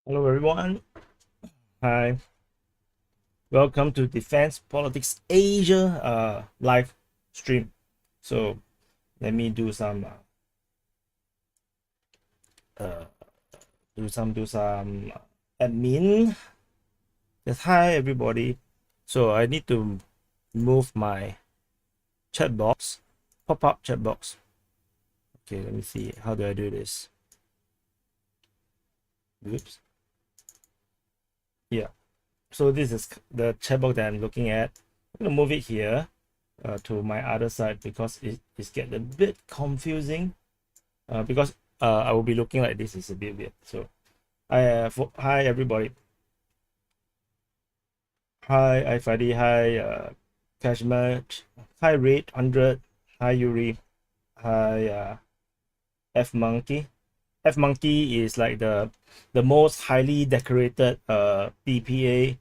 Hello everyone. Hi. Welcome to Defense Politics Asia live stream. So let me do some uh, admin. Yes, hi everybody. So I need to move my chat box, pop-up chat box. Okay, let me see. How do I do this? Oops. Yeah. So this is the chat box that I'm looking at. I'm gonna move it here to my other side because it's get a bit confusing. Because I will be looking like this is a bit weird. So hi everybody. Hi Friday. Hi Kashmir. Hi Raid 100. Hi Yuri. Hi F Monkey. F Monkey is like the most highly decorated DPA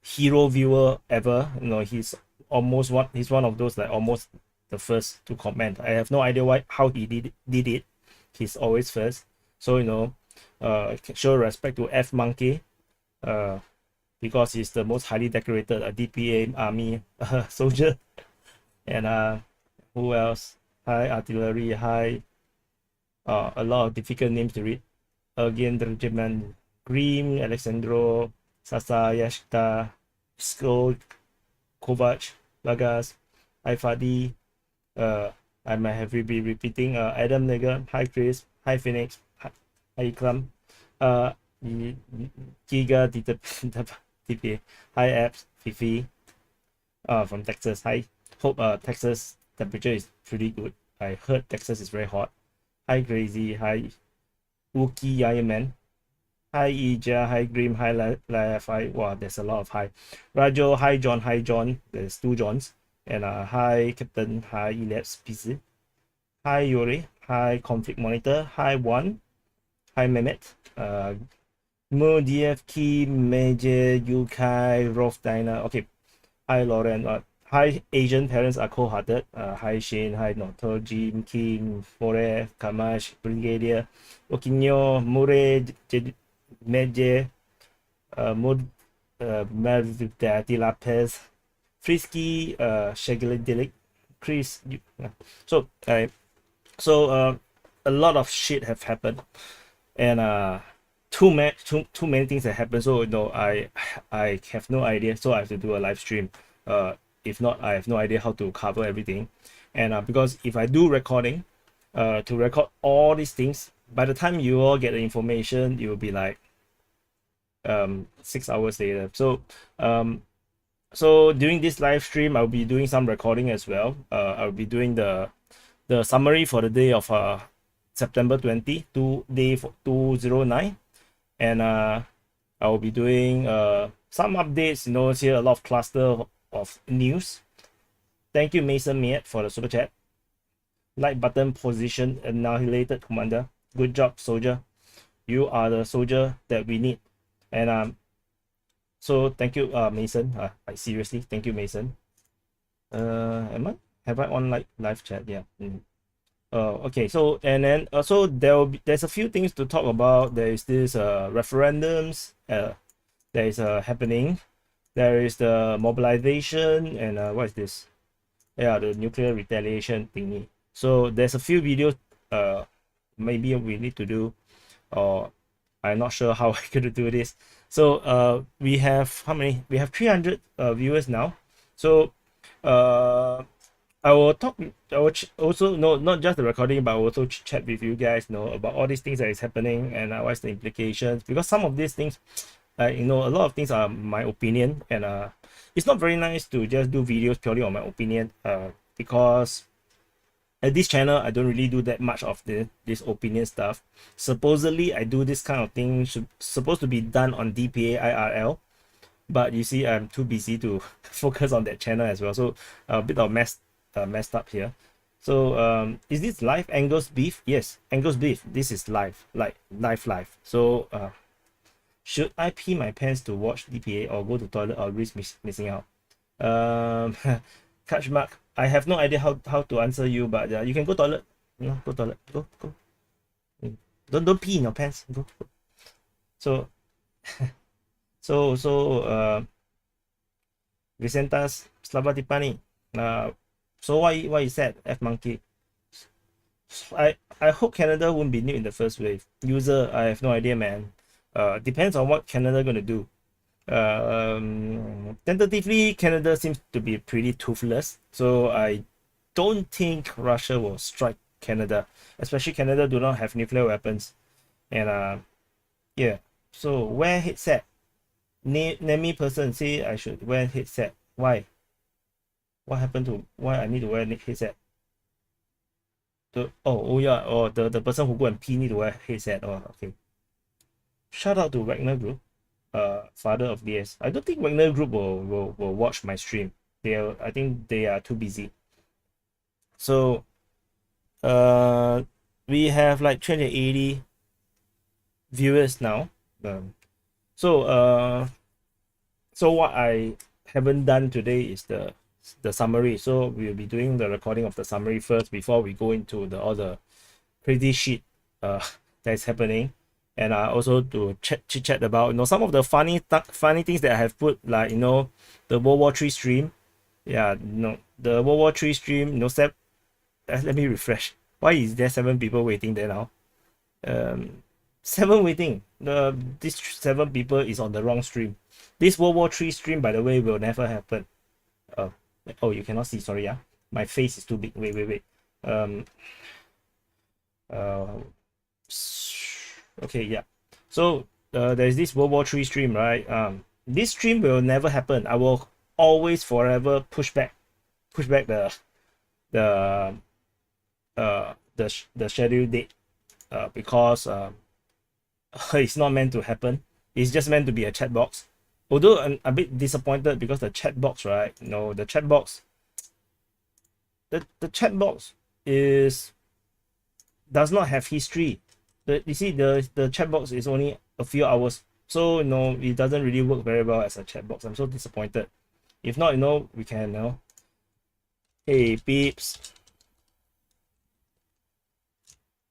hero viewer ever. You know, he's one of those like almost the first to comment. I have no idea how he did it. He's always first. So show respect to F Monkey because he's the most highly decorated DPA Army soldier. And who else? Hi Artillery. Hi. A lot of difficult names to read. Again, the Regiment Grim, Alexandro, Sasa, Yashta, Sko, Kovac, Lagas, Ifadi. I might have be repeating. Adam Nigger, Hi Chris, Hi Phoenix, Hi Ikram, Giga TPA, Hi Apps, Fifi, from Texas. Hi, hope Texas temperature is pretty good. I heard Texas is very hot. Hi Crazy, hi Wookie Iron Man, hi Ija, hi Grim, hi Hi. Wow, there's a lot of hi. Rajo, hi John. There's two Johns. And hi Captain, hi Elapse PC. Hi Yuri, hi Conflict Monitor, hi One, hi Mehmet, Mo DFK, Major, Yukai, Rolf Diner. Okay, hi Lauren. Hi Asian parents are cold-hearted. Hi Shane, hi Noto, Jim, King, More, Kamash, Brigadier, Okinyo, Mure, Medje, Mod, Mervidati Lapez, Frisky, Shagiladilic, Chris. So, a lot of shit have happened, and too many things have happened. So I have no idea. So I have to do a live stream. If not, I have no idea how to cover everything. And because if I do recording, to record all these things, by the time you all get the information, it will be like 6 hours later. So during this live stream, I'll be doing some recording as well. I'll be doing the summary for the day of September 20 to day 209, and I will be doing some updates. Here a lot of cluster of news. Thank you Mason Miet for the super chat. Like button position annihilated, commander. Good job, soldier. You are the soldier that we need. And so thank you, Mason. Like seriously, thank you, Mason. Have I on like live chat? Yeah. Okay, so and then so there's a few things to talk about. There is this referendums that is happening. There is the mobilization, and what is this? Yeah, the nuclear retaliation thingy. So there's a few videos maybe we need to do, or I'm not sure how I'm gonna do this. So we have how many? We have 300 viewers now. So I will talk. I will also not just the recording, but I will also chat with you guys, about all these things that is happening and what's the implications. Because some of these things, a lot of things are my opinion, and it's not very nice to just do videos purely on my opinion. Because at this channel, I don't really do that much of this opinion stuff. Supposedly, I do this kind of thing supposed to be done on DPA IRL, but you see, I'm too busy to focus on that channel as well. So a bit of messed up here. So is this live Angus beef? Yes, Angus beef. This is live, like live. So should I pee my pants to watch DPA or go to toilet or risk missing out? Catch mark. I have no idea how to answer you, but you can go toilet. Go toilet. Go. Don't pee in your pants. Go. So So Vicentas Slavatipani. So why is that F monkey? I hope Canada won't be new in the first wave. User, I have no idea, man. Depends on what Canada gonna do. Tentatively, Canada seems to be pretty toothless, so I don't think Russia will strike Canada, especially Canada do not have nuclear weapons. And yeah, so wear headset. Name me person say I should wear headset. Why? What happened to why I need to wear headset? Oh yeah, the person who go and pee need to wear headset. Oh, okay. Shout out to Wagner Group, father of DS. I don't think Wagner Group will watch my stream. I think they are too busy. So we have like 380 viewers now. So what I haven't done today is the summary. So we'll be doing the recording of the summary first before we go into all the crazy shit that's happening. And also to chit chat about some of the funny things that I have put, like the World War III stream. Yeah, the World War III stream. Let me refresh. Why is there 7 people waiting there now? 7 waiting. This 7 people is on the wrong stream. This World War III stream, by the way, will never happen. Oh, you cannot see. Sorry, yeah. My face is too big. Wait. Okay, yeah. So there's this World War III stream, right? This stream will never happen. I will always forever push back the schedule date, because it's not meant to happen. It's just meant to be a chat box. Although I'm a bit disappointed because the chat box, right? The chat box, the chat box does not have history. You see, the chat box is only a few hours, so it doesn't really work very well as a chat box. I'm so disappointed. If not, we can hey peeps,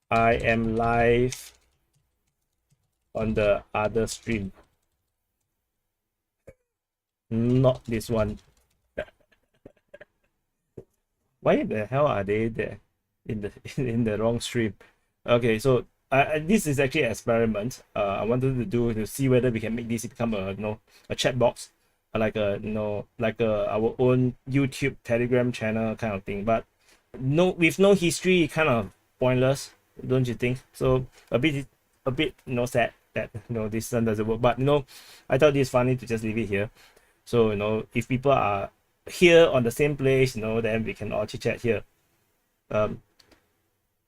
I am live on the other stream, not this one. Why the hell are they there in the wrong stream? Okay, so this is actually an experiment. I wanted to do to see whether we can make this become a chat box, like our own YouTube Telegram channel kind of thing. But with no history, kind of pointless, don't you think? So a bit sad that this one doesn't work. But I thought this funny to just leave it here. So if people are here on the same place, then we can all chit chat here.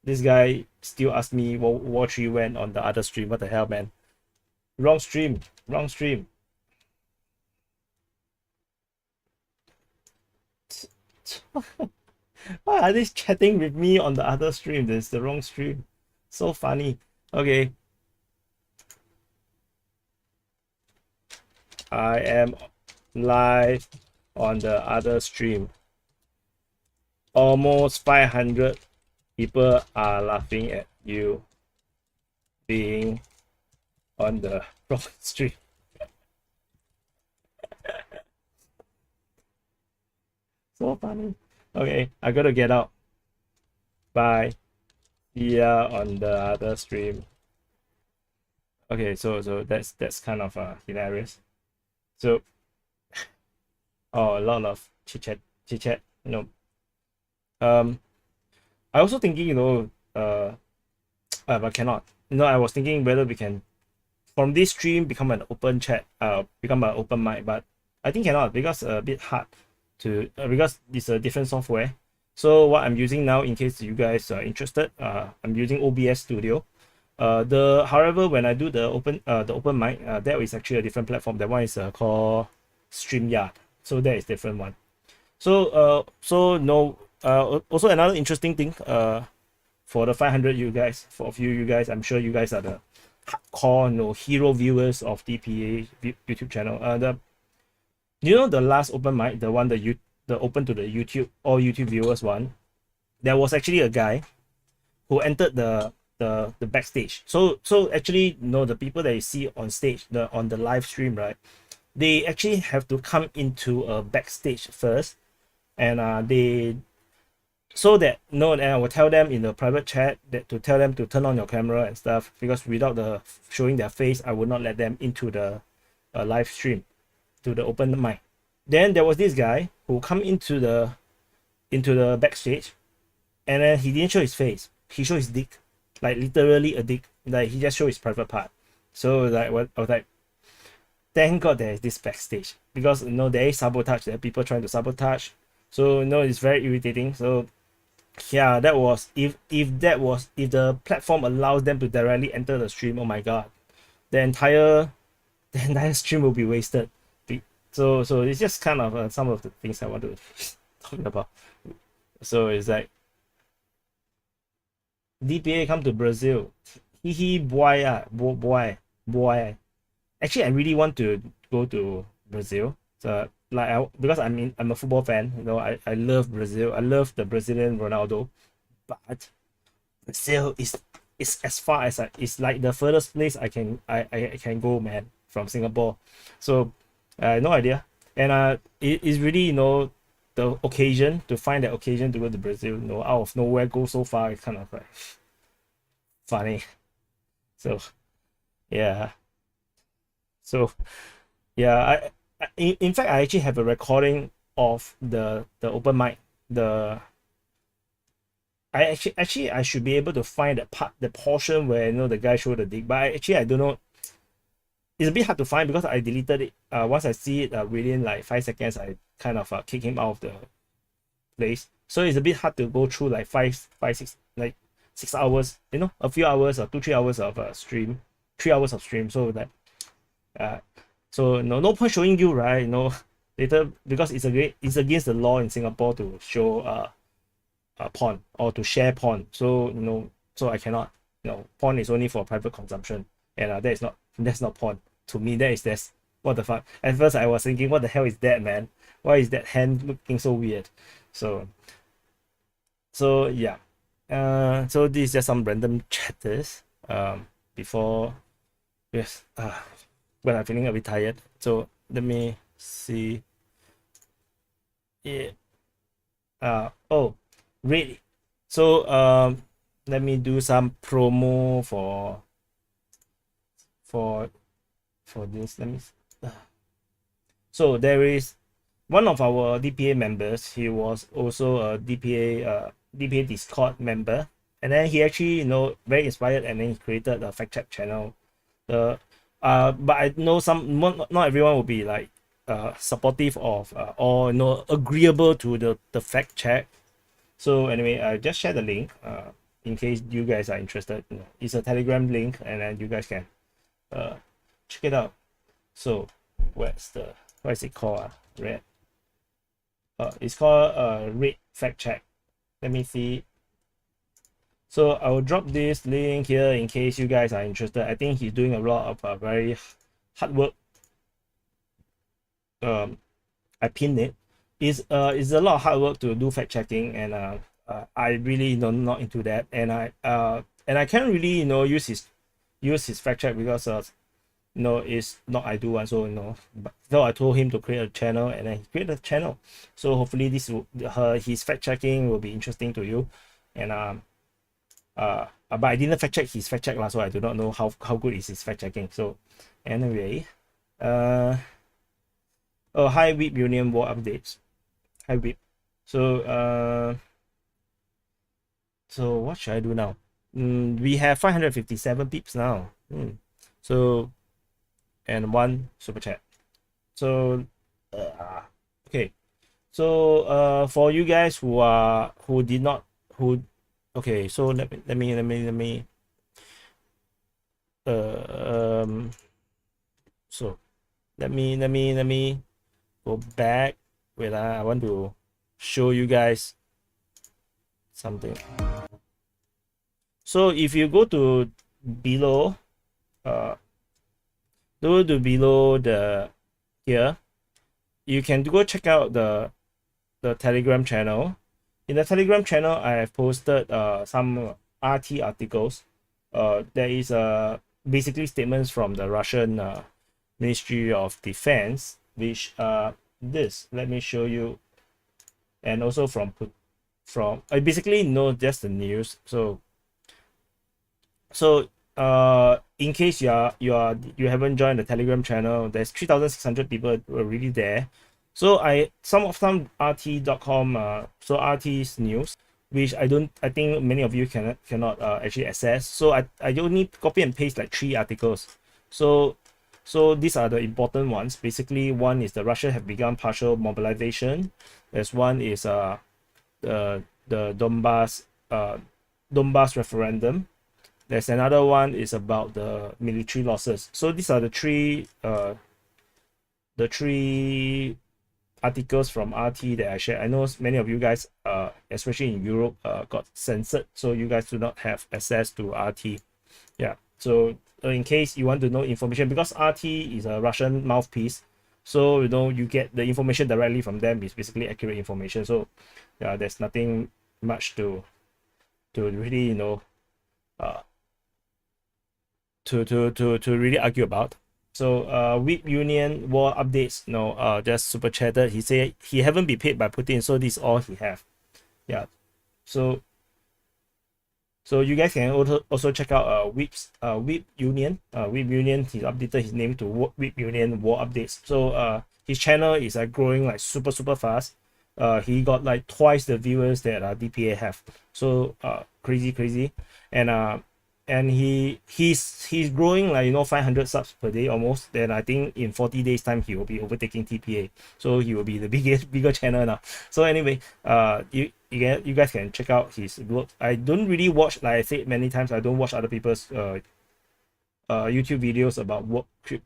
This guy still asked me what she went on the other stream. What the hell, man? Wrong stream. Why are they chatting with me on the other stream? This is the wrong stream. So funny. Okay. I am live on the other stream. Almost 500 people are laughing at you being on the wrong stream. So funny. Okay, I gotta get out. Bye. See ya on the other stream. Okay, so that's kind of hilarious. So a lot of chit chat. I also thinking, but cannot. I was thinking whether we can, from this stream, become an open chat, become an open mic, but I think cannot because a bit hard to, because it's a different software. So what I'm using now, in case you guys are interested, I'm using OBS Studio. However, when I do the open mic, that is actually a different platform. That one is called StreamYard. So that is different one. So also another interesting thing, for the 500 you guys, for a few you guys, I'm sure you guys are the hardcore hero viewers of DPA YouTube channel. The last open mic, the one the open to the YouTube, all YouTube viewers one, there was actually a guy who entered the the backstage. So actually, the people that you see on stage, on the live stream, right? They actually have to come into a backstage first, and they so that and I will tell them in the private chat that to tell them to turn on your camera and stuff, because without the showing their face, I would not let them into the live stream, to the open mic. Then there was this guy who come into the backstage, and then he didn't show his face. He showed his dick, like literally a dick. Like he just showed his private part. So like what I was like, thank God there is this backstage, because there is sabotage. There are people trying to sabotage. So it's very irritating. So yeah, that was if the platform allows them to directly enter the stream, oh my God, the entire stream will be wasted. So it's just kind of some of the things I want to talk about. So it's like DPA come to Brazil. Boy. Actually, I really want to go to Brazil. So like because I'm a football fan. I love Brazil. I love the Brazilian Ronaldo, but Brazil is as far as it's like the furthest place I can go, man, from Singapore. So no idea. And it is really the occasion, to find that occasion to go to Brazil, out of nowhere, go so far. It's kind of like funny. So yeah. So yeah, in fact, I actually have a recording of the open mic. I should be able to find the portion where the guy showed the dick, but I don't know. It's a bit hard to find because I deleted it. Once I see it within like 5 seconds, I kind of kick him out of the place. So it's a bit hard to go through like 6 hours, a few hours or 2-3 hours of stream, 3 hours of stream. So that so no point showing you, right? Later, because it's against the law in Singapore to show porn or to share porn. So so I cannot. Porn is only for private consumption, and that's not porn to me. That's what the fuck. At first I was thinking, what the hell is that, man? Why is that hand looking so weird? So yeah. So this is just some random chatters before, yes, when I'm feeling a bit tired. So let me see. Yeah. Oh, really? So let me do some promo for this. Let me. So there is one of our DPA members. He was also a DPA Discord member, and then he actually very inspired, and then he created a fact check channel. But I know not everyone will be like supportive of or agreeable to the fact check. So anyway, I just share the link in case you guys are interested. It's a Telegram link, and then you guys can check it out. So what is it called? Red. It's called Red Fact Check. Let me see. So I will drop this link here in case you guys are interested. I think he's doing a lot of very hard work. I pinned it. It's a lot of hard work to do fact checking, and I really not into that, and I can't really use his fact check because it's not I do one. So so I told him to create a channel, and then he created a channel. So hopefully his fact checking will be interesting to you, and but I didn't fact check his fact check, so I do not know how good is his fact checking. So anyway, oh, hi Whip Union War updates. Hi Whip. So so what should I do now? We have 557 pips now. So, and one super chat. So okay. So for you guys who okay, so let me so let me go back. Wait, I want to show you guys something. So if you go to below here, you can go check out the Telegram channel. In the Telegram channel, I have posted some RT articles. there is basically statements from the Russian Ministry of Defense, which this, let me show you, and also from I basically know just the news. So in case you haven't joined the Telegram channel, there's 3,600 people were really there. So some RT.com, so RT's news, which I think many of you cannot actually access. So I only copy and paste like 3 articles. So these are the important ones. Basically, one is the Russia have begun partial mobilization. There's one is the Donbass referendum. There's another one is about the military losses. So these are the three articles from RT that I share. I know many of you guys, especially in Europe, got censored, so you guys do not have access to RT. Yeah. So in case you want to know information, because RT is a Russian mouthpiece, so you get the information directly from them. Is basically accurate information. So yeah, there's nothing much to really to really argue about. So Whip Union war updates, just super chatted. He said he haven't been paid by Putin, so this is all he have. Yeah. So you guys can also check out Whip Union. Whip Union, he's updated his name to Whip Union war updates. So his channel is growing like super fast. He got like twice the viewers that DPA have. So crazy. And he's growing like 500 subs per day almost. Then I think in 40 days time he will be overtaking TPA, so he will be the bigger channel now. So anyway, you guys can check out his work. I don't really watch, like I said many times, I don't watch other people's YouTube videos about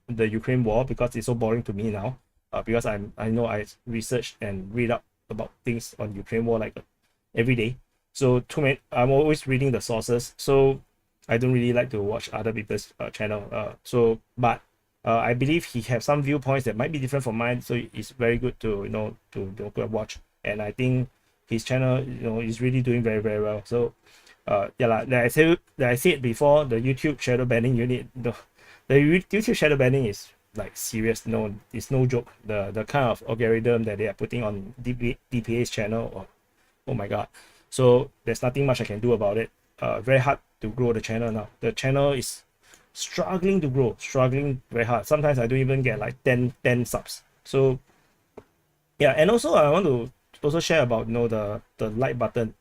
the Ukraine war, because it's so boring to me now. Because I know I research and read up about things on Ukraine war like every day. So I'm always reading the sources. So I don't really like to watch other people's channel. But I believe he have some viewpoints that might be different from mine. So it's very good to to go and watch. And I think his channel is really doing very well. So yeah, like I said before, the YouTube shadow banning unit, the YouTube shadow banning is like serious. It's no joke. The kind of algorithm that they are putting on DPA's channel. Oh my god. So there's nothing much I can do about it. Very hard to grow the channel now. The channel is struggling to grow, struggling very hard. Sometimes I don't even get like 10 subs. So yeah, and also I want to also share about the like button.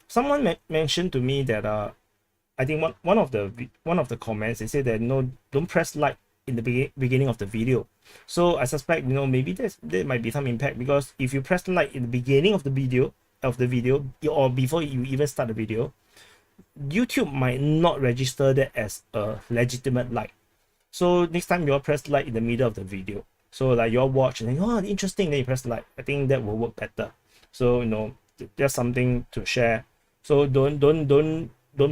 Someone mentioned to me that I think one of the comments, they say that don't press like in the beginning of the video. So I suspect maybe there might be some impact, because if you press like in the beginning of the video or before you even start the video, YouTube might not register that as a legitimate like. So next time you all press like in the middle of the video, so like you all watch and then interesting, then you press like. I think that will work better. So there's something to share. So don't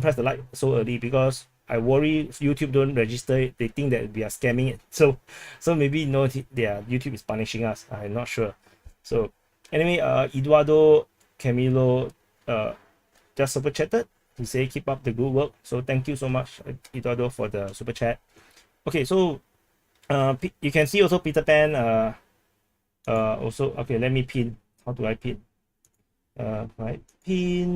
press the like so early, because I worry if YouTube don't register it, they think that we are scamming it. So maybe YouTube is punishing us. I'm not sure. So anyway, Eduardo Camilo just super chatted. He say keep up the good work. So thank you so much, Eduardo, for the super chat. Okay, so you can see also Peter Pan also. Okay, let me pin. How do I pin? Right, pin,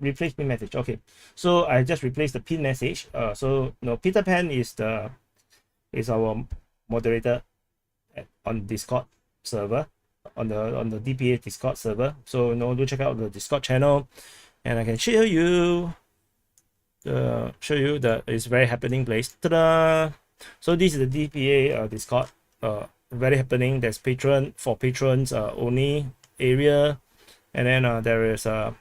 replace pin message. Okay, so I just replaced the pin message. So Peter Pan is our moderator on Discord server, on the DPA Discord server. So do check out the Discord channel. And I can show you that it's very happening place. Ta-da! So this is the DPA Discord. Very happening. There's patrons only area, and then there is a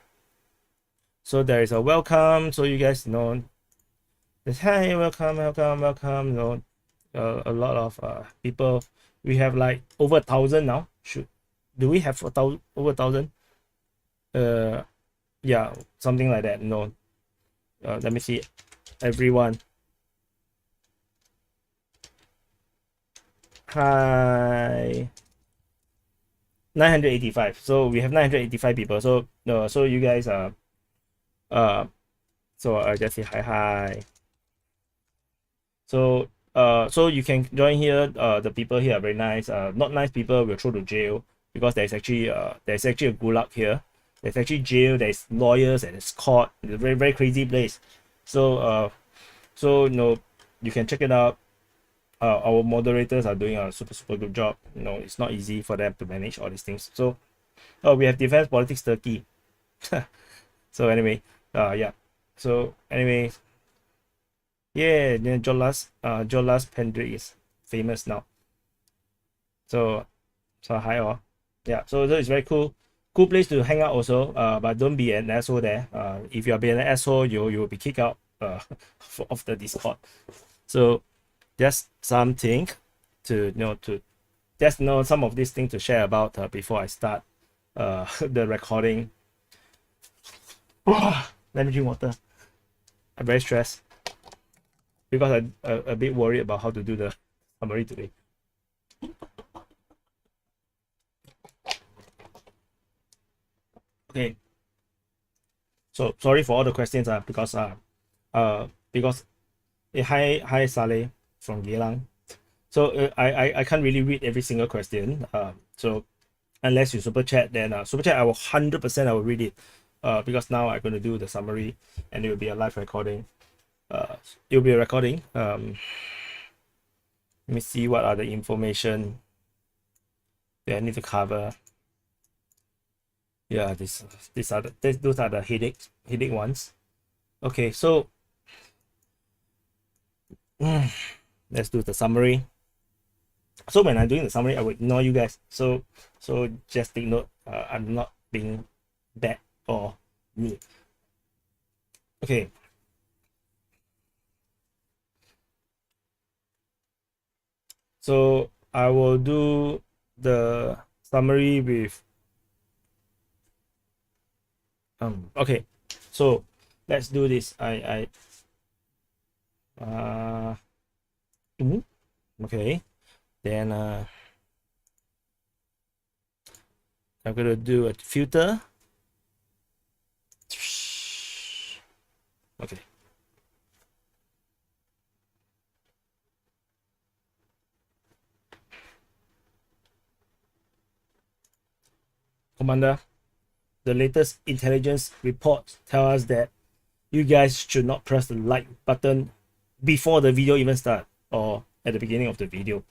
welcome. So you guys there's hi, welcome. A lot of people. We have like over 1,000 now. Do we have over 1,000? Yeah, something like that. Let me see. Everyone, hi. 985. So we have 985 people. So so you guys So I just say hi. So so you can join here. The people here are very nice. Not nice people will throw to jail because there's actually a gulag here. There's actually jail. There's lawyers and it's court. It's a very crazy place. So so you can check it out. Our moderators are doing a super good job. It's not easy for them to manage all these things. So we have defense politics Turkey. So anyway, yeah. So anyway, yeah, then Jolas Pendry is famous now. So hi all. Yeah, so it's very cool place to hang out also. But don't be an asshole there. If you're being an asshole, you'll be kicked out of the Discord. So just something to to just know some of these things to share about before I start the recording. Let me drink water. I'm very stressed because I'm a bit worried about how to do the summary today. Okay. So sorry for all the questions because hi Saleh from Geylang. So I can't really read every single question. So unless you super chat, then super chat I will 100% I will read it. Because now I'm going to do the summary and it will be a live recording. It will be a recording. Let me see what are the information that I need to cover. Yeah, those are the headache ones. Okay, so let's do the summary. So when I'm doing the summary, I will ignore you guys. So just take note. I'm not being bad or mean. Okay. So I will do the summary with okay. So let's do this. Okay. Then I'm gonna do a filter. Okay. Commander, the latest intelligence reports tell us that you guys should not press the like button before the video even starts or at the beginning of the video.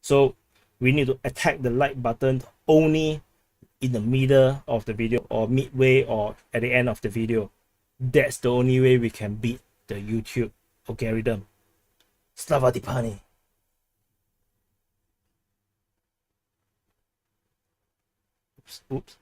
So we need to attack the like button only in the middle of the video or midway or at the end of the video. That's the only way we can beat the YouTube algorithm. Slava Dipani. Oops.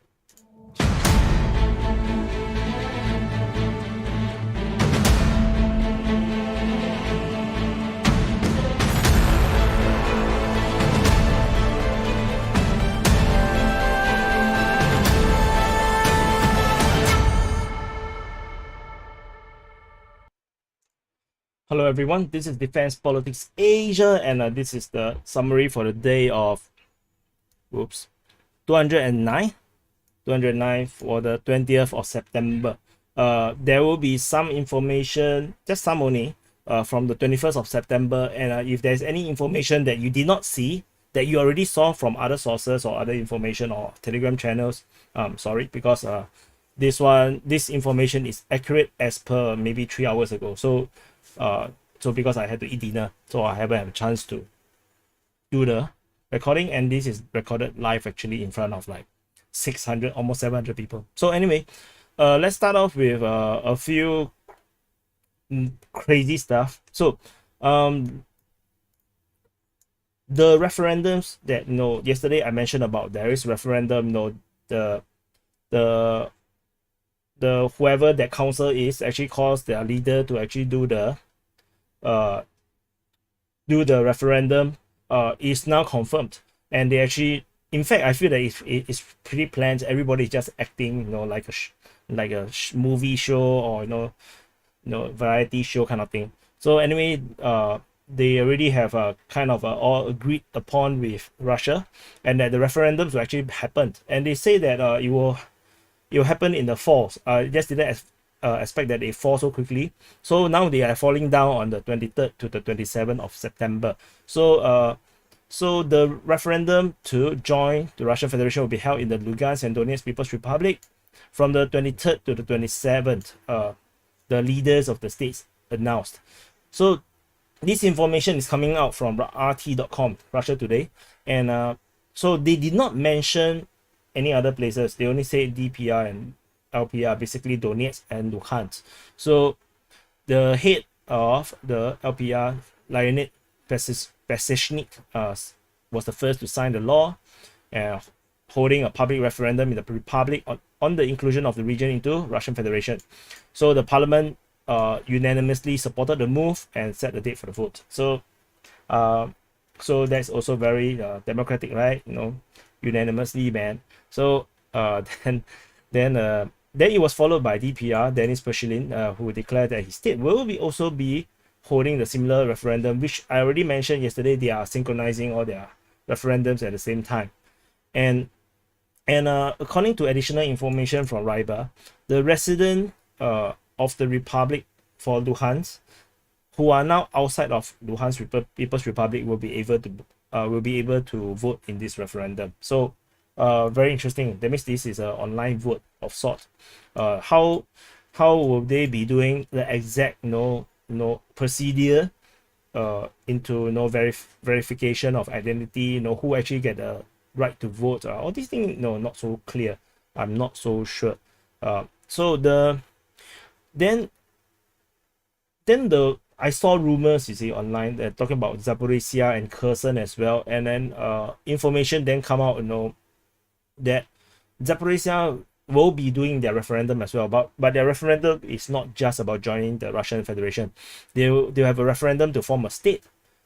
Hello everyone, this is Defense Politics Asia, and this is the summary for the day of 209 for the 20th of September. There will be some information, just some only, from the 21st of September, and if there's any information that you did not see, that you already saw from other sources or other information or Telegram channels, sorry, because this information is accurate as per maybe 3 hours ago. So because I had to eat dinner, so I haven't had a chance to do the recording, and this is recorded live actually in front of like 600, almost 700 people. So anyway, let's start off with a few crazy stuff. So the referendums that yesterday I mentioned about, there is referendum. The whoever that council is actually calls their leader to actually do the referendum is now confirmed, and they actually, in fact, I feel that it's pretty planned. Everybody's just acting like a movie show or variety show kind of thing. So anyway, they already have a kind of all agreed upon with Russia, and that the referendums will actually happen, and they say that it will happen in the fall. Just didn't expect that they fall so quickly. So now they are falling down on the 23rd to the 27th of September. So the referendum to join the Russian Federation will be held in the Lugansk and Donetsk People's Republic from the 23rd to the 27th. The leaders of the states announced. So this information is coming out from RT.com, Russia Today, and so they did not mention any other places. They only say DPR and LPR, basically Donetsk and Luhansk. So the head of the LPR, Leonid Peseshnik, was the first to sign the law, holding a public referendum in the Republic on the inclusion of the region into Russian Federation. So the parliament unanimously supported the move and set the date for the vote. So so that's also very democratic, right? Unanimously, man. So then it was followed by DPR, Denis Pushilin, who declared that his state will also be holding the similar referendum, which I already mentioned yesterday. They are synchronizing all their referendums at the same time. And according to additional information from Ryber, the resident of the Republic for Luhansk, who are now outside of Luhansk People's Republic, will be able to vote in this referendum. So very interesting. That means this is an online vote of sort. How will they be doing the exact procedure into verification of identity, who actually get the right to vote, all these things not so clear. I'm not so sure. So then I saw rumors, you see, online that talking about Zaporizhia and Kherson as well, and then information then come out, that Zaporizhia will be doing their referendum as well, but their referendum is not just about joining the Russian Federation. They'll have a referendum to form a state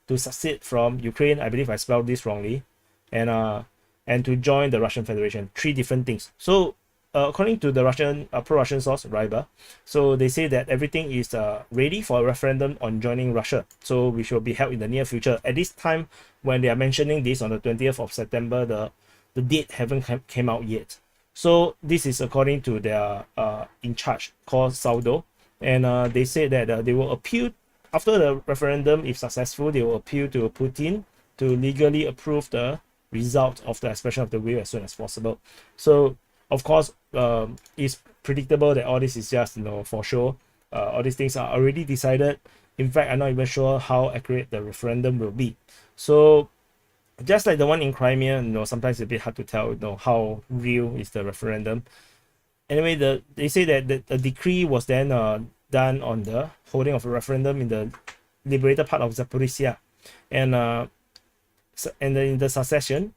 to secede from Ukraine. I believe I spelled this wrongly, and to join the Russian Federation. 3 different things. So according to the pro-Russian source Ryber, so they say that everything is ready for a referendum on joining Russia, so which will be held in the near future. At this time, when they are mentioning this on the 20th of September, the date haven't came out yet. So this is according to their in charge, called Saudo, and they say that they will appeal after the referendum. If successful, they will appeal to Putin to legally approve the result of the expression of the will as soon as possible. So of course, it's predictable that all this is just for sure. All these things are already decided. In fact, I'm not even sure how accurate the referendum will be. So just like the one in Crimea, sometimes it's a bit hard to tell how real is the referendum. Anyway, they say that the decree was then done on the holding of a referendum in the liberated part of Zaporizhia, and in the succession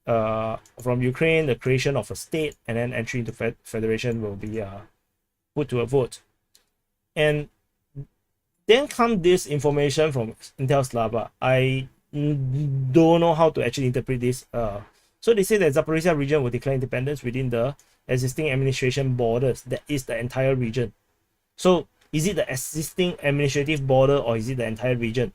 from Ukraine, the creation of a state and then entry into federation will be put to a vote. And then come this information from Intel Slava. I don't know how to actually interpret this. So they say that Zaporizhia region will declare independence within the existing administration borders. That is the entire region. So is it the existing administrative border, or is it the entire region?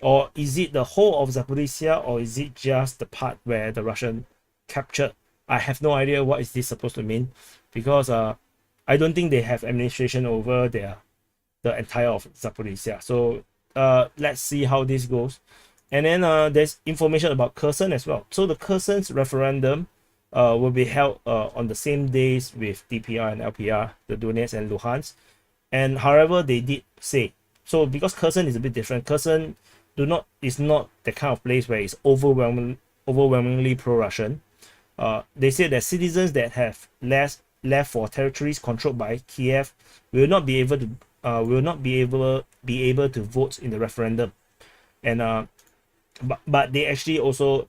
Or is it the whole of Zaporizhia, or is it just the part where the Russian captured? I have no idea what is this supposed to mean, because I don't think they have administration over the entire of Zaporizhia. So let's see how this goes. And then there's information about Kherson as well. So the Kherson's referendum will be held on the same days with DPR and LPR, the Donetsk and Luhansk. And however, they did say, so because Kherson is a bit different, Kherson is not the kind of place where it's overwhelmingly pro-Russian. They say that citizens that have left for territories controlled by Kiev will not be able to vote in the referendum. And but they actually also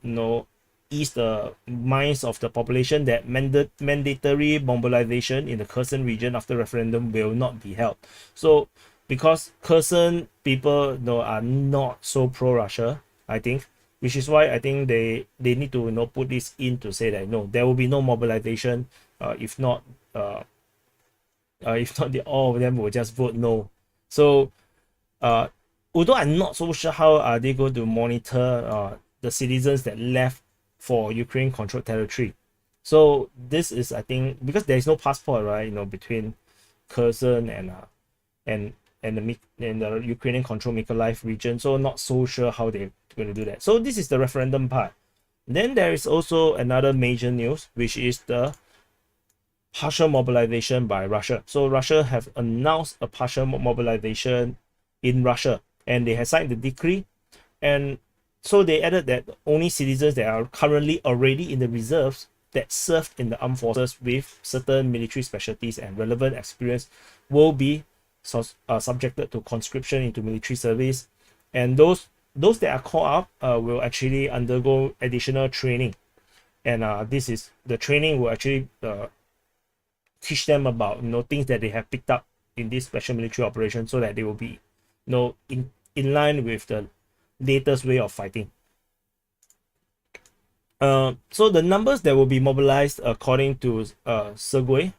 ease the minds of the population that mandatory mobilization in the Kherson region after referendum will not be held. So because Kherson people are not so pro-Russia, I think, which is why I think they need to put this in to say that there will be no mobilization. If not, all of them will just vote no. So although I'm not so sure how are they going to monitor the citizens that left for Ukraine controlled territory. So this is, I think, because there is no passport, right, between Kherson and the Ukrainian controlled Mykolaiv region. So not so sure how they're going to do that. So this is the referendum part. Then there is also another major news, which is the partial mobilization by Russia. So Russia have announced a partial mobilization in Russia, and they have signed the decree. And so they added that only citizens that are currently already in the reserves that served in the armed forces with certain military specialties and relevant experience will be subjected to conscription into military service. And those that are called up will actually undergo additional training. And this is the training will actually teach them about things that they have picked up in this special military operation, so that they will be in line with the latest way of fighting. So the numbers that will be mobilized according to Shoigu,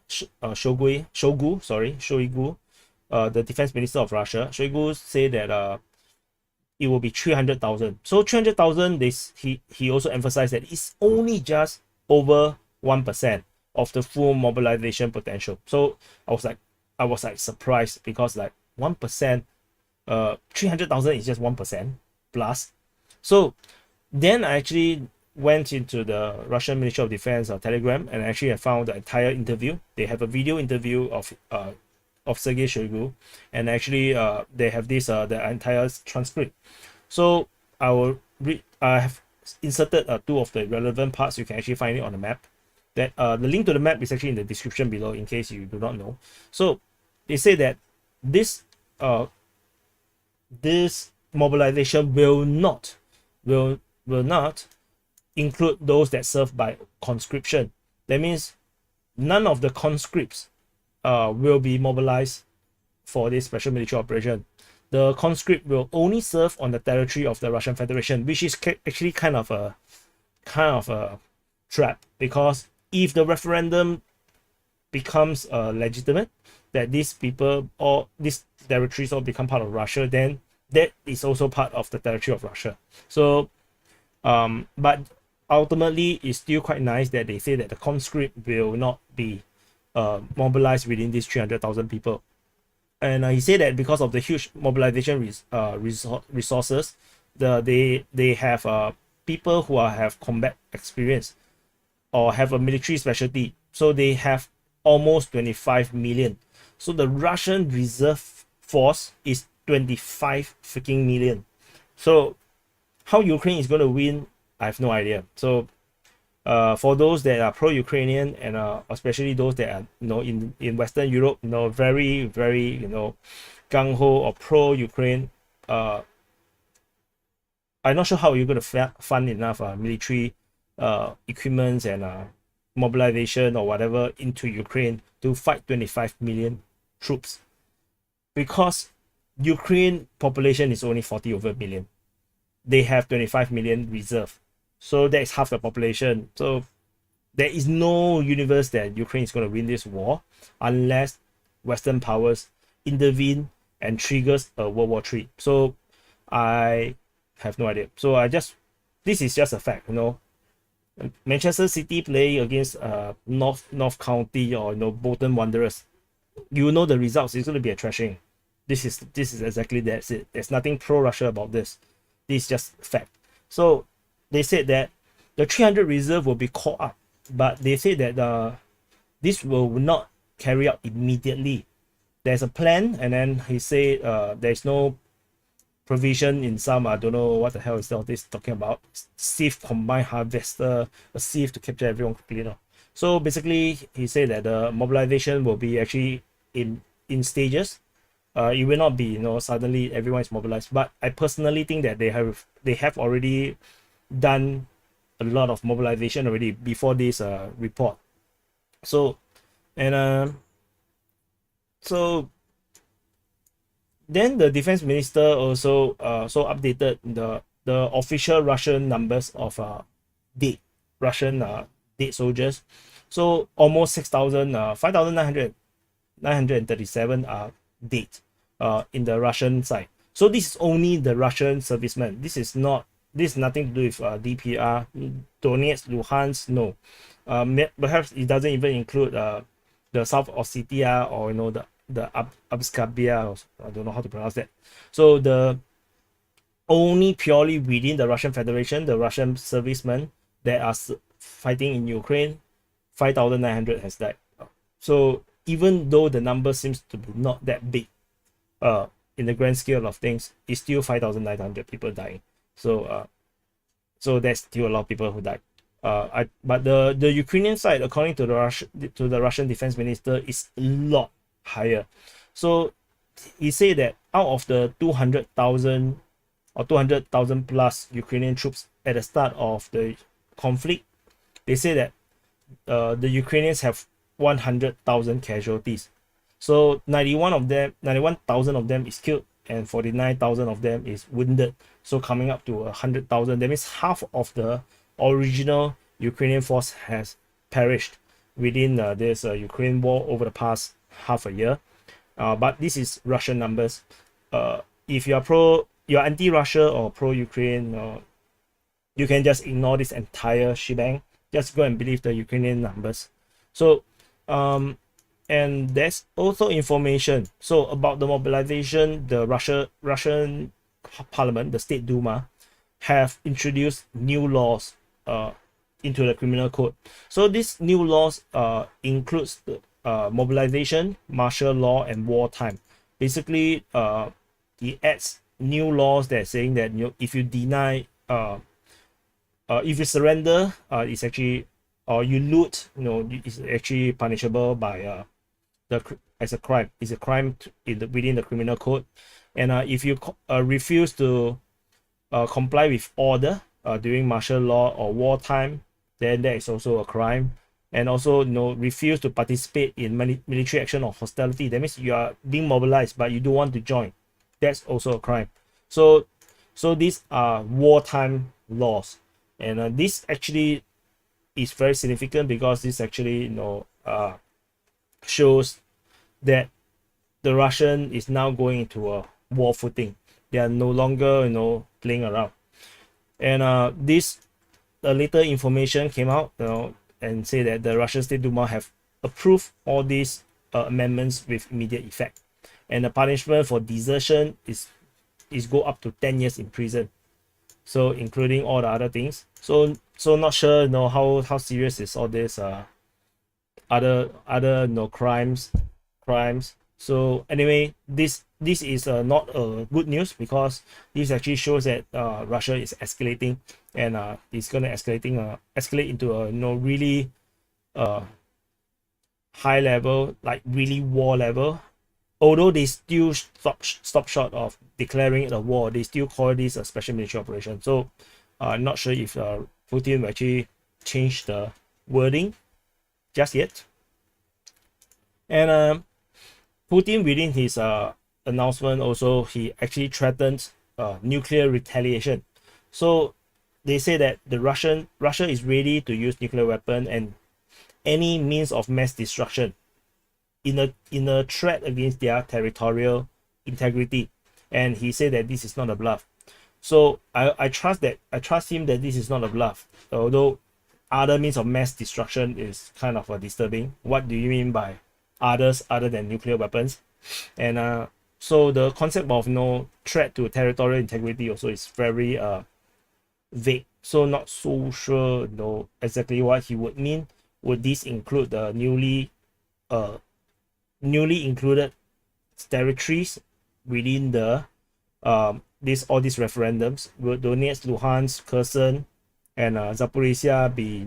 the defense minister of Russia. Shoigu said that it will be 300,000. So 300,000, he also emphasized that it's only just over 1% of the full mobilization potential. So I was like surprised, because like 1%, 300,000 is just 1% plus. So then I actually went into the Russian Ministry of Defense Telegram, and actually I found the entire interview. They have a video interview of Sergei Shoigu, and actually they have this the entire transcript. So I have inserted two of the relevant parts. You can actually find it on the map. That the link to the map is actually in the description below, in case you do not know. So they say that this mobilization will not include those that serve by conscription. That means none of the conscripts will be mobilized for this special military operation. The conscript will only serve on the territory of the Russian Federation, which is actually kind of a trap, because if the referendum becomes legitimate, that these people or these territories all become part of Russia, then that is also part of the territory of Russia. So but ultimately it's still quite nice that they say that the conscript will not be mobilized within these 300,000 people. And he said that because of the huge mobilization resources, they have people who have combat experience or have a military specialty. So they have almost 25 million. So the Russian reserve force is 25 freaking million. So how Ukraine is going to win, I have no idea. So for those that are pro-Ukrainian, and especially those that are in Western Europe, very gung-ho or pro-Ukraine, I'm not sure how you're going to fund enough military equipments and mobilization or whatever into Ukraine to fight 25 million troops, because Ukraine population is only 40 over million. They have 25 million reserve, so that is half the population. So there is no universe that Ukraine is going to win this war unless Western powers intervene and triggers a World War III. So I have no idea. So this is just a fact. Manchester City play against North County or Bolton Wanderers, the results is going to be a thrashing. This is exactly that's it. There's nothing pro-Russia about this. This is just fact. So they said that the 300 reserve will be called up, but they say that this will not carry out immediately. There's a plan, and then he said there's no provision in some, I don't know what the hell is all this talking about, sieve combined harvester, a sieve to capture everyone quickly. So basically he said that the mobilization will be actually in stages. It will not be suddenly everyone is mobilized, but I personally think that they have already done a lot of mobilization already before this report. So then the defense minister also updated the official Russian numbers of Russian dead soldiers. So almost 5,937 are dead in the Russian side. So this is only the Russian servicemen. This is nothing to do with DPR, Donetsk, Luhansk. No, perhaps it doesn't even include the South Ossetia or Abskabia, I don't know how to pronounce that. So the only purely within the Russian Federation, the Russian servicemen that are fighting in Ukraine, 5,900 has died. So even though the number seems to be not that big, in the grand scale of things, it's still 5,900 people dying. So so that's still a lot of people who died. But the Ukrainian side, according to the Russian defense minister, is a lot higher. So he said that out of the 200,000 or 200,000 plus Ukrainian troops at the start of the conflict, they say that the Ukrainians have 100,000 casualties. So 91,000 of them is killed, and 49,000 of them is wounded. So coming up to 100,000. That means half of the original Ukrainian force has perished within this Ukraine war over the past half a year. But this is Russian numbers. If you're anti-Russia or pro-Ukraine, you can just ignore this entire shebang. Just go and believe the Ukrainian numbers. So and there's also information so about the mobilization. The Russian parliament, the State Duma, have introduced new laws into the criminal code. So these new laws includes the mobilization, martial law, and wartime. Basically, it adds new laws that saying that if you deny, if you surrender, it's actually, or you loot, it's actually punishable by as a crime. It's a crime within the criminal code. And if you refuse to comply with order during martial law or wartime, then that is also a crime. And also, refuse to participate in military action or hostility. That means you are being mobilized, but you don't want to join. That's also a crime. So these are wartime laws, and this actually is very significant because this actually, shows that the Russian is now going into a war footing. They are no longer, playing around. And this later information came out, and say that the Russian State Duma have approved all these amendments with immediate effect, and the punishment for desertion is go up to 10 years in prison. So including all the other things. So not sure, how serious is all this other crimes. So anyway, this is not good news, because this actually shows that Russia is escalating, and it's going to escalate into a really high level, like really war level. Although they still stop short of declaring it a war, they still call this a special military operation. So I'm not sure if Putin will actually change the wording just yet. And Putin, within his announcement, also he actually threatened nuclear retaliation. So they say that Russia is ready to use nuclear weapon and any means of mass destruction in a threat against their territorial integrity. And he said that this is not a bluff. So I trust him that this is not a bluff. Although other means of mass destruction is kind of disturbing. What do you mean by others other than nuclear weapons? And so the concept of no threat to territorial integrity also is very vague. So not so sure exactly what he would mean. Would this include the newly included territories within the all these referendums? Will Donetsk, Luhansk, Kherson, and Zaporizhia be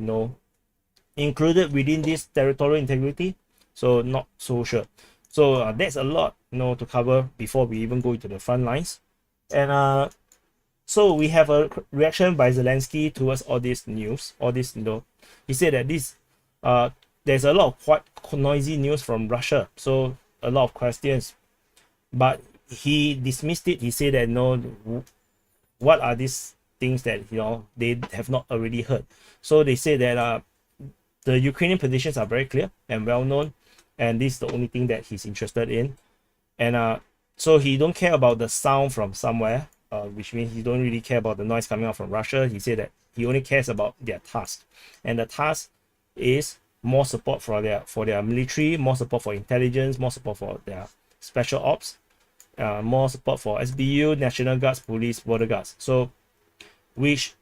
included within this territorial integrity? So not so sure. So that's a lot to cover before we even go into the front lines. And so we have a reaction by Zelensky towards all this news. All this, he said that this there's a lot of quite noisy news from Russia, so a lot of questions, but he dismissed it. He said that what are these things that they have not already heard. So they say that the Ukrainian positions are very clear and well known, and this is the only thing that he's interested in. And so he don't care about the sound from somewhere, which means he don't really care about the noise coming out from Russia. He said that he only cares about their task, and the task is more support for their military, more support for intelligence, more support for their special ops, more support for SBU, National Guards, police, border guards. So which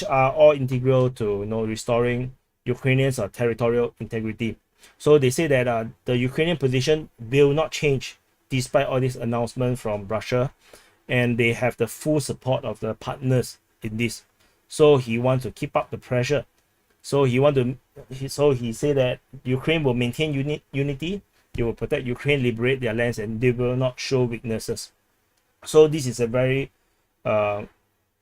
are all integral to restoring Ukrainians' territorial integrity. So they say that the Ukrainian position will not change despite all this announcement from Russia, and they have the full support of the partners in this. So he wants to keep up the pressure. So he said that Ukraine will maintain unity. They will protect Ukraine, liberate their lands, and they will not show weaknesses. So this is a very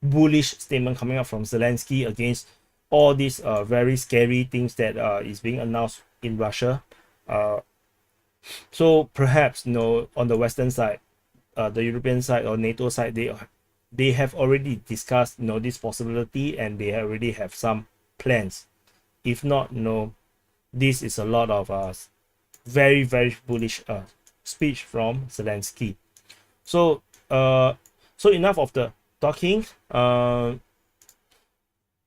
bullish statement coming out from Zelensky against all these very scary things that is being announced in Russia. So perhaps on the Western side, the European side or NATO side, they have already discussed this possibility, and they already have some plans. If not, this is a lot of very, very bullish speech from Zelensky. So enough of the talking.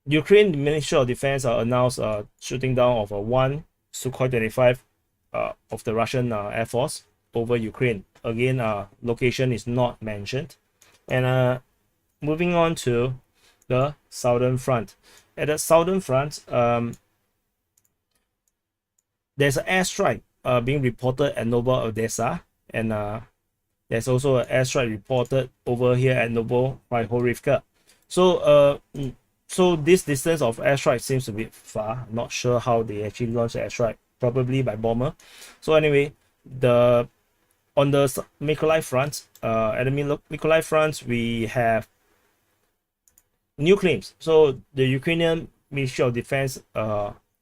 Ukraine Ministry of Defense announced shooting down of one Sukhoi 25 of the Russian Air Force over Ukraine. Again, location is not mentioned. And moving on to the southern front. At the southern front, there's an airstrike being reported at Novo Odessa, and there's also an airstrike reported over here at Novo Prihorivka. So this distance of airstrike seems a bit far. Not sure how they actually launched the airstrike, probably by bomber. So anyway, on the Mykolaiv front, at the Mykolaiv front, we have new claims. So the Ukrainian Ministry of Defense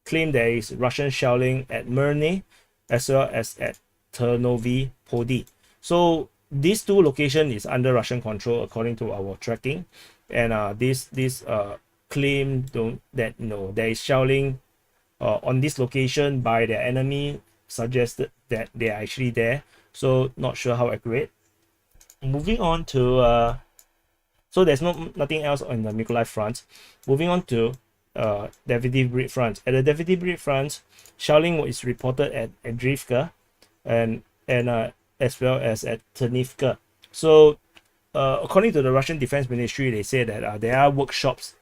claimed there is Russian shelling at Myrny as well as at Ternovi Podi. So these two locations is under Russian control according to our tracking, and this claim that there is shelling on this location by the enemy suggested that they are actually there. So not sure how accurate. Moving on to so there's nothing else on the Mykolaiv front. Moving on to Davydiv Brid front. At the Davydiv Brid front, shelling is reported at Adrivka and as well as at Ternivka. So according to the Russian Defense Ministry, they say that there are workshops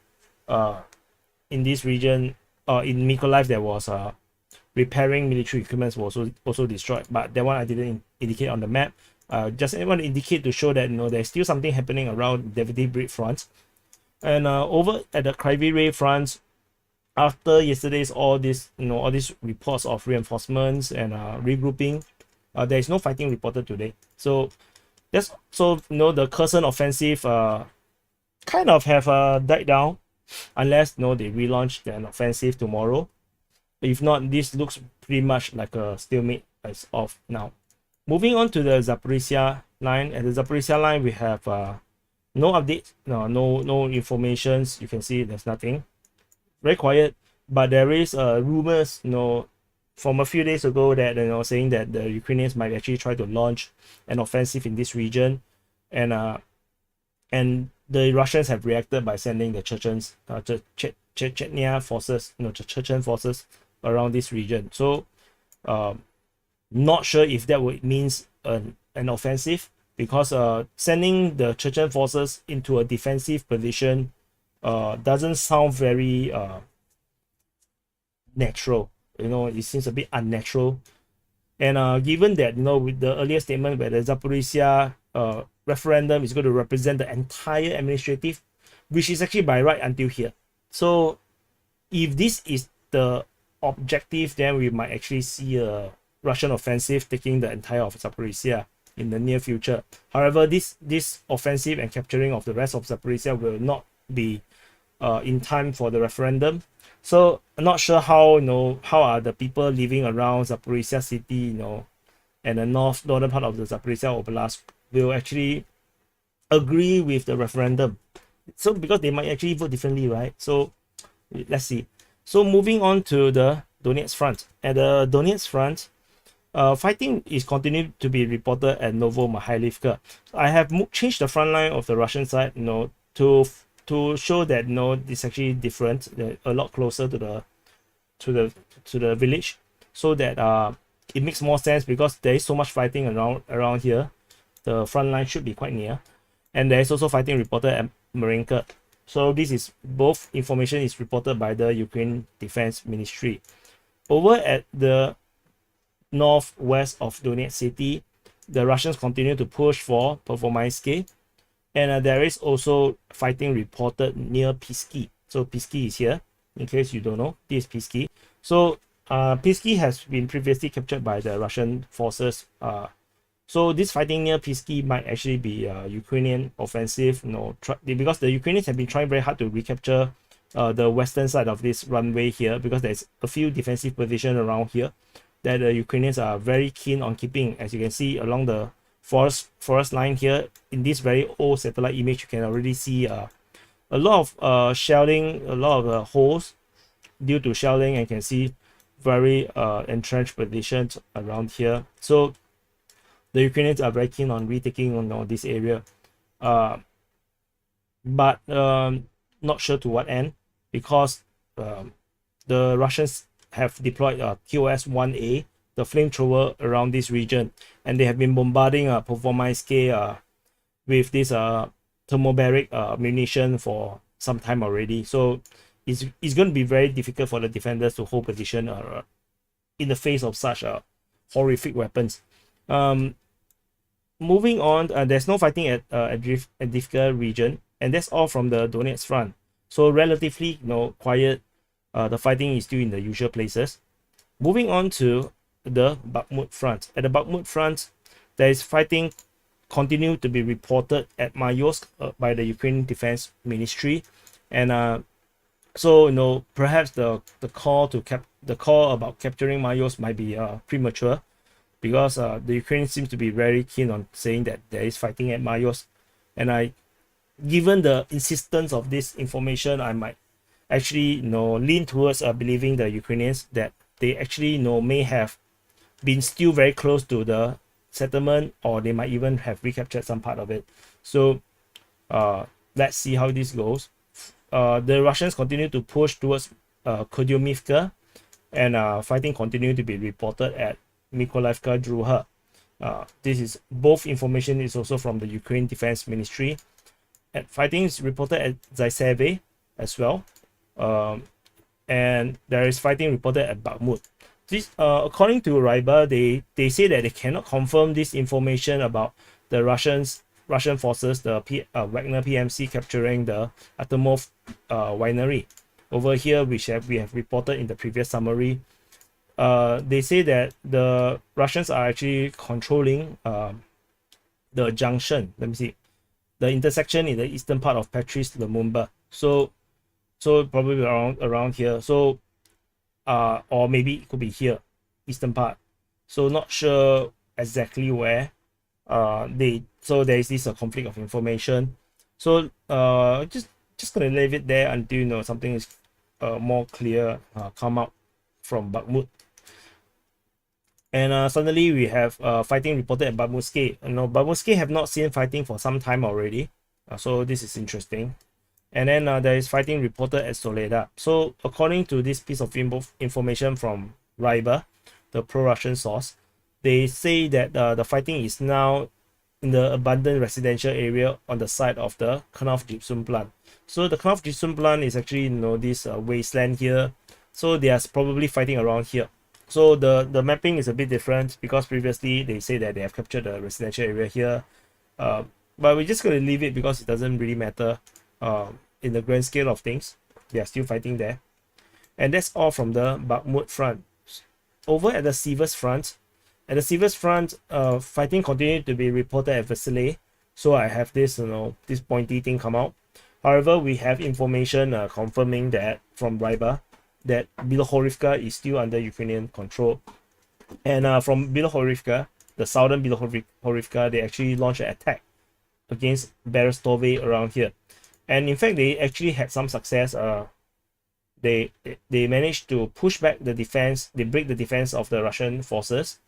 in this region. In Mykolaiv, there was repairing military equipment was also destroyed, but that one I didn't indicate on the map. Just want to indicate to show that there's still something happening around Davydiv Brid front. And over at the Kryvyi Rih front, after yesterday's all these reports of reinforcements and regrouping, there is no fighting reported today. So the Kherson offensive kind of have died down, unless they relaunch an offensive tomorrow. If not, this looks pretty much like a stalemate as of now. Moving on to the Zaporizhia line. At the Zaporizhia line, we have no updates, no informations. You can see there's nothing. Very quiet, but there is rumors, from a few days ago that saying that the Ukrainians might actually try to launch an offensive in this region, and the Russians have reacted by sending the Chechens, Chechnya forces, Chechen forces around this region. So, not sure if that means an offensive, because sending the Chechen forces into a defensive position doesn't sound very natural. It seems a bit unnatural. And given that with the earlier statement where the Zaporizhia referendum is going to represent the entire administrative, which is actually by right until here. So if this is the objective, then we might actually see a Russian offensive taking the entire of Zaporizhia in the near future. However, this offensive and capturing of the rest of Zaporizhia will not be in time for the referendum. So I'm not sure how are the people living around Zaporizhia city, and the northern part of the Zaporizhia Oblast will actually agree with the referendum. So because they might actually vote differently, right? So let's see. So moving on to the Donetsk front. At the Donetsk front, fighting is continuing to be reported at Novo-Mikhailivka. I have changed the front line of the Russian side, to show that it's actually different, a lot closer to the the village, so that it makes more sense because there is so much fighting around here. The front line should be quite near, and there is also fighting reported at Marinka. So this is both information is reported by the Ukraine Defense Ministry. Over at the northwest of Donetsk city, the Russians continue to push for Performaiske, and there is also fighting reported near Pisky. So Pisky is here, in case you don't know, this is Pisky. So Pisky has been previously captured by the Russian forces. So this fighting near Pisky might actually be Ukrainian offensive, because the Ukrainians have been trying very hard to recapture the western side of this runway here, because there's a few defensive positions around here that the Ukrainians are very keen on keeping. As you can see along the forest line here, in this very old satellite image, you can already see a lot of shelling, a lot of holes due to shelling, and you can see very entrenched positions around here. So the Ukrainians are very keen on retaking on this area, but not sure to what end, because the Russians have deployed KOS-1A, the flamethrower, around this region, and they have been bombarding Performaiske with this thermobaric munition for some time already. So it's going to be very difficult for the defenders to hold position in the face of such horrific weapons. Moving on, there's no fighting at Adivka region, and that's all from the Donetsk front. So relatively quiet. The fighting is still in the usual places. Moving on to the Bakhmut front. At the Bakhmut front, there is fighting continue to be reported at Mayosk by the Ukrainian Defense Ministry, and so perhaps the call about capturing Mayosk might be premature, because the Ukraine seems to be very keen on saying that there is fighting at Mayosk, and given the insistence of this information, I might actually lean towards believing the Ukrainians that they actually may have been still very close to the settlement, or they might even have recaptured some part of it. So let's see how this goes. The Russians continue to push towards Kodyumivka, and fighting continue to be reported at Mykolaievka Druha. This is both information is also from the Ukraine Defense Ministry. And fighting is reported at Zaiseve as well, and there is fighting reported at Bakhmut. This, according to Ryber, they say that they cannot confirm this information about the Russian forces, the Wagner PMC capturing the Atomov winery. Over here, which we have reported in the previous summary, they say that the Russians are actually controlling the junction. Let me see, the intersection in the eastern part of Petrice Lumumba. So probably around here. So or maybe it could be here, eastern part. So not sure exactly where. So there is this conflict of information. So just gonna leave it there until something is more clear come out from Bakhmut. And suddenly we have fighting reported at Bakhmutske. Bakhmutske have not seen fighting for some time already. So this is interesting. And then there is fighting reported at Soledad. So according to this piece of information from Ryber, the pro-Russian source, they say that the fighting is now in the abandoned residential area on the side of the Knopf gypsum plant. So the Knopf gypsum plant is actually this wasteland here. So they are probably fighting around here. So the mapping is a bit different, because previously they say that they have captured the residential area here. But we're just going to leave it because it doesn't really matter in the grand scale of things. They are still fighting there. And that's all from the Bakhmut front. Over at the Sievers front, fighting continued to be reported at Vasily. So I have this, this pointy thing come out. However, we have information confirming that from Ryber that Bilohorivka is still under Ukrainian control. And from Bilohorivka, the southern Bilohorivka, they actually launched an attack against Berestove around here. And in fact, they actually had some success. They managed to push back the defense. They break the defense of the Russian forces.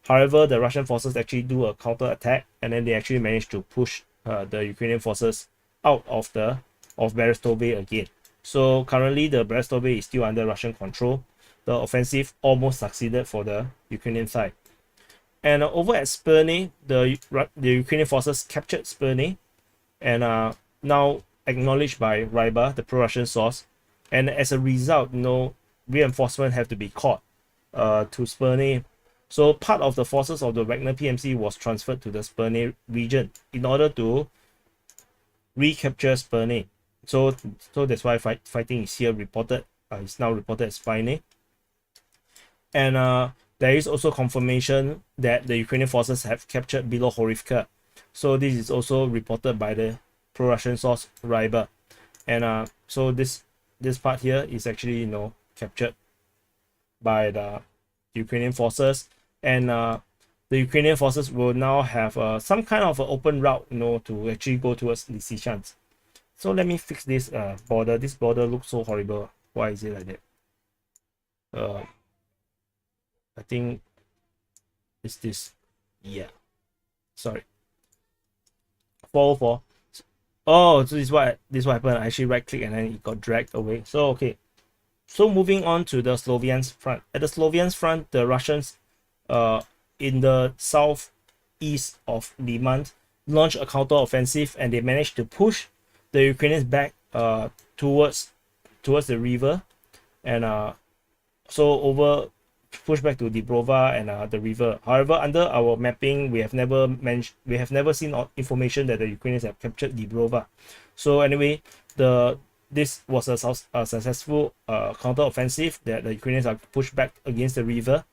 However, the Russian forces actually do a counter attack, and then they actually managed to push the Ukrainian forces out of Berestove again. So currently, the Berestove is still under Russian control. the offensive almost succeeded for the Ukrainian side. And over at Spurny, the Ukrainian forces captured Spurny and are now acknowledged by Ryba, the pro-Russian source. And as a result, reinforcements have to be called to Spurny. So part of the forces of the Wagner PMC was transferred to the Spurny region in order to recapture Spurny. So that's why fighting is here reported. It's now reported as Spiny. And there is also confirmation that the Ukrainian forces have captured below Horivka. So this is also reported by the pro-Russian source Ryba. And so this part here is actually captured by the Ukrainian forces, and the Ukrainian forces will now have some kind of an open route to actually go towards Lysychansk. So let me fix this border. This border looks so horrible. Why is it like that? I think it's this. Yeah, sorry. 404. Oh, so this is what happened. I actually right click and then it got dragged away. So okay. So moving on to the Slavians front. At the Slavians front, the Russians in the southeast of Liman launched a counter-offensive, and they managed to push the Ukrainians back towards the river, and so push back to Dibrova and the river. However, under our mapping, we have never seen information that the Ukrainians have captured Dibrova. So anyway, this was a successful counter-offensive that the Ukrainians are pushed back against the river.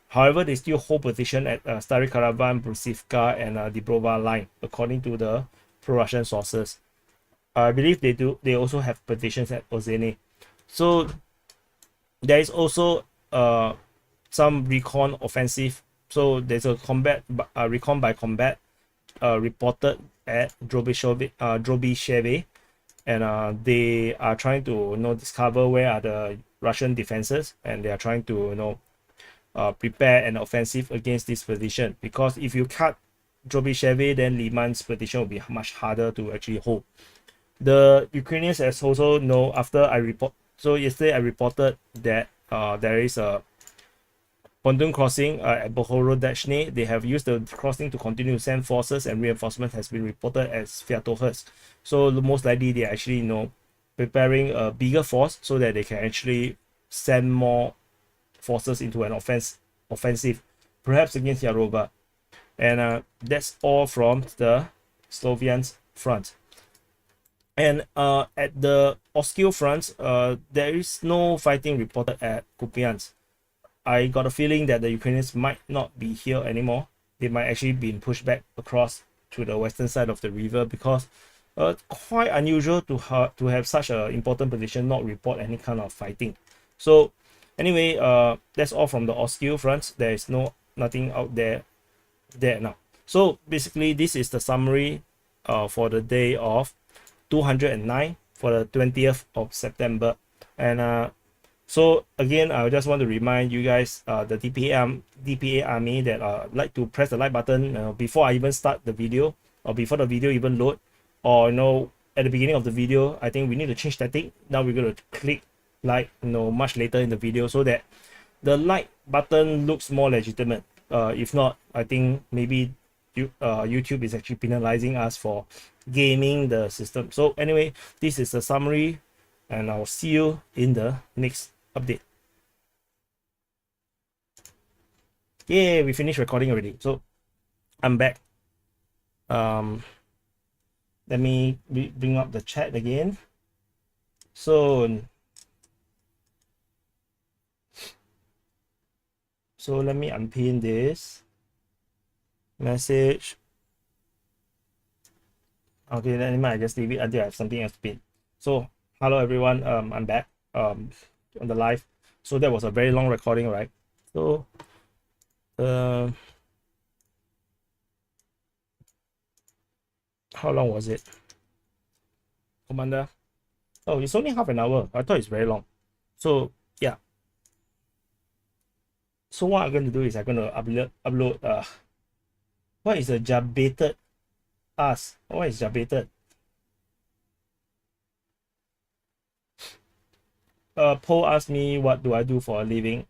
However, they still hold position at Stary Karavan, Brusivka, and Dibrova line, according to the pro-Russian sources. I believe they also have positions at Ozene. So there is also some recon offensive. So there's a recon by combat reported at Drobysheve, and they are trying to discover where are the Russian defenses, and they are trying to prepare an offensive against this position, because if you cut Drobysheve, then Liman's position will be much harder to actually hold. The Ukrainians, as also yesterday I reported that there is a pontoon crossing at Bohorodachny. They have used the crossing to continue to send forces, and reinforcement has been reported as Sviatohursk. So most likely they are actually preparing a bigger force so that they can actually send more forces into an offensive, perhaps against Yarova. And that's all from the Slovians front. And at the Oskil front, there is no fighting reported at Kupiansk. I got a feeling that the Ukrainians might not be here anymore. They might actually be pushed back across to the western side of the river, because quite unusual to have such an important position not report any kind of fighting. So anyway, that's all from the Oskil front. There is nothing out there now. So basically, this is the summary for the day of 209 for the 20th of September. And so again, I just want to remind you guys, the DPA Army, that like to press the like button before I even start the video, or before the video even load, or at the beginning of the video. I think we need to change tactic. Now we're going to click like much later in the video, so that the like button looks more legitimate. If not, I think maybe YouTube is actually penalizing us for gaming the system. So anyway, this is the summary, and I'll see you in the next update. Yeah, we finished recording already. So I'm back. Let me bring up the chat again. So let me unpin this message. Okay, then I just leave it until I have something else to pin. So hello everyone, I'm back on the live. So that was a very long recording, right? So how long was it, Commander? Oh, it's only half an hour. I thought it's very long. So yeah. So what I'm going to do is I'm going to upload what is a jabated us? What is jabated? Paul asked me what do I do for a living.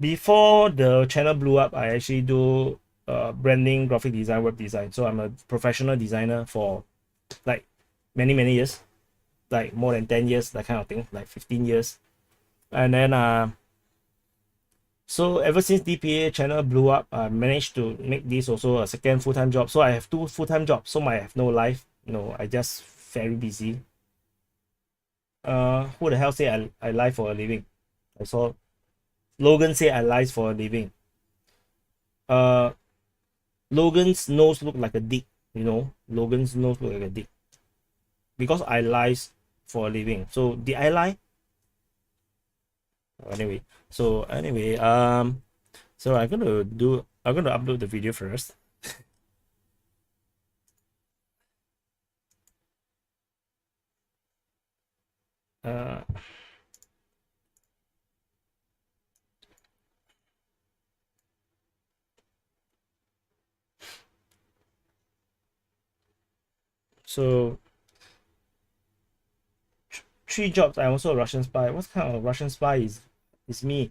Before the channel blew up, I actually do branding, graphic design, web design. So I'm a professional designer for like many years, like more than 10 years, that kind of thing, like 15 years. And then so ever since DPA channel blew up, I managed to make this also a second full-time job. So I have two full-time jobs, so I have no life. I just very busy. Who the hell say I lie for a living? I saw Logan say I lie for a living. Logan's nose look like a dick, Logan's nose look like a dick. Because I lies for a living. So did I lie? Anyway, so I'm gonna upload the video first. So 3 jobs. I'm also a Russian spy. What kind of Russian spy is me?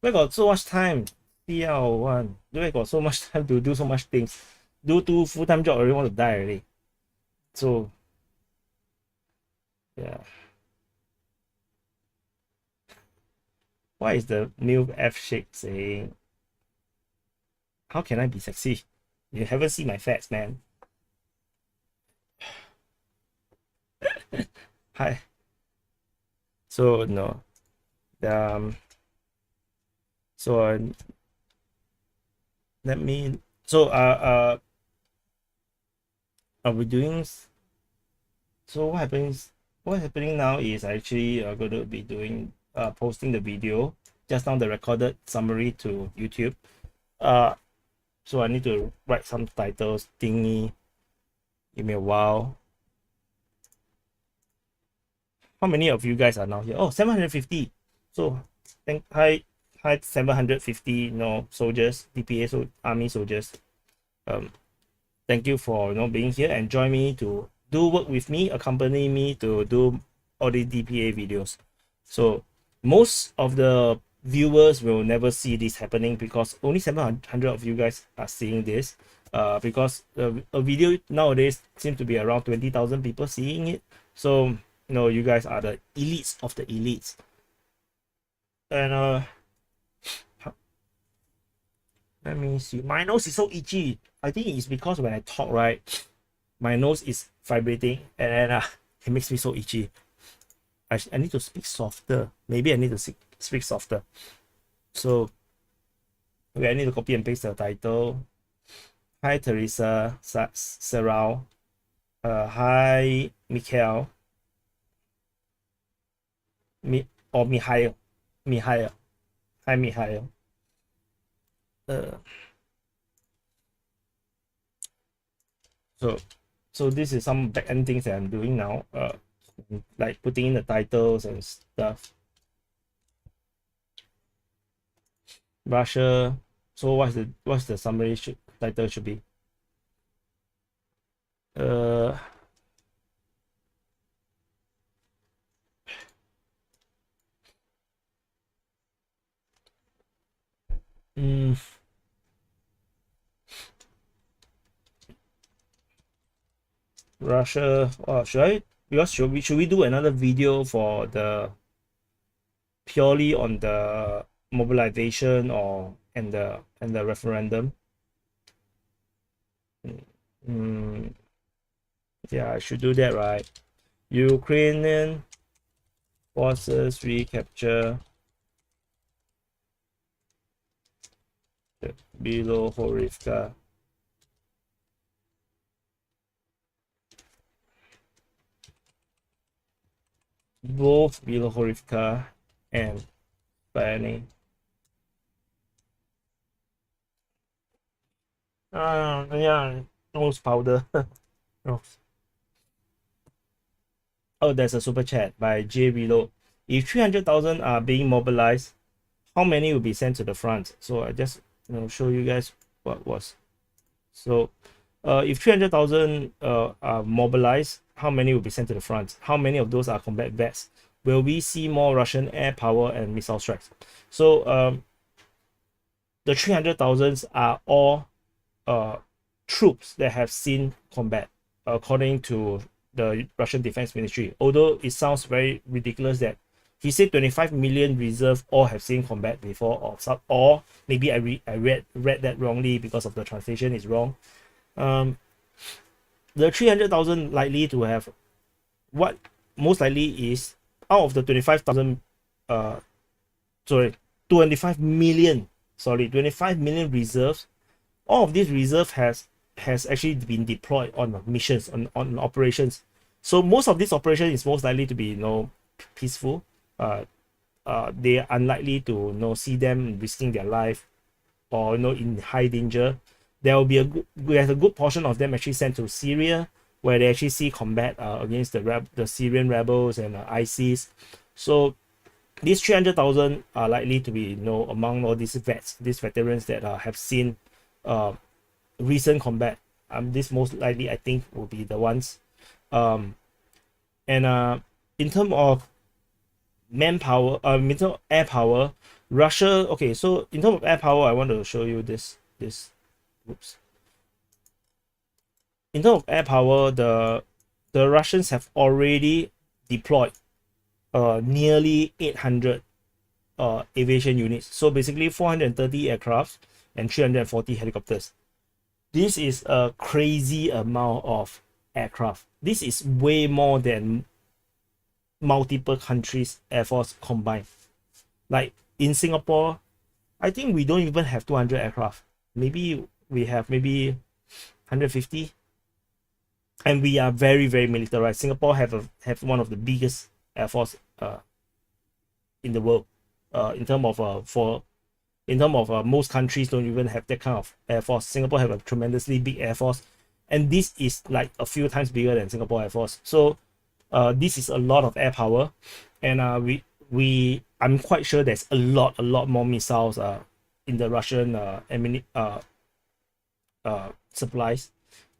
Where got so much time? one. Where got so much time to do so much things? Do 2 full-time job already want to die already. So yeah. Why is the new F shake saying? How can I be sexy? You haven't seen my fats, man. Hi. So no. So let me. So are we doing? So what happens? What's happening now is actually going to be doing posting the video just now, the recorded summary to YouTube. So I need to write some titles thingy. Give me a while. How many of you guys are now here? Oh, 750. So hi 750 soldiers, DPA army soldiers. Thank you for being here and join me to do work with me, accompany me to do all the DPA videos. So most of the viewers will never see this happening because only 700 of you guys are seeing this, because a video nowadays seems to be around 20,000 people seeing it. So you guys are the elites of the elites. And let me see. My nose is so itchy. I think it's because when I talk, right, my nose is vibrating and it makes me so itchy. I need to speak softer. Maybe I need to speak softer. So okay, I need to copy and paste the title. Hi Teresa Serrao. Hi Mikhail. Mihail. Hi Mihail. So this is some back-end things that I'm doing now, like putting in the titles and stuff. Russia. So what's the summary title should be? Russia. Should we do another video for the purely on the mobilization and the referendum? Yeah, I should do that, right? Ukrainian forces recapture below Horivka. Both Bilohorivka and Bayani. Yeah, nose powder. Oh, there's a super chat by J Reload. If 300,000 are being mobilized, how many will be sent to the front? So I just show you guys what was. So if 300,000 are mobilized, how many will be sent to the front? How many of those are combat vets? will we see more Russian air power and missile strikes? So the 300,000 are all troops that have seen combat, according to the Russian Defense Ministry. Although it sounds very ridiculous that he said 25 million reserve all have seen combat before, or maybe I read that wrongly because of the translation is wrong. The 300,000 likely to have, what most likely is, out of the 25,000 sorry 25 million 25 million reserves, all of these reserve has actually been deployed on missions, on operations. So most of this operation is most likely to be peaceful. They are unlikely to see them risking their life or in high danger. There will be there's a good portion of them actually sent to Syria, where they actually see combat against the Syrian rebels and ISIS. So these 300,000 are likely to be among all these veterans that have seen recent combat. This most likely, I think, will be the ones. And in terms of manpower, in terms of air power, Russia. Okay, so in terms of air power, I want to show you this. Oops. In terms of air power, the Russians have already deployed nearly 800 aviation units. So basically 430 aircraft and 340 helicopters. This is a crazy amount of aircraft. This is way more than multiple countries' air force combined. Like in Singapore, I think we don't even have 200 aircraft. Maybe we have maybe 150. And we are very, very militarized. Singapore have one of the biggest air force in the world. In terms of most countries don't even have that kind of air force. Singapore have a tremendously big air force, and this is like a few times bigger than Singapore Air Force. So this is a lot of air power, and I'm quite sure there's a lot more missiles in the Russian supplies,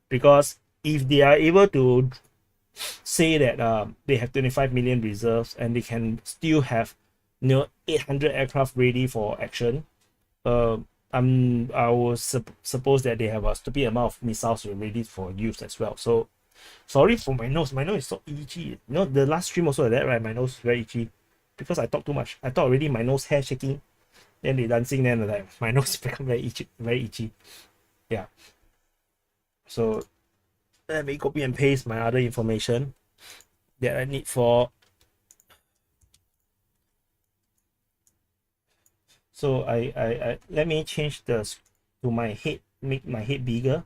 because if they are able to say that they have 25 million reserves and they can still have 800 aircraft ready for action, I will suppose that they have a stupid amount of missiles ready for use as well. So sorry for my nose is so itchy. The last stream also like that, right? My nose very itchy because I talk too much. I thought already my nose hair shaking, then they dancing, then like my nose become very itchy. Yeah, so let me copy and paste my other information that I need for. So I let me change to my head, make my head bigger.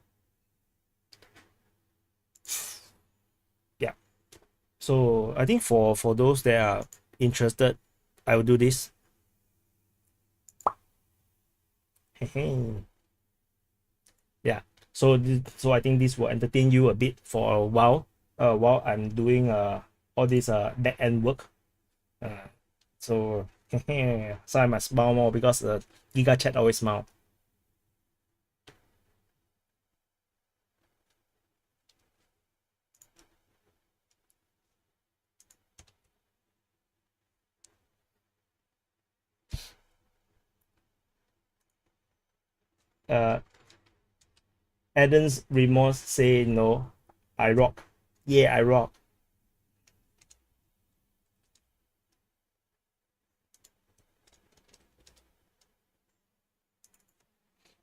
Yeah, so I think for those that are interested, I will do this. Yeah, so I think this will entertain you a bit for a while I'm doing all this back end work. So so I must smile more because Giga Chat always smile. Eden's remorse say no. I rock. Yeah, I rock.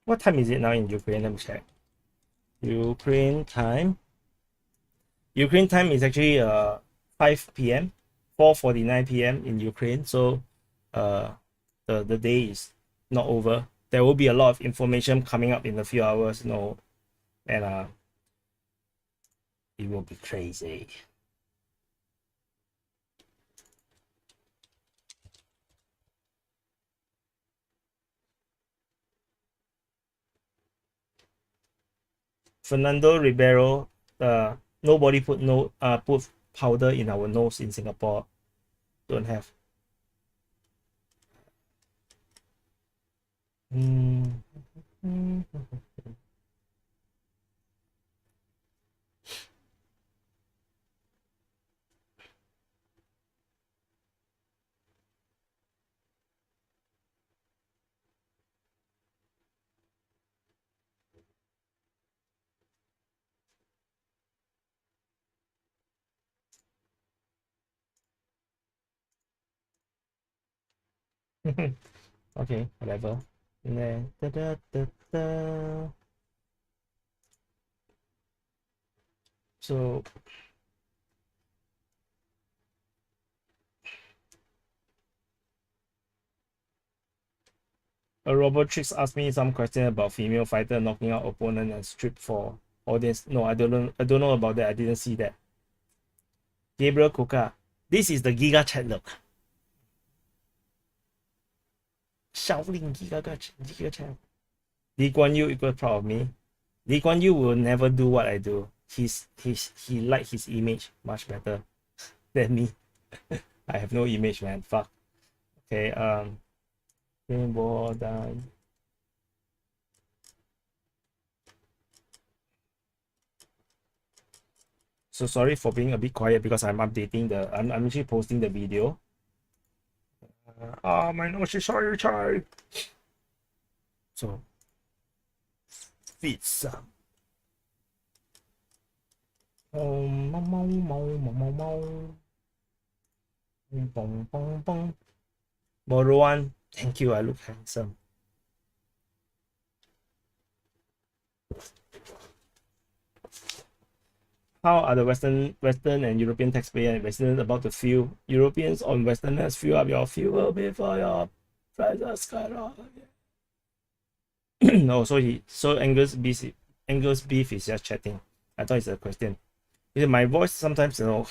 What time is it now in Ukraine? Let me check. Ukraine time. Ukraine time is actually 5 p.m. 4:49 p.m. in Ukraine. So the day is not over. There will be a lot of information coming up in a few hours, and it will be crazy. Fernando Ribeiro, nobody put powder in our nose in Singapore. Don't have. Okay, whatever. And then, da, da, da, da. So a robotrix asked me some question about female fighter knocking out opponent and strip for audience. No, I don't know about that. I didn't see that. Gabriel Kuka. This is the Giga chat look. Shaolin Giga chat. Lee Kuan Yew equal proud of me. Lee Kuan Yew will never do what I do. He like his image much better than me. I have no image, man. Fuck. Okay, Rainbow done. So sorry for being a bit quiet because I'm updating I'm actually posting the video. My nose is sorry, child. So fits. Moruan, thank you. I look handsome. How are the Western and European taxpayer and residents about to feel? Europeans on Westerners fill up your fuel before your prices skyrocket. No, so Angus Beef is just chatting. I thought it's a question. Because my voice sometimes, I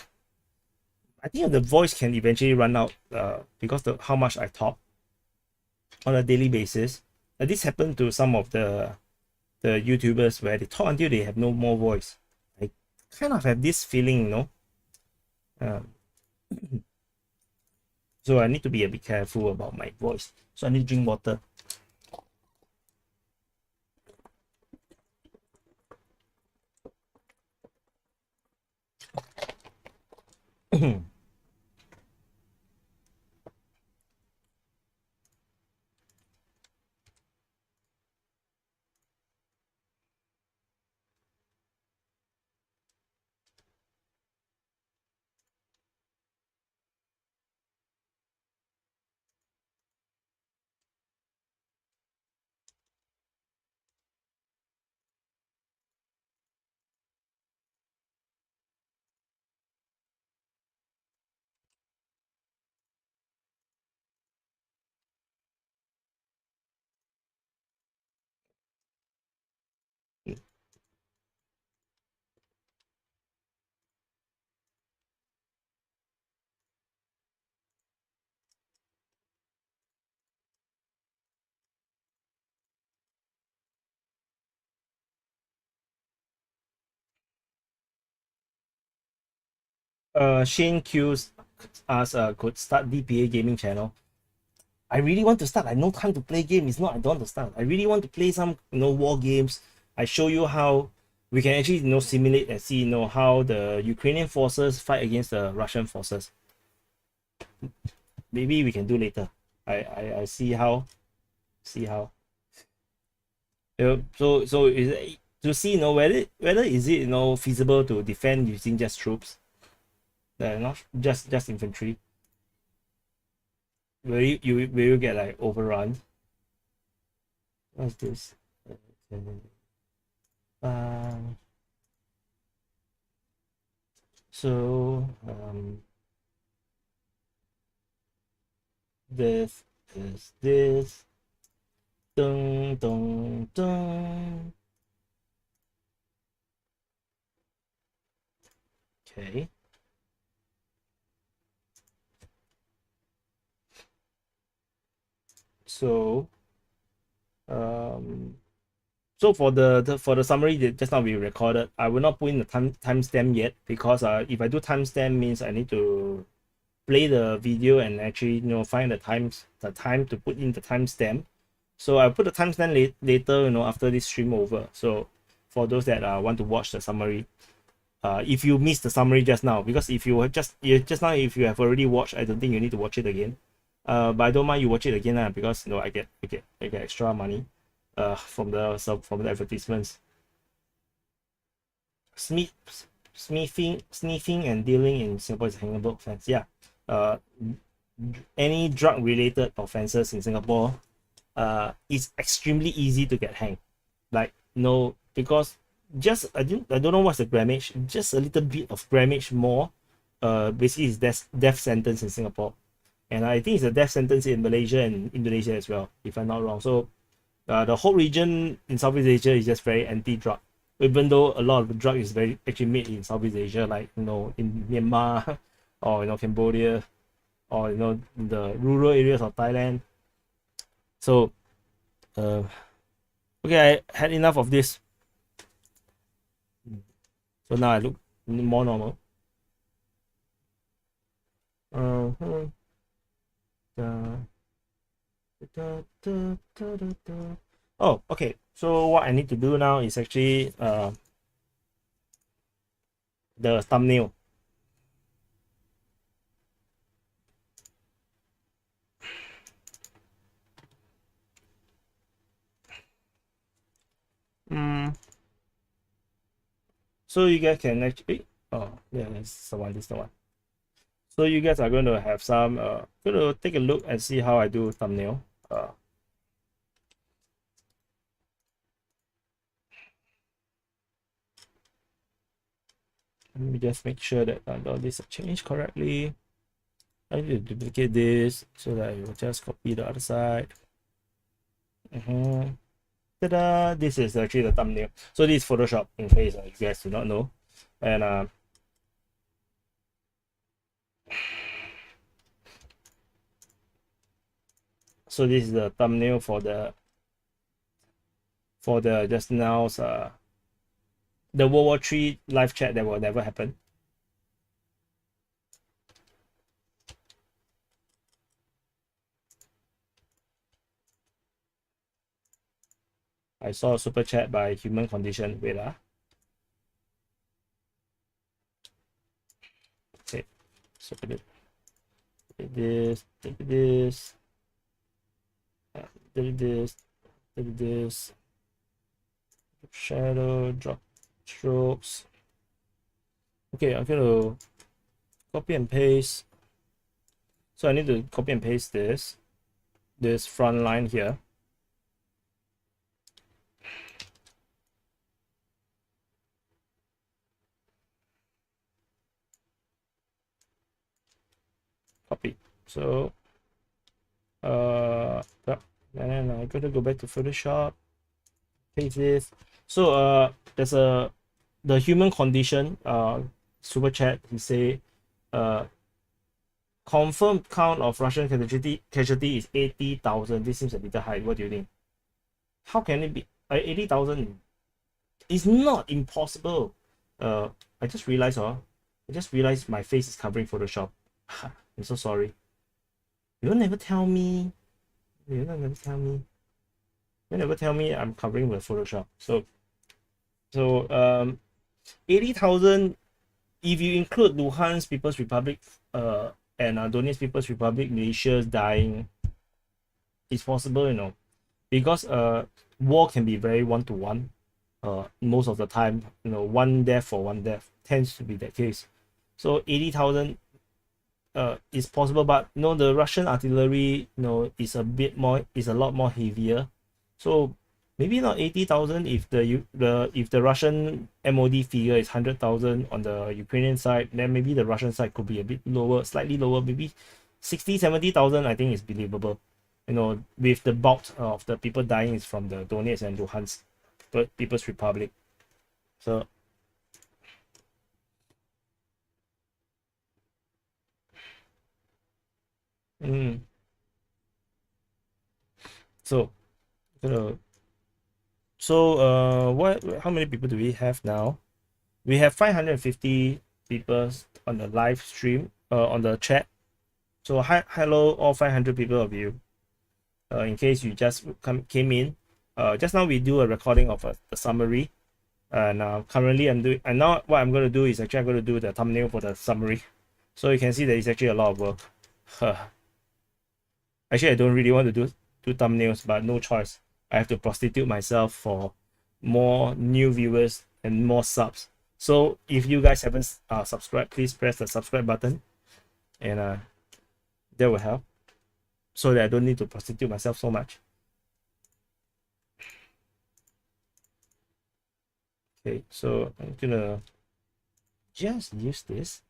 think the voice can eventually run out because of how much I talk on a daily basis. This happened to some of the YouTubers where they talk until they have no more voice. I kind of have this feeling, so I need to be a bit careful about my voice. So I need to drink water. Shane Q's asked could start DPA gaming channel. I really want to start. I no time to play game. It's not I don't want to start. I really want to play some war games. I show you how we can actually simulate and see how the Ukrainian forces fight against the Russian forces. Maybe we can do later. I see how. So is it, to see whether is it feasible to defend using just troops. Not just infantry. Will you get like overrun? What's this? So this is this. Dun dun dun. Okay. So so for the summary that just now we recorded, I will not put in the timestamp yet because if I do timestamp means I need to play the video and actually find the time to put in the timestamp. So I'll put the timestamp later after this stream over. So for those that want to watch the summary, if you missed the summary just now, because if you just now if you have already watched, I don't think you need to watch it again. But I don't mind you watch it again because I get extra money from the advertisements. Sniffing and dealing in Singapore is a Hindenburg offense. Yeah. any drug related offenses in Singapore, it's extremely easy to get hanged. Like, no, because just I don't know what's the grammage, just a little bit of grammage more, basically is death sentence in Singapore. And I think it's a death sentence in Malaysia and Indonesia as well, if I'm not wrong. So the whole region in Southeast Asia is just very anti-drug, even though a lot of the drug is very actually made in Southeast Asia, like, you know, in Myanmar or, you know, Cambodia, or, you know, in the rural areas of Thailand. So okay, I had enough of this. So now I look more normal. Uh-huh. Oh, okay. So what I need to do now is actually the thumbnail. So you guys can actually, oh yeah, that's the one, this is the one. So you guys are going to have some going to take a look and see how I do thumbnail. Let me just make sure that all this is changed correctly. I need to duplicate this so that I will just copy the other side. Ta-da! This is actually the thumbnail. So this is Photoshop, in case you guys do not know. And so this is the thumbnail for the just now's the World War III live chat that will never happen. I saw a super chat by Human Condition. Wait, okay, so take this, take this, delete this, delete this, shadow, drop strokes. Okay, I'm gonna copy and paste. So I need to copy and paste this front line here. Copy. So and I'm gonna go back to Photoshop, paste this. So there's the Human Condition super chat. He say confirmed count of Russian casualty is 80,000. This seems a little high. What do you think? How can it be 80,000? It's not impossible. I just realized my face is covering Photoshop. I'm so sorry. You don't never tell me. You don't never tell me. You never tell me I'm covering with Photoshop. So 80,000 if you include Luhansk People's Republic and Donetsk People's Republic militias dying, it's possible, you know, because war can be very one-to-one. Most of the time, you know, one death for one death tends to be that case. So 80,000 is possible, but you know, the Russian artillery, you know, is a lot more heavier. So maybe not 80,000 if the Russian MOD figure is 100,000 on the Ukrainian side, then maybe the Russian side could be a bit lower, slightly lower, maybe 60,000-70,000. I think is believable. You know, with the bulk of the people dying is from the Donetsk and Luhansk People's Republic. So so how many people do we have now? We have 550 people on the live stream, on the chat. So hello all 500 people of you. In case you just came in, just now we do a recording of a summary, and currently and now what I'm going to do is actually I'm going to do the thumbnail for the summary. So you can see that it's actually a lot of work. Actually, I don't really want to do thumbnails, but no choice. I have to prostitute myself for more new viewers and more subs. So if you guys haven't subscribed, please press the subscribe button, and That will help, so that I don't need to prostitute myself so much. Okay, so I'm gonna just use this.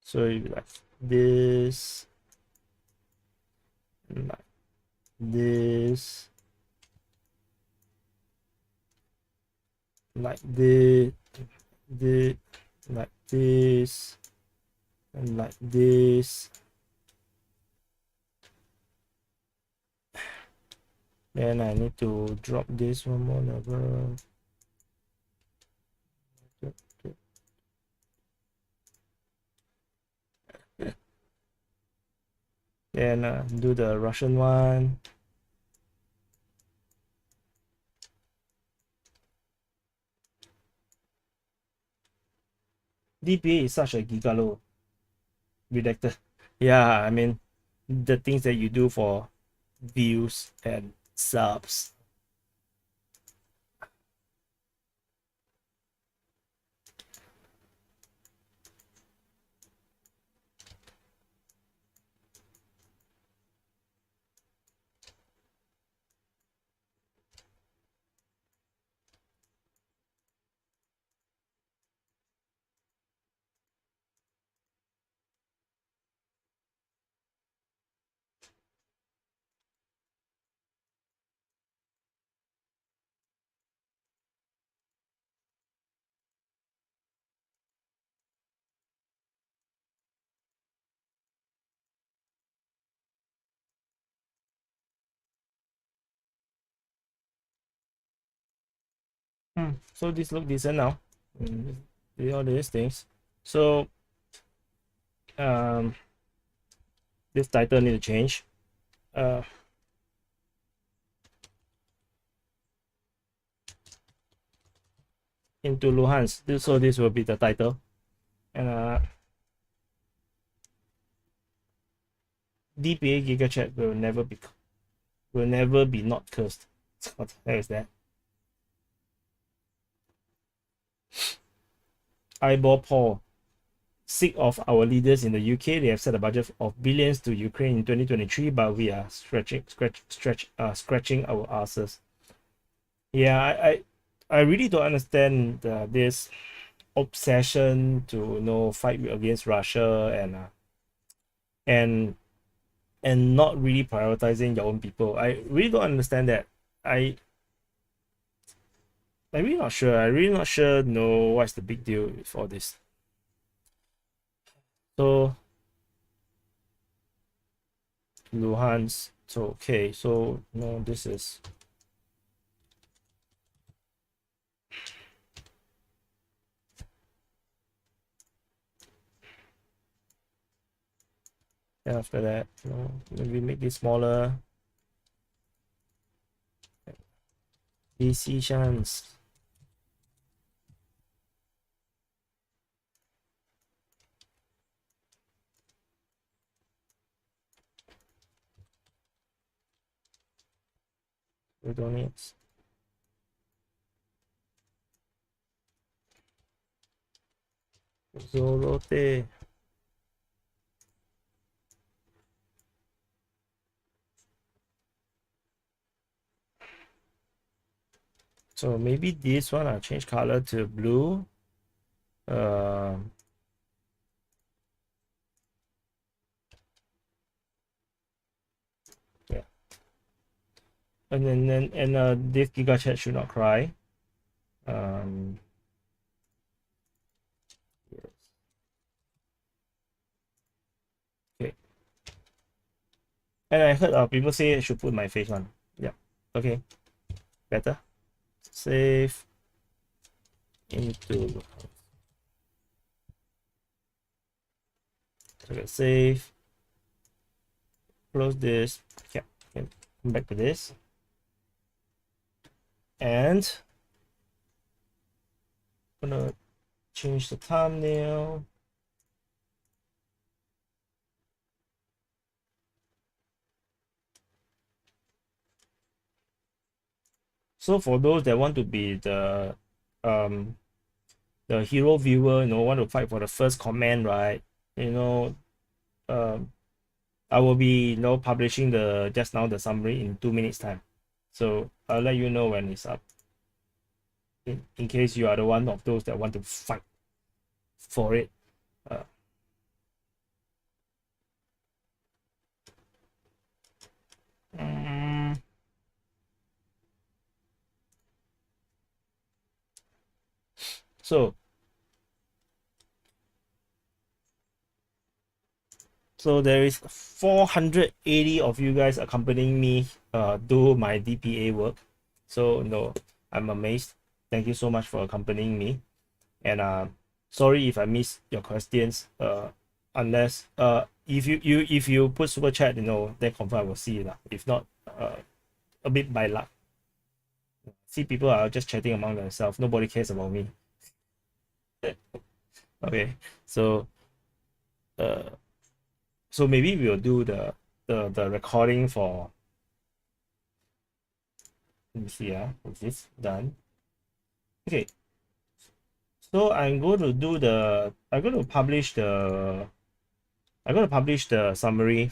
So you like this, like this, like this, like this, and like this. Then I need to drop this one more level. Then do the Russian one. DPA is such a gigalo redactor. Yeah, I mean, the things that you do for views and subs. So this look decent now. All these things. So this title need to change. Into Luhansk. So this will be the title. And DPA GigaChat will never be not cursed. What the hell is that? Eyeball Paul. Sick of our leaders in the UK. They have set a budget of billions to Ukraine in 2023, but we are scratching our asses. Yeah, I really don't understand this obsession to fight against Russia and not really prioritizing your own people. I really don't understand that. I'm really not sure. I really not sure know what's the big deal with all this. So Luhansk. So okay. So no, this is and after that, maybe make this smaller. Decisions. Donetsk. Zolote. So maybe this one I'll change color to blue. Yeah. And then this Giga Chat should not cry. Yes. Okay. And I heard people say I should put my face on. Yeah. Okay. Better. Save into. Okay, save. Close this. Yeah. Okay. Come back to this. And I'm gonna change the thumbnail. So for those that want to be the hero viewer, want to fight for the first command, right? Um, I will be publishing just now the summary in 2 minutes time. So I'll let you know when it's up. In case you are the one of those that want to fight for it. Uh, mm, so there is 480 of you guys accompanying me do my DPA work. So I'm amazed. Thank you so much for accompanying me. And sorry if I missed your questions. Unless if you put super chat, then confirm I will see it. If not, a bit by luck. See, people are just chatting among themselves. Nobody cares about me. Okay, so maybe we'll do the recording for. Let me see. Is this done? Okay. So I'm going to publish the summary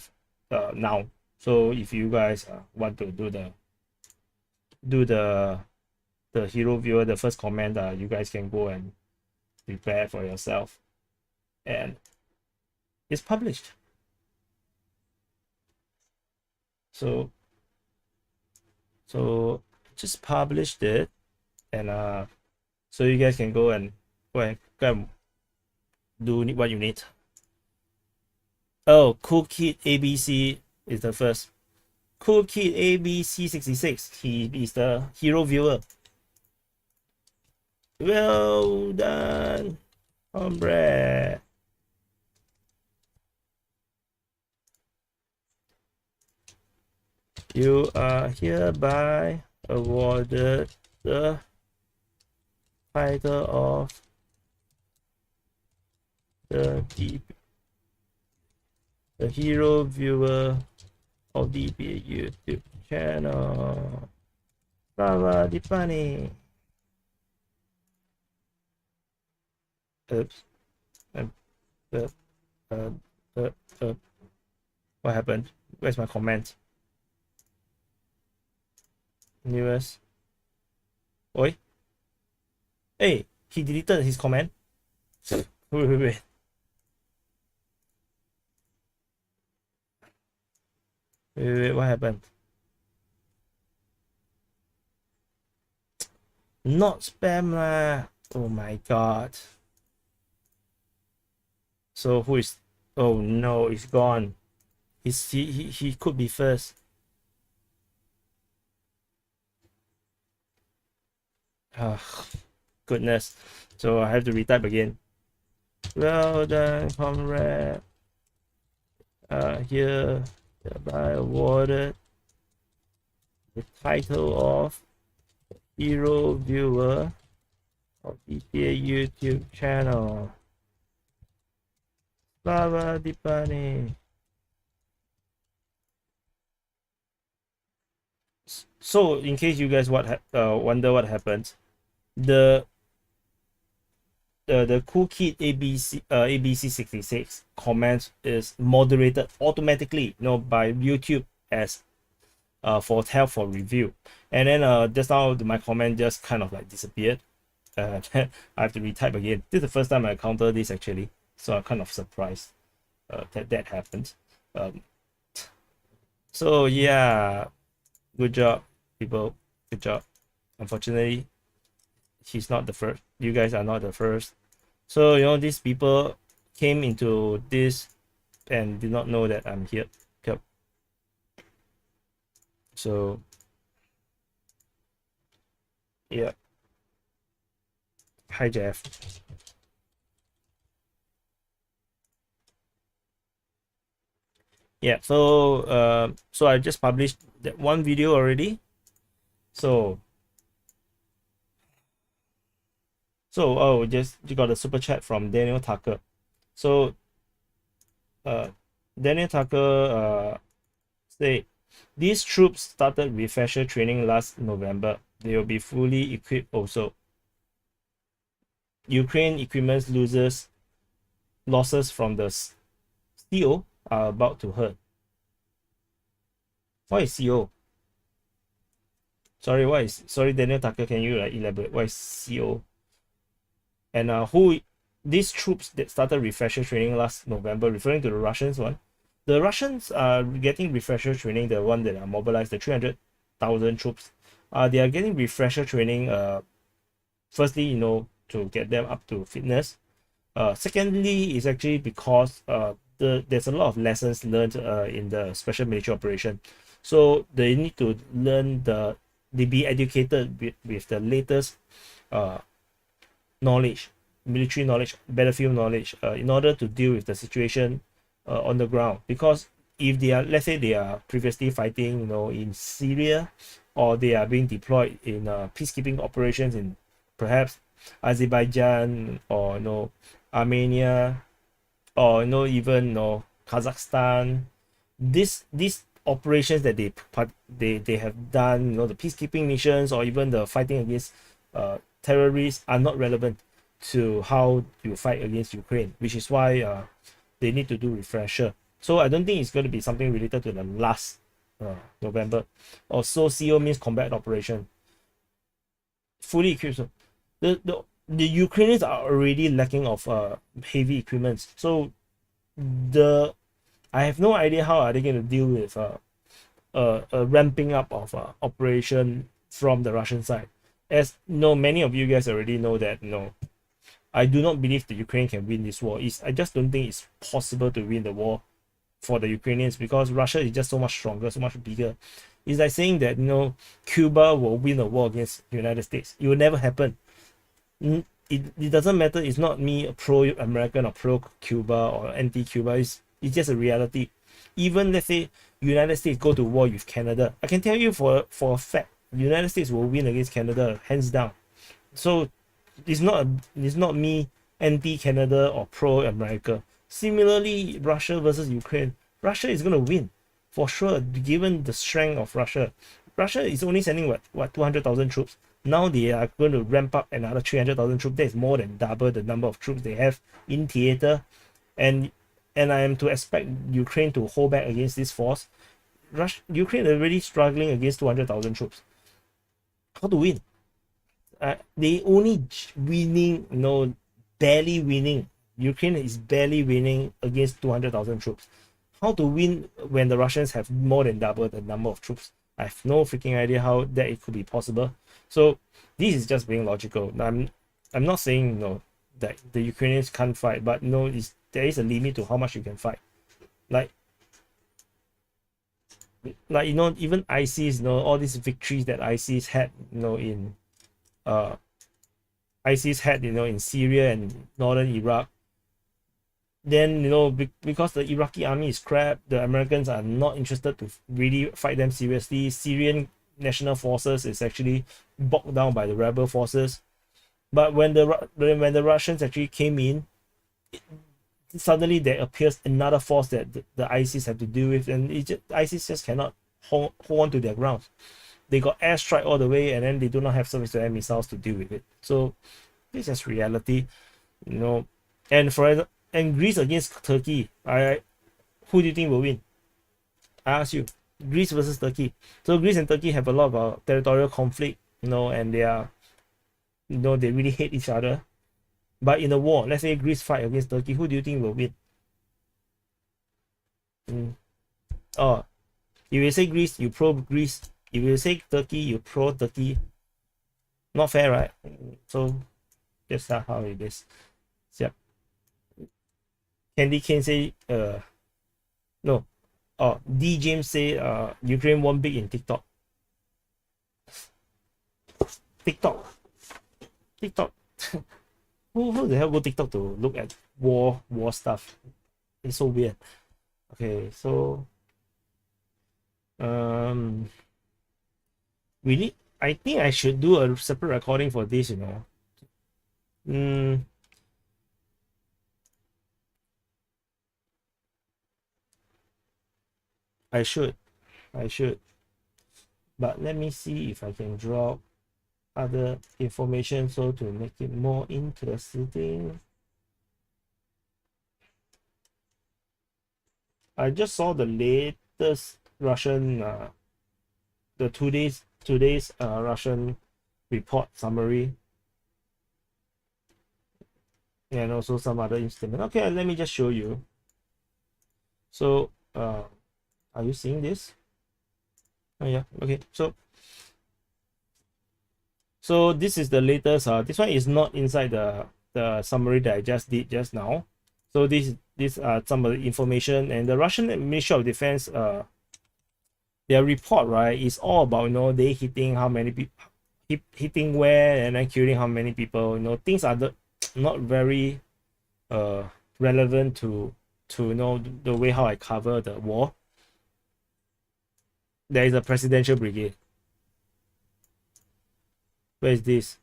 now. So if you guys want to do the hero viewer, the first comment, you guys can go and prepare for yourself. And it's published. So just published it, and so you guys can go and do what you need. Oh, Cool Kid ABC is the first. Cool Kid ABC66. He is the hero viewer. Well done, hombre. You are hereby awarded the title of the hero viewer of DPA YouTube channel. Slava Dipani. Oops. What happened? Where's my comment? Newest. Oi. Hey, he deleted his comment. Wait. Wait, what happened? Not spam lah. Oh my god. So who is? Oh no, it's gone. He could be first. Goodness. So I have to retype again. Well done, comrade. Here hereby awarded the title of hero viewer of DPA YouTube channel. Slava Dipani. So in case you guys wonder what happened, the Cool Kid ABC66 comment is moderated automatically, by YouTube as for help for review. And then just now my comment just kind of like disappeared. I have to retype again. This is the first time I encountered this actually, so I'm kind of surprised that happened. So yeah, good job, people. Good job. Unfortunately, he's not the first. You guys are not the first. So these people came into this and did not know that I'm here. Yep. So yeah. Hi Jeff. Yeah, so I just published that one video already. So just you got a super chat from Daniel Tucker. So Daniel Tucker say these troops started refresher training last November. They will be fully equipped also. Ukraine equipment losses from the CO are about to hurt. What is CO? Sorry, Daniel Tucker, can you elaborate? What is CO? And who these troops that started refresher training last November, referring to the Russians one? The Russians are getting refresher training, the one that are mobilized, the 300,000 troops. They are getting refresher training, firstly, to get them up to fitness. Secondly, is actually because there's a lot of lessons learned in the special military operation. So they need to learn they be educated with the latest knowledge, military knowledge, battlefield knowledge, in order to deal with the situation on the ground. Because if they are, let's say they are previously fighting, in Syria, or they are being deployed in peacekeeping operations in perhaps Azerbaijan, or Armenia, or even Kazakhstan, these operations that they have done, the peacekeeping missions, or even the fighting against terrorists, are not relevant to how you fight against Ukraine, which is why they need to do refresher. So I don't think it's going to be something related to the last November. Also, CO means combat operation. Fully equipped. So the Ukrainians are already lacking of heavy equipment. So I have no idea how are they going to deal with a ramping up of operation from the Russian side. As many of you guys already know that I do not believe the Ukraine can win this war. I just don't think it's possible to win the war for the Ukrainians, because Russia is just so much stronger, so much bigger. It's like saying that Cuba will win a war against the United States. It will never happen. It doesn't matter. It's not me pro-American or pro-Cuba or anti-Cuba. It's just a reality. Even let's say United States go to war with Canada, I can tell you for a fact, the United States will win against Canada hands down. So it's not me anti-Canada or pro-America. Similarly, Russia versus Ukraine, Russia is going to win for sure, given the strength of Russia. Russia is only sending what 200,000 troops. Now they are going to ramp up another 300,000 troops. That is more than double the number of troops they have in theater, and I am to expect Ukraine to hold back against this force. Ukraine are already struggling against 200,000 troops. How to win? They only winning, barely winning. Ukraine is barely winning against 200,000 troops. How to win when the Russians have more than double the number of troops? I have no freaking idea how that it could be possible. So this is just being logical. I'm not saying that the Ukrainians can't fight, but there is a limit to how much you can fight. Like even ISIS, all these victories that ISIS had, in ISIS had, in Syria and northern Iraq. Then because the Iraqi army is crap, the Americans are not interested to really fight them seriously. Syrian national forces is actually bogged down by the rebel forces. But when the Russians actually came in, suddenly there appears another force that the ISIS have to deal with, and ISIS just cannot hold on to their ground. They got airstrike all the way, and then they do not have surface-to-air missiles to deal with it. So this is reality, And Greece against Turkey, who do you think will win? I ask you, Greece versus Turkey. So Greece and Turkey have a lot of territorial conflict, and they are, they really hate each other. But in a war, let's say Greece fight against Turkey, who do you think will win? Oh, if you say Greece, you pro Greece. If you say Turkey, you pro Turkey. Not fair, right? So that's how it is. Yep. Candy Kane say, no. Oh, D James say, Ukraine won big in TikTok. TikTok. Who the hell go TikTok to look at war stuff? It's so weird. Okay, so I think I should do a separate recording for this, I should, but let me see if I can drop other information, so to make it more interesting, I just saw the latest Russian the today's Russian report summary, and also some other instrument. Okay, let me just show you. So are you seeing this? Oh yeah, okay. So this is the latest. This one is not inside the summary that I just did just now. So these are some of the information, and the Russian Ministry of Defense their report, right, is all about, you know, they hitting how many people, hitting where, and then killing how many people. You know, things are not very relevant to you know, the way how I cover the war. There is a presidential brigade. Where is this?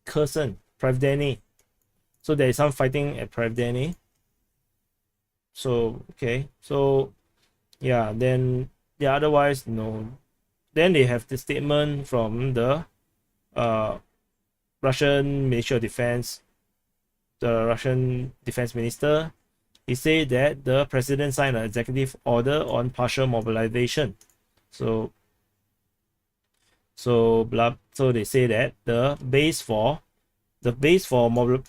Kherson, Pravdeny. So there is some fighting at Pravdeny. So okay, so yeah, then yeah, otherwise no. Then they have the statement from the Russian Ministry of Defense, the Russian Defense Minister. He said that the president signed an executive order on partial mobilization. So they say that the base for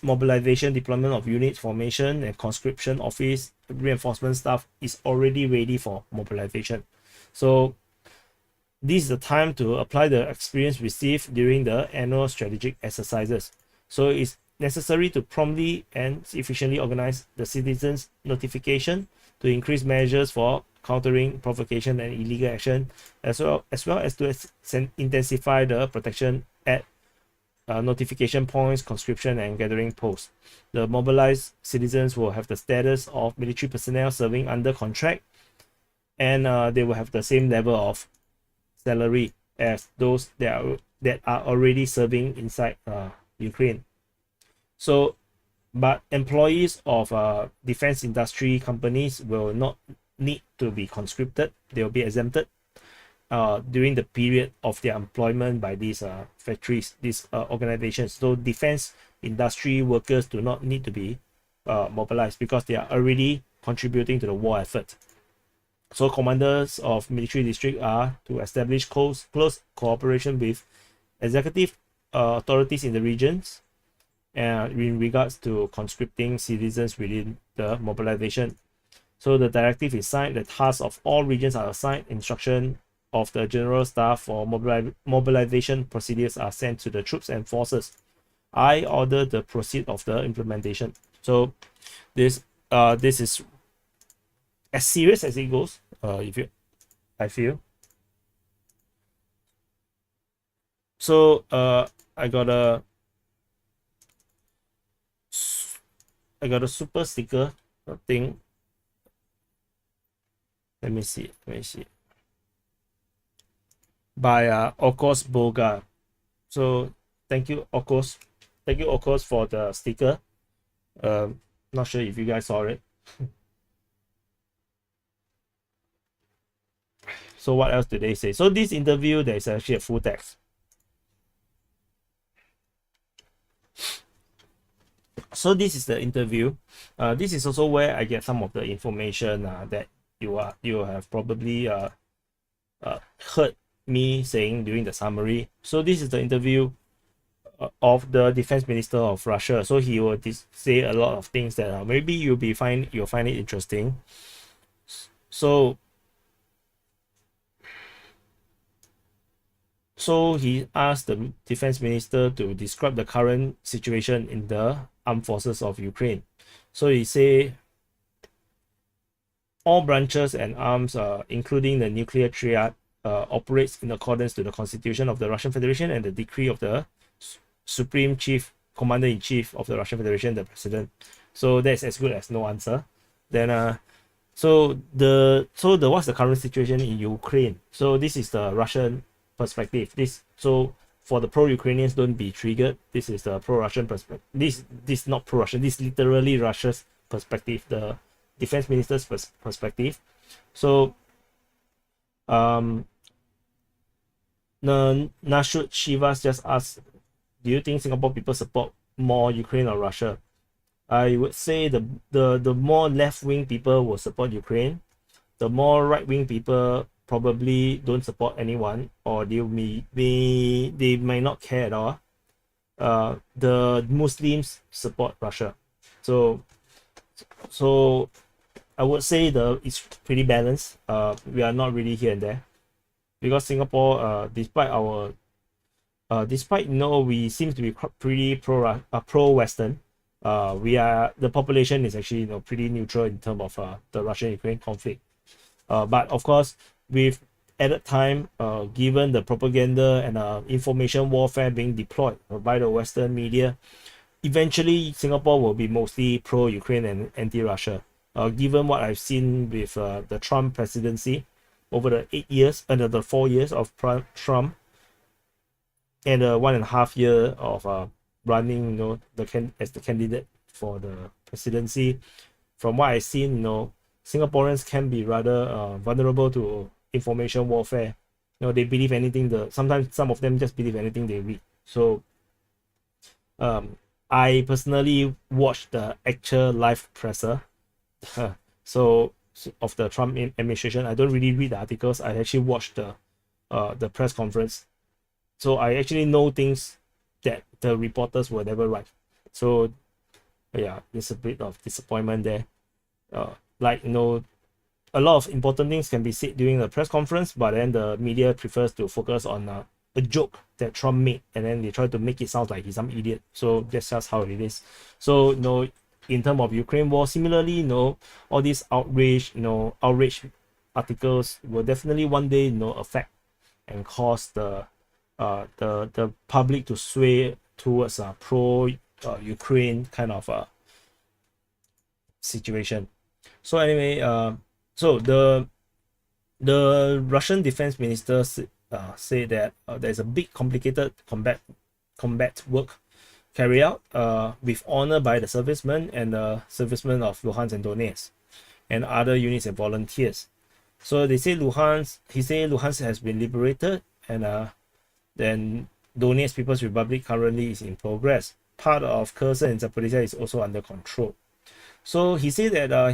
mobilization, deployment of units, formation, and conscription office reinforcement staff is already ready for mobilization. So this is the time to apply the experience received during the annual strategic exercises. So it's necessary to promptly and efficiently organize the citizens' notification to increase measures for countering provocation and illegal action, as well as to intensify the protection at notification points, conscription, and gathering posts. The mobilized citizens will have the status of military personnel serving under contract, and they will have the same level of salary as those that are already serving inside Ukraine. So, but employees of defense industry companies will not need to be conscripted. They will be exempted during the period of their employment by these factories, these organizations. So defense industry workers do not need to be mobilized because they are already contributing to the war effort. So commanders of military district are to establish close cooperation with executive authorities in the regions and in regards to conscripting citizens within the mobilization. So the directive is signed, the tasks of all regions are assigned, instruction of the general staff for mobilization procedures are sent to the troops and forces. I order the proceed of the implementation. So this is as serious as it goes. I feel. So I got a super sticker thing. Let me see. By Okos Boga. So thank you, Okos. Thank you, Okos, for the sticker. Not sure if you guys saw it. So what else did they say? So this interview, there is actually a full text. So this is the interview. This is also where I get some of the information that you have probably heard me saying during the summary. So this is the interview of the defense minister of Russia. So he will say a lot of things that maybe you'll find it interesting. So he asked the defense minister to describe the current situation in the armed forces of Ukraine. So he say all branches and arms, including the nuclear triad, operates in accordance to the Constitution of the Russian Federation and the decree of the Supreme Chief Commander-in-Chief of the Russian Federation, the President. So that's as good as no answer. Then so what's the current situation in Ukraine? So this is the Russian perspective. So for the pro-Ukrainians, don't be triggered. This is the pro-Russian perspective. This not pro-Russian. This is literally Russia's perspective, the defense minister's perspective. So Nashut Shivas just asked, do you think Singapore people support more Ukraine or Russia? I would say the more left-wing people will support Ukraine. The more right-wing people probably don't support anyone, or they might not care at all. The Muslims support Russia. So I would say it's pretty balanced. We are not really here and there, because Singapore, despite we seem to be pretty pro-Western. The population is actually pretty neutral in terms of the Russian-Ukraine conflict. But of course, with added time, given the propaganda and information warfare being deployed by the Western media, eventually Singapore will be mostly pro-Ukraine and anti-Russia. Given what I've seen with the Trump presidency over the 8 years, under the 4 years of Trump, and 1.5 year of running, as the candidate for the presidency. From what I've seen, Singaporeans can be rather vulnerable to information warfare. They believe anything. Sometimes some of them just believe anything they read. So, I personally watched the actual live presser. So of the Trump administration, I don't really read the articles. I actually watched the press conference. So I actually know things that the reporters will never write. So yeah, there's a bit of disappointment there. A lot of important things can be said during the press conference, but then the media prefers to focus on a joke that Trump made, and then they try to make it sound like he's some idiot. So that's just how it is. So in terms of Ukraine war, similarly, all these outrage articles will definitely one day affect and cause the public to sway towards a pro Ukraine kind of situation. So anyway, so the Russian defense minister say that there's a big complicated combat work carried out with honor by the servicemen and the servicemen of Luhansk and Donetsk and other units and volunteers. So he say Luhansk has been liberated, and then Donetsk People's Republic currently is in progress. Part of Kherson and Zaporizhia is also under control. So he said that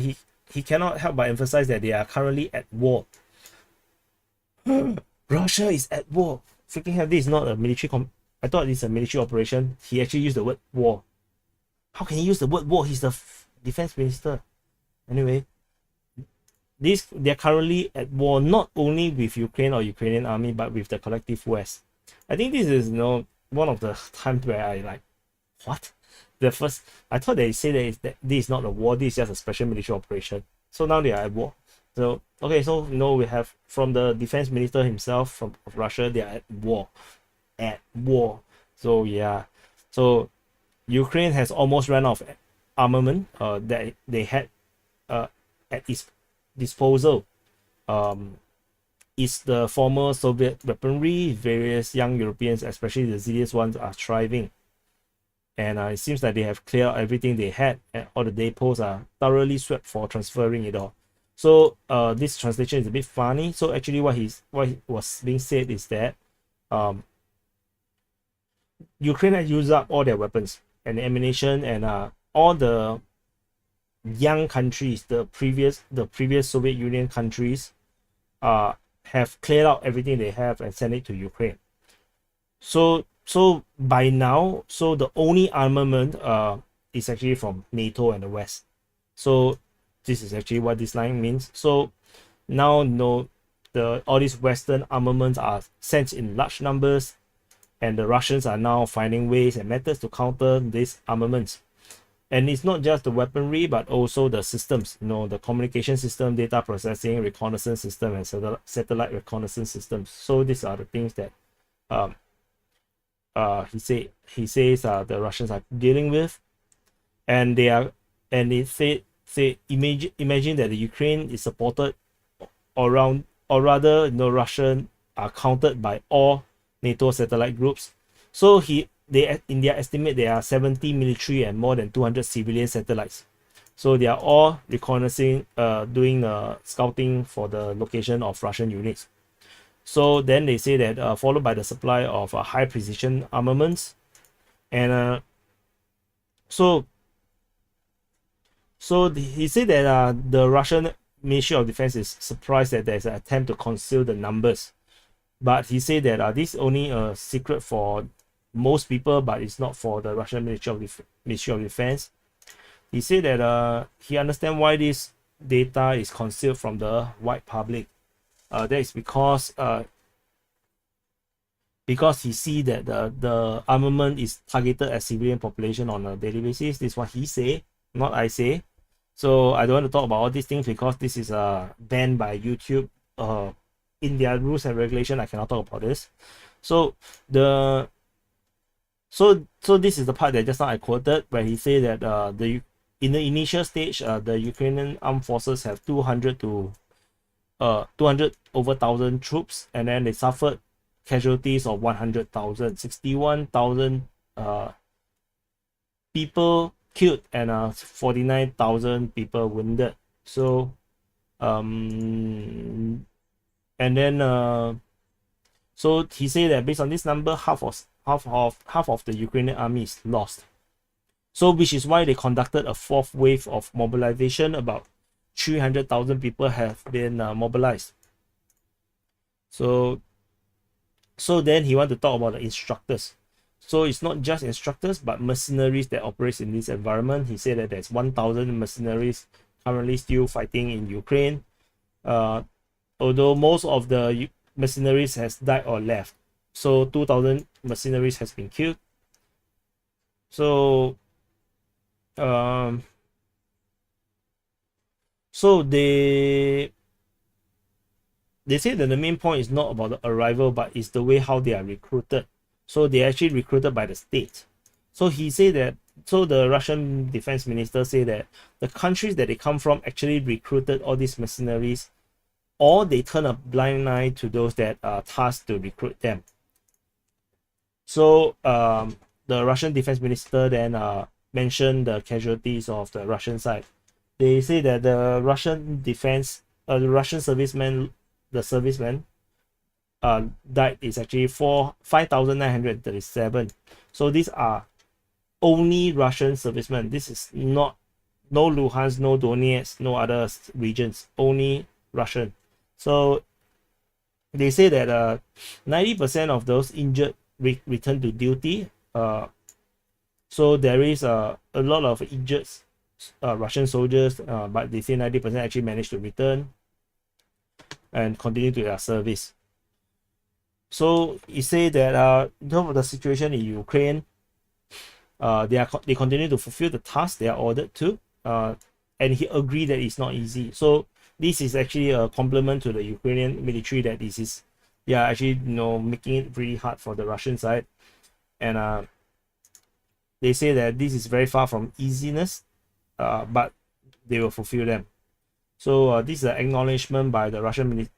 he cannot help but emphasize that they are currently at war. Russia is at war. Freaking hell, this is not a military I thought it's a military operation. He actually used the word war. How can he use the word war? He's the defense minister. Anyway, they're currently at war not only with Ukraine or Ukrainian army, but with the collective West. I think this is one of the times where I like, what? I thought they say that this is not a war, this is just a special military operation. So now they are at war. So okay, so we have from the defense minister himself of Russia, they are at war. So yeah, so Ukraine has almost run out of armament that they had at its disposal. It's the former Soviet weaponry. Various young Europeans, especially the zealous ones, are thriving, and it seems like they have cleared out everything they had, and all the depots are thoroughly swept for transferring it all. So this translation is a bit funny. So actually what was being said is that Ukraine has used up all their weapons and ammunition, and all the young countries, the previous Soviet Union countries, have cleared out everything they have and sent it to Ukraine. So by now, the only armament is actually from NATO and the West. So this is actually what this line means. So now all these Western armaments are sent in large numbers, and the Russians are now finding ways and methods to counter these armaments. And it's not just the weaponry, but also the systems, the communication system, data processing, reconnaissance system, and satellite reconnaissance systems. So these are the things that he says the Russians are dealing with, and they imagine that the Ukraine is supported around, or rather, Russian are countered by all NATO satellite groups. So in their estimate, there are 70 military and more than 200 civilian satellites. So they are all reconnaissing, doing scouting for the location of Russian units. So then they say that followed by the supply of high precision armaments, and so he said that the Russian Ministry of Defense is surprised that there's an attempt to conceal the numbers, but he said that this is only a secret for most people, but it's not for the Russian Ministry of Defense. He said that he understands why this data is concealed from the wide public. That is because he see that the armament is targeted at civilian population on a daily basis. This is what he say, not I say. So I don't want to talk about all these things because this is banned by YouTube. In their rules and regulation, I cannot talk about this. So so this is the part that just now I quoted, where he said that in the initial stage, the Ukrainian armed forces have 200 over 1,000 troops, and then they suffered casualties of 100,000, 61,000 people killed, and 49,000 people wounded. So and then so he said that based on this number, half of the Ukrainian army is lost. So which is why they conducted a fourth wave of mobilization. About 300,000 people have been mobilized. So then he want to talk about the instructors. So it's not just instructors, but mercenaries that operate in this environment. He said that there's 1,000 mercenaries currently still fighting in Ukraine. Although most of the mercenaries has died or left. So 2,000 mercenaries has been killed. So so they say that the main point is not about the arrival, but it's the way how they are recruited. So they are actually recruited by the state. So he said that, so the Russian defense minister said that the countries that they come from actually recruited all these mercenaries, or they turn a blind eye to those that are tasked to recruit them. So the Russian defense minister then mentioned the casualties of the Russian side. They say that the Russian defense, the Russian servicemen died is actually 5,937. So these are only Russian servicemen. This is not no Luhansk, no Donetsk, no other regions, only Russian. So they say that 90% of those injured return to duty. So there is a lot of injured Russian soldiers, but they say 90% actually managed to return and continue to their service. So he say that in terms of the situation in Ukraine, they continue to fulfill the task they are ordered to, and he agreed that it's not easy. So this is actually a compliment to the Ukrainian military, that they are actually making it really hard for the Russian side, and they say that this is very far from easiness, but they will fulfill them. So this is an acknowledgement by the Russian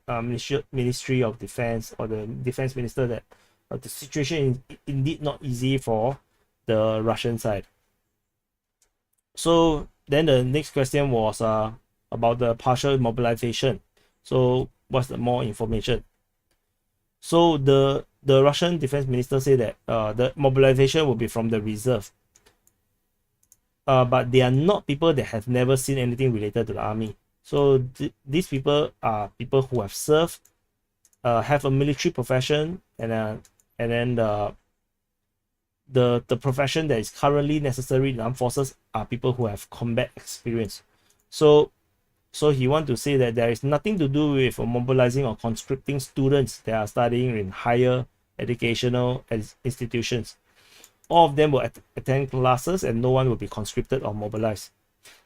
Ministry of Defense, or the defense minister, that the situation is indeed not easy for the Russian side. So then the next question was about the partial mobilization. So what's the more information? So the Russian defense minister said that the mobilization will be from the reserve. But they are not people that have never seen anything related to the army. So these people are people who have served, have a military profession, and then the profession that is currently necessary in the armed forces are people who have combat experience. So he want to say that there is nothing to do with mobilizing or conscripting students that are studying in higher educational institutions. All of them will attend classes, and no one will be conscripted or mobilized.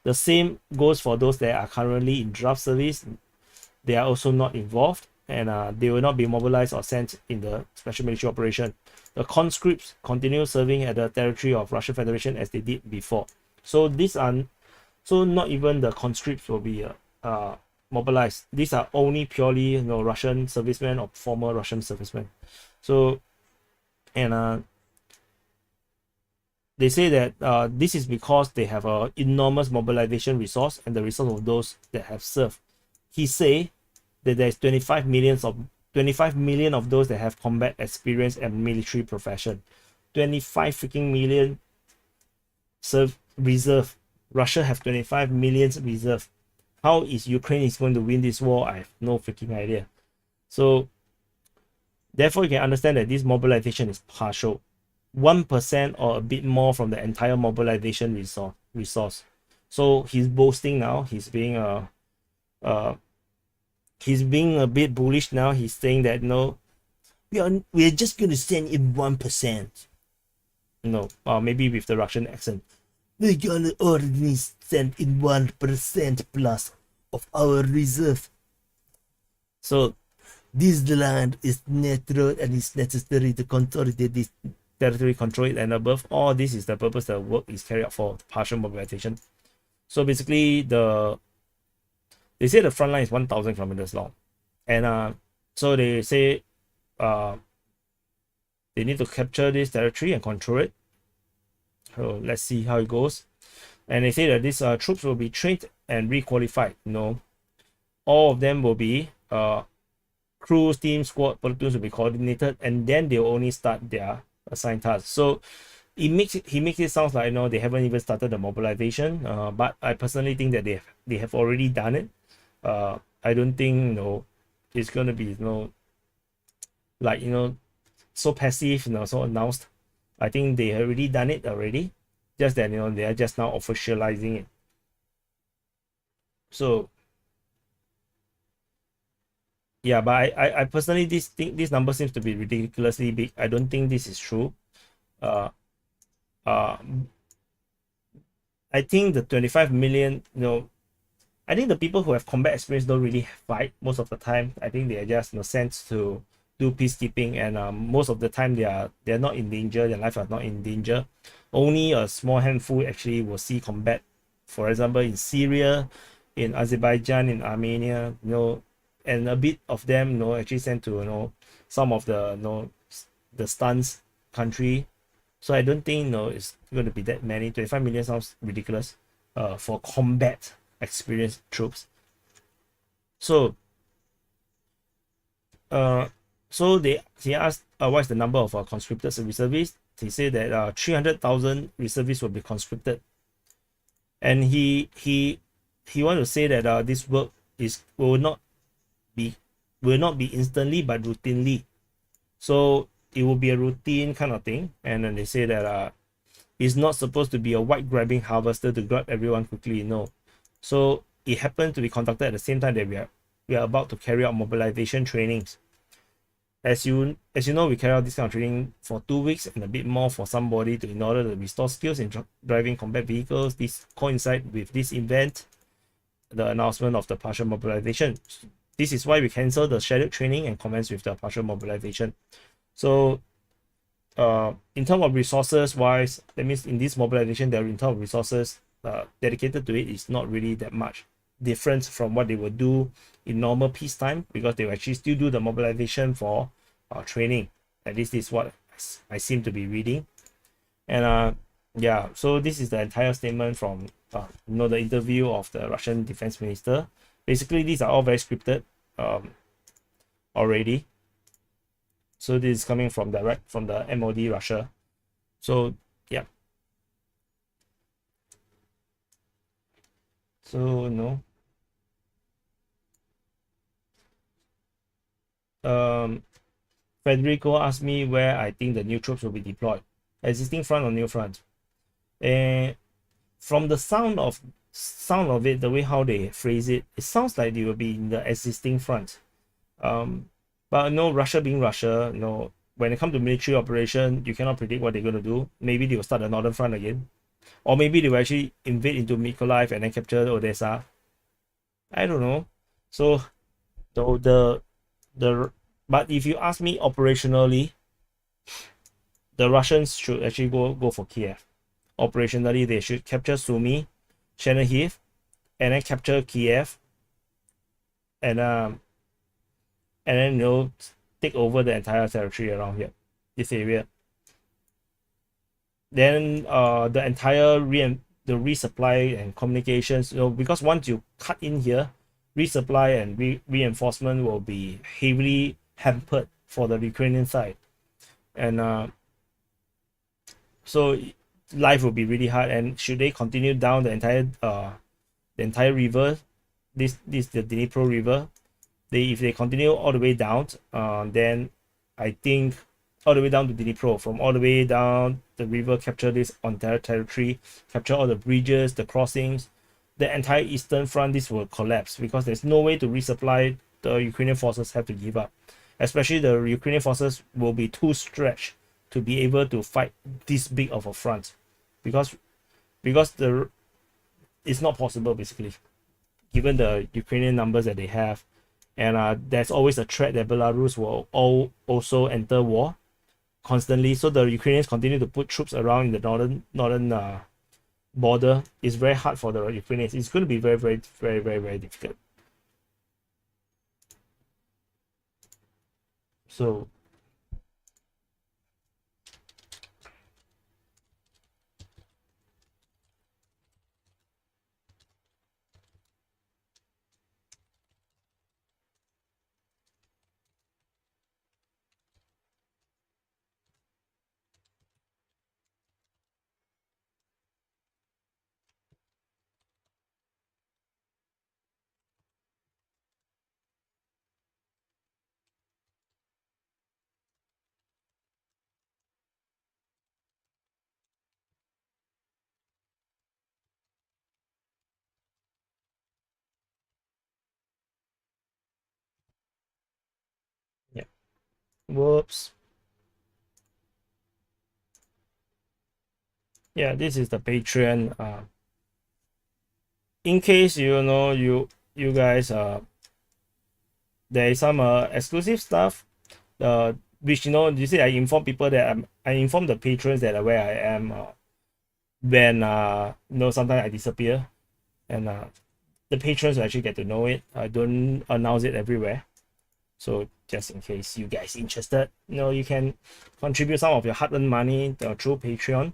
The same goes for those that are currently in draft service. They are also not involved, and they will not be mobilized or sent in the special military operation. The conscripts continue serving at the territory of Russian Federation as they did before. So not even the conscripts will be mobilized. These are only purely Russian servicemen or former Russian servicemen. So, and they say that this is because they have an enormous mobilization resource and the resource of those that have served. He say that there's 25 million 25 million of those that have combat experience and military profession. 25 freaking million serve reserve. Russia have 25 million reserve. How is Ukraine is going to win this war? I have no freaking idea. So therefore, you can understand that this mobilization is partial. 1% or a bit more from the entire mobilization resource. So he's boasting now. He's being a bit bullish now. He's saying that no, we are just going to send in 1%. No, maybe with the Russian accent. We're gonna only send in 1% plus of our reserve. So this land is neutral and it's necessary to consolidate this territory, control it, and above all, this is the purpose the work is carried out for partial mobilization. So basically, they say the front line is 1,000 kilometers long, and so they say they need to capture this territory and control it. So let's see how it goes. And they say that these troops will be trained and requalified. You know, all of them will be crews, team, squad, platoons will be coordinated, and then they'll only start their assigned tasks. So he makes it sound like, you know, they haven't even started the mobilization. But I personally think that they have already done it. I don't think, you know, it's gonna be, you know, like, you know, so passive, you know, so announced. I think they have already done it already. Just that, you know, they are just now officializing it. So yeah, but I personally think this number seems to be ridiculously big. I don't think this is true. I think the 25 million, you know, I think the people who have combat experience don't really fight most of the time. I think they are just, you know, sent to do peacekeeping, and most of the time they're not in danger. Their life are not in danger. Only a small handful actually will see combat. For example, in Syria, in Azerbaijan, in Armenia, you know, and a bit of them, you know, actually sent to, you know, some of the, you know, the stunts country. So I don't think, you know, it's going to be that many. 25 million sounds ridiculous for combat experienced troops. So so they asked what's the number of conscripted reservists. He said that 300,000 reservists will be conscripted, and he want to say that this work will not be instantly but routinely. So it will be a routine kind of thing. And then they say that it's not supposed to be a white grabbing harvester to grab everyone quickly. No. So it happened to be conducted at the same time that we are about to carry out mobilization trainings. As you know, we carry out this kind of training for 2 weeks and a bit more for somebody in order to restore skills in driving combat vehicles. This coincides with this event, the announcement of the partial mobilization. This is why we cancel the scheduled training and commence with the partial mobilization. So in terms of resources wise, that means in this mobilization, the in terms of resources dedicated to it is not really that much difference from what they would do in normal peacetime, because they will actually still do the mobilization for training. At least this is what I seem to be reading. And yeah, so this is the entire statement from you know, the interview of the Russian defense minister. Basically, these are all very scripted already. So this is coming from direct from the MOD Russia. So yeah. So no. Federico asked me where I think the new troops will be deployed. Existing front or new front? And from the sound of it, the way how they phrase it, it sounds like they will be in the existing front. But no, Russia being Russia, you know, when it comes to military operation, you cannot predict what they're going to do. Maybe they will start the northern front again, or maybe they will actually invade into Mykolaiv and then capture Odessa. I don't know. So but if you ask me operationally, the Russians should actually go for Kiev. Operationally, they should capture Sumy, Chernihiv, and then capture Kiev, and then, you know, take over the entire territory around here, this area. Then the entire resupply and communications, you know, because once you cut in here, resupply and reinforcement will be heavily hampered for the Ukrainian side, and so life will be really hard. And should they continue down the entire river, this the Dnipro River, if they continue all the way down, then I think all the way down to Dnipro, from all the way down the river, capture this entire territory, capture all the bridges, the crossings, the entire eastern front, this will collapse because there's no way to resupply. The Ukrainian forces have to give up. Especially the Ukrainian forces will be too stretched to be able to fight this big of a front, because the it's not possible basically, given the Ukrainian numbers that they have, and there's always a threat that Belarus will also enter war constantly. So the Ukrainians continue to put troops around in the northern border. It's very hard for the Ukrainians. It's going to be very, very, very, very, very difficult. So yeah, whoops. Yeah, this is the Patreon. In case you guys there is some exclusive stuff. Which you see, I inform people that I inform the patrons that where I am when sometimes I disappear, and the patrons will actually get to know it. I don't announce it everywhere. So just in case you guys interested, you can contribute some of your hard-earned money through Patreon,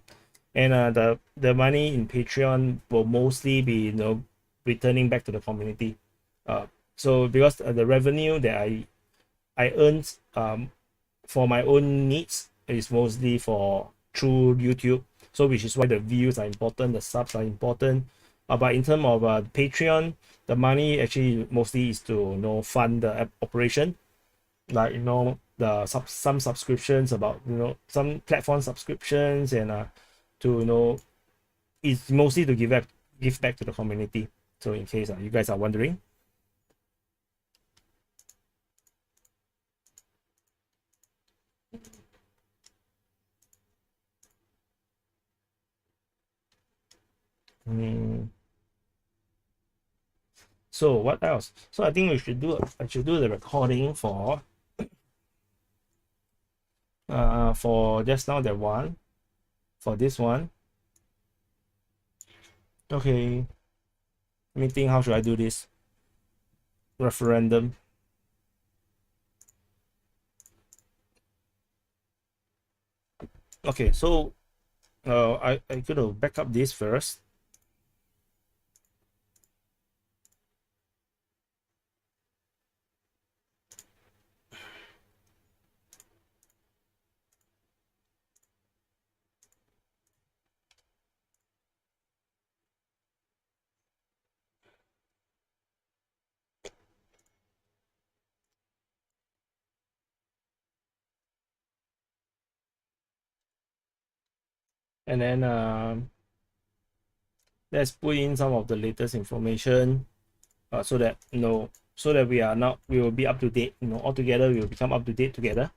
and the money in Patreon will mostly be returning back to the community. So because the revenue that I earned for my own needs is mostly for through YouTube. So which is why the views are important, the subs are important. But in terms of Patreon, the money actually mostly is to fund the operation, like some subscriptions, about some platform subscriptions, and to it's mostly to give back to the community. So in case you guys are wondering. So what else? So I think I should do the recording for just now, that one, for this one. Okay, let me think, how should I do this referendum? Okay, so I gotta back up this first. And then let's put in some of the latest information, so that we will be up to date. All together we will become up to date together.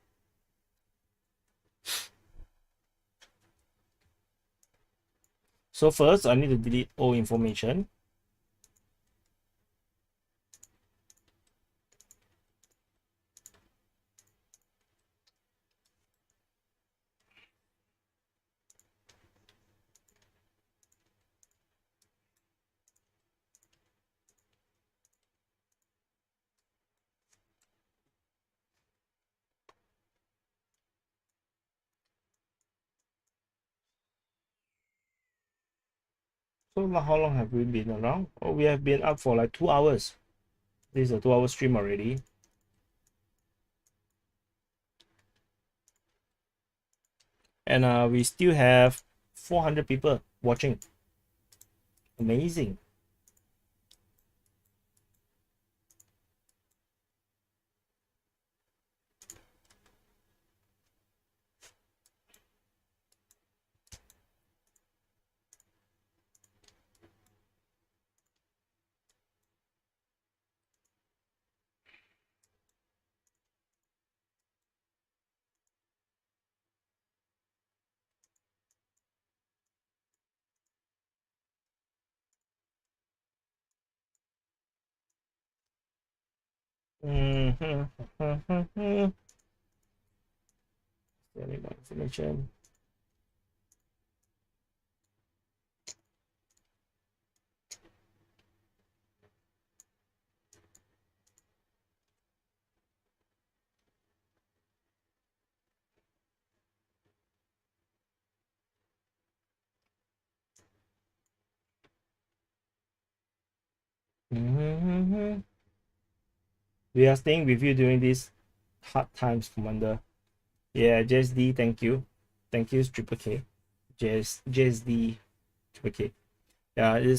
So first I need to delete all information. So how long have we been around? Oh, we have been up for like 2 hours. This is a 2-hour stream already. and we still have 400 people watching. Amazing. Any more information? We are staying with you during these hard times, Commander. Yeah, JSD, thank you. Thank you, Triple K. JSD, Triple K. Yeah,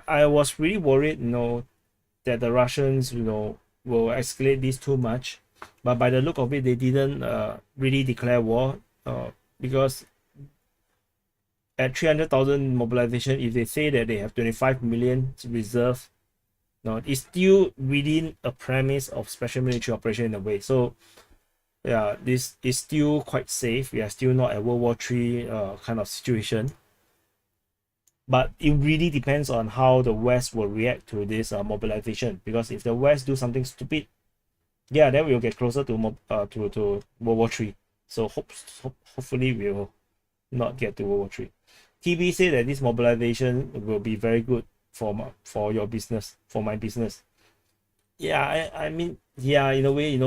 I was really worried, that the Russians, will escalate this too much. But by the look of it, they didn't really declare war because at 300,000 mobilization, if they say that they have 25 million reserve, it's still within a premise of special military operation in a way. So yeah, this is still quite safe. We are still not at World War III kind of situation. But it really depends on how the West will react to this mobilization. Because if the West do something stupid, yeah, then we'll get closer to World War III. So hopefully we'll not get to World War III. TB said that this mobilization will be very good for your business, for my business. Yeah, I mean, yeah, in a way,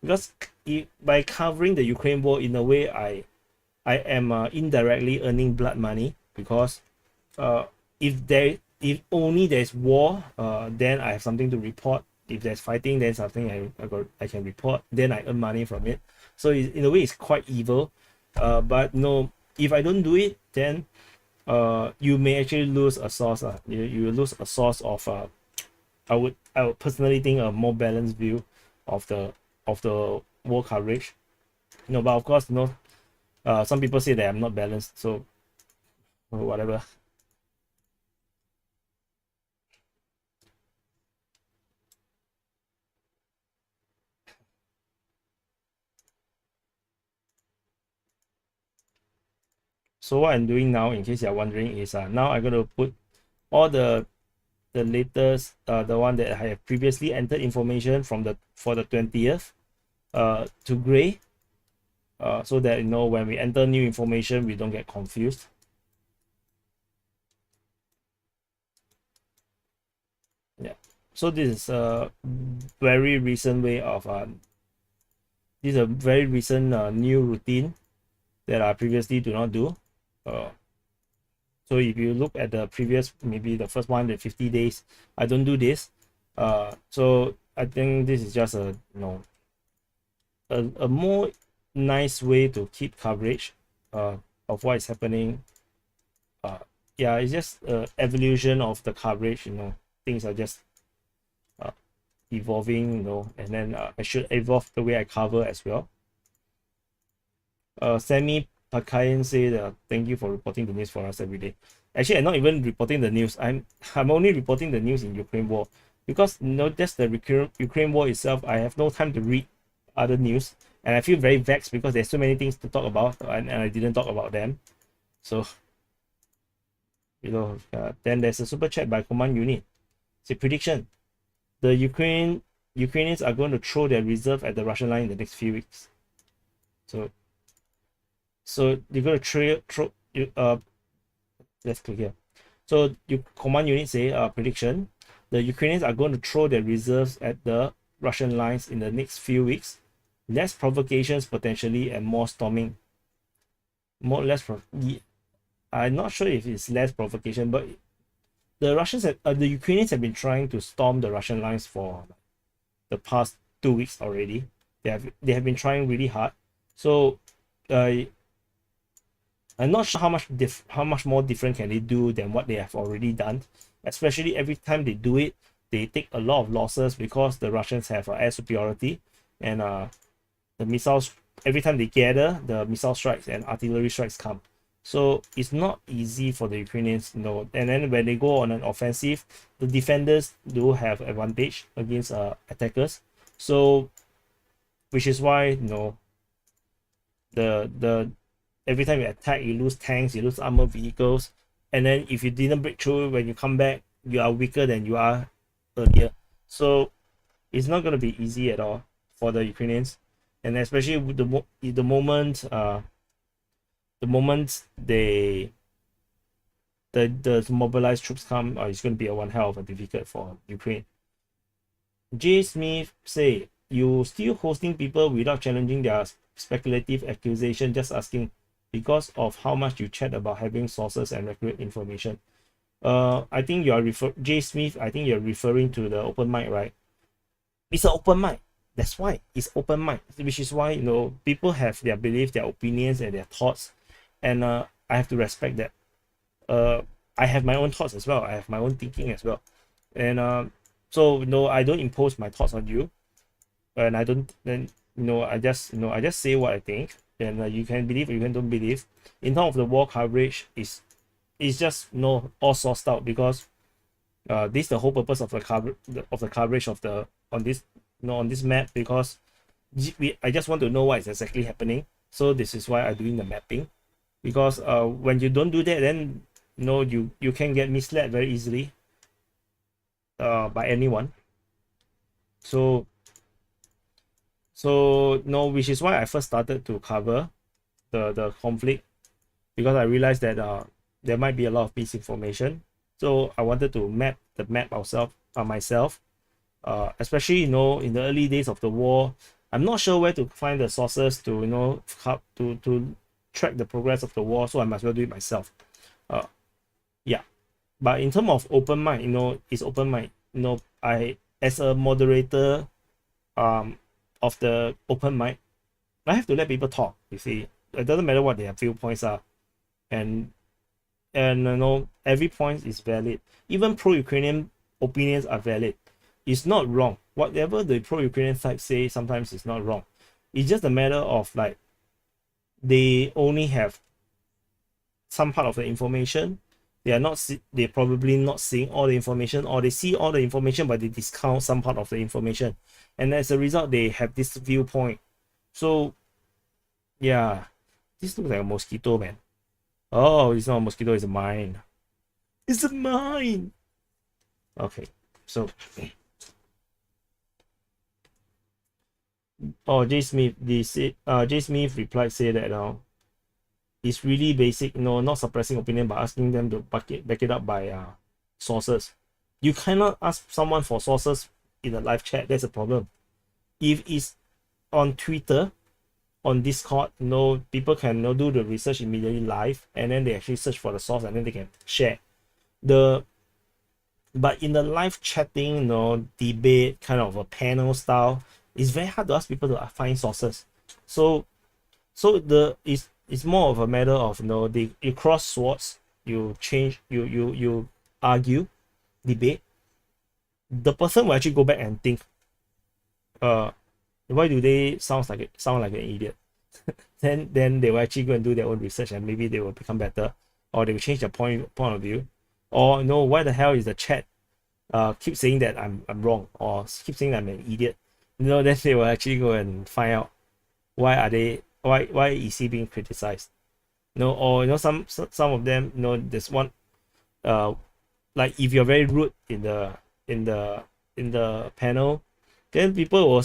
because by covering the Ukraine war, in a way, I am indirectly earning blood money because if only there's war, then I have something to report. If there's fighting, then something I can report. Then I earn money from it. So in a way, it's quite evil. But if I don't do it, then you may actually lose a source. You lose a source of I would personally think a more balanced view of the war coverage. But of course, some people say that I'm not balanced, so whatever. So what I'm doing now, in case you're wondering, is now I'm gonna put all the latest, the one that I have previously entered information for the 20th to gray, so that when we enter new information we don't get confused. Yeah, so this is a very recent way of this is a very recent new routine that I previously do not do. So if you look at the previous, maybe the first 150 days, I don't do this. So I think this is just a more nice way to keep coverage of what is happening. Yeah, it's just evolution of the coverage. Things are just evolving. And then I should evolve the way I cover as well. Sammy Pakayan said, thank you for reporting the news for us every day. Actually, I'm not even reporting the news. I'm only reporting the news in Ukraine war because just the Ukraine war itself. I have no time to read other news, and I feel very vexed because there's so many things to talk about, and I didn't talk about them. So, then there's a super chat by Command Unit. It's a prediction: the Ukrainians are going to throw their reserve at the Russian line in the next few weeks. So you're going to throw let's click here. So Command Unit say prediction: the Ukrainians are going to throw their reserves at the Russian lines in the next few weeks. Less provocations potentially and more storming. I'm not sure if it's less provocation, but the Ukrainians have been trying to storm the Russian lines for the past 2 weeks already. They have been trying really hard. So I'm not sure how much more different can they do than what they have already done. Especially every time they do it, they take a lot of losses because the Russians have air superiority, and the missiles, every time they gather, the missile strikes and artillery strikes come. So it's not easy for the Ukrainians, you know. And then when they go on an offensive, the defenders do have advantage against attackers. So which is why, you know, the every time you attack, you lose tanks, you lose armored vehicles, and then if you didn't break through, when you come back, you are weaker than you are earlier. So it's not going to be easy at all for the Ukrainians, and especially with the moment the mobilized troops come, it's going to be a one hell of a difficult for Ukraine. J. Smith say, you still hosting people without challenging their speculative accusation, just asking because of how much you chat about having sources and accurate information. I think you are J. Smith, I think you're referring to the open mic, right? It's an open mic. That's why it's open mic, which is why, you know, people have their beliefs, their opinions, and their thoughts, and I have to respect that. I have my own thoughts as well. I have my own thinking as well, and so, you know, I don't impose my thoughts on you, and I don't then, you know, I just say what I think, and you can believe or you can don't believe. In terms of the war coverage, is just, you know, all sourced out, because this is the whole purpose of the coverage of the on this, you know, on this map, because I just want to know what is exactly happening. So this is why I'm doing the mapping, because when you don't do that, then, you know, you can get misled very easily by anyone. So no, which is why I first started to cover the conflict, because I realized that there might be a lot of misinformation. So I wanted to map myself, especially, you know, in the early days of the war. I'm not sure where to find the sources to, you know, to track the progress of the war, so I might as well do it myself. Yeah, but in terms of open mic, you know, it's open mic. You know, I, as a moderator of the open mic, I have to let people talk. You see, it doesn't matter what their viewpoints are, and you know, every point is valid. Even pro-Ukrainian opinions are valid. It's not wrong. Whatever the pro-Ukrainian side say, sometimes it's not wrong. It's just a matter of, like, they only have some part of the information. They're probably not seeing all the information, or they see all the information but they discount some part of the information, and as a result they have this viewpoint. So yeah, this looks like a mosquito, man. Oh, it's not a mosquito, it's a mine. It's a mine. Okay, so J. Smith, J. Smith replied, say that it's really basic, you know, not suppressing opinion, but asking them to back it up by sources. You cannot ask someone for sources in a live chat. That's a problem. If it's on Twitter, on Discord, you know, people can, you know, do the research immediately live, and then they actually search for the source, and then they can share. But in the live chatting, you know, debate, kind of a panel style, it's very hard to ask people to find sources. So it's more of a matter of, you know, you cross swords, you argue, debate. The person will actually go back and think, why do they sound like an idiot? then they will actually go and do their own research, and maybe they will become better, or they will change their point of view. Or, no, why the hell is the chat keep saying that I'm wrong, or keep saying that I'm an idiot? You know, then they will actually go and find out why is he being criticized. You know, or, you know, some of them, you know, there's one, like, if you're very rude in the panel, then people will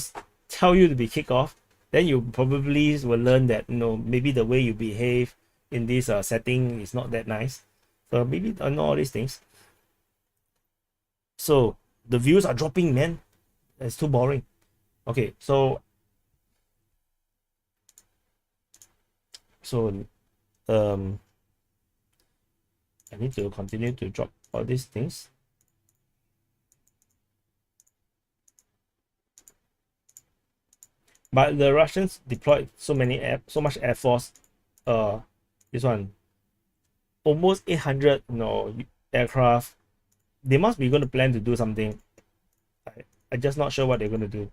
tell you to be kicked off. Then you probably will learn that, you know, maybe the way you behave in this setting is not that nice. So maybe I know all these things. So the views are dropping, man. It's too boring. Okay, so I need to continue to drop all these things. But the Russians deployed so much air force. This one, almost 800, aircraft. They must be going to plan to do something. I'm just not sure what they're going to do.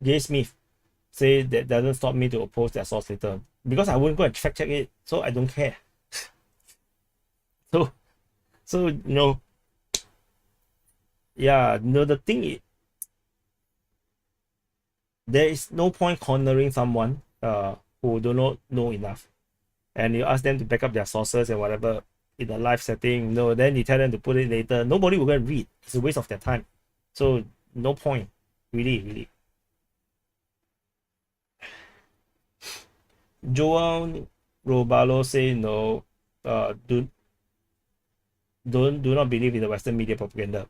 Jay Smith say that doesn't stop me to oppose their source later because I won't go and fact check it, so I don't care. So, yeah, the thing is, there is no point cornering someone who do not know enough, and you ask them to back up their sources and whatever in a live setting. Then you tell them to put it later. Nobody will go and read. It's a waste of their time. So no point, really. Joel Robalo say no. Do not believe in the Western media propaganda.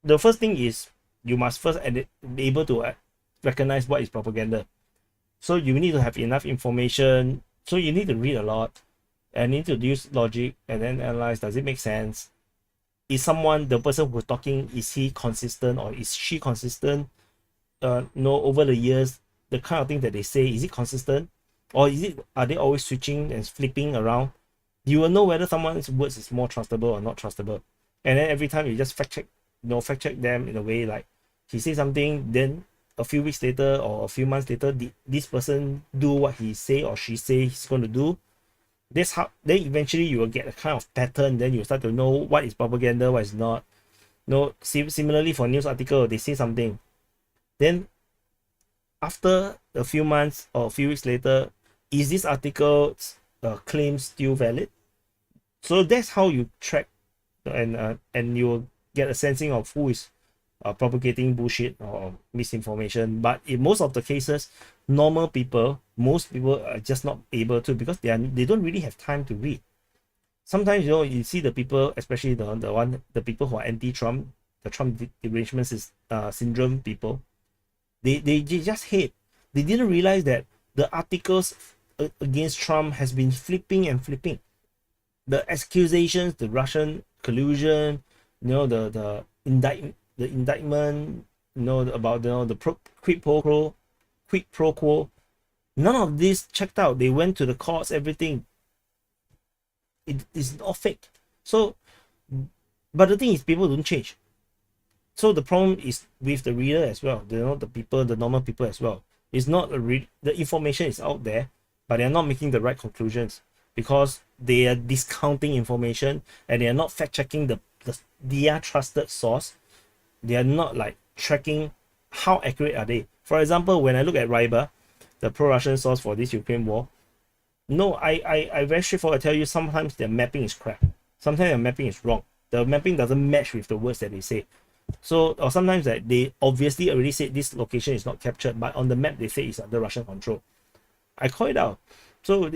The first thing is you must first be able to recognize what is propaganda. So you need to have enough information. So you need to read a lot and need to use logic and then analyze, does it make sense? Is the person who's talking, is he consistent or is she consistent? Over the years, the kind of thing that they say, is it consistent? Or are they always switching and flipping around? You will know whether someone's words is more trustable or not trustable. And then every time you just fact check them in a way like he says something, then a few weeks later or a few months later, this person do what he say or she say he's going to do. That's how then eventually you will get a kind of pattern. Then you start to know what is propaganda, what is not. Similarly for news article, they say something. Then after a few months or a few weeks later, is this article's claim still valid? So that's how you track and you'll get a sensing of who is propagating bullshit or misinformation. But in most of the cases, most people are just not able to, because they don't really have time to read. Sometimes you see the people, especially the people who are anti-Trump, the Trump derangement syndrome people, they just hate. They didn't realize that the articles against Trump has been flipping and flipping. The accusations, the Russian collusion, the indictment, about the quid pro quo. None of this checked out. They went to the courts, everything. It is all fake. So, but the thing is, people don't change. So the problem is with the reader as well. The normal people as well. It's not the information is out there, but they're not making the right conclusions because they are discounting information and they are not fact checking their trusted source. They are not like tracking how accurate are they. For example, when I look at Ryber, the pro-Russian source for this Ukraine war, I very straightforward tell you, sometimes their mapping is crap. Sometimes their mapping is wrong. The mapping doesn't match with the words that they say. So, or sometimes that they obviously already said this location is not captured, but on the map they say it's under Russian control. I call it out. So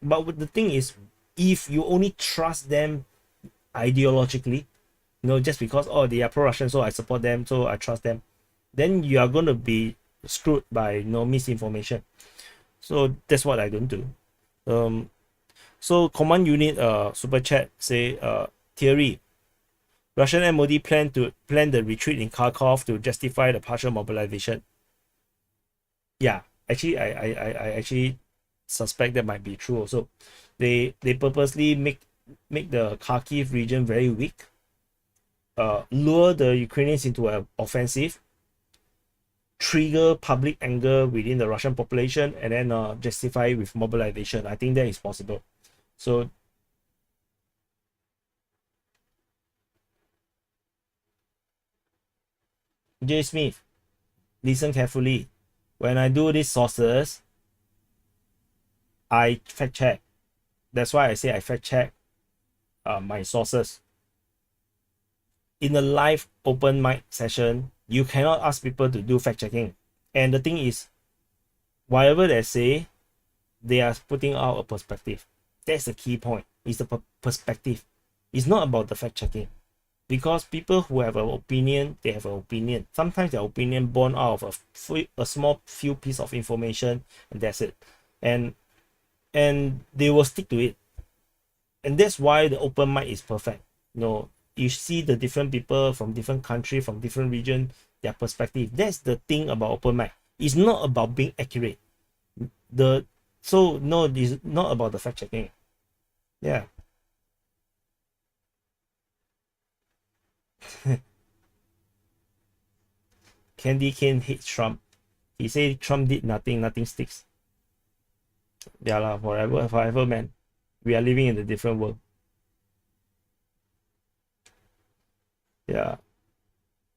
but the thing is, if you only trust them ideologically, just because they are pro-Russian, so I support them, so I trust them, then you are going to be screwed by misinformation. So that's what I don't do. So command unit super chat say theory. Russian MOD plan the retreat in Kharkov to justify the partial mobilization. Yeah, actually, I actually suspect that might be true also. They purposely make the Kharkiv region very weak, lure the Ukrainians into an offensive, trigger public anger within the Russian population, and then justify with mobilization. I think that is possible. So J. Smith, listen carefully. When I do these sources, I fact check. That's why I say I fact check my sources. In a live open mic session, you cannot ask people to do fact checking. And the thing is, whatever they say, they are putting out a perspective. That's the key point. It's the perspective. It's not about the fact checking. Because people who have an opinion, they have an opinion. Sometimes their opinion born out of a small few piece of information, and that's it. And they will stick to it. And that's why the open mic is perfect. You see the different people from different country, from different region, their perspective. That's the thing about open mic. It's not about being accurate. So no, it's not about the fact checking. Yeah. Candy Cane hates Trump. He said Trump did nothing, nothing sticks. Yeah lah, forever, man. We are living in a different world. Yeah.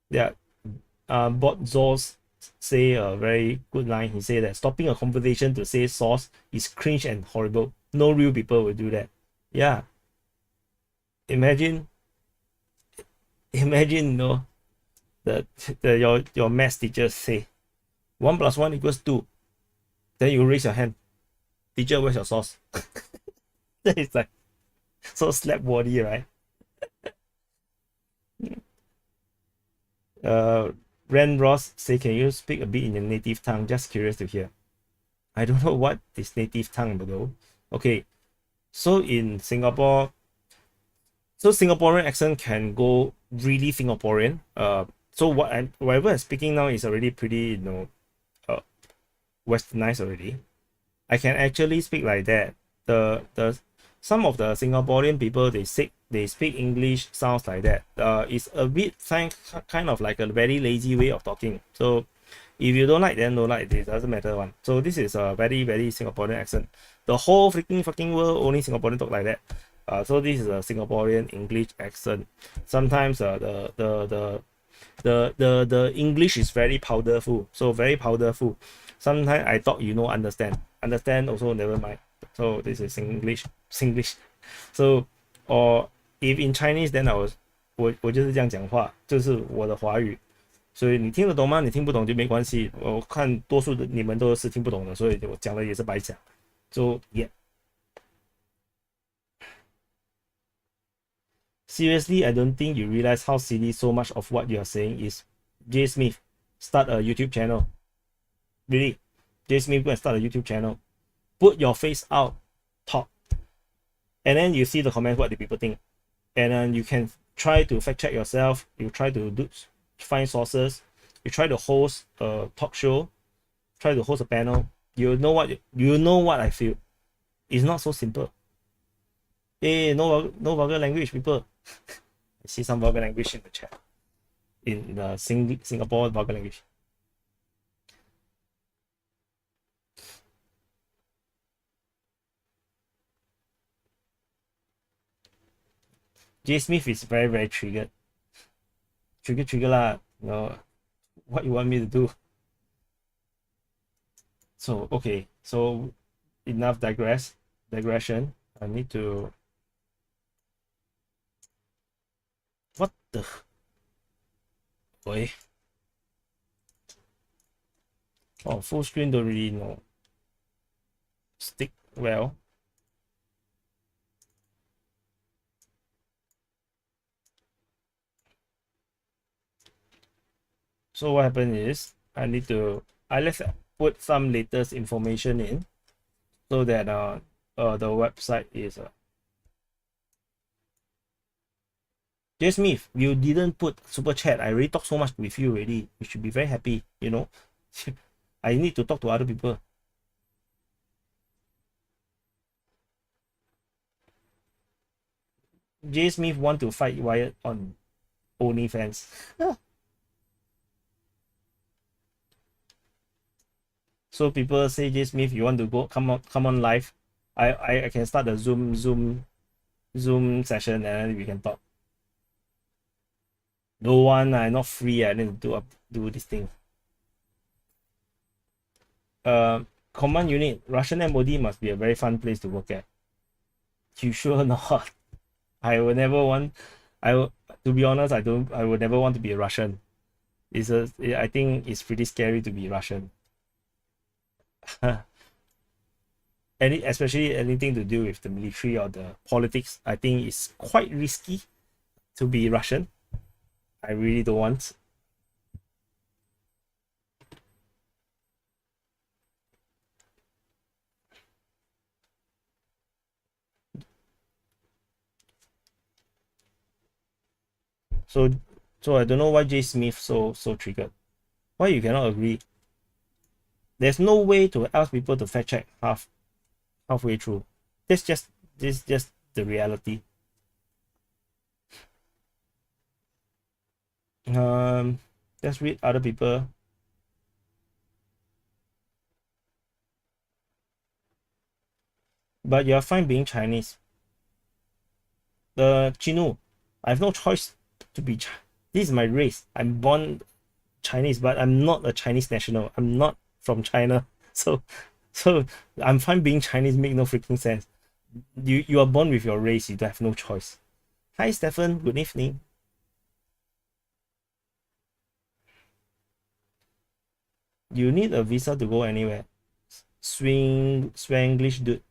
Yeah. Bot Zos say a very good line. He said that stopping a conversation to say source is cringe and horrible. No real people will do that. Yeah. Imagine, no, that your math teacher say 1 + 1 = 2. Then you raise your hand. Teacher, where's your source? That is like so slap body, right? Ren Ross say, can you speak a bit in your native tongue? Just curious to hear. I don't know what is native tongue though. Okay, so in Singapore, so Singaporean accent can go really Singaporean. So whatever I'm speaking now is already pretty, westernized already. I can actually speak like that. The some of the Singaporean people, they speak English sounds like that. It's a bit kind of like a very lazy way of talking. So if you don't like, then don't like. It doesn't matter one. So this is a very very Singaporean accent. The whole fucking world only Singaporean talk like that. So this is a Singaporean English accent. Sometimes the English is very powderful. So very powderful. Sometimes I thought understand also never mind. So this is Singlish. So or if in Chinese, then我就是这样讲话，就是我的华语。所以你听得懂吗？你听不懂就没关系。我看多数的你们都是听不懂的，所以我讲的也是白讲。So yeah. Seriously, I don't think you realize how silly so much of what you are saying is. J Smith, start a YouTube channel. Really, J Smith, go and start a YouTube channel. Put your face out, talk, and then you see the comments, what the people think, and then you can try to fact check yourself. You try to find sources. You try to host a talk show. Try to host a panel. You know what I feel. It's not so simple. Hey, no vulgar language, people. I see some vulgar language in the chat. In the Singapore vulgar language. J Smith is very very triggered. Trigger lah. What you want me to do? So okay, so enough digression. I need to. What the? Boy. Oh, full screen don't really know. Stick well. So what happened is let's put some latest information in so that the website is J Smith, you didn't put super chat. I already talked so much with you already. You should be very happy, I need to talk to other people. J Smith want to fight Wyatt on OnlyFans. So people say, J Smith, you want to come on live? I can start a Zoom session and then we can talk. No one, I'm not free. I need to do this thing. Command unit, Russian MOD must be a very fun place to work at. You sure not? I would never want. To be honest, I would never want to be a Russian. I think it's pretty scary to be Russian. Especially anything to do with the military or the politics, I think it's quite risky to be Russian. I really don't want. So I don't know why J Smith so triggered. Why you cannot agree? There's no way to ask people to fact check halfway through. This just the reality. Let's read other people. But you're fine being Chinese. The Chinu, I have no choice to be this is my race. I'm born Chinese, but I'm not a Chinese national. I'm not from China. So I'm fine being Chinese, make no freaking sense. You are born with your race, you have no choice. Hi Stefan, good evening. You need a visa to go anywhere. Swanglish dude.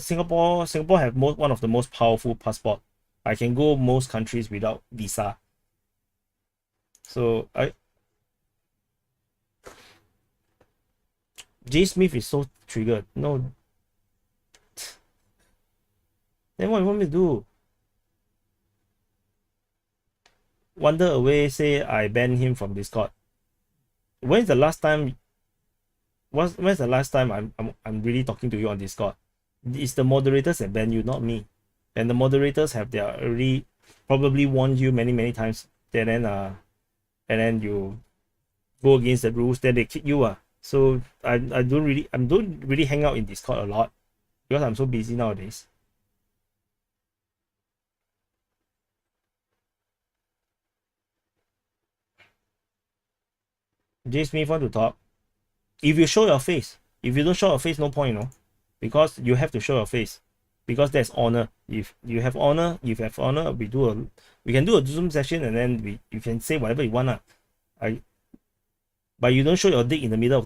Singapore have one of the most powerful passport. I can go most countries without visa. So J Smith is so triggered. No. Then what you want me to do? Wander away, say I ban him from Discord. When's the last time I'm really talking to you on Discord? It's the moderators that ban you, not me. And the moderators have their already probably warned you many times. And then you go against the rules, then they kick you. So I don't really hang out in Discord a lot because I'm so busy nowadays. J Smith want to talk. If you show your face, if you don't show your face, no point, because you have to show your face, because that's honor. If you have honor, we can do a Zoom session, and then you can say whatever you want. But you don't show your dick in the middle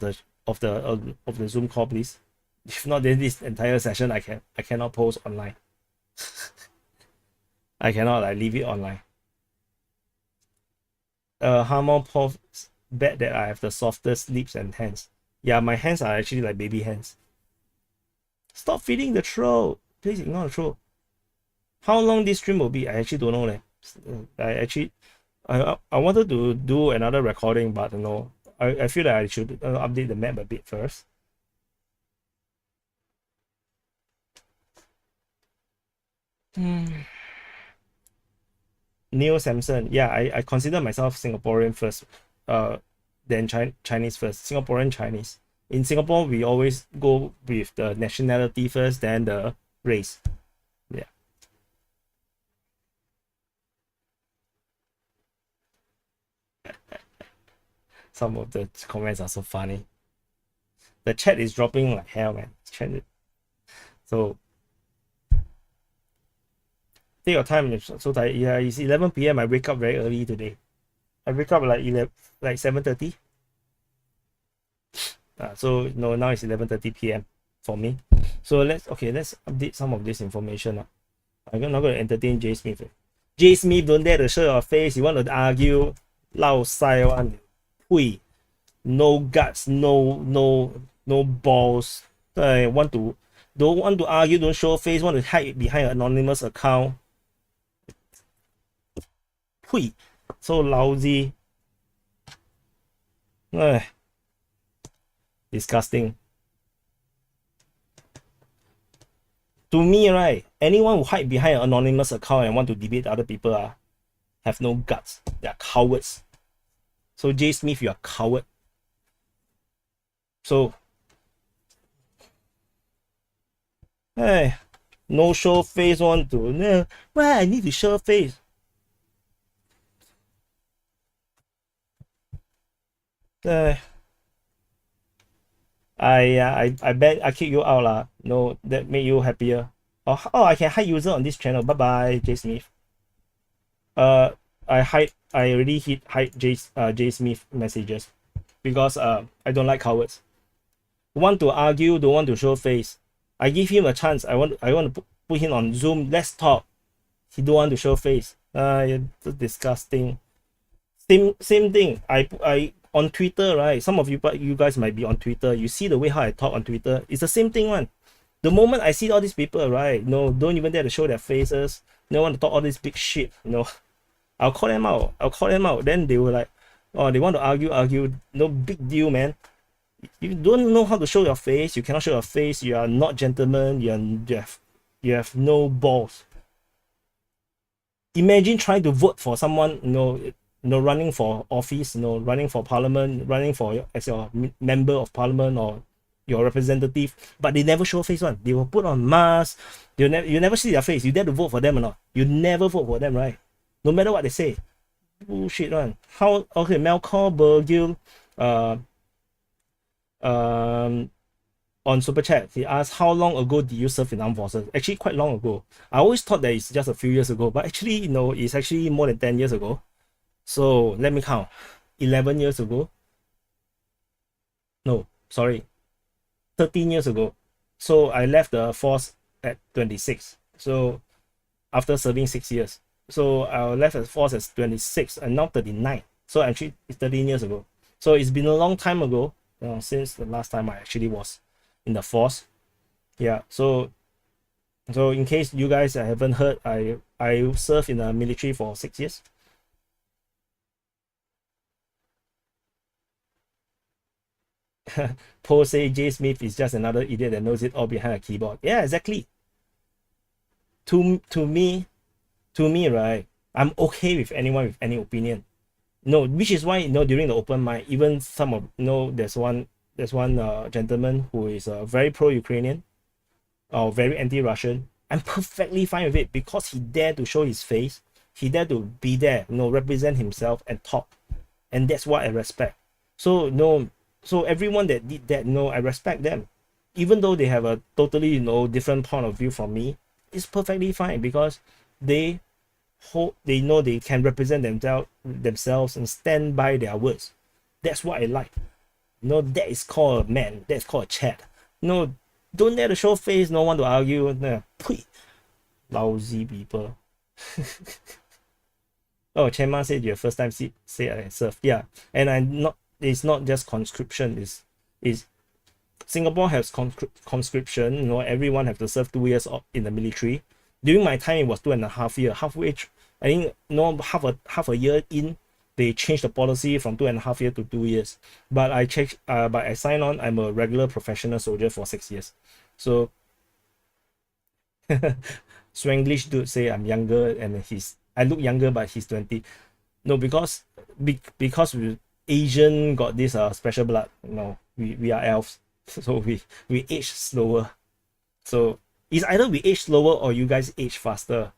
of the Zoom call, please. If not, then this entire session I cannot post online. I cannot leave it online. Harmon Pov bet that I have the softest lips and hands. Yeah, my hands are actually like baby hands. Stop feeding the troll. Please ignore the troll. How long this stream will be? I actually don't know. I wanted to do another recording, but I feel like I should update the map a bit first. Neil Samson. Yeah, I consider myself Singaporean first. Then Chinese first. Singaporean Chinese. In Singapore, we always go with the nationality first, then the race. Yeah. Some of the comments are so funny. The chat is dropping like hell, man. So take your time. So tired. Yeah, it's 11 p.m. I wake up very early today. I wake up like 7:30. So now it's 11:30 p.m. for me. So let's update some of this information. I'm not going to entertain J Smith. J Smith, don't dare to show your face. You want to argue? Lao sai one. Hui. No guts, no balls. Don't want to argue, don't show face, want to hide behind an anonymous account. Hui. So lousy. Disgusting. To me, right, anyone who hide behind an anonymous account and want to debate other people have no guts. They are cowards. So J Smith, you are coward. So hey, no show face want to I need to show face. I bet I kick you out lah. No, that make you happier. Oh, I can hide user on this channel. Bye bye, J Smith. I already hide J Smith messages because I don't like cowards. Want to argue, don't want to show face. I give him a chance. I want to put him on Zoom. Let's talk. He don't want to show face. You're disgusting. Same thing. I on Twitter, right? Some of you guys might be on Twitter. You see the way how I talk on Twitter. It's the same thing, one. The moment I see all these people, right? No, don't even dare to show their faces. No one to talk all this big shit. I'll call them out. Then they were like, oh, they want to argue. No big deal, man. You don't know how to show your face. You cannot show your face. You are not gentleman. You have no balls. Imagine trying to vote for someone, running for office, running for parliament, running for as your member of parliament or your representative, but they never show face one. They will put on mask. You never see their face. You dare to vote for them or not? You never vote for them, right? No matter what they say. Bullshit one. How okay, Melchor Bergil, on Super Chat, he asked, how long ago did you serve in armed forces? Actually, quite long ago. I always thought that it's just a few years ago, but actually, it's actually more than 10 years ago. So let me count. 11 years ago. No, sorry. 13 years ago. So I left the force at 26. So after serving 6 years. So I left the force at 26 and now 39. So actually, it's 13 years ago. So it's been a long time ago since the last time I actually was in the force. Yeah, so in case you guys haven't heard, I served in the military for 6 years. Paul say Jay Smith is just another idiot that knows it all behind a keyboard. Yeah, exactly. To me, right, I'm okay with anyone with any opinion. No, which is why during the open mic, even some of there's one gentleman who is very pro-Ukrainian or very anti-Russian. I'm perfectly fine with it because he dared to show his face. He dared to be there, represent himself and talk, and that's what I respect. So so everyone that did that, I respect them, even though they have a totally different point of view from me. It's perfectly fine because they know they can represent themselves and stand by their words. That's what I like. That is called a man. That's called a chat. Don't dare to show face. No one to argue. Lousy people. Oh, Chenma said your first time say I serve. Yeah, and it's not just conscription. Is Singapore has conscription. Everyone have to serve 2 years in the military. During my time, it was 2.5 years. Halfway, I think half a year in, they changed the policy from 2.5 years to 2 years. But I signed on. I'm a regular professional soldier for 6 years. So Swanglish dude say I'm younger and I look younger, but he's 20. No, because we Asian got this special blood. We are elves, so we age slower. So it's either we age slower or you guys age faster.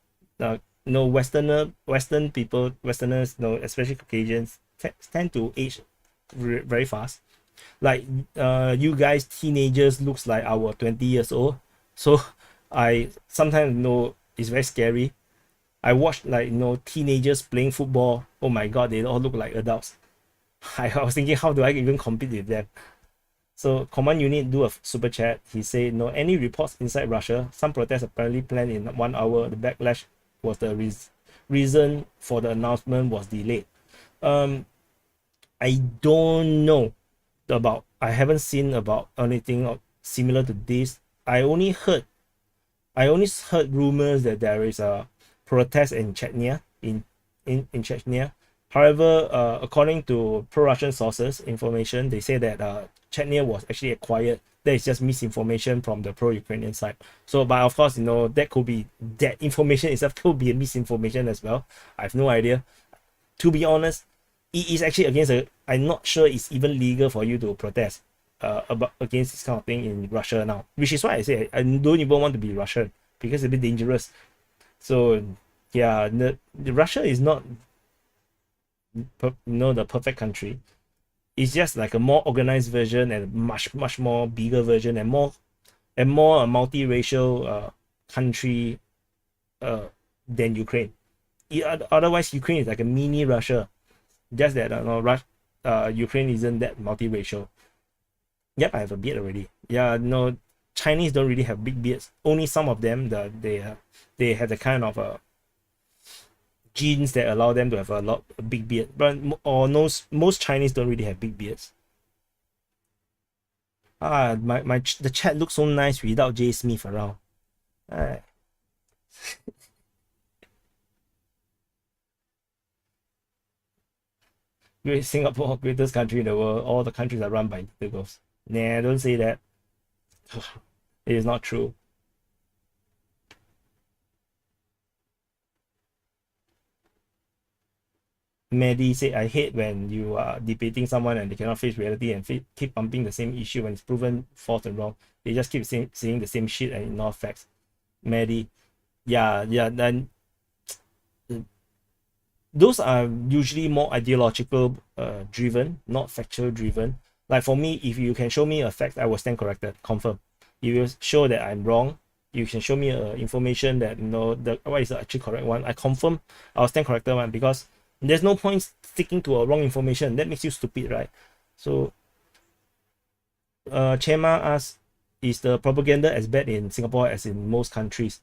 Western people, Westerners, especially Caucasians, tend to age very fast. Like you guys, teenagers, looks like our 20 years old. So I sometimes it's very scary. I watch teenagers playing football. Oh my god, they all look like adults. I was thinking, how do I even compete with them? So command unit do a super chat. He said, any reports inside Russia, some protests apparently planned in 1 hour. The backlash was the reason for the announcement was delayed. I don't know I haven't seen about anything similar to this. I only heard rumors that there is a protest in Chechnya, in Chechnya. However, according to pro-Russian sources information, they say that Chechnya was actually acquired. That is just misinformation from the pro-Ukrainian side. So, but of course, that could be, that information itself could be a misinformation as well. I have no idea. To be honest, it is actually I'm not sure it's even legal for you to protest against this kind of thing in Russia now. Which is why I say I don't even want to be Russian, because it's a bit dangerous. So yeah, the Russia is not the perfect country. It's just like a more organized version and much more bigger version and more multiracial country than Ukraine. Otherwise, Ukraine is like a mini Russia. Just that Ukraine isn't that multiracial. Yep, I have a beard already. Yeah, Chinese don't really have big beards. Only some of them they have the kind of genes that allow them to have a big beard. But most Chinese don't really have big beards. The chat looks so nice without Jay Smith around. Singapore, greatest country in the world. All the countries are run by little girls. Nah, don't say that. It is not true. Maddie said, I hate when you are debating someone and they cannot face reality and keep pumping the same issue when it's proven false and wrong. They just keep saying the same shit and ignore facts. Maddie, yeah, then those are usually more ideological driven, not factual driven. Like for me, if you can show me a fact, I will stand corrected, confirm. If you show that I'm wrong, you can show me information that the what is the actually correct one, I confirm I'll stand corrected one, because there's no point sticking to a wrong information. That makes you stupid, right? So Chema asks, is the propaganda as bad in Singapore as in most countries?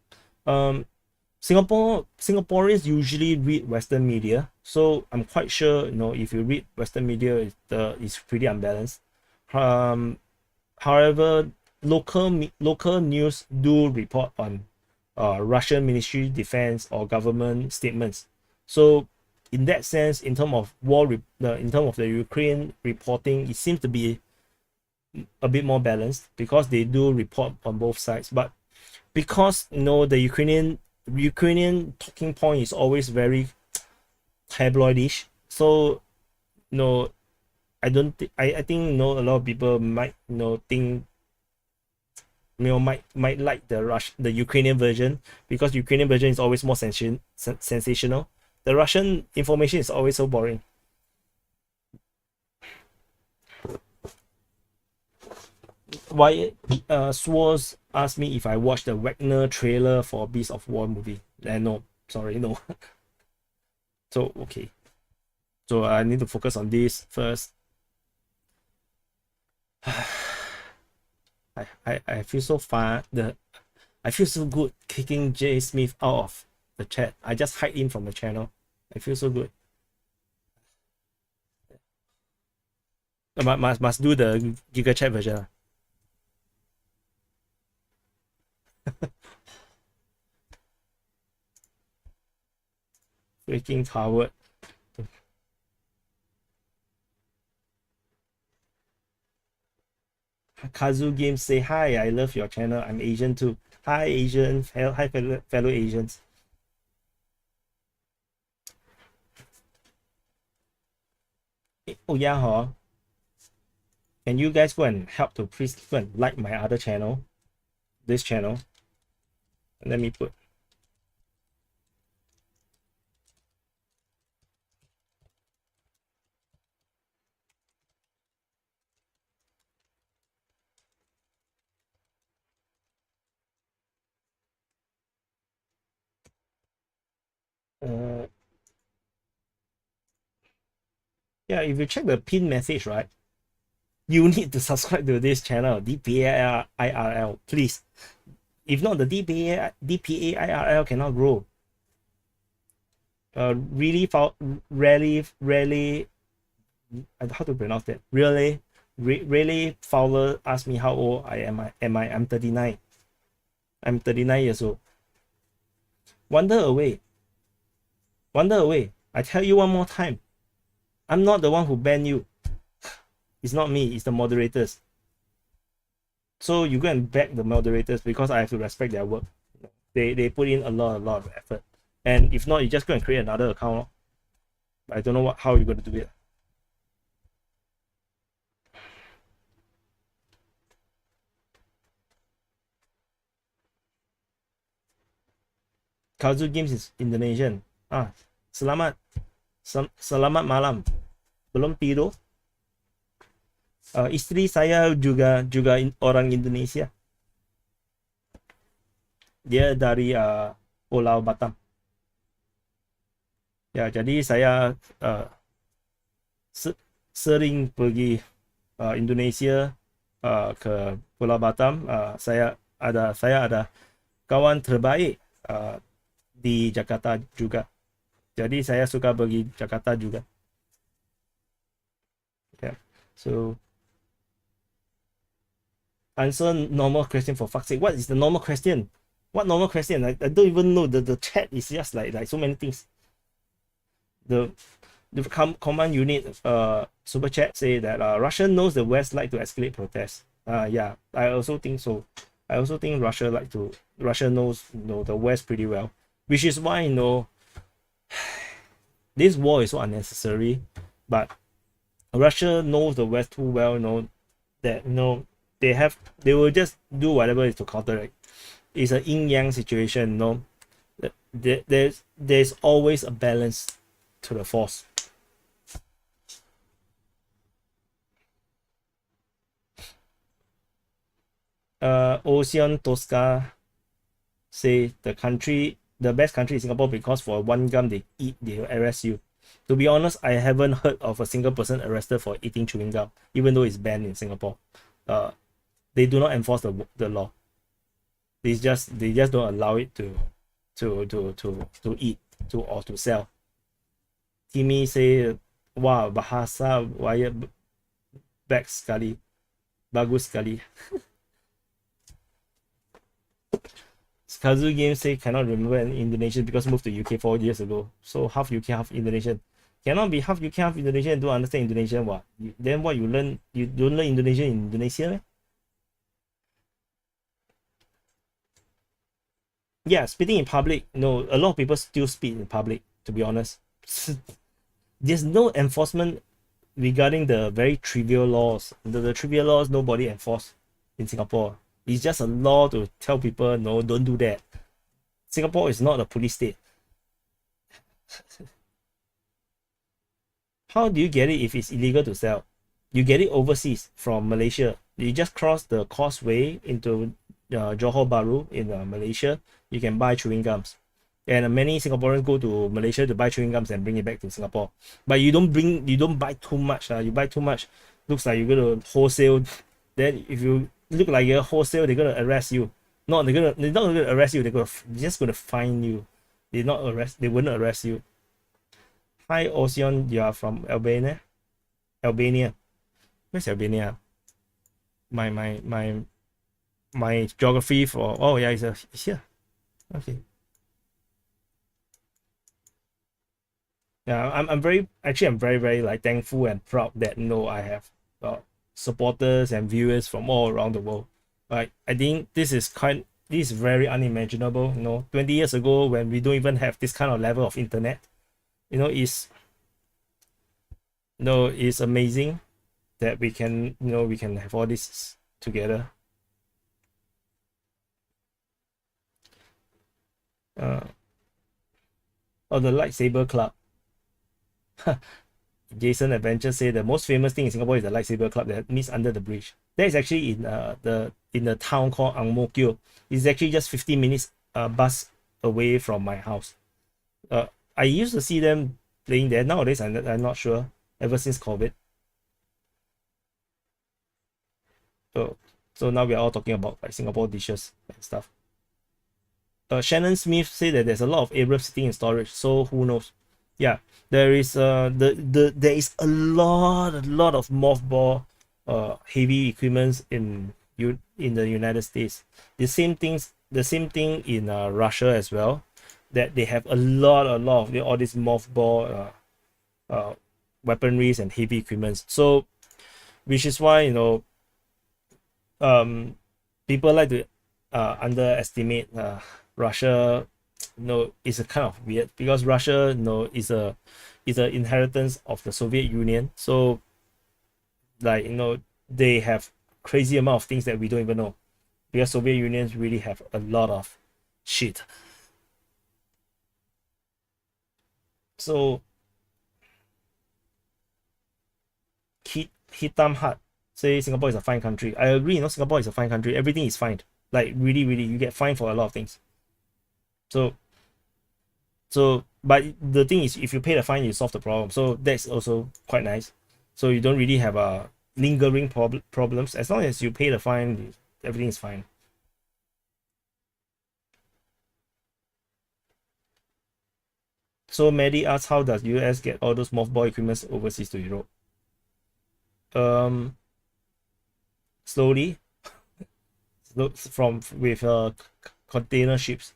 Singaporeans usually read Western media, so I'm quite sure if you read Western media, it's pretty unbalanced. However, local news do report on Russian Ministry of Defense or government statements. So in that sense, in terms of in terms of the Ukraine reporting, it seems to be a bit more balanced because they do report on both sides. But because the Ukrainian talking point is always very tabloidish, so I don't think I think a lot of people might think might like the Ukrainian version, because Ukrainian version is always more sensational. The Russian information is always so boring. Why Swars asked me if I watched the Wagner trailer for Beast of War movie. No, sorry, no. So okay, so I need to focus on this first. I feel so fun. I feel so good kicking Jay Smith out of the chat. I just hide in from the channel. I feel so good. Must do the Giga Chat version. Freaking coward. Kazu Games say, hi, I love your channel. I'm Asian too. Hi, Asian. Hi, fellow Asians. Oh, yeah, huh? Can you guys go and help to please go and like my other channel? This channel. Let me put. Yeah, if you check the pin message, right, you need to subscribe to this channel, DPA IRL, please. If not, the DPA IRL cannot grow. Rarely, how to pronounce that? Really Fowler asked me how old I am. I'm 39. I'm 39 years old. Wander away. I tell you one more time. I'm not the one who banned you. It's not me, it's the moderators. So you go and back the moderators, because I have to respect their work. They put in a lot of effort. And if not, you just go and create another account. I don't know how you're going to do it. Kazu Games is Indonesian. Selamat malam. Belum tidur. Istri saya juga orang Indonesia. Dia dari Pulau Batam. Ya, jadi saya sering pergi Indonesia ke Pulau Batam. Saya ada kawan terbaik di Jakarta juga. Jadi saya suka pergi Jakarta juga. Yeah. So answer normal question for fuck's sake. What is the normal question? What normal question? I don't even know. The chat is just like so many things. The command unit super chat say that Russia knows the West like to escalate protests. Yeah, I also think so. I also think Russia knows the West pretty well, which is why this war is so unnecessary. But Russia knows the West too well, that they will just do whatever is to counter it. It's an yin yang situation, there's always a balance to the force. Ocean Tosca say the best country is Singapore because for one gum they eat, they will arrest you. To be honest, I haven't heard of a single person arrested for eating chewing gum, even though it's banned in Singapore. They do not enforce the law. They just don't allow it to eat or to sell. Timmy say, wow, bahasa wire back sekali, bagus sekali. Kazu Game say cannot remember an Indonesian because moved to UK 4 years ago. So half UK, half Indonesian. Cannot be half UK, half Indonesian and don't understand Indonesian. What? Then what you learn? You don't learn Indonesian in Indonesia? Eh? Yeah, speaking in public. No, a lot of people still speak in public, to be honest. There's no enforcement regarding the very trivial laws. The trivial laws nobody enforce in Singapore. It's just a law to tell people, no, don't do that. Singapore is not a police state. How do you get it if it's illegal to sell? You get it overseas from Malaysia. You just cross the causeway into Johor Bahru in Malaysia. You can buy chewing gums. And many Singaporeans go to Malaysia to buy chewing gums and bring it back to Singapore. But you don't buy too much. You buy too much, looks like you're gonna wholesale. Then if you look like you're wholesale, they're gonna arrest you. No, they're not gonna arrest you. They're just gonna fine you. They wouldn't arrest you. Hi Ocean, you are from Albania. Albania. Where's Albania? My geography for yeah, it's here. Okay. Yeah, I'm very very like thankful and proud that I have supporters and viewers from all around the world. Like I think this is very unimaginable. 20 years ago when we don't even have this kind of level of internet, it's it's amazing that we can have all this together. The lightsaber club. Jason Adventure say the most famous thing in Singapore is the lightsaber club that meets under the bridge. That is actually in the town called Ang Mo Kio. It's actually just 15 minutes bus away from my house. I used to see them playing there. Nowadays, I'm not sure. Ever since COVID. So now we are all talking about like Singapore dishes and stuff. Shannon Smith said that there's a lot of Arabs sitting in storage. So who knows? Yeah, there is there is a lot of mothball heavy equipments in the United States. The same thing in Russia as well, that they have a lot of all these mothball weaponries and heavy equipments. So which is why people like to underestimate Russia. Is a kind of weird because Russia is an inheritance of the Soviet Union. So like they have crazy amount of things that we don't even know, because Soviet Unions really have a lot of shit. So Hitam Hut say Singapore is a fine country. I agree, Singapore is a fine country. Everything is fine. Like really, you get fined for a lot of things. But the thing is, if you pay the fine, you solve the problem. So that's also quite nice. So you don't really have a lingering problems. As long as you pay the fine, everything is fine. So Maddie asks, how does US get all those mothball equipment overseas to Europe? Slowly, with container ships.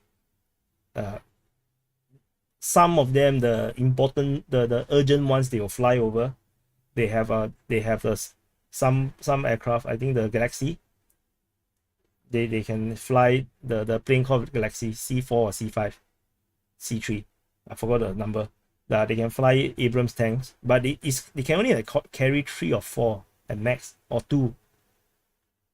some of them, the important, the urgent ones, they will fly over. They have some aircraft. I think the Galaxy. They can fly the plane called Galaxy C4 or C5, C3. I forgot the number. That they can fly Abrams tanks, but they can only like carry 3 or 4 at max, or 2.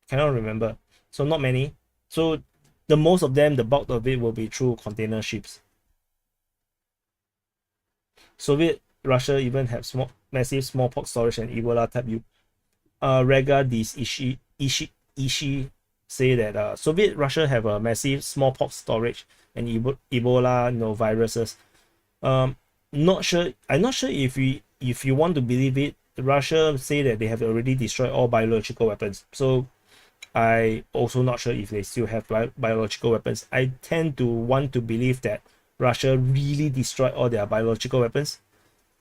Cannot remember. So not many. So the most of them, the bulk of it will be through container ships. Soviet Russia even have massive smallpox storage and Ebola type. Rega these Ishi say that Soviet Russia have a massive smallpox storage and Ebola viruses. Not sure. I'm not sure if you want to believe it. Russia say that they have already destroyed all biological weapons. So I also not sure if they still have biological weapons. I tend to want to believe that Russia really destroyed all their biological weapons,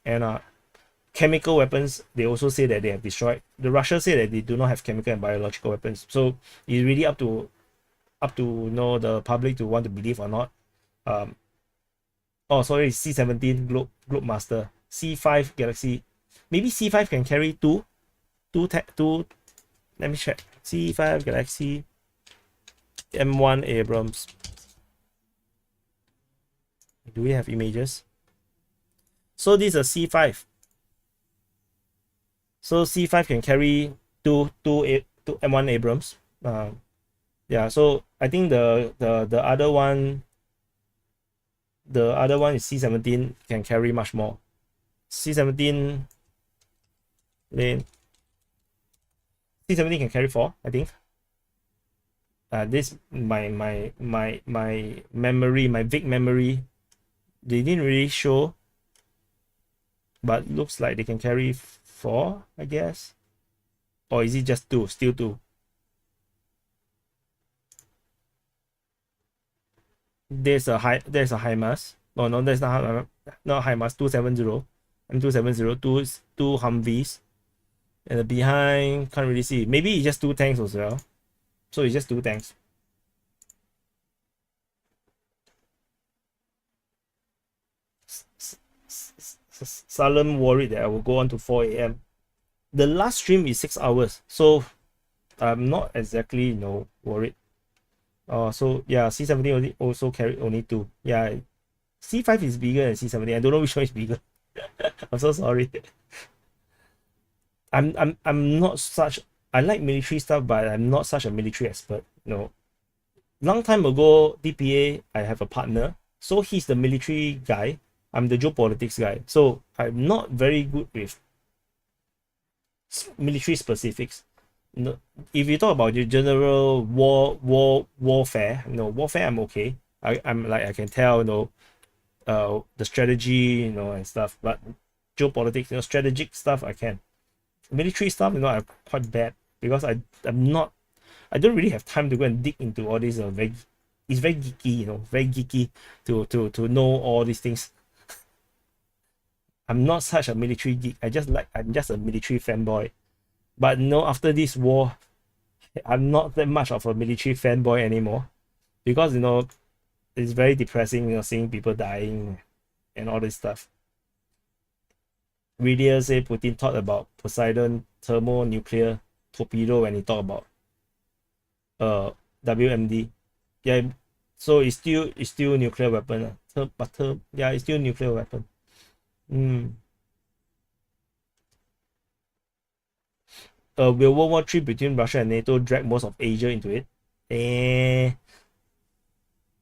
and chemical weapons, they also say that they have destroyed. The Russia say that they do not have chemical and biological weapons. So it's really up to the public to want to believe or not. Oh, sorry, C-17 Globe Master, C5 Galaxy. Maybe C5 can carry two. Let me check. C5 Galaxy, M1 Abrams. Do we have images? So this is a C5. So C5 can carry two M1 Abrams. Yeah. So I think the other one. The other one is C-17 can carry much more. C-17 lane. C-17 can carry 4, I think. This my memory, my vague memory. They didn't really show, but looks like they can carry 4, I guess. Or is it just 2? Still 2. There's a HIMARS. No, there's not HIMARS. 270. M270. Two Humvees. And behind, can't really see. Maybe it's just 2 tanks as well. So it's just 2 tanks. Salem worried that I will go on to 4 a.m. The last stream is 6 hours. So I'm not exactly worried. So yeah, C-17 also carried only 2. Yeah, C5 is bigger than C-17. I don't know which one is bigger. I'm so sorry. I'm not such. I like military stuff, but I'm not such a military expert. No. Long time ago, DPA, I have a partner. So he's the military guy. I'm the geopolitics guy. So I'm not very good with military specifics. No, if you talk about the general warfare, warfare I'm okay. I'm like I can tell, the strategy, and stuff. But geopolitics, strategic stuff I can. Military stuff, I'm quite bad because I don't really have time to go and dig into all these. It's very geeky, very geeky to know all these things. I'm not such a military geek. I'm just a military fanboy. But after this war, I'm not that much of a military fanboy anymore, because it's very depressing, seeing people dying and all this stuff. Reader say Putin thought about Poseidon thermonuclear torpedo when he talked about WMD. Yeah, so it's still nuclear weapon. Yeah, it's still nuclear weapon. Will World War III between Russia and NATO drag most of Asia into it?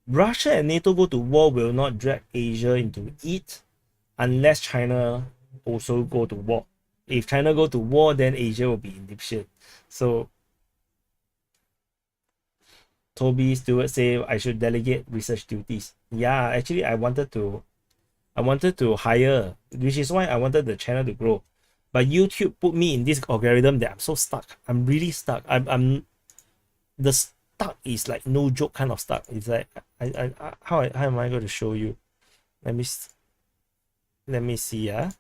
Russia and NATO go to war will not drag Asia into it unless China also go to war. If China go to war, then Asia will be in deep shit. So Toby Stewart say I should delegate research duties. Yeah, actually I wanted to hire, which is why I wanted the channel to grow. But YouTube put me in this algorithm that I'm so stuck. I'm really stuck. I'm the stuck is like no joke kind of stuck. It's like how am I going to show you? Let me see. Yeah.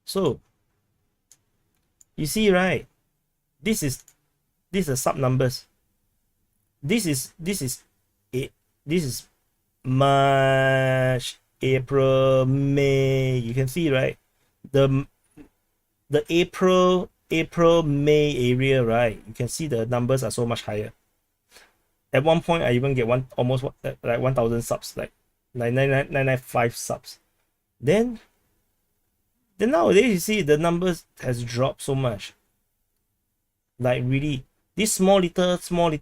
So You see, right? This is sub numbers. This is it. This is March, April, May. You can see, right? The April, May area, right? You can see the numbers are so much higher. At one point, I even get almost like 1,000 subs, like 995 subs. Then nowadays you see the numbers has dropped so much. Like really, this small little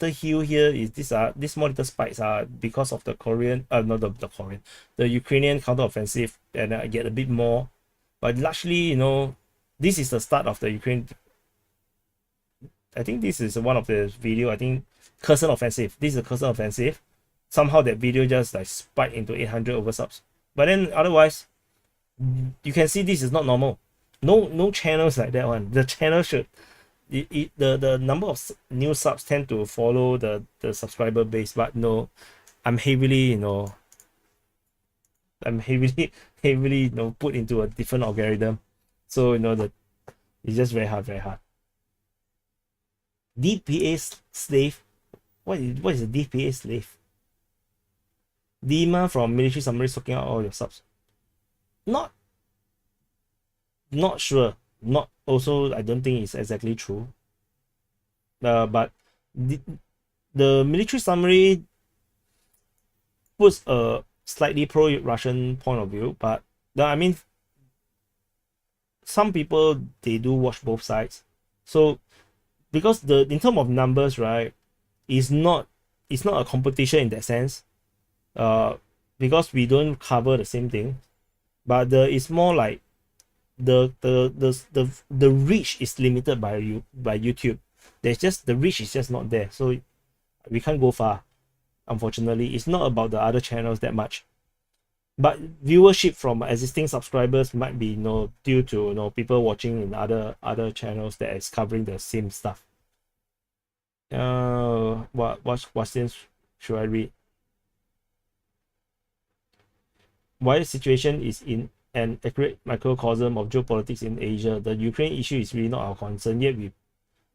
hill here is these small little spikes are because of the Korean, not the Korean, the Ukrainian counteroffensive, and I get a bit more, but largely, you know, this is the start of the Ukraine. I think this is one of the video. I think Kherson offensive. This is a Kherson offensive. Somehow that video just like spiked into 800 over subs. But then otherwise, you can see this is not normal. No channels like that one. The channel should the number of new subs tend to follow the subscriber base, but no, I'm heavily put into a different algorithm. So it's just very hard. DPA slave. What is a DPA slave? Demand from military summary soaking out all your subs. Not sure. Not also, I don't think it's exactly true. But the military summary puts a slightly pro-Russian point of view, but I mean, some people, they do watch both sides. So because in terms of numbers, right, it's not a competition in that sense, because we don't cover the same thing, but it's more like the reach is limited by YouTube. There's just the reach is just not there, so we can't go far. Unfortunately, it's not about the other channels that much, but viewership from existing subscribers might be due to people watching in other channels that is covering the same stuff. What questions should I read? Why the situation is in an accurate microcosm of geopolitics in Asia. The Ukraine issue is really not our concern, yet we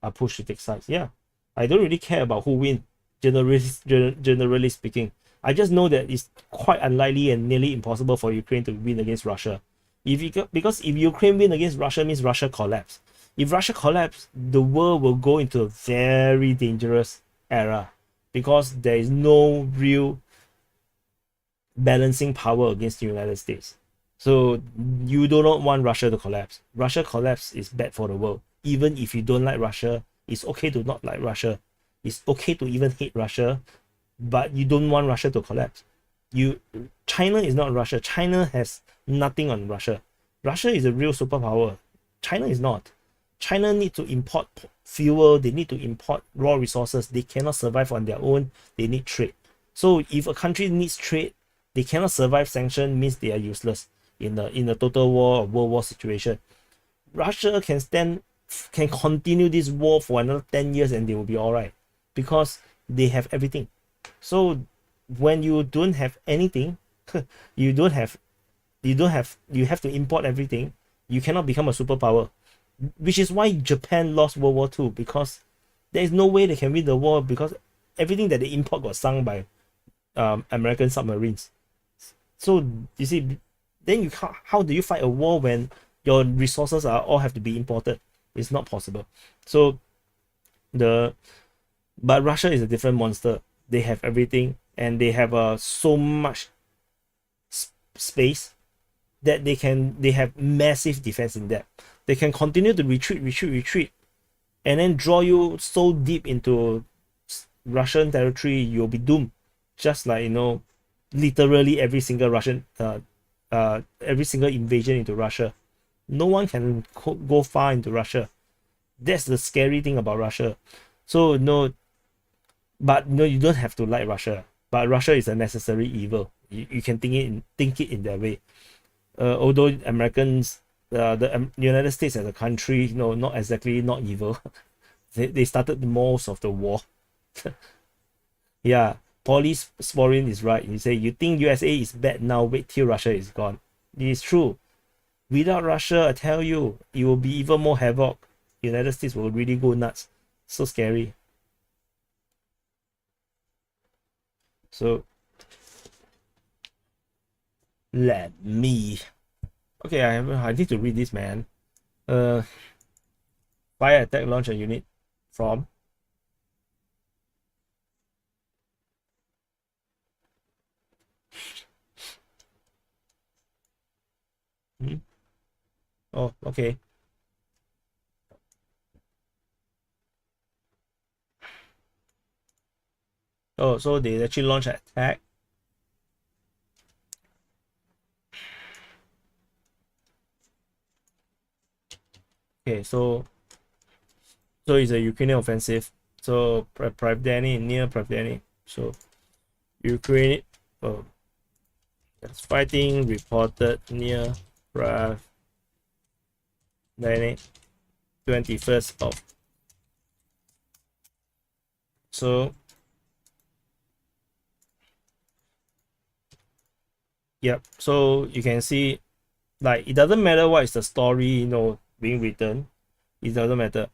are pushed to take sides. Yeah, I don't really care about who wins, generally speaking. I just know that it's quite unlikely and nearly impossible for Ukraine to win against Russia. Because if Ukraine win against Russia, means Russia collapse. If Russia collapse, the world will go into a very dangerous era, because there is no real balancing power against the United States. So you do not want Russia to collapse. Russia collapse is bad for the world. Even if you don't like Russia, it's okay to not like Russia. It's okay to even hate Russia, but you don't want Russia to collapse. China is not Russia. China has nothing on Russia. Russia is a real superpower. China is not. China need to import fuel. They need to import raw resources. They cannot survive on their own. They need trade. So if a country needs trade, they cannot survive sanction, means they are useless in a total war or world war situation. Russia can continue this war for another 10 years and they will be all right, because they have everything. So when you don't have anything, you have to import everything. You cannot become a superpower, which is why Japan lost World War II, because there is no way they can win the war, because everything that they import got sunk by American submarines. So you see, then how do you fight a war when your resources all have to be imported? It's not possible. So but Russia is a different monster. They have everything, and they have so much space that they have massive defense in depth. They can continue to retreat, and then draw you so deep into Russian territory, you'll be doomed. Just like literally every single every single invasion into Russia, no one can go far into Russia. That's the scary thing about Russia. So you don't have to like Russia, but Russia is a necessary evil. You can think it in that way. Although Americans, the United States as a country, not exactly not evil. they started most of the war. Yeah. Paulie Sporin is right. He said, you think USA is bad now, wait till Russia is gone. It is true. Without Russia, I tell you, it will be even more havoc. United States will really go nuts. So scary. So let me. Okay, I need to read this, man. Fire attack launch a unit from. Oh, okay. Oh, so they actually launch an attack. Okay, so it's a Ukrainian offensive. So Pravdany, near Pravdany. So Ukraine fighting reported near Pravdany 21st of. So yep, so you can see, like, it doesn't matter what is the story, being written. It doesn't matter.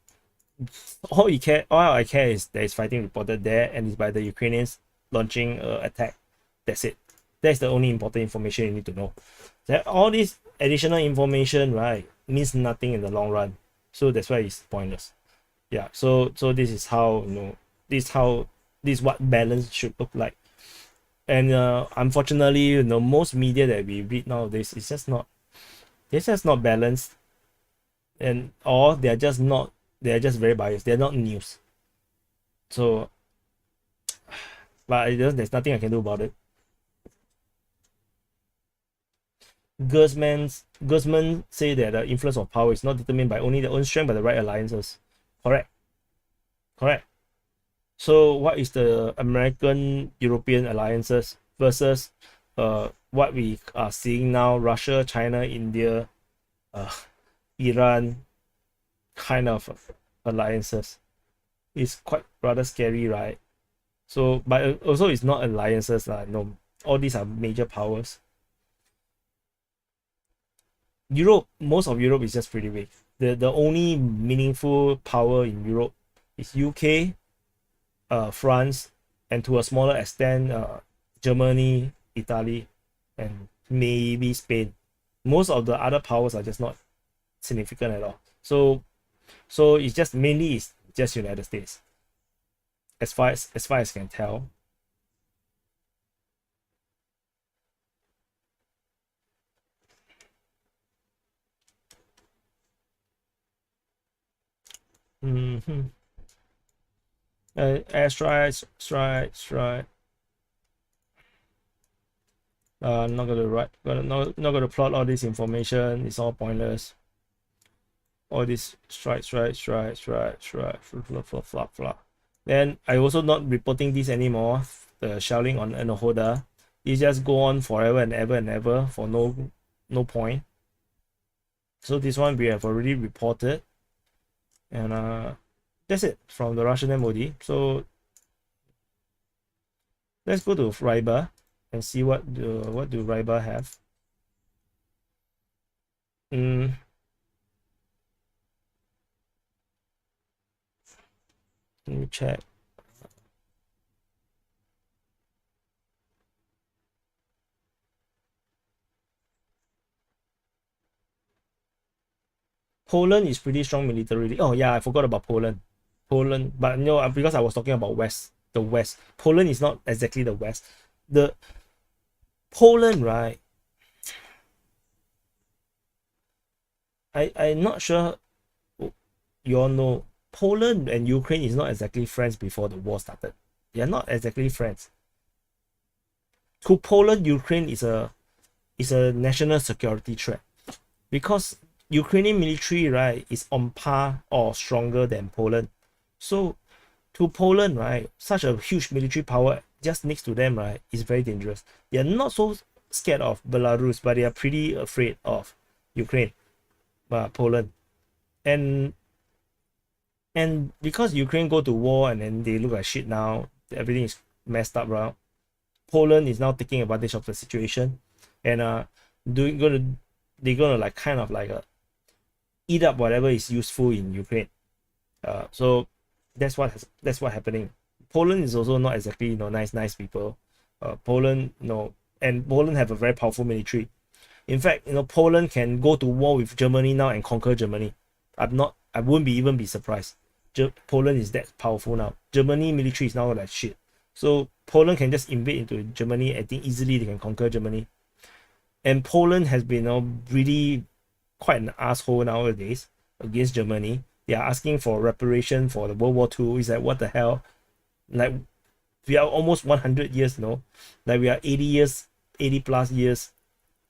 All I care is there is fighting reported there, and it's by the Ukrainians launching attack. That's it. That's the only important information you need to know. That all this additional information, right, means nothing in the long run. So that's why it's pointless. Yeah. So this is how, this is what balance should look like. And unfortunately, most media that we read nowadays is just not, it's just not balanced, or they're just very biased. They're not news. So, but there's nothing I can do about it. Guzman say that the influence of power is not determined by only their own strength, but the right alliances. Correct. So what is the American-European alliances versus what we are seeing now? Russia, China, India, Iran kind of alliances. It's quite rather scary, right? So, but also it's not alliances, no. All these are major powers. Europe, most of Europe is just pretty weak. The only meaningful power in Europe is UK, France, and to a smaller extent, Germany, Italy, and maybe Spain. Most of the other powers are just not significant at all. So it's just mainly it's just United States, as far as I can tell. Airstrike, strike. Not gonna plot all this information. It's all pointless. All this strike, flop. Then I also not reporting this anymore. The shelling on Enohoda, it just go on forever and ever for no point. So this one we have already reported, and that's it from the Russian MOD. So let's go to Ryba and see what do Ryba have. Let me check. Poland is pretty strong militarily. Oh yeah, I forgot about Poland. But because I was talking about the West. Poland is not exactly the West. The Poland, right? I'm not sure you all know. Poland and Ukraine is not exactly friends before the war started. They are not exactly friends. To Poland, Ukraine is a national security threat, because Ukrainian military, right, is on par or stronger than Poland. So to Poland, right, such a huge military power just next to them, right, is very dangerous. They are not so scared of Belarus, but they are pretty afraid of Ukraine, Poland. And because Ukraine go to war and then they look like shit now, everything is messed up around. Poland is now taking advantage of the situation, and they're gonna like kind of like eat up whatever is useful in Ukraine. So that's what happening. Poland is also not exactly nice people. Poland and Poland have a very powerful military. In fact, Poland can go to war with Germany now and conquer Germany. I wouldn't even be surprised. Poland is that powerful now. Germany military is now like shit. So Poland can just invade into Germany. I think easily they can conquer Germany. And Poland has been really quite an asshole nowadays against Germany. They are asking for reparation for the World War II. It's like, what the hell? Like, we are almost 100 years, like we are 80 plus years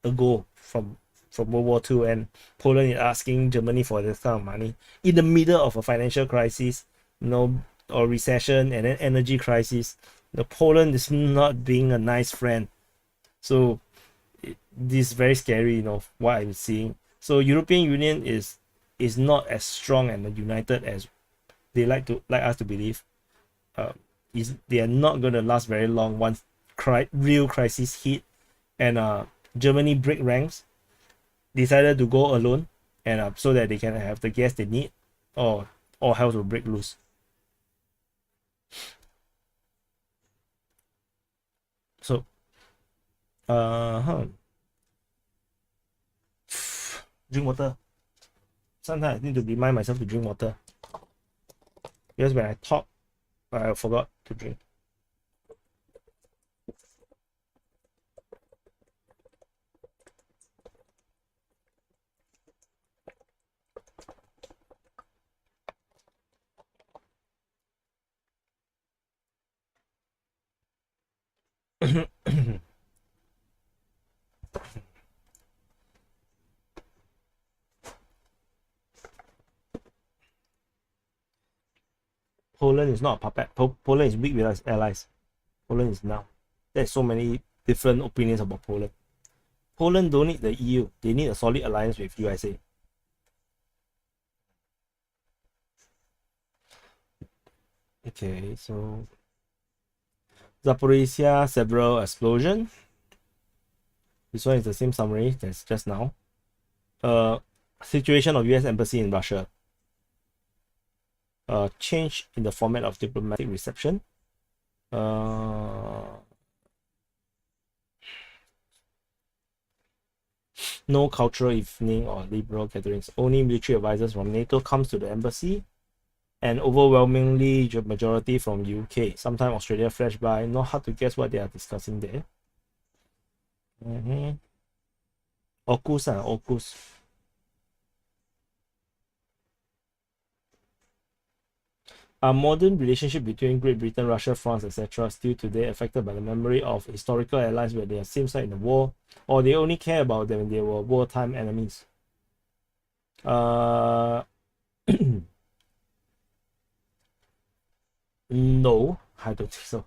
ago from World War II, and Poland is asking Germany for this kind of money in the middle of a financial crisis, or recession, and then energy crisis. Poland is not being a nice friend. So this is very scary, what I'm seeing. So European Union is not as strong and united as they like us to believe. They are not going to last very long once real crisis hit, and Germany break ranks, decided to go alone, and so that they can have the gas they need, or all hell will break loose. So drink water. Sometimes I need to remind myself to drink water, because when I talk I forgot to drink. Poland is not a puppet. Poland is weak with its allies. Poland is now. There's so many different opinions about Poland. Poland don't need the EU. They need a solid alliance with USA. Okay, so Zaporizhia several explosion. This one is the same summary as just now. Situation of US embassy in Russia. Change in the format of diplomatic reception. No cultural evening or liberal gatherings. Only military advisors from NATO comes to the embassy, and overwhelmingly majority from UK. Sometimes Australia flash by. Not hard to guess what they are discussing there. AUKUS. Are modern relationship between Great Britain, Russia, France, etc. still today affected by the memory of historical allies where they are same side in the war, or they only care about them when they were wartime enemies? No, I don't think so.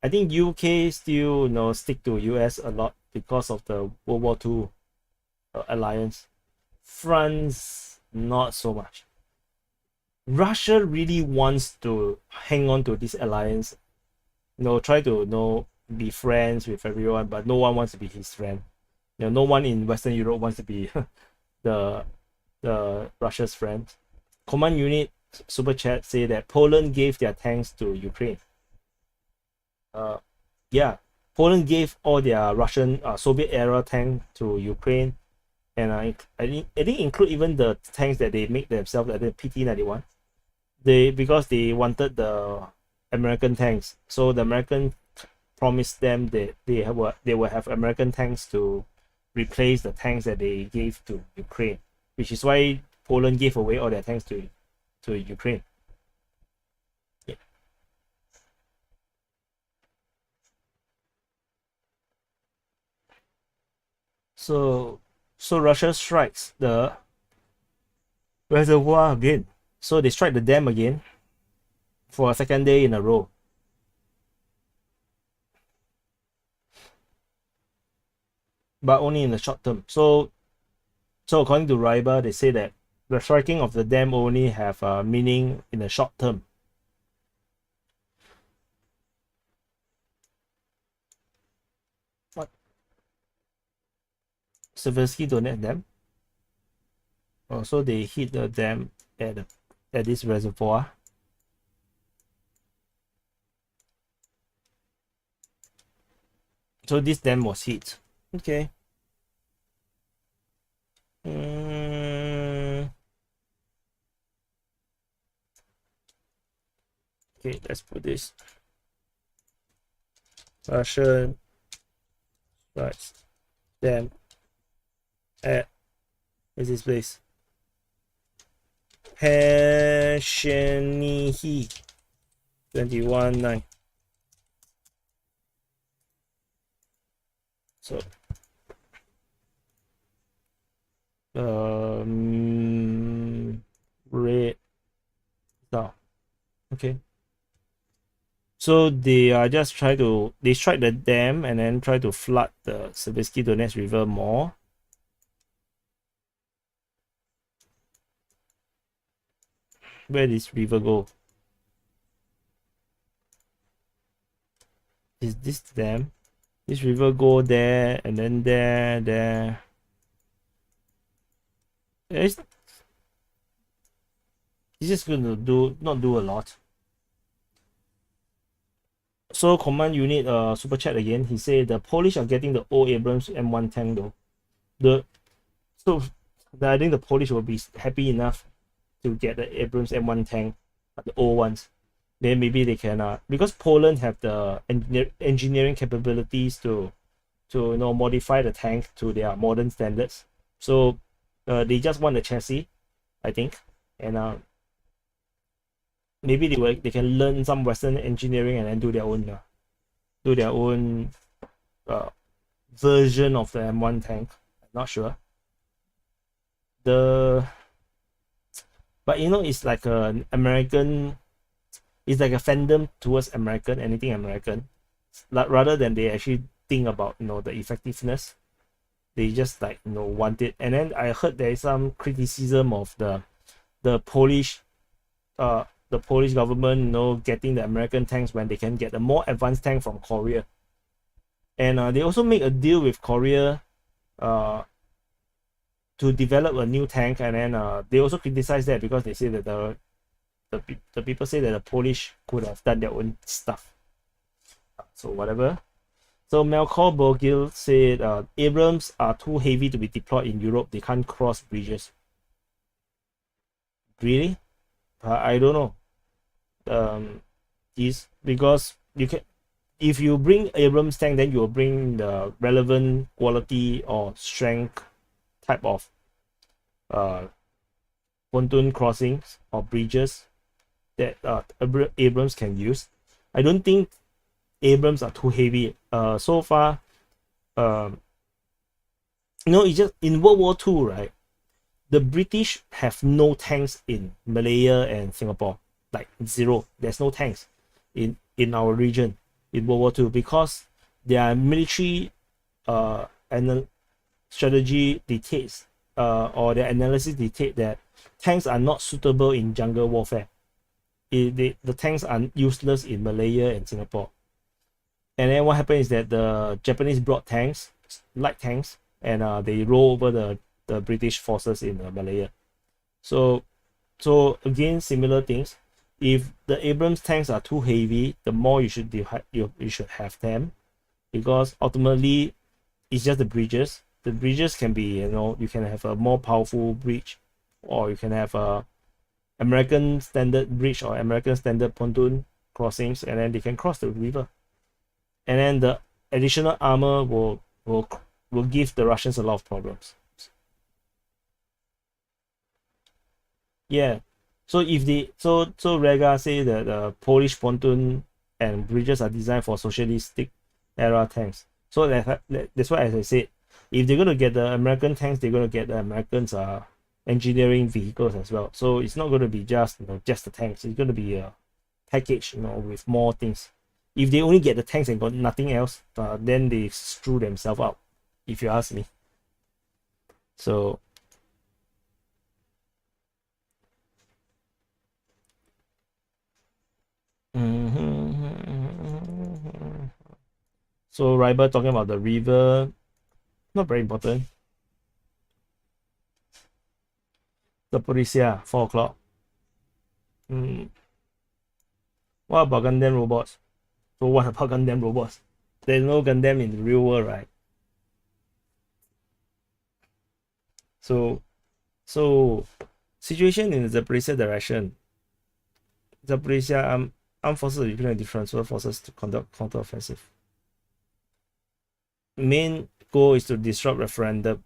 I think UK still stick to US a lot because of the World War II alliance. France, not so much. Russia really wants to hang on to this alliance, try to be friends with everyone, but no one wants to be his friend. No one in Western Europe wants to be the Russia's friend. Command unit super chat say that Poland gave their tanks to Ukraine. Yeah, Poland gave all their Russian Soviet era tank to Ukraine, and I think include even the tanks that they make themselves, like the PT-91. Because they wanted the American tanks, so the American promised them that they will have American tanks to replace the tanks that they gave to Ukraine, which is why Poland gave away all their tanks to Ukraine. Yeah. So Russia strikes the reservoir again. So they strike the dam again for a second day in a row. But only in the short term. So according to Riber, they say that the striking of the dam only have a meaning in the short term. What? Seversky Donetsk dam? Oh, so they hit the dam at at this reservoir. So this dam was hit. Okay. Okay, let's put this. Russian strikes dam at, where's this place? Heshenihi 21-9. So red down. Okay. So they are just they strike the dam and then try to flood the Sievers Donetsk River more. Where did this river go? Is this dam? This river go there and then there. It's just going to not do a lot. So command unit super chat again. He said the Polish are getting the old Abrams M1 tank though. I think the Polish will be happy enough to get the Abrams M1 tank, the old ones. Then maybe they can because Poland have the engineering capabilities to modify the tank to their modern standards. So they just want the chassis, I think, and maybe they can learn some Western engineering and then do their own version of the M1 tank. I'm not sure. But it's like an American. It's like a fandom towards American, anything American, rather than they actually think about the effectiveness. They just want it. And then I heard there is some criticism of the Polish government getting the American tanks when they can get a more advanced tank from Korea. And they also make a deal with Korea to develop a new tank, and then they also criticize that because they say that the people say that the Polish could have done their own stuff. So whatever. So Melchior Borgil said Abrams are too heavy to be deployed in Europe. They can't cross bridges. Really? I don't know. Is because you can, if you bring Abrams tank, then you will bring the relevant quality or strength type of pontoon crossings or bridges that Abrams can use. I don't think Abrams are too heavy. So far, it's just in World War II, right? The British have no tanks in Malaya and Singapore, like zero. There's no tanks in our region in World War II because their military strategy dictates or their analysis dictate that tanks are not suitable in jungle warfare. The tanks are useless in Malaya and Singapore. And then what happened is that the Japanese brought tanks, light tanks, and they roll over the British forces in Malaya. So again, similar things. If the Abrams tanks are too heavy, the more you should have them, because ultimately it's just the bridges. The bridges can be, you can have a more powerful bridge, or you can have a American standard bridge or American standard pontoon crossings, and then they can cross the river. And then the additional armor will give the Russians a lot of problems. Yeah. So if Rega say that the Polish pontoon and bridges are designed for socialistic era tanks. So that's why, as I said, if they're gonna get the American tanks, they're gonna get the Americans engineering vehicles as well. So it's not gonna be just the tanks. It's gonna be a package, with more things. If they only get the tanks and got nothing else, then they screw themselves up, if you ask me. So so Riber talking about the river, not very important. The Policia, 4 o'clock. What about Gundam robots? So what about Gundam robots? There's no Gundam in the real world, right? So situation in the Zaporizhia direction. Zaporizhia armed forces of Ukraine transfer forces to conduct counteroffensive. Main goal is to disrupt referendum.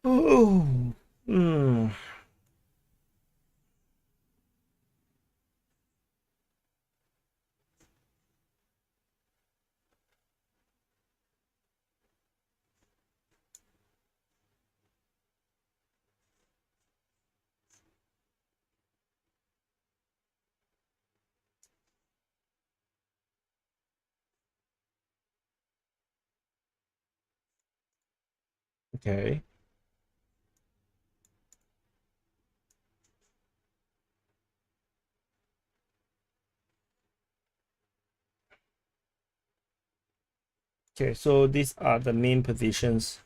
Oh, okay. Okay, so these are the main positions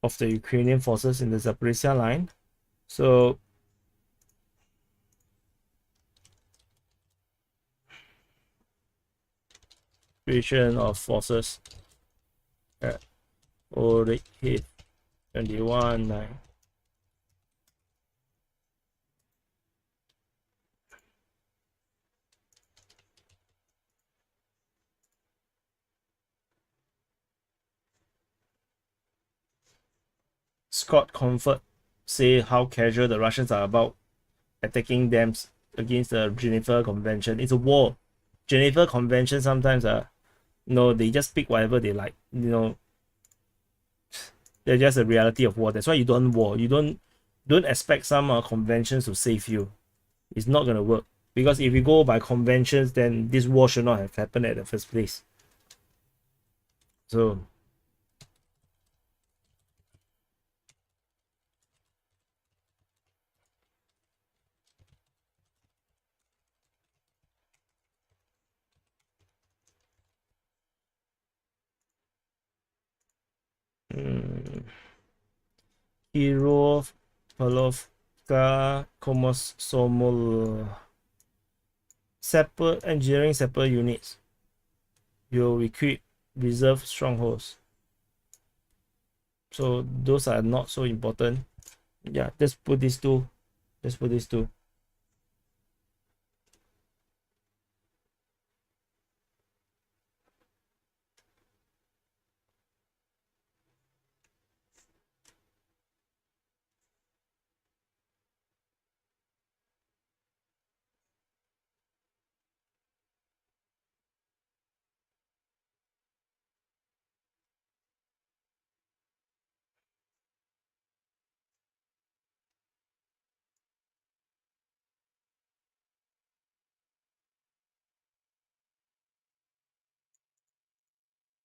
of the Ukrainian forces in the Zaporizhia line. So creation of forces at already hit 21-9. Scott Comfort say how casual the Russians are about attacking them against the Geneva Convention. It's a war. Geneva Convention sometimes they just pick whatever they like. They're just a reality of war. That's why you don't war. You don't expect some conventions to save you. It's not gonna work. Because if you go by conventions, then this war should not have happened at the first place. So Kirov, Palovka, Komsomol, separate engineering separate units. You'll recruit reserve strongholds. So those are not so important. Yeah, just put these two. Just put these two.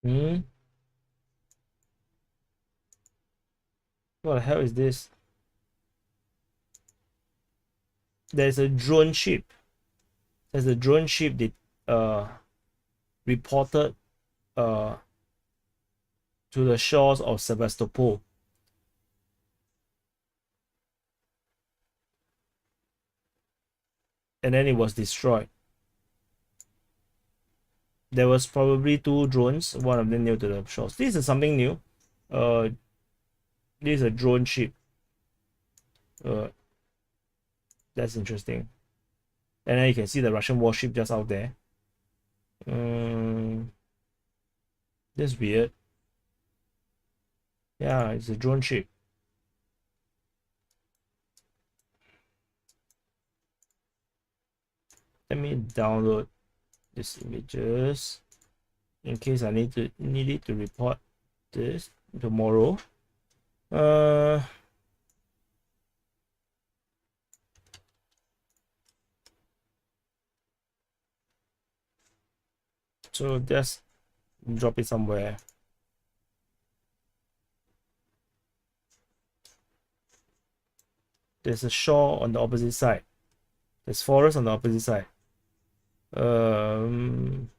Hmm? What the hell is this? There's a drone ship. There's a drone ship that reported uh to the shores of Sevastopol. And then it was destroyed. There was probably two drones, one of them near to the shores. This is something new. Uh, this is a drone ship. Uh, that's interesting. And then you can see the Russian warship just out there. That's weird. Yeah, it's a drone ship. Let me download these images in case I need it to report this tomorrow. So just drop it somewhere. There's a shore on the opposite side. There's forest on the opposite side. Um,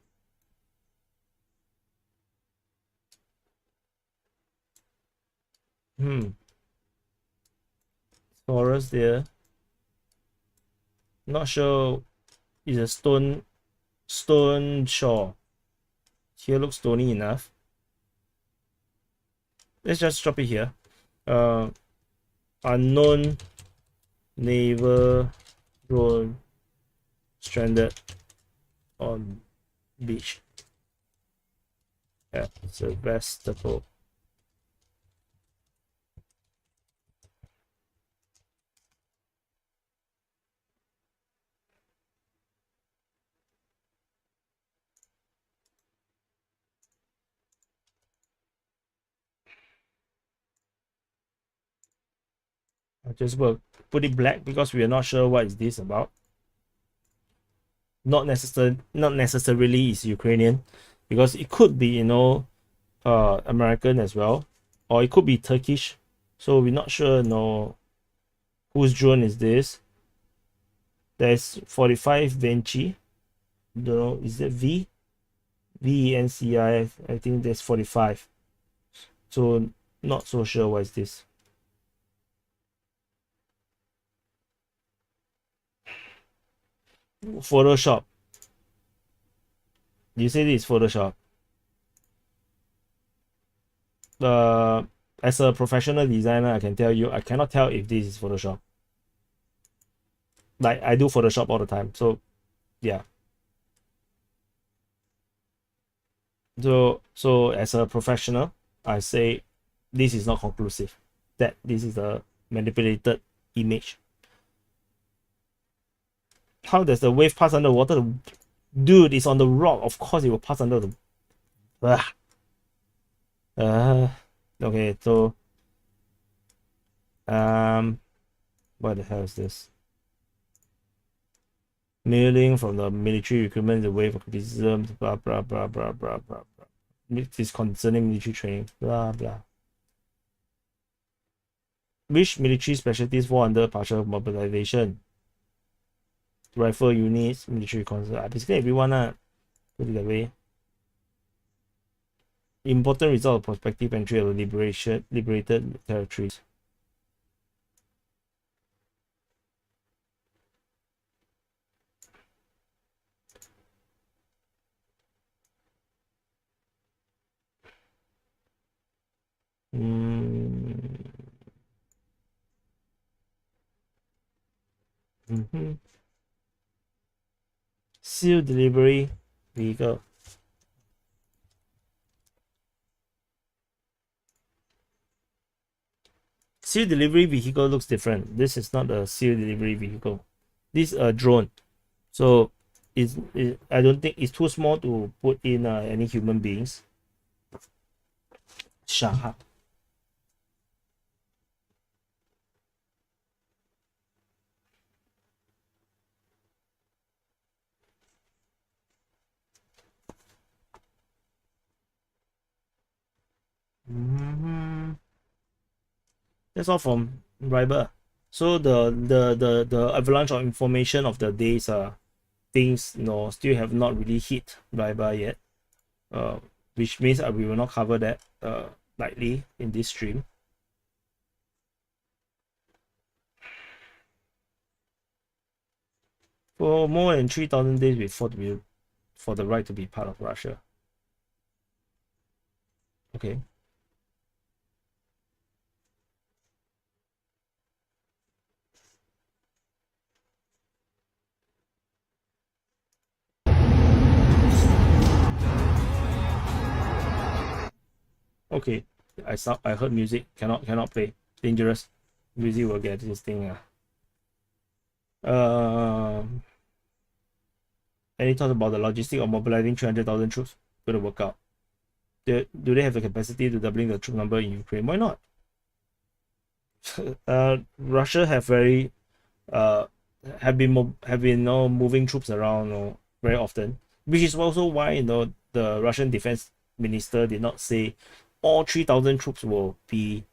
Forest there. Not sure. It's a stone shore. Here looks stony enough. Let's just drop it here. Unknown naval drone stranded on beach at Sevastopol. I just will put it black because we are not sure what is this about. Not necessarily is Ukrainian, because it could be, you know, American as well, or it could be Turkish. So we're not sure, no, whose drone is this. There's 45 Venci. Don't know, is that VENCI? I think there's 45. So not so sure what is this. Photoshop. You say this is Photoshop. As a professional designer, I can tell you I cannot tell if this is Photoshop. Like, I do Photoshop all the time, so yeah. So as a professional, I say this is not conclusive, that this is a manipulated image. How does the wave pass underwater? Dude, it's on the rock. Of course it will pass under the... okay, so what the hell is this? Mailing from the military recruitment, the wave of criticism, blah blah blah blah blah blah blah. This is concerning military training, blah blah. Which military specialties fall under partial mobilization? Rifle units, military concert, basically everyone, put it that way. Important result of prospective entry of liberated territories. Seal delivery vehicle. Seal delivery vehicle looks different. This is not a seal delivery vehicle. This is a drone. So I don't think it's too small to put in any human beings. Shah. That's all from Riber. So the avalanche of information of the days things, you know, still have not really hit Riber yet. Which means we will not cover that lightly in this stream. For more than 3,000 days we fought for the right to be part of Russia. Okay. Okay, I heard music. Cannot play. Dangerous. Music will get this thing. Any thoughts about the logistic of mobilizing 300,000 troops? Gonna work out. Do they have the capacity to doubling the troop number in Ukraine? Why not? Russia have very have been moving troops around very often, which is also why the Russian defense minister did not say all 3,000 troops will be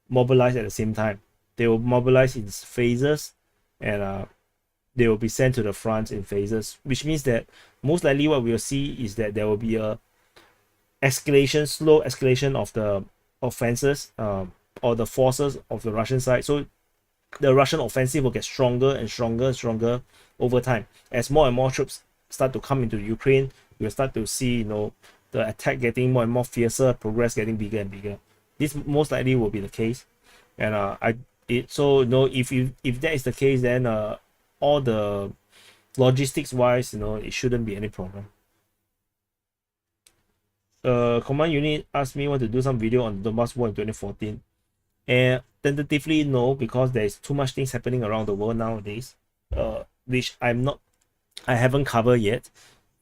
mobilized at the same time. They will mobilize in phases, and they will be sent to the front in phases, which means that most likely what we will see is that there will be a slow escalation of the offenses or the forces of the Russian side. So the Russian offensive will get stronger and stronger and stronger over time. As more and more troops start to come into Ukraine, you'll start to see, the attack getting more and more fiercer, progress getting bigger and bigger. This most likely will be the case. And if that is the case, then all the logistics wise, it shouldn't be any problem. Command unit asked me want to do some video on the Donbass war in 2014. And tentatively no, because there's too much things happening around the world nowadays, which I haven't covered yet.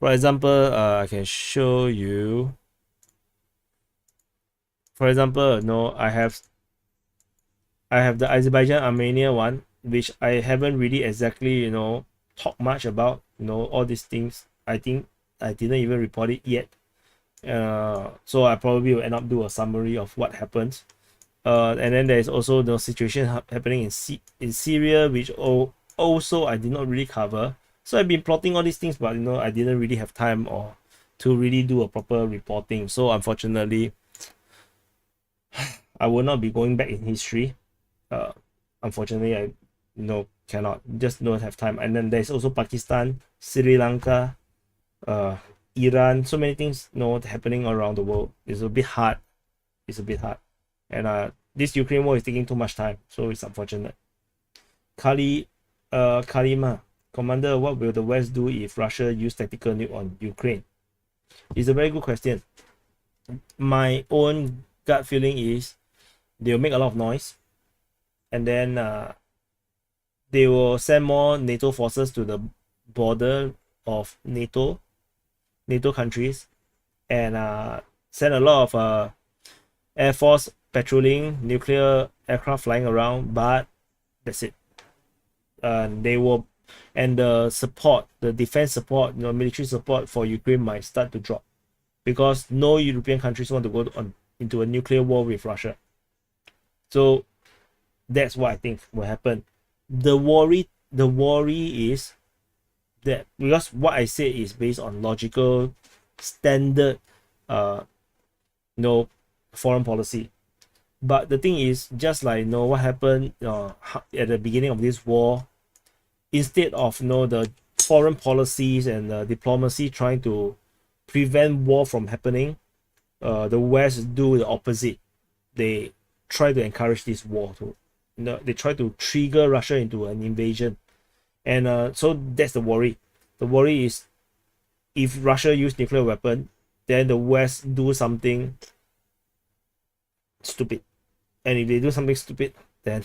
For example, I can show you. For example, I have the Azerbaijan-Armenia one, which I haven't really exactly, talked much about, all these things. I think I didn't even report it yet. So I probably will end up do a summary of what happened. And then there's also the situation happening in Syria, which also I did not really cover. So I've been plotting all these things, but I didn't really have time or to really do a proper reporting. So unfortunately, I will not be going back in history. Unfortunately, I cannot, just don't have time. And then there's also Pakistan, Sri Lanka, Iran, so many things happening around the world. It's a bit hard. And this Ukraine war is taking too much time, so it's unfortunate. Kalima, Commander, what will the West do if Russia use tactical nuke on Ukraine? It's a very good question. My own gut feeling is they'll make a lot of noise, and then they will send more NATO forces to the border of NATO countries, and send a lot of Air Force patrolling, nuclear aircraft flying around, but that's it. They will, and the defense support, military support for Ukraine might start to drop, because no European countries want to go into a nuclear war with Russia. So that's what I think will happen. The worry is that, because what I say is based on logical, standard, foreign policy. But the thing is, just like what happened at the beginning of this war, instead of the foreign policies and diplomacy trying to prevent war from happening, the West do the opposite. They try to encourage this war they try to trigger Russia into an invasion. And so that's the worry. The worry is, if Russia use nuclear weapon, then the West do something stupid. And if they do something stupid, then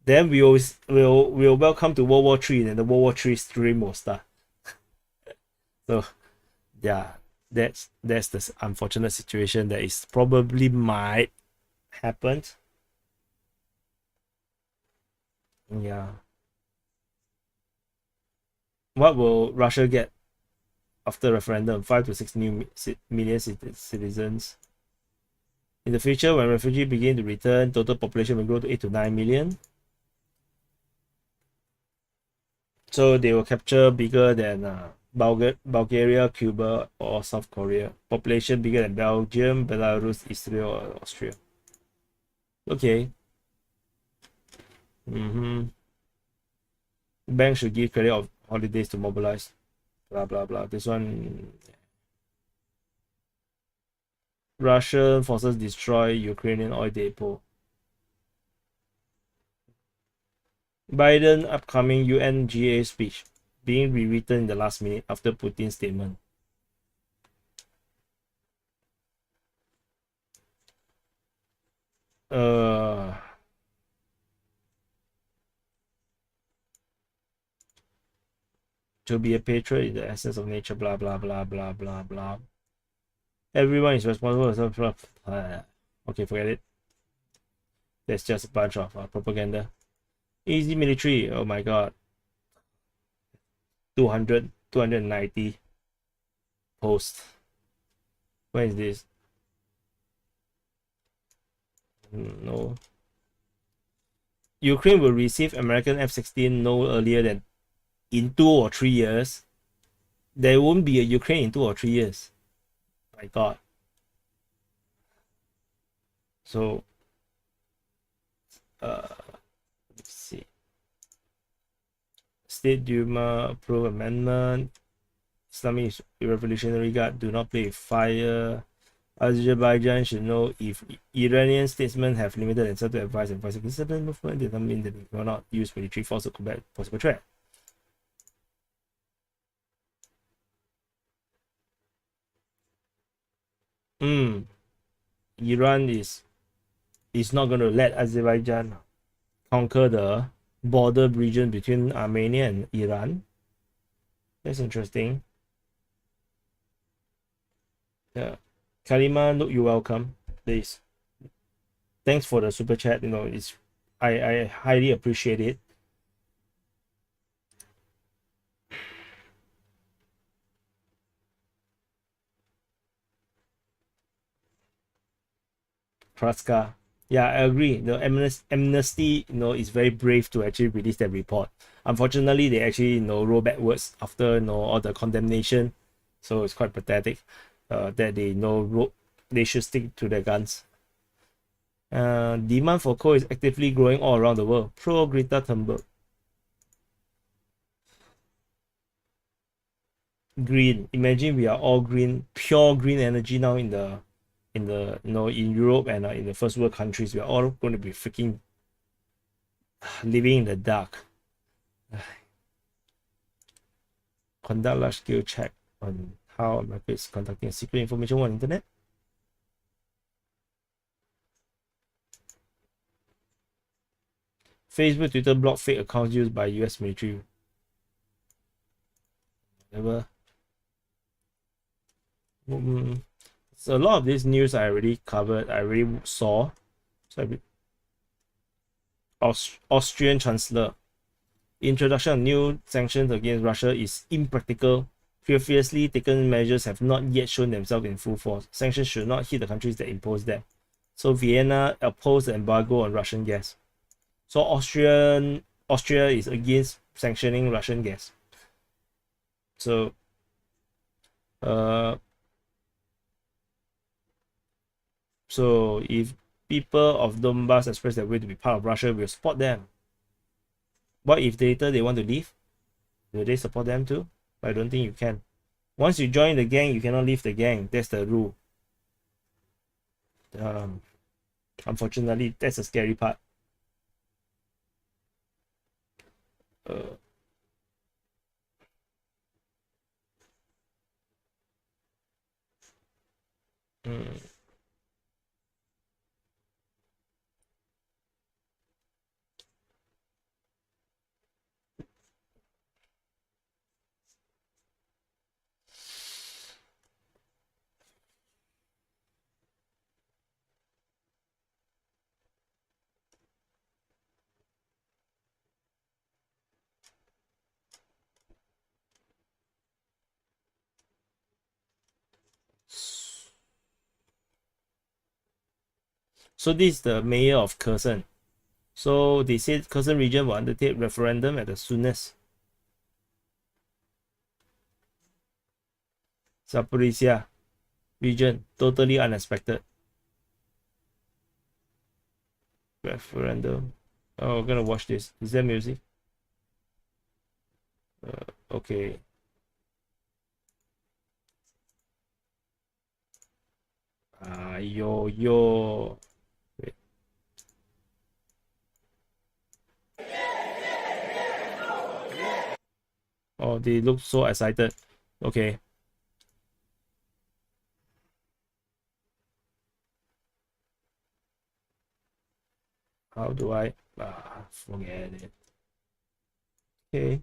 we will welcome to World War III, and the World War III stream will start. So yeah, that's the unfortunate situation that is probably might happen. Yeah. What will Russia get after referendum? 5 to 6 million citizens. In the future, when refugees begin to return, total population will grow to 8 to 9 million. So they will capture bigger than Bulgaria, Cuba, or South Korea. Population bigger than Belgium, Belarus, Israel, or Austria. Okay. Banks should give credit of holidays to mobilize. Blah blah blah. This one. Russian forces destroy Ukrainian oil depot. Biden upcoming UNGA speech being rewritten in the last minute after Putin's statement. To be a patriot is the essence of nature, blah blah blah blah blah blah. Everyone is responsible for okay, forget it. That's just a bunch of propaganda. Easy military, oh my god. 290 posts. Where is this? No. Ukraine will receive American F-16 no earlier than in 2 or 3 years. There won't be a Ukraine in 2 or 3 years. My god. So let's see. State Duma approve amendment. Islamic Revolutionary Guard do not play with fire. Azerbaijan should know if Iranian statesmen have limited themselves to advise and advise against certain movement, does not mean that they will not use military force to combat possible threat. Iran is not going to let Azerbaijan conquer the border region between Armenia and Iran. That's interesting. Yeah, Kalima, look, you're welcome. Please, thanks for the super chat. It's I highly appreciate it. Kraska. Yeah, I agree. The amnesty, is very brave to actually release that report. Unfortunately, they actually, roll backwards after, all the condemnation. So it's quite pathetic that they should stick to their guns. Demand for coal is actively growing all around the world. Pro Greta Thunberg. Green. Imagine we are all green, pure green energy now in Europe and in the first world countries. We are all going to be freaking living in the dark. Conduct large scale check on how America is conducting secret information war on internet. Facebook, Twitter block fake accounts used by US military. Whatever. So a lot of this news I already covered, I already saw. So Austrian Chancellor. Introduction of new sanctions against Russia is impractical. Previously taken measures have not yet shown themselves in full force. Sanctions should not hit the countries that impose them. So Vienna opposed the embargo on Russian gas. So Austria is against sanctioning Russian gas. So so if people of Donbass express their will to be part of Russia, we'll support them. What if later they want to leave? Will they support them too? I don't think you can. Once you join the gang, you cannot leave the gang. That's the rule. Unfortunately, that's a scary part. So this is the mayor of Kherson. So they said Kherson region will undertake referendum at the soonest. Zaporizhia region, totally unexpected. Referendum. Oh, we're gonna watch this. Is there music? Okay. Yo. Wait. Oh, they look so excited. Okay. How do I? Forget it. Okay.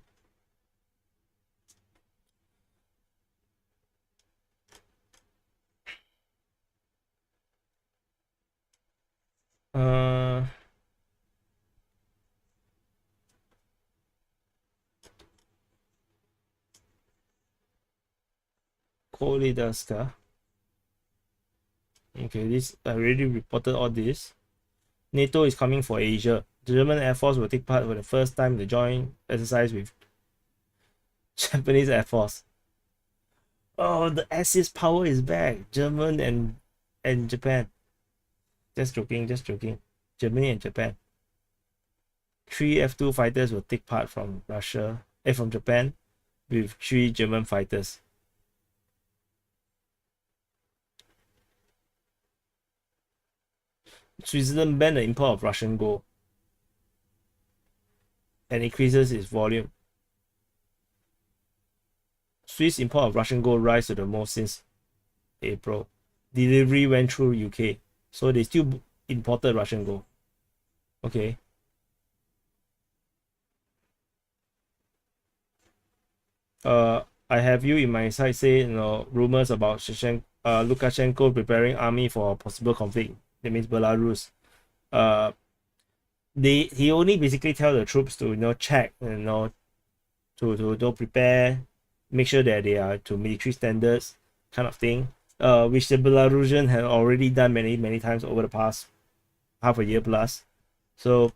Kolidaska. Okay, this I already reported all this. NATO is coming for Asia. The German Air Force will take part for the first time in the joint exercise with Japanese Air Force. Oh, the Axis power is back. German and Japan. Just joking, just joking. Germany and Japan. 3 F-2 fighters will take part from from Japan with 3 German fighters. Switzerland banned the import of Russian gold and increases its volume. Swiss import of Russian gold rise to the most since April. Delivery went through UK, so they still imported Russian gold. Okay. I have you in my side say, rumors about Lukashenko preparing army for a possible conflict. That means Belarus. He only basically tell the troops to check, to prepare, make sure that they are to military standards, kind of thing. Which the Belarusian had already done many times over the past half a year plus. So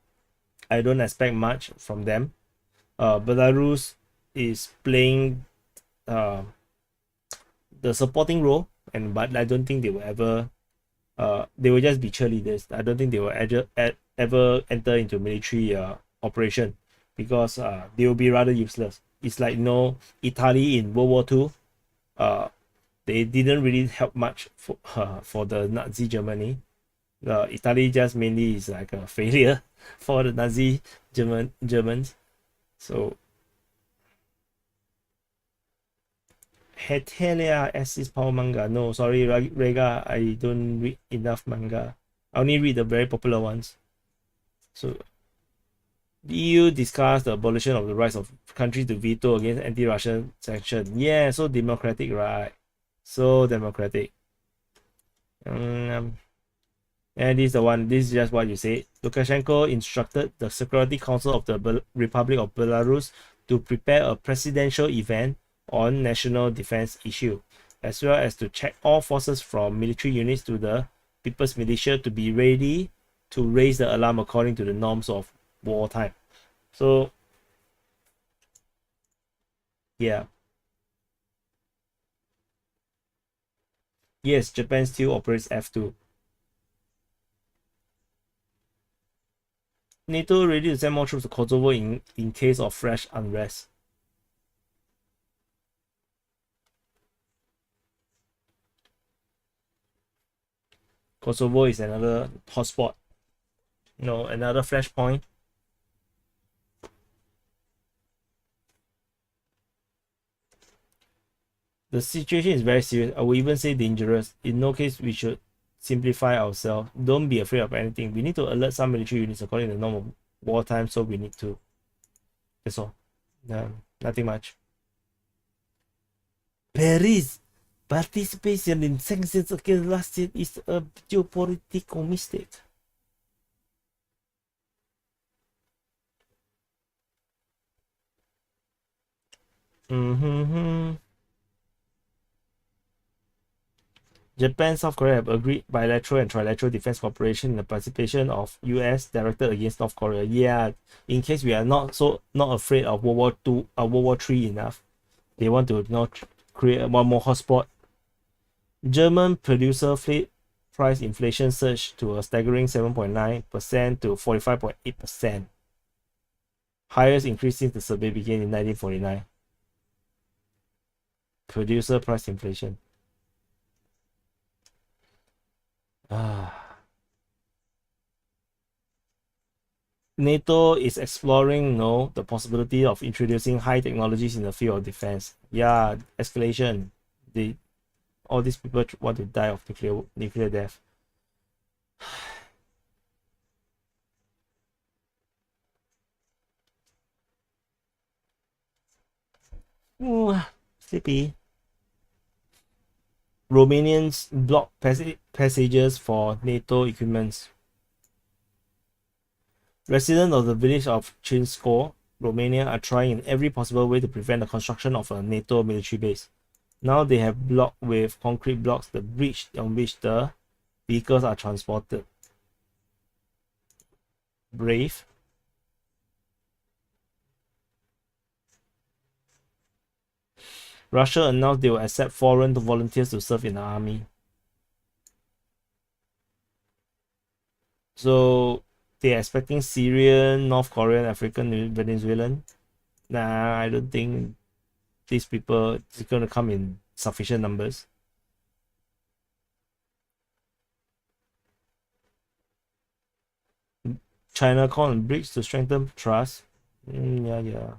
I don't expect much from them. Belarus is playing the supporting role, but I don't think they will ever they will just be cheerleaders. I don't think they will ever enter into military operation, because they will be rather useless. It's like Italy in World War II. They didn't really help much for the Nazi Germany. Italy just mainly is like a failure for the Nazi Germans. So Hetelia Axis Power manga. No, sorry, Rega, I don't read enough manga. I only read the very popular ones. So the EU discussed the abolition of the rights of countries to veto against anti-Russian sanctions. Yeah, so democratic, right? So democratic. And this is the one. This is just what you said. Lukashenko instructed the Security Council of the Republic of Belarus to prepare a presidential event on national defense issue, as well as to check all forces from military units to the People's Militia to be ready to raise the alarm according to the norms of wartime. So yeah. Yes, Japan still operates F-2. NATO ready to send more troops to Kosovo in case of fresh unrest. Kosovo is another hotspot. Another flashpoint. The situation is very serious. I would even say dangerous. In no case we should simplify ourselves. Don't be afraid of anything. We need to alert some military units according to the norm of wartime, so we need to. That's all. Nothing much. Paris participation in sanctions against Russia is a geopolitical mistake. Japan, South Korea have agreed bilateral and trilateral defense cooperation in the participation of US directed against North Korea. Yeah, in case we are not afraid of World War II, World War III enough, they want to create one more hotspot. German producer fleet price inflation surged to a staggering 7.9% to 45.8%. Highest increase since the survey began in 1949. Producer price inflation. NATO is exploring the possibility of introducing high technologies in the field of defense. Yeah, escalation. All these people want to die of nuclear death. Ooh, sleepy. Romanians block passages for NATO equipments. Residents of the village of Chinsko, Romania, are trying in every possible way to prevent the construction of a NATO military base. Now they have blocked with concrete blocks the bridge on which the vehicles are transported. Brave. Russia announced they will accept foreign volunteers to serve in the army. So they're expecting Syrian, North Korean, African, Venezuelan. Nah, I don't think these people is going to come in sufficient numbers. China call on BRICS to strengthen trust. Yeah.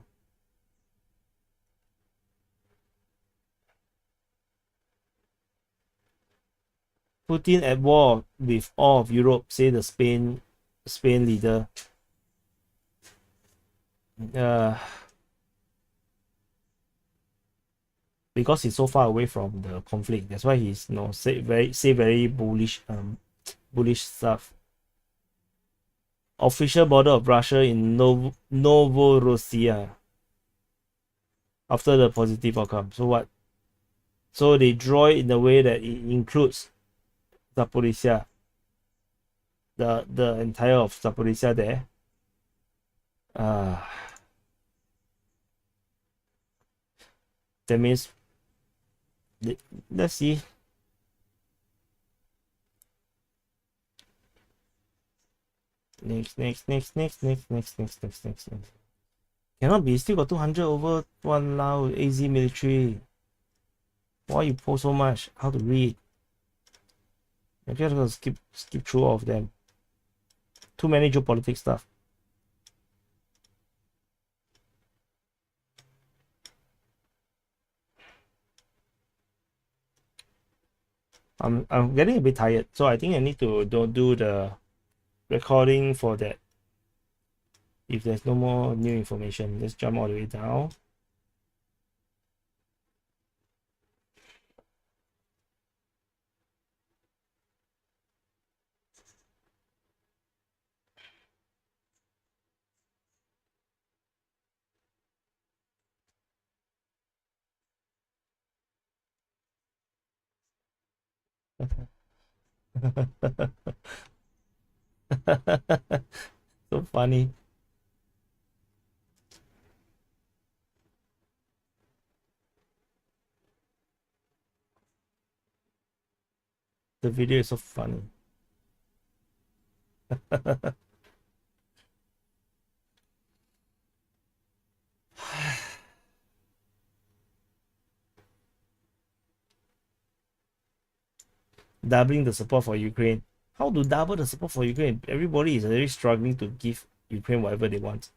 Putin at war with all of Europe, say the Spain leader. Uh, because he's so far away from the conflict, that's why he's say very bullish stuff. Official border of Russia in Novorossiya after the positive outcome. So what? So they draw it in a way that it includes Zaporizhia, the entire of Zaporizhia there. That means let's see. Next. Cannot be, still got 200 over one now. AZ military. Why you post so much? How to read? I'm just gonna skip through all of them. Too many geopolitics stuff. I'm getting a bit tired, so I think I need to don't do the recording for that. If there's no more new information, let's jump all the way down. So funny. The video is so funny. Doubling the support for Ukraine. How to double the support for Ukraine? Everybody is already struggling to give Ukraine whatever they want.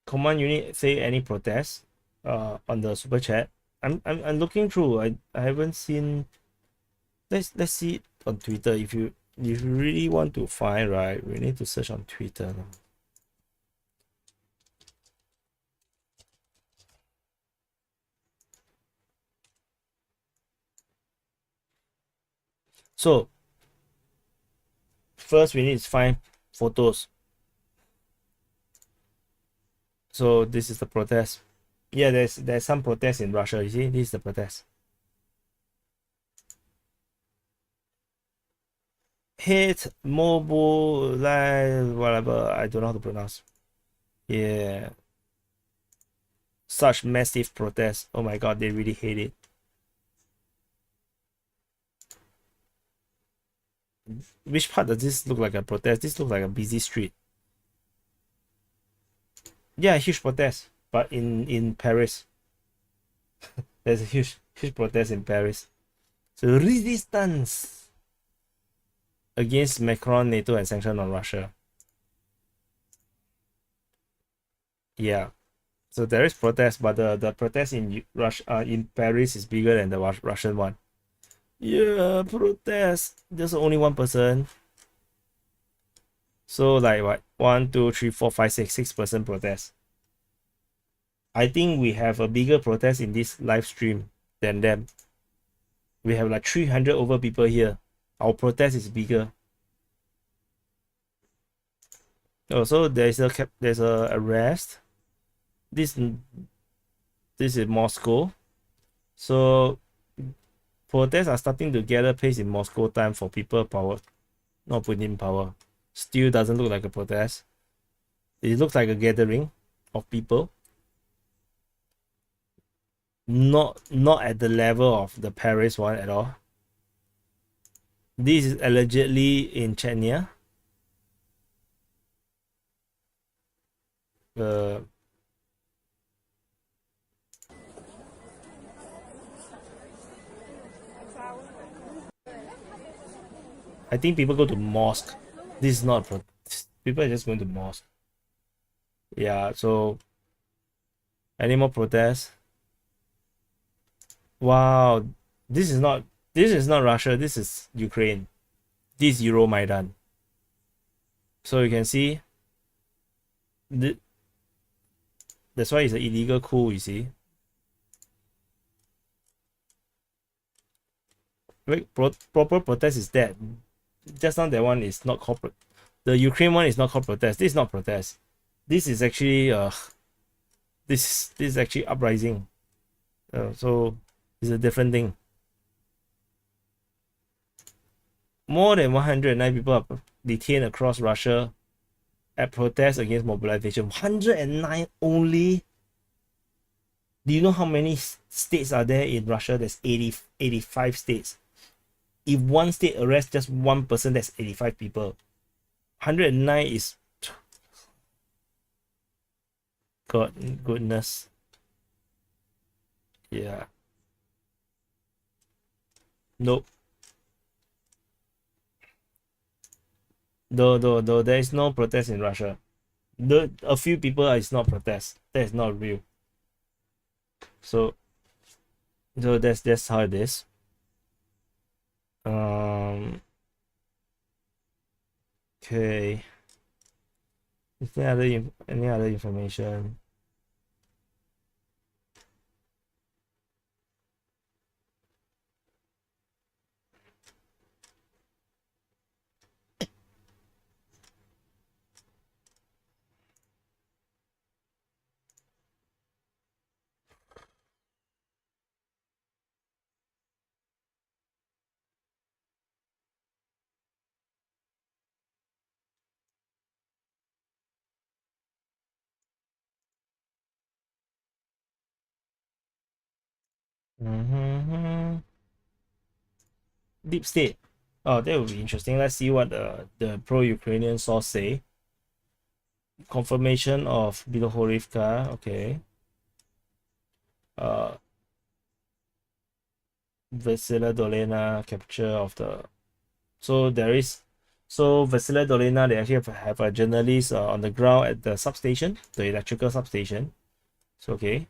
Command unit say any protest on the super chat. I'm looking through. I haven't seen. Let's see it on Twitter. If you really want to find, right, we need to search on Twitter. So first we need to find photos. So this is the protest. Yeah, there's some protest in Russia. You see, this is the protest. Hate mobile whatever, I don't know how to pronounce. Yeah, such massive protest. Oh my god, they really hate it. Which part does this look like a protest? This looks like a busy street. Yeah, huge protest, but in Paris. There's a huge protest in Paris. So resistance against Macron, NATO, and sanction on Russia. Yeah. So there is protest, but the protest in Russia, in Paris, is bigger than the Russian one. Yeah, protest. There's only one person. So like what? 1, 2, 3, 4, 5, 6% protest. I think we have a bigger protest in this live stream than them. We have like 300 over people here. Our protest is bigger. Oh, so there's a arrest. This is Moscow. So protests are starting to gather pace in Moscow time for people power, not Putin power. Still doesn't look like a protest. It looks like a gathering of people. Not at the level of the Paris one at all. This is allegedly in Chechnya. I think people go to mosque. This is not people are just going to mosque. Yeah, so any more protests? Wow, this is not Russia, this is Ukraine. This is Euromaidan. So you can see that's why it's an illegal coup, you see. Proper protest is that. Just now that one is not corporate. The Ukraine one is not called protest. This is not protest. This is actually this is actually uprising. So it's a different thing. More than 109 people are detained across Russia at protests against mobilization. 109 only. Do you know how many states are there in Russia? There's 85 states. If one state arrests just one person, that's 85 people. 109 is goodness. Yeah. Nope. Though there is no protest in Russia. A few people is not protest. That is not real. So that's how it is. Okay. Is there any other information? Deep state. Oh, that would be interesting. Let's see what the pro-Ukrainian source say. Confirmation of Bilohorivka. Okay. Vasila Dolina capture of the. So there is. So Vasila Dolina, they actually have a journalist on the ground at the substation, the electrical substation. So okay.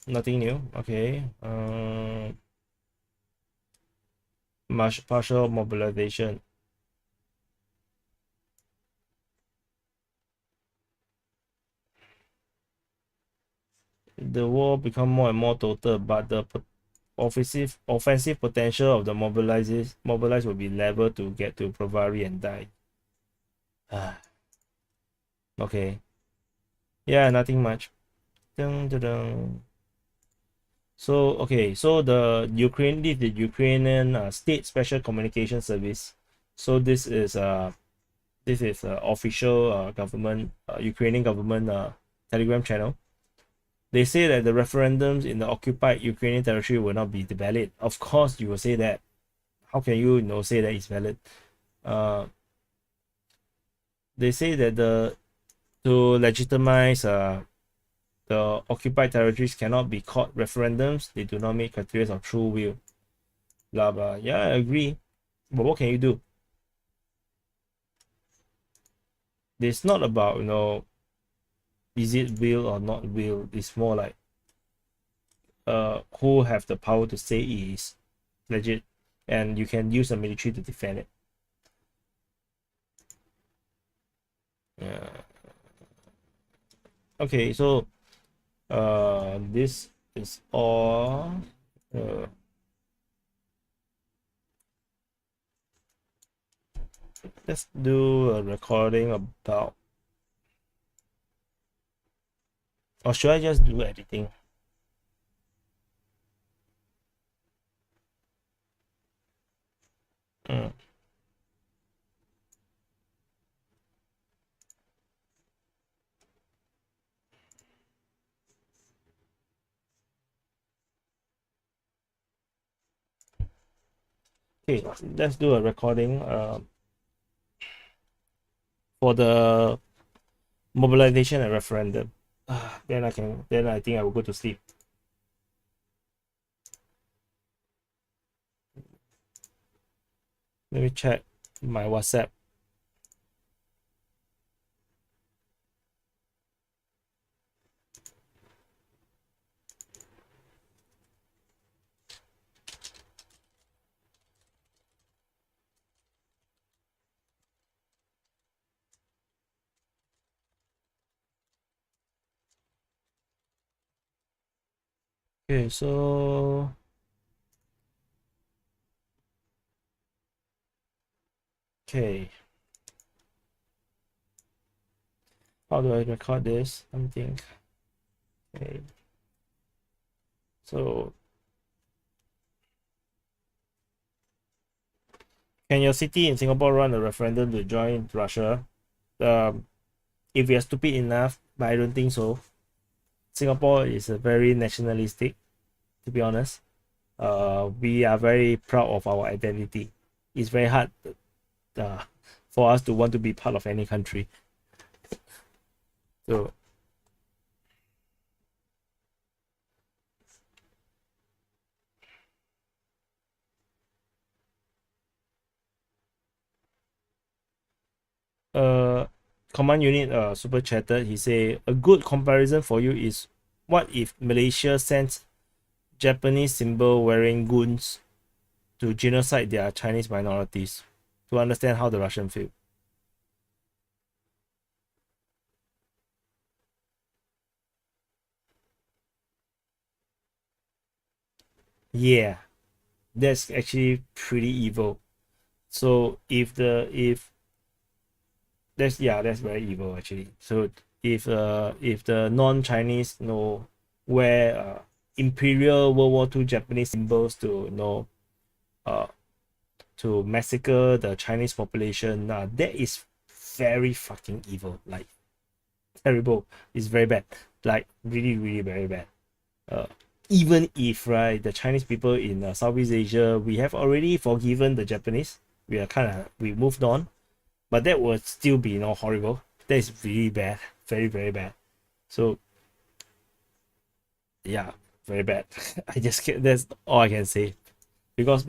Nothing new. Okay. Partial mobilization. The war become more and more total, but the offensive potential of the mobilized will be level to get to Provari and die. Okay. Yeah, nothing much. Dun, dun, dun. So okay, so the Ukrainian State Special Communication Service. So this is official government Ukrainian government Telegram channel. They say that the referendums in the occupied Ukrainian territory will not be valid. Of course, you will say that. How can you say that it's valid? They say that to legitimize the occupied territories cannot be called referendums. They do not meet criteria of true will. Blah blah. Yeah, I agree. But what can you do? It's not about is it will or not will. It's more like who have the power to say it is legit, and you can use the military to defend it. Yeah. Okay, so this is all. Let's do a recording about, or should I just do editing? Mm. Okay, let's do a recording for the mobilization and referendum. Then I think I will go to sleep. Let me check my WhatsApp. Okay, so okay. How do I record this? Let me think. Okay. So can your city in Singapore run a referendum to join Russia? If we are stupid enough, but I don't think so. Singapore is a very nationalistic, to be honest. We are very proud of our identity. It's very hard uh, for us to want to be part of any country. So command unit super chatted. He say a good comparison for you is what if Malaysia sends Japanese symbol wearing goons to genocide their Chinese minorities to understand how the Russian feel. Yeah, that's actually pretty evil. So if that's very evil actually. So if the non-Chinese know wear imperial World War II Japanese symbols to uh to massacre the Chinese population, that is very fucking evil. Like terrible. It's very bad. Like really really very bad. Uh, Even if right the Chinese people in Southeast Asia, we have already forgiven the Japanese. We moved on, but that would still be horrible. That is really bad, very very bad. So yeah, very bad. I just can't, that's all I can say, because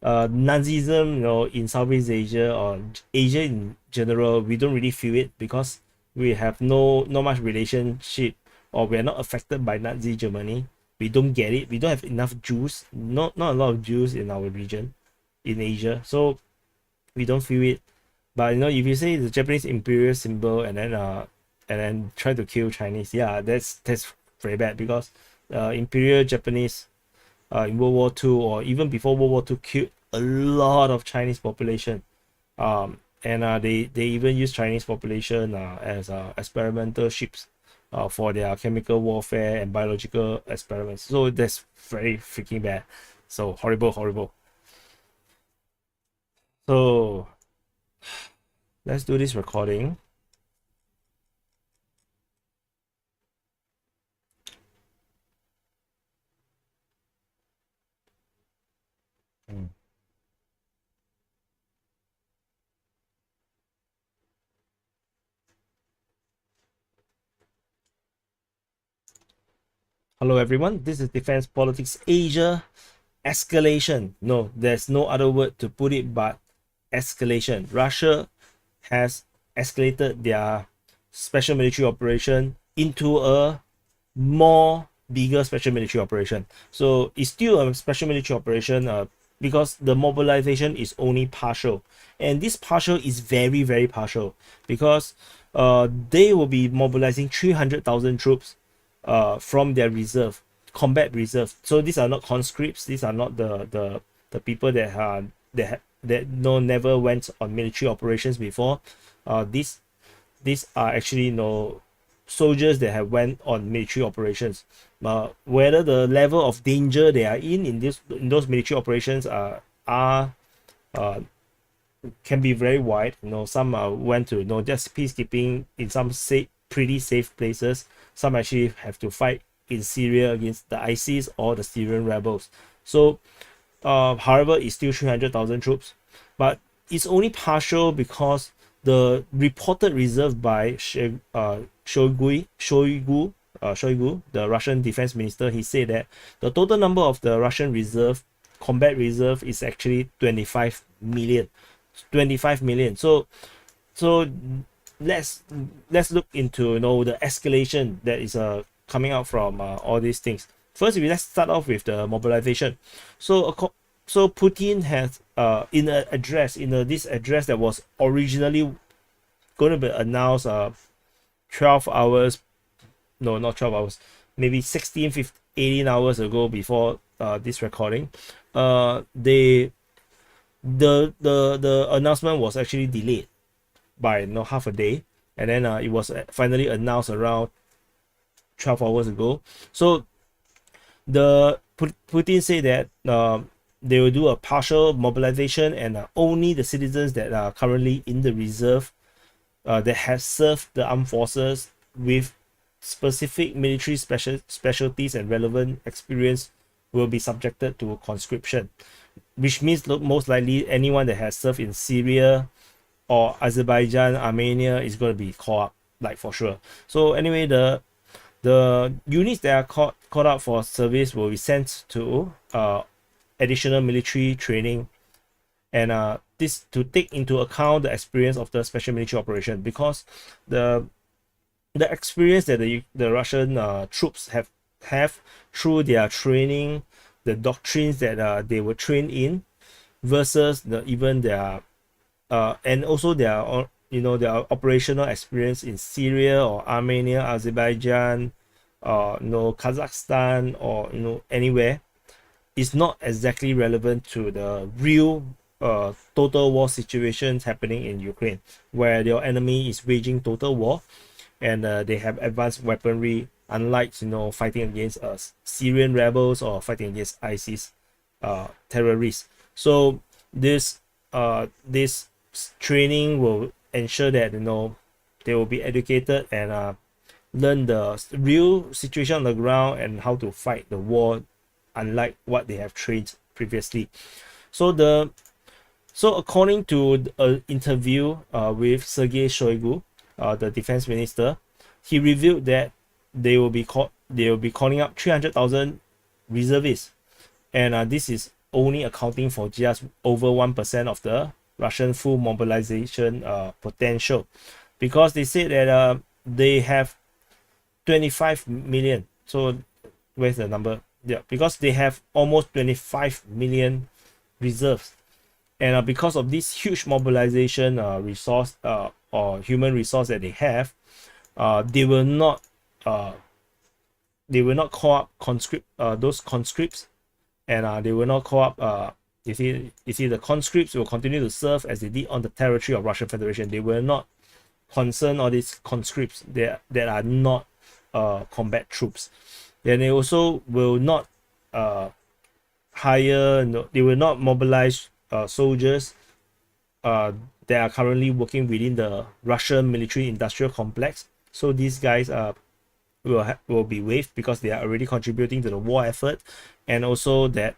Nazism, in Southeast Asia or Asia in general, we don't really feel it because we have no much relationship, or we are not affected by Nazi Germany. We don't get it. We don't have enough Jews. Not a lot of Jews in our region, in Asia. So we don't feel it. But if you say the Japanese imperial symbol and then try to kill Chinese, yeah, that's very bad because imperial Japanese in World War II or even before World War II killed a lot of Chinese population. And they even use Chinese population as experimental ships for their chemical warfare and biological experiments. So that's very freaking bad. So horrible, horrible. So let's do this recording. Hello everyone, this is Defense Politics Asia. Escalation. No, there's no other word to put it but escalation. Russia has escalated their special military operation into a more bigger special military operation. So it's still a special military operation because the mobilization is only partial, and this partial is very very partial because they will be mobilizing 300,000 troops from their reserve, combat reserve. So these are not conscripts. These are not the people that never went on military operations before. These are actually soldiers that have went on military operations. Whether the level of danger they are in those military operations are can be very wide. Some went to just peacekeeping in some pretty safe places. Some actually have to fight in Syria against the ISIS or the Syrian rebels. So however, it's still 300,000 troops, but it's only partial because the reported reserve by Shoigu, the Russian defense minister, he said that the total number of the Russian combat reserve is actually 25 million. 25 million. So let's look into the escalation that is coming out from all these things. First, let's start off with the mobilization. So Putin has in this address that was originally going to be announced 12 hours, no, not 12 hours, maybe 16, 15, 18 hours ago before this recording. The announcement was actually delayed by half a day, and then it was finally announced around 12 hours ago. So Putin said that they will do a partial mobilization, and only the citizens that are currently in the reserve that have served the armed forces with specific military specialties and relevant experience will be subjected to conscription, which means most likely anyone that has served in Syria or Azerbaijan, Armenia is going to be called up, like for sure. So anyway, the units that are called up for service will be sent to additional military training, and this to take into account the experience of the special military operation, because the experience that the Russian troops have through their training, the doctrines that they were trained in, versus even their and also their their operational experience in Syria or Armenia, Azerbaijan, Kazakhstan, or anywhere, is not exactly relevant to the real total war situations happening in Ukraine, where your enemy is waging total war, and they have advanced weaponry, unlike fighting against Syrian rebels or fighting against ISIS terrorists. So this training will ensure that they will be educated and learn the real situation on the ground and how to fight the war, unlike what they have trained previously. So according to an interview with Sergei Shoigu, the defense minister, he revealed that they will be calling up 300,000 reservists, and this is only accounting for just over 1% of the Russian full mobilization potential, because they said that they have 25 million. So where's the number? Yeah, because they have almost 25 million reserves, and because of this huge mobilization resource or human resource that they have, they will not call up those conscripts, and they will not call up you see the conscripts will continue to serve as they did on the territory of Russian Federation. They will not concern all these conscripts that are not combat troops. Then they also will not they will not mobilize soldiers that are currently working within the Russian military industrial complex. So these guys will be waived, because they are already contributing to the war effort, and also that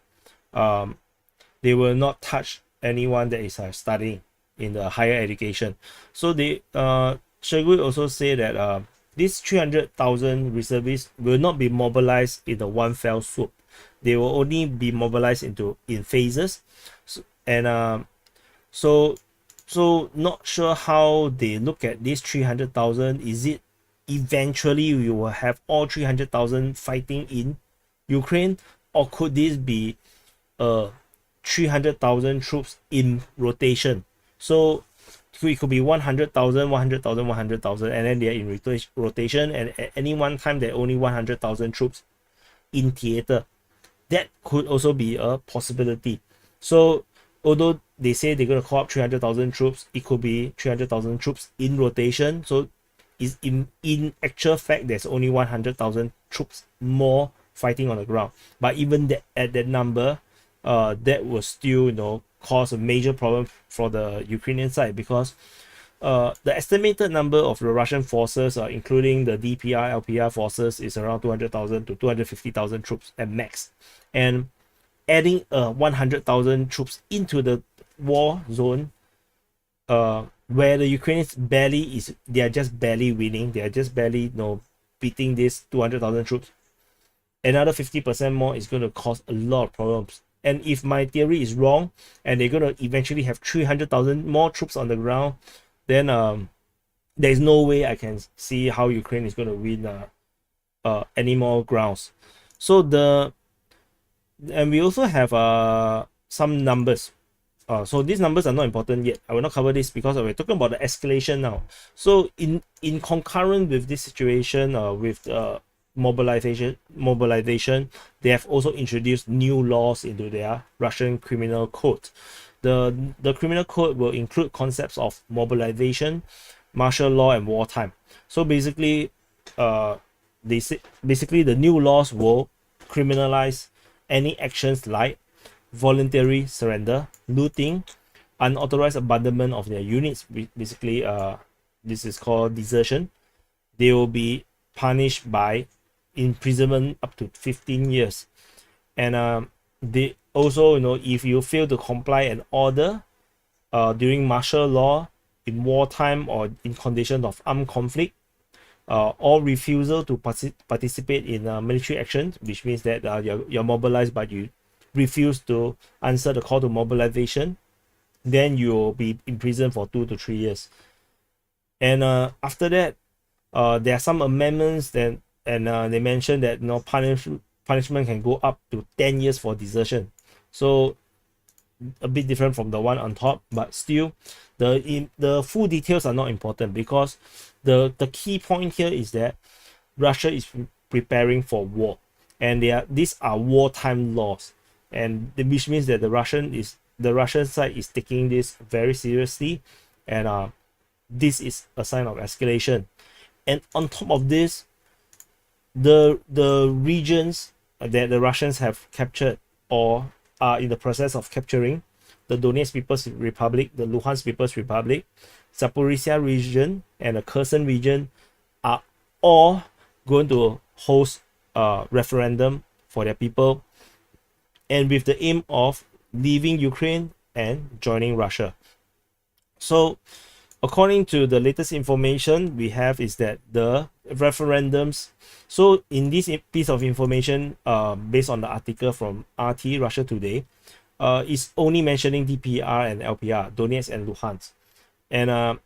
they will not touch anyone that is studying in the higher education. So Shoigu also say that these 300,000 reservists will not be mobilized in the one fell swoop. They will only be mobilized in phases, so not sure how they look at this 300,000. Is it eventually we will have all 300,000 fighting in Ukraine, or could this be 300,000 troops in rotation? So it could be 100,000, 100,000, 100,000, and then they're in rotation, and at any one time there are only 100,000 troops in theater. That could also be a possibility. So although they say they're going to call up 300,000 troops, it could be 300,000 troops in rotation. So is in actual fact there's only 100,000 troops more fighting on the ground. But even at that number, that will still cause a major problem for the Ukrainian side, because the estimated number of the Russian forces, including the DPR, LPR forces, is around 200,000 to 250,000 troops at max. And adding 100,000 troops into the war zone, where the Ukrainians they are just barely winning, they are just barely beating this 200,000 troops. Another 50% more is going to cause a lot of problems. And if my theory is wrong, and they're going to eventually have 300,000 more troops on the ground, then there's no way I can see how Ukraine is going to win any more grounds. So and we also have some numbers. So these numbers are not important yet. I will not cover this because we're talking about the escalation now. So in concurrent with this situation, with mobilization, they have also introduced new laws into their Russian criminal code. The criminal code will include concepts of mobilization, martial law, and wartime. So basically, the new laws will criminalize any actions like voluntary surrender, looting, unauthorized abandonment of their units. Basically, this is called desertion. They will be punished by imprisonment up to 15 years. And they also, if you fail to comply an order during martial law, in wartime, or in conditions of armed conflict, or refusal to participate in military actions, which means that you're mobilized but you refuse to answer the call to mobilization, then you'll be in prison for 2 to 3 years. And after that, there are some amendments that, and they mentioned that punishment can go up to 10 years for desertion. So a bit different from the one on top, but still the full details are not important, because the key point here is that Russia is preparing for war, and these are wartime laws, and which means that the Russian side is taking this very seriously, and this is a sign of escalation. And on top of this, the regions that the Russians have captured or are in the process of capturing, the Donetsk People's Republic, the Luhansk People's Republic, Zaporizhia region, and the Kherson region, are all going to host a referendum for their people, and with the aim of leaving Ukraine and joining Russia. So according to the latest information we have, is that the referendums, so in this piece of information, based on the article from RT, Russia Today, is only mentioning DPR and LPR, Donetsk and Luhansk. And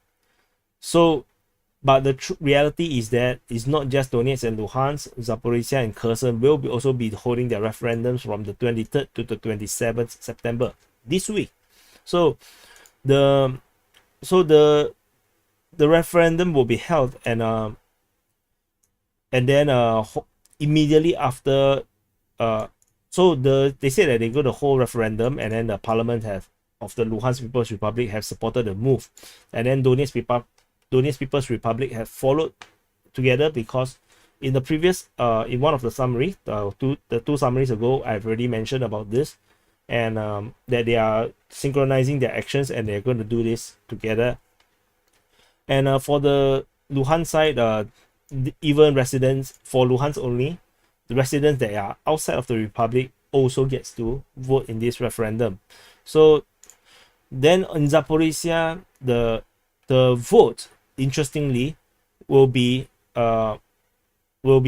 but the reality is that it's not just Donetsk and Luhansk, Zaporizhia and Kherson will also be holding their referendums from the 23rd to the 27th September this week. So the referendum will be held, and then immediately after, they say that they go the whole referendum, and then the parliament of the Luhansk People's Republic have supported the move, and then Donetsk People's Republic have followed together, because in the previous in one of the summaries, the two summaries ago, I've already mentioned about this, and that they are synchronizing their actions and they're going to do this together. And for the Luhansk side, even residents, for Luhansk only, the residents that are outside of the republic also gets to vote in this referendum. So then in Zaporizhia, the vote, interestingly, will be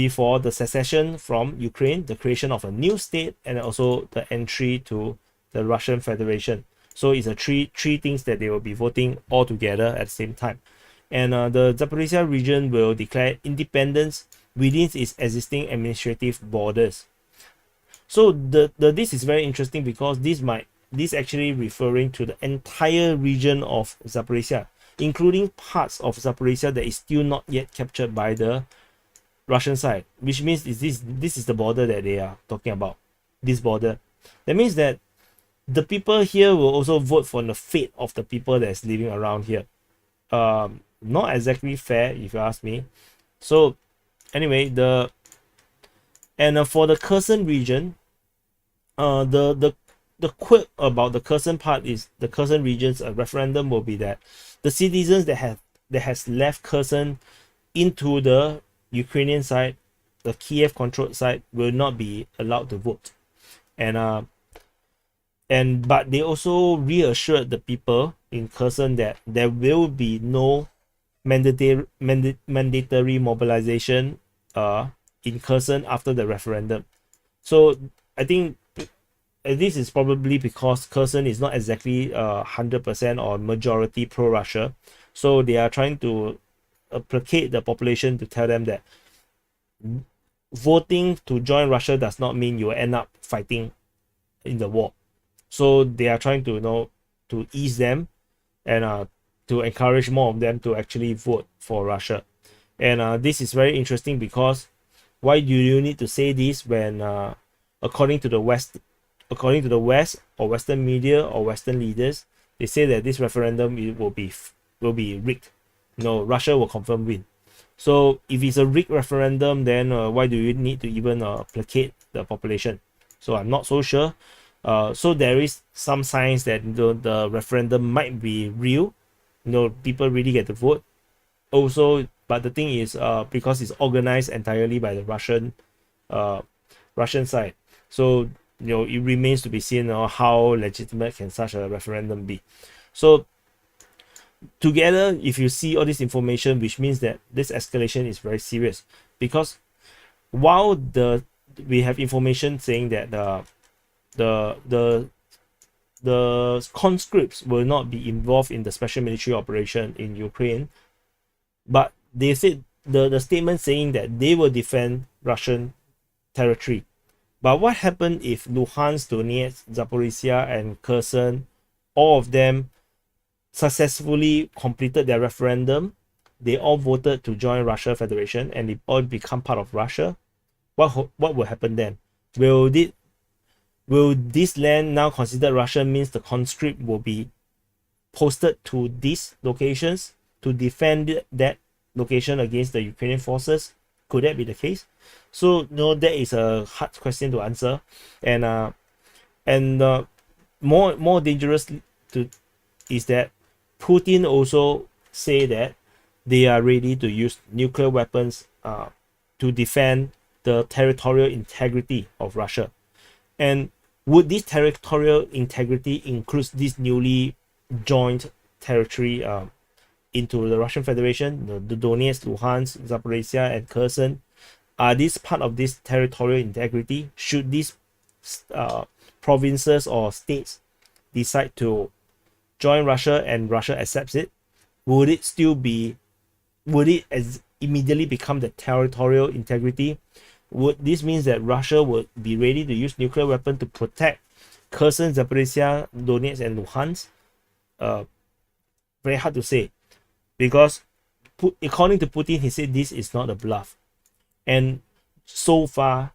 for the secession from Ukraine, the creation of a new state, and also the entry to the Russian Federation. So it's a three things that they will be voting all together at the same time. And the Zaporizhia region will declare independence within its existing administrative borders. So this is very interesting, because this actually referring to the entire region of Zaporizhia, including parts of Zaporizhia that is still not yet captured by the Russian side, which means this is the border that they are talking about. This border. That means that the people here will also vote for the fate of the people that's living around here. Not exactly fair, if you ask me. So anyway, for the Kherson region, the the quirk about the Kherson part is the Kherson region's referendum will be that the citizens that has left Kherson into the Ukrainian side, the Kiev controlled side, will not be allowed to vote. And but they also reassured the people in Kherson that there will be no mandatory mobilization in Kherson after the referendum. So I think this is probably because Kherson is not exactly 100% or majority pro-Russia. So they are trying to placate the population to tell them that voting to join Russia does not mean you end up fighting in the war. So they are trying to to ease them and to encourage more of them to actually vote for Russia. And this is very interesting because why do you need to say this when according to the West or Western media or Western leaders, they say that this referendum will be rigged. Russia will confirm win. So if it's a rigged referendum, then why do you need to even placate the population? So I'm not so sure. So there is some signs that the referendum might be real. People really get to vote. Also, but the thing is, because it's organized entirely by the Russian side, so it remains to be seen how legitimate can such a referendum be. So together, if you see all this information, which means that this escalation is very serious, because while we have information saying that the conscripts will not be involved in the special military operation in Ukraine, but they said the statement saying that they will defend Russian territory. But what happened if Luhansk, Donetsk, Zaporizhia, and Kherson, all of them successfully completed their referendum? They all voted to join Russia Federation and they all become part of Russia. What will happen then? Will this land now considered Russian means the conscript will be posted to these locations to defend that location against the Ukrainian forces? Could that be the case? So that is a hard question to answer, and more dangerous is that Putin also say that they are ready to use nuclear weapons to defend the territorial integrity of Russia. And would this territorial integrity include this newly joined territory into the Russian Federation? The Donetsk, Luhansk, Zaporizhia, and Kherson, are these part of this territorial integrity? Should these provinces or states decide to join Russia and Russia accepts it, would it immediately become the territorial integrity? Would this means that Russia would be ready to use nuclear weapon to protect Kherson, Zaporizhia, Donetsk, and Luhansk? Very hard to say, because according to Putin, he said this is not a bluff. And so far,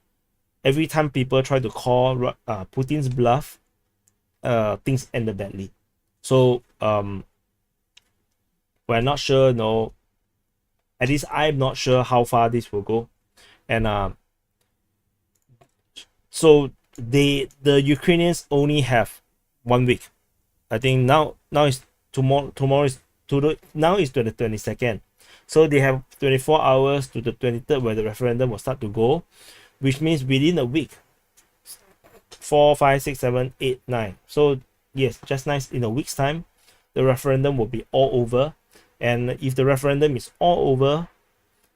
every time people try to call Putin's bluff, things ended badly. So we're not sure. No, at least I'm not sure how far this will go. And so the Ukrainians only have 1 week. I think now is tomorrow is now is to the 22nd. So they have 24 hours to the 23rd where the referendum will start to go, which means within a week, 4, 5, 6, 7, 8, 9. So yes, just nice, in a week's time, the referendum will be all over. And if the referendum is all over,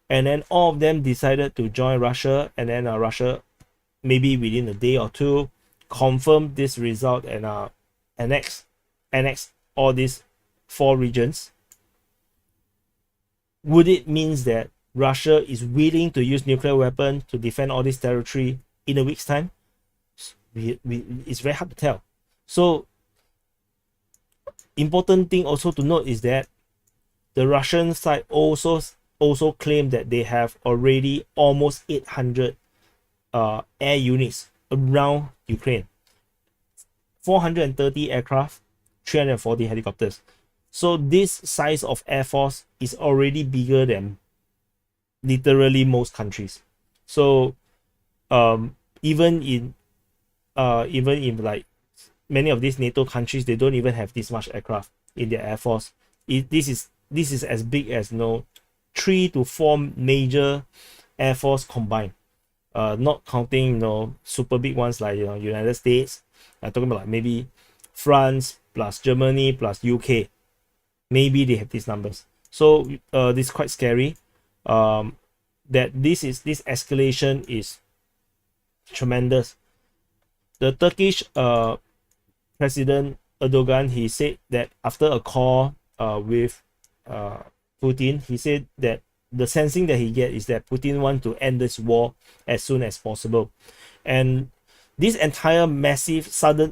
and then all of them decided to join Russia, and then Russia, maybe within a day or two, confirm this result and annex all these 4 regions, would it means that Russia is willing to use nuclear weapons to defend all this territory in a week's time? It's very hard to tell. So important thing also to note is that the Russian side also claim that they have already almost 800 air units around Ukraine, 430 aircraft, 340 helicopters. So this size of air force is already bigger than literally most countries. So even in like many of these NATO countries, they don't even have this much aircraft in their air force. This is as big as 3 to 4 major air force combined. Not counting super big ones like United States. I'm talking about like maybe France plus Germany plus UK. Maybe they have these numbers. So this is quite scary. That this escalation is tremendous. The Turkish President Erdogan, he said that after a call with Putin, he said that the sensing that he get is that Putin wants to end this war as soon as possible. And this entire massive sudden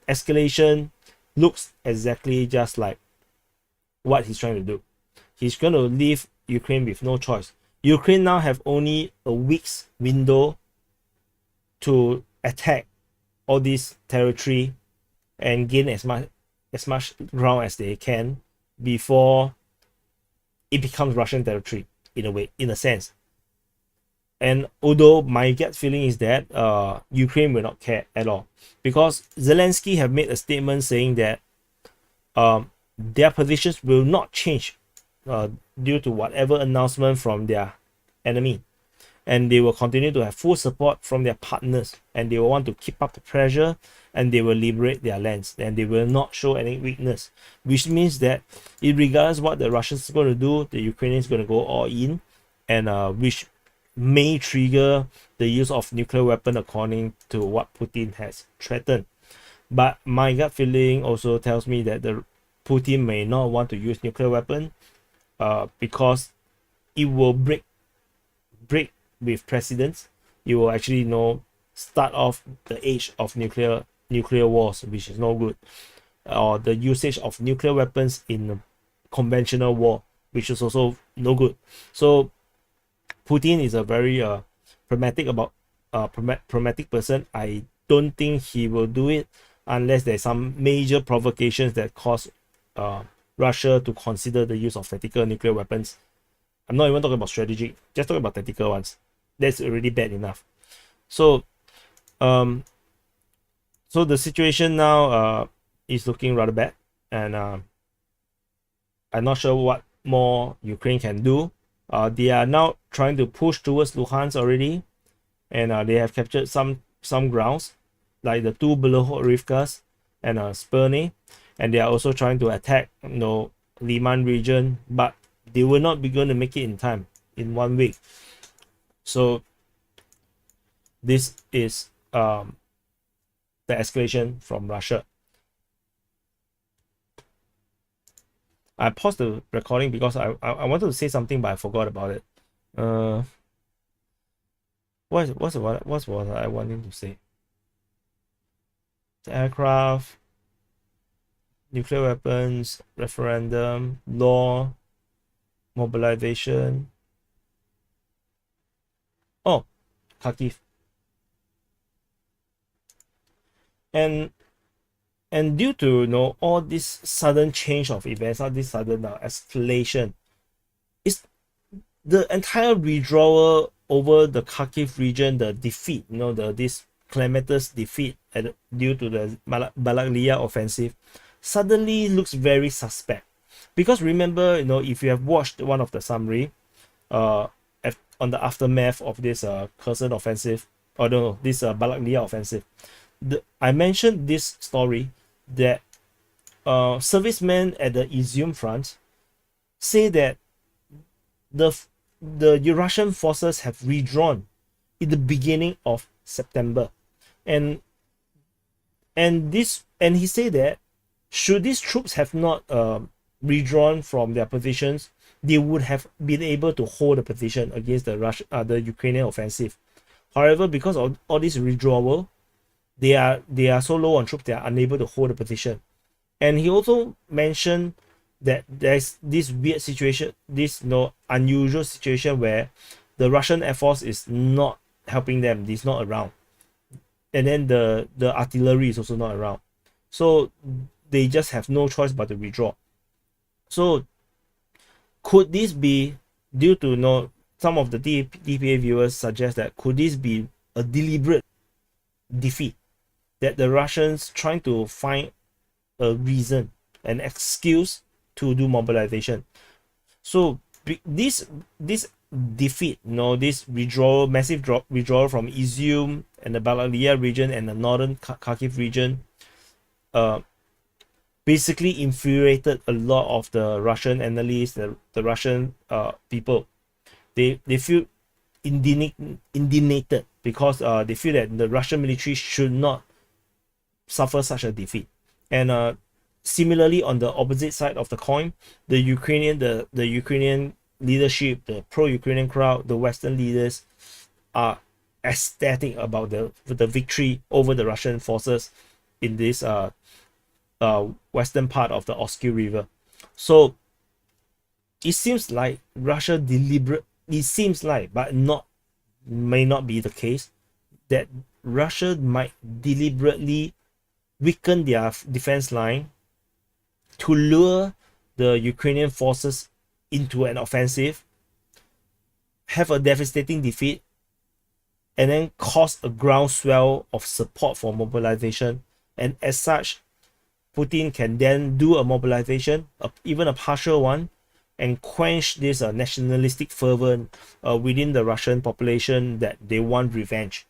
escalation looks exactly just like what he's trying to do. He's going to leave Ukraine with no choice. Ukraine now have only a week's window to attack all this territory and gain as much ground as they can before it becomes Russian territory, in a sense. And although my gut feeling is that Ukraine will not care at all, because Zelensky have made a statement saying that their positions will not change due to whatever announcement from their enemy, and they will continue to have full support from their partners, and they will want to keep up the pressure, and they will liberate their lands, and they will not show any weakness, which means that regardless what the Russians are going to do, the Ukrainians are going to go all in, and which may trigger the use of nuclear weapon according to what Putin has threatened. But my gut feeling also tells me that the Putin may not want to use nuclear weapon because it will break with precedents. It will actually start off the age of nuclear wars, which is no good, or the usage of nuclear weapons in conventional war, which is also no good. So Putin is a very pragmatic person. I don't think he will do it unless there's some major provocations that cause Russia to consider the use of tactical nuclear weapons. I'm not even talking about strategic, just talking about tactical ones. That's already bad enough. So so the situation now is looking rather bad, and I'm not sure what more Ukraine can do. They are now trying to push towards Luhansk already, and they have captured some grounds like the 2 Belohorivkas and Spurny, and they are also trying to attack Liman region, but they will not be going to make it in time, in 1 week. So this is the escalation from Russia. I paused the recording because I wanted to say something, but I forgot about it. What was I wanting to say? The aircraft, nuclear weapons, referendum, law, mobilization. Oh, Kharkiv. And due to all this sudden change of events, all this sudden escalation, it's the entire withdrawal over the Kharkiv region, the defeat, this calamitous defeat due to the Balaklia offensive, suddenly looks very suspect. Because remember, if you have watched one of the summary on the aftermath of this Kherson offensive, or no, this Balaklia offensive, I mentioned this story that servicemen at the Izium front say that the Russian forces have withdrawn in the beginning of September, and he said that should these troops have not withdrawn from their positions, they would have been able to hold the position against the Ukrainian offensive. However, because of all this withdrawal, they are so low on troops, they are unable to hold the position. And he also mentioned that there's this weird situation, this unusual situation where the Russian Air Force is not helping them, it's not around, and then the artillery is also not around, so they just have no choice but to withdraw. So could this be due to some of the DPA viewers suggest that could this be a deliberate defeat that the Russians trying to find a reason, an excuse to do mobilization. So this defeat, this withdrawal, massive withdrawal from Izium and the Balaklia region and the northern Kharkiv region, basically infuriated a lot of the Russian analysts, the Russian people. They feel indignated because they feel that the Russian military should not suffer such a defeat. And similarly, on the opposite side of the coin, the Ukrainian leadership, the pro-Ukrainian crowd, the Western leaders are ecstatic about the victory over the Russian forces in this western part of the Oskil River. So it seems like Russia but may not be the case, that Russia might deliberately weaken their defense line to lure the Ukrainian forces into an offensive, have a devastating defeat, and then cause a groundswell of support for mobilization. And as such, Putin can then do a mobilization, even a partial one, and quench this nationalistic fervor within the Russian population that they want revenge.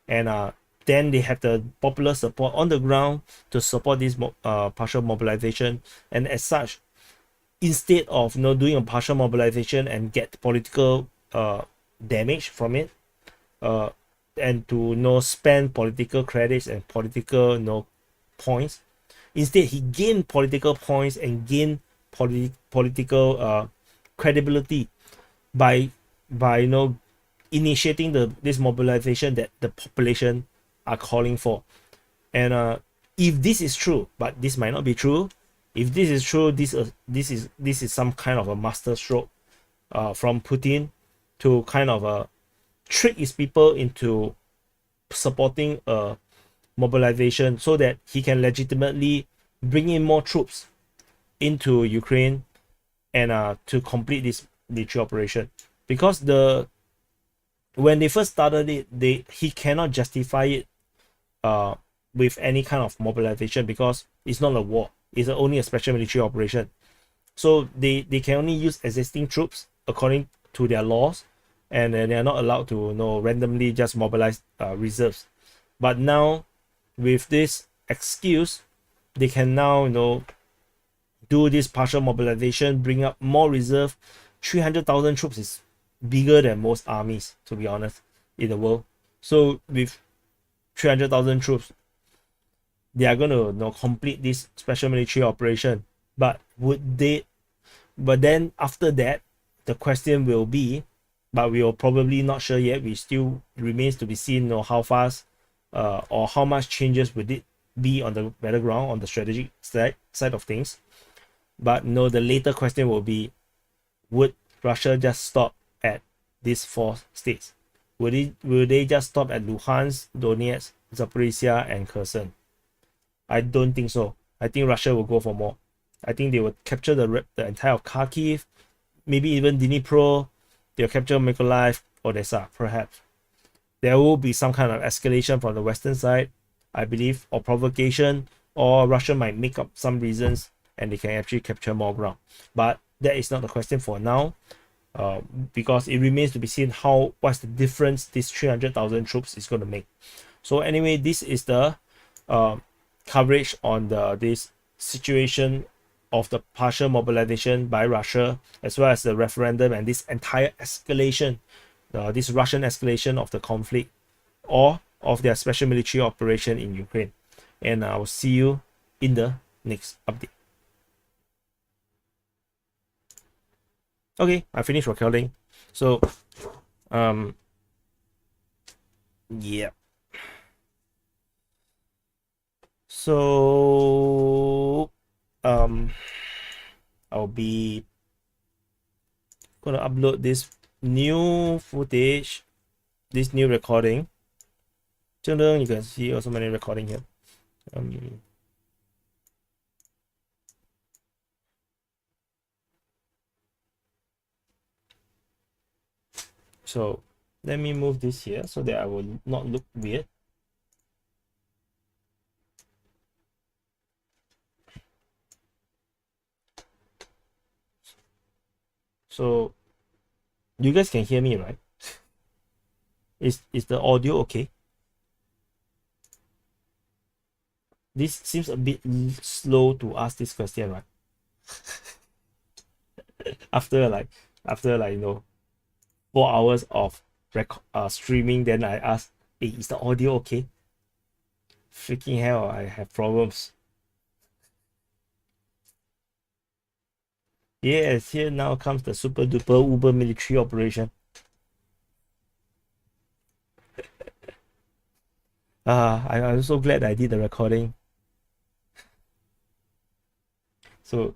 And then they have the popular support on the ground to support this partial mobilization. And as such, instead of doing a partial mobilization and get political damage from it, and to spend political credits and political points, instead he gained political points and gained political credibility by initiating this mobilization that the population are calling for. And if this is true, but this might not be true, if this is true, this is some kind of a master stroke from Putin to kind of trick his people into supporting a mobilization so that he can legitimately bring in more troops into Ukraine and to complete this military operation. Because when they first started it, he cannot justify it with any kind of mobilization, because it's not a war, it's only a special military operation. So they can only use existing troops according to their laws, and they are not allowed to randomly just mobilize reserves. But now, with this excuse, they can now do this partial mobilization, bring up more reserve. 300,000 troops is bigger than most armies, to be honest, in the world. So with 300,000 troops, they are going to complete this special military operation. But then after that, the question will be, but we are probably not sure yet, we still remains to be seen how fast or how much changes would it be on the battleground, on the strategic side of things. But the later question will be, would Russia just stop at these 4 states? Will they just stop at Luhansk, Donetsk, Zaporizhia, and Kherson? I don't think so. I think Russia will go for more. I think they will capture the entire of Kharkiv, maybe even Dnipro. They'll capture Mykolaiv, Odessa, perhaps. There will be some kind of escalation from the western side, I believe, or provocation, or Russia might make up some reasons and they can actually capture more ground. But that is not the question for now, because it remains to be seen what's the difference this 300,000 troops is going to make. So anyway, this is the coverage on this situation of the partial mobilization by Russia, as well as the referendum and this entire escalation, this Russian escalation of the conflict or of their special military operation in Ukraine. And I will see you in the next update. Okay, I finished recording. So yeah. So I'll be gonna upload this new footage, this new recording. You can see also many recording here. So let me move this here so that I will not look weird. So you guys can hear me, right? Is the audio okay? This seems a bit slow to ask this question, right? After like you know 4 hours of streaming, then I ask, hey, is the audio okay? Freaking hell, I have problems. Yes, here now comes the super duper uber military operation. I'm so glad I did the recording. So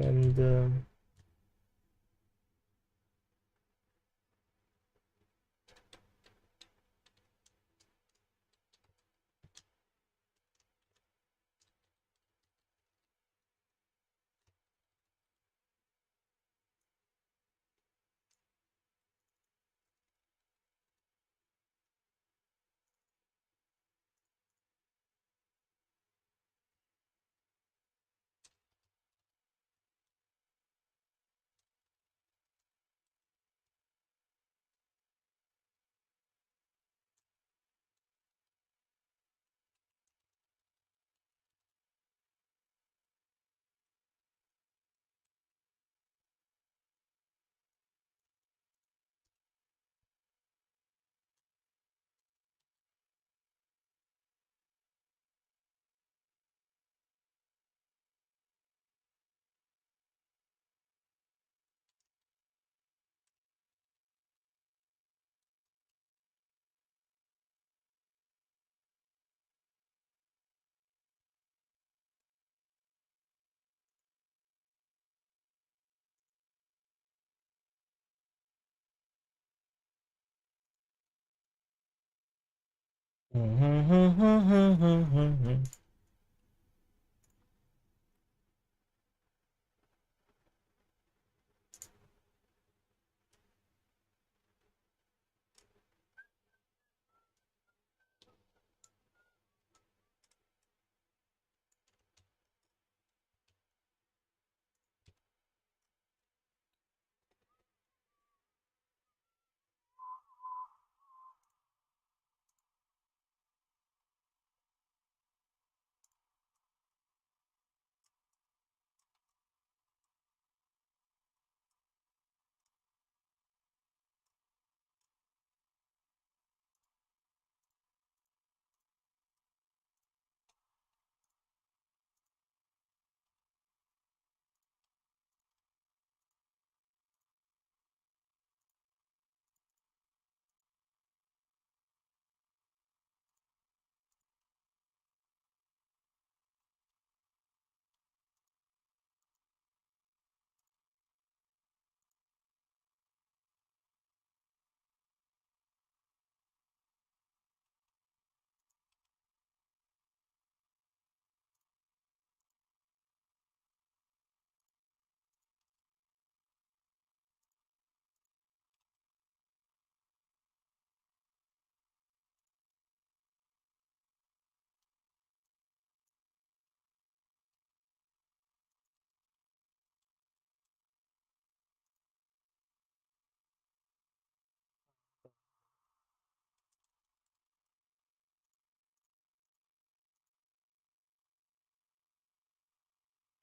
and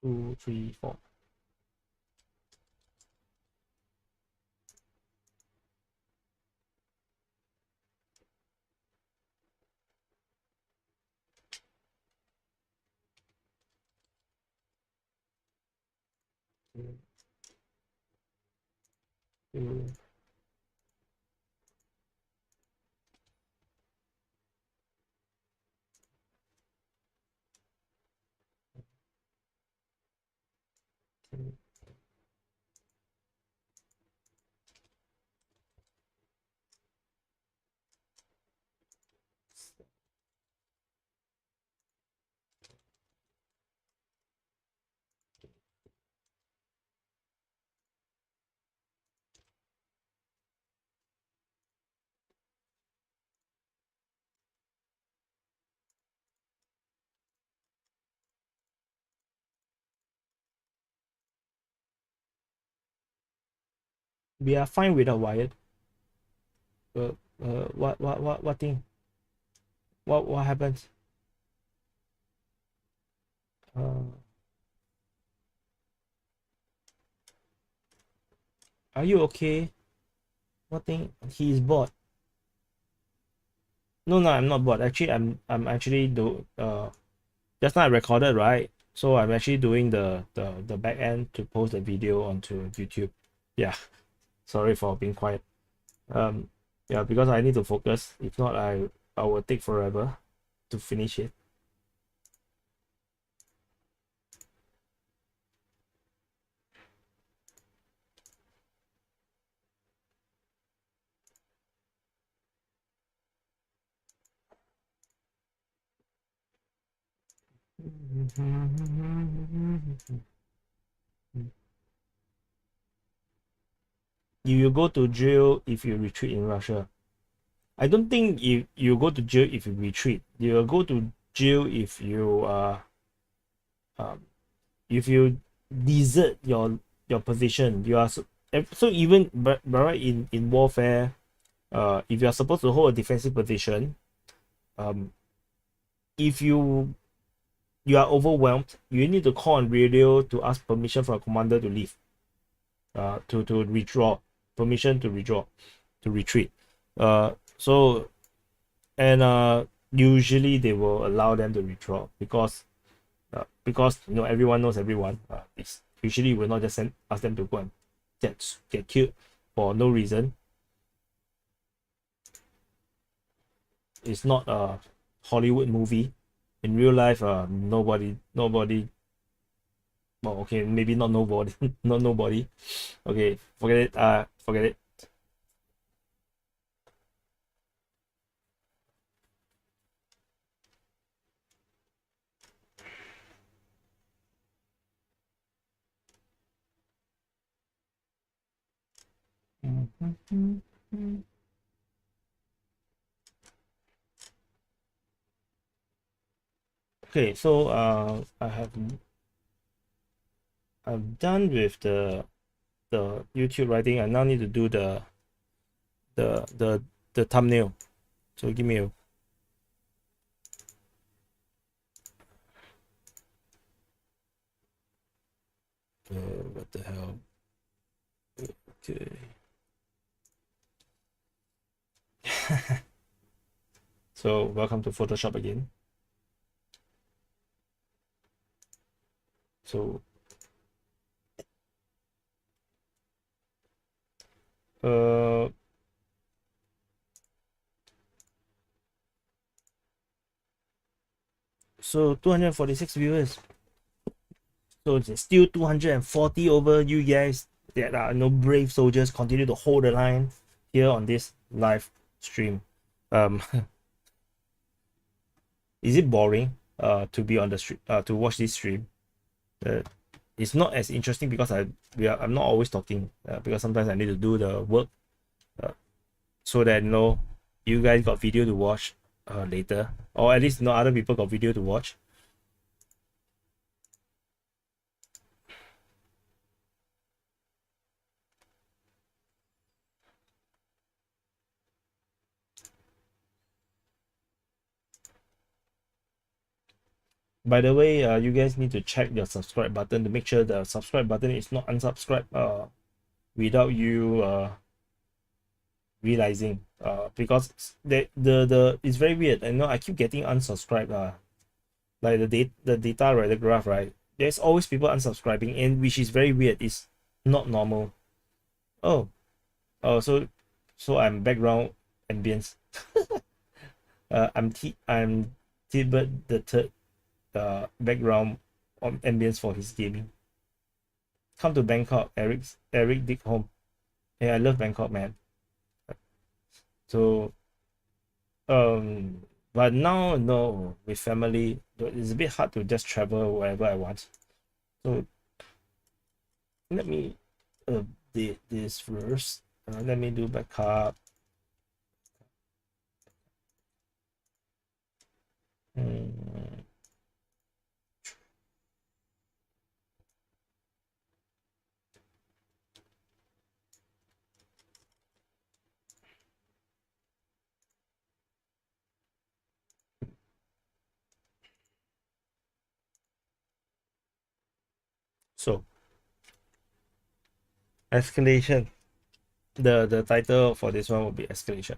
two, three, four. Mm. We are fine without wired. Uh, what thing? What happens? Uh, are you okay? What thing? He is bored. No, no, I'm not bored. Actually, I'm actually just now I recorded, right? So I'm actually doing the back end to post the video onto YouTube. Yeah, sorry for being quiet. Um, yeah, because I need to focus. If not, I will take forever to finish it. You will go to jail if you retreat in Russia. I don't think you go to jail if you retreat. You will go to jail um, if you desert your position. You are so even but right in warfare, if you are supposed to hold a defensive position, um, if you are overwhelmed, you need to call on radio to ask permission from a commander to leave, to withdraw, permission to withdraw, to retreat. So and usually they will allow them to withdraw because you know everyone knows everyone. It's usually will not just ask them to go and get killed for no reason. It's not a Hollywood movie. In real life, nobody. Well, okay, maybe not nobody, not nobody. Okay, forget it. Forget it. Okay, so I'm done with the YouTube writing. I now need to do the the the thumbnail. So give me a what the hell? Okay. So welcome to Photoshop again. So uh so 246 viewers. So it's still 240 over you guys that are no brave soldiers continue to hold the line here on this live stream. Um is it boring to be on the stream to watch this stream? Uh, it's not as interesting because I'm not always talking because sometimes I need to do the work uh, so that you know you guys got video to watch later, or at least you know other people got video to watch. By the way, you guys need to check your subscribe button to make sure the subscribe button is not unsubscribe without you realizing because the it's very weird. I know I keep getting unsubscribed like the data right, the graph right, there's always people unsubscribing, and which is very weird. It's not normal. Oh, Oh, so I'm background ambience. I'm Tibet the third background on ambience for his gaming. Come to Bangkok, Eric dig home. Hey, I love Bangkok, man. So but now no, with family it's a bit hard to just travel wherever I want. So let me update this first. Let me do backup. Mm, so escalation. The title for this one will be escalation.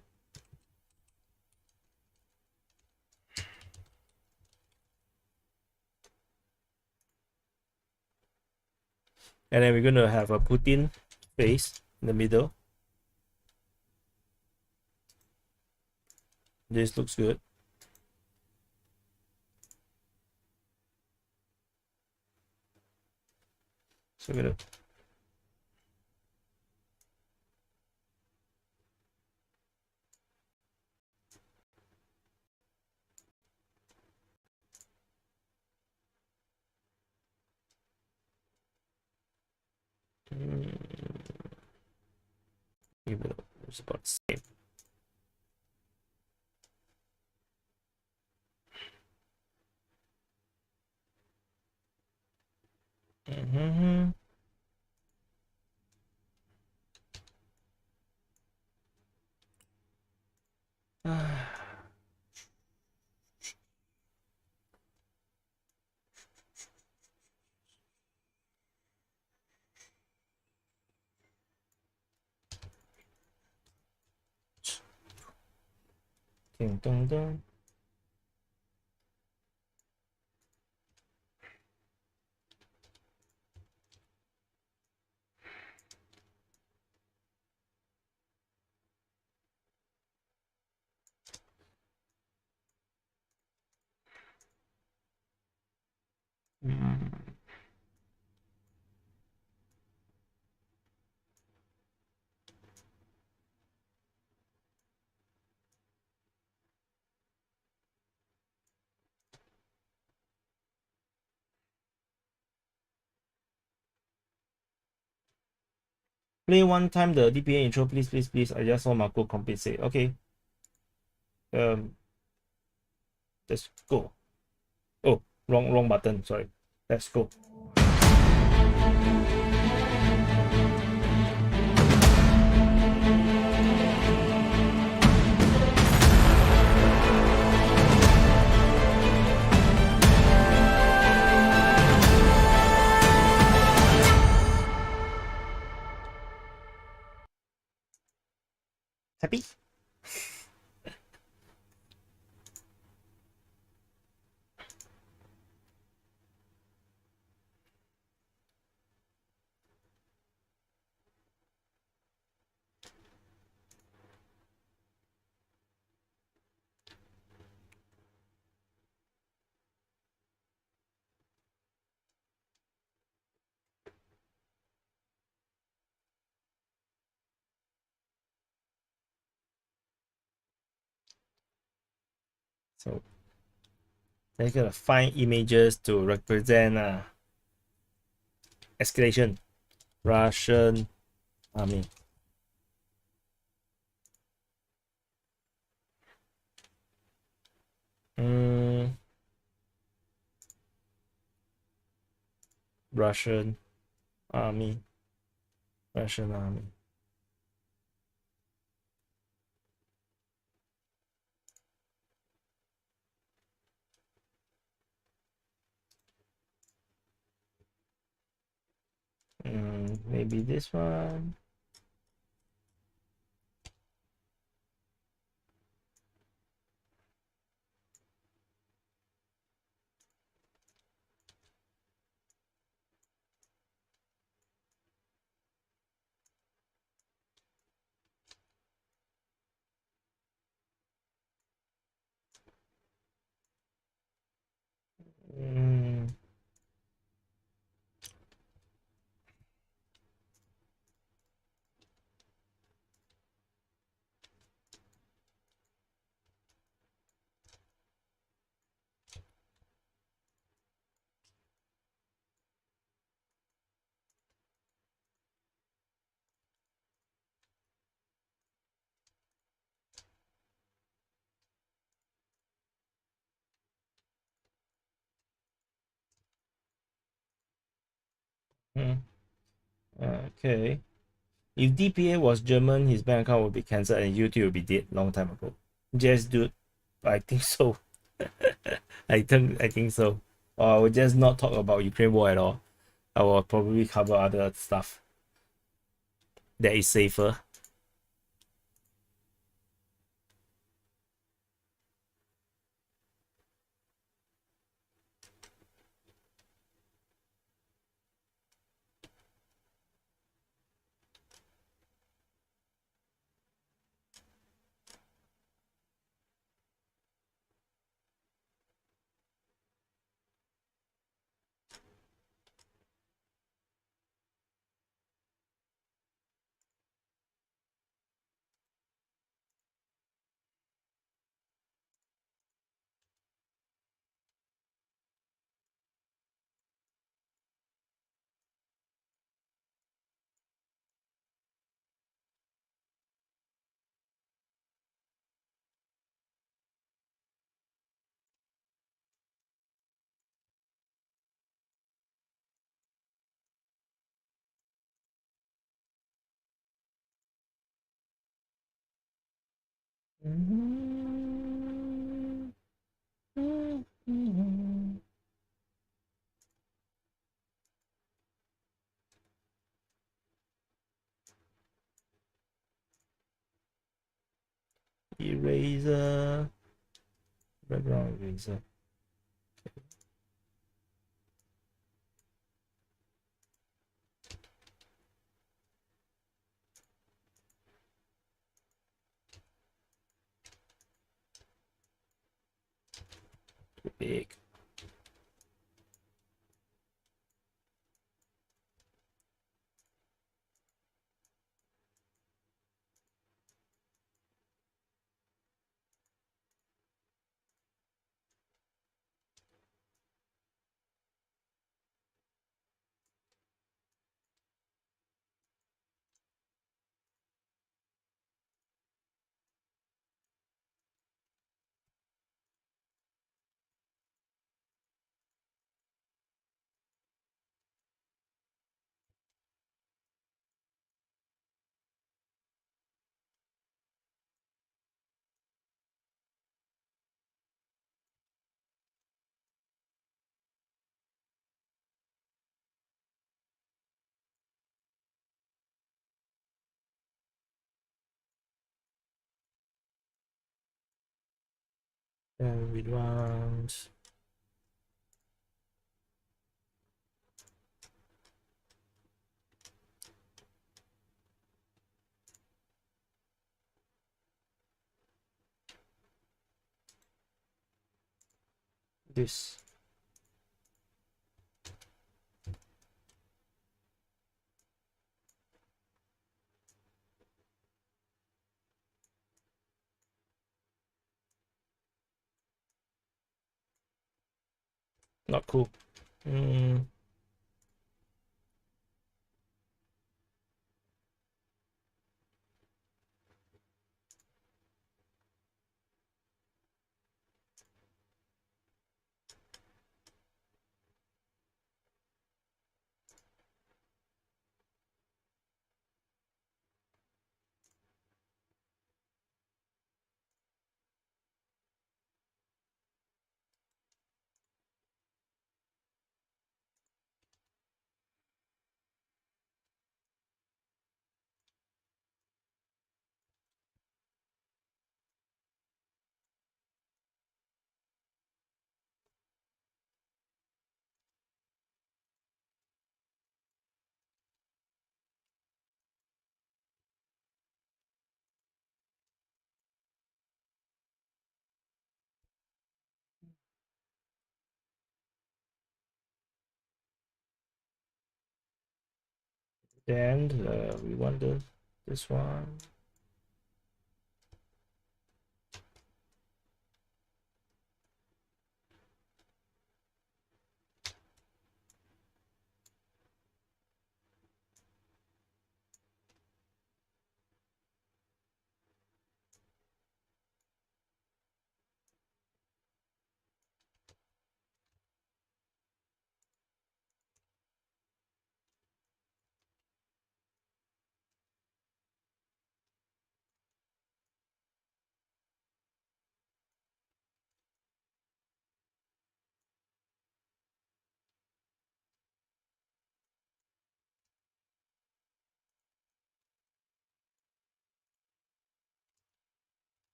And then we're gonna have a Putin face in the middle. This looks good. So we're gonna it's about the same. Mm-hmm. Ding, dong, dong. Play one time the DPA intro, please, please, please. I just saw Marco compensate. Okay. Let's go. Oh, wrong button. Sorry. Let's go. Happy? So they're gonna find images to represent escalation. Russian army. Russian army. Russian army. Maybe this one. Okay. If DPA was German, his bank account would be cancelled and YouTube would be dead long time ago. Just dude, I think so. I think so. Or I would just not talk about Ukraine war at all. I will probably cover other stuff that is safer. Eraser, background eraser. Too big. And we want this. Not cool. Then we want this one.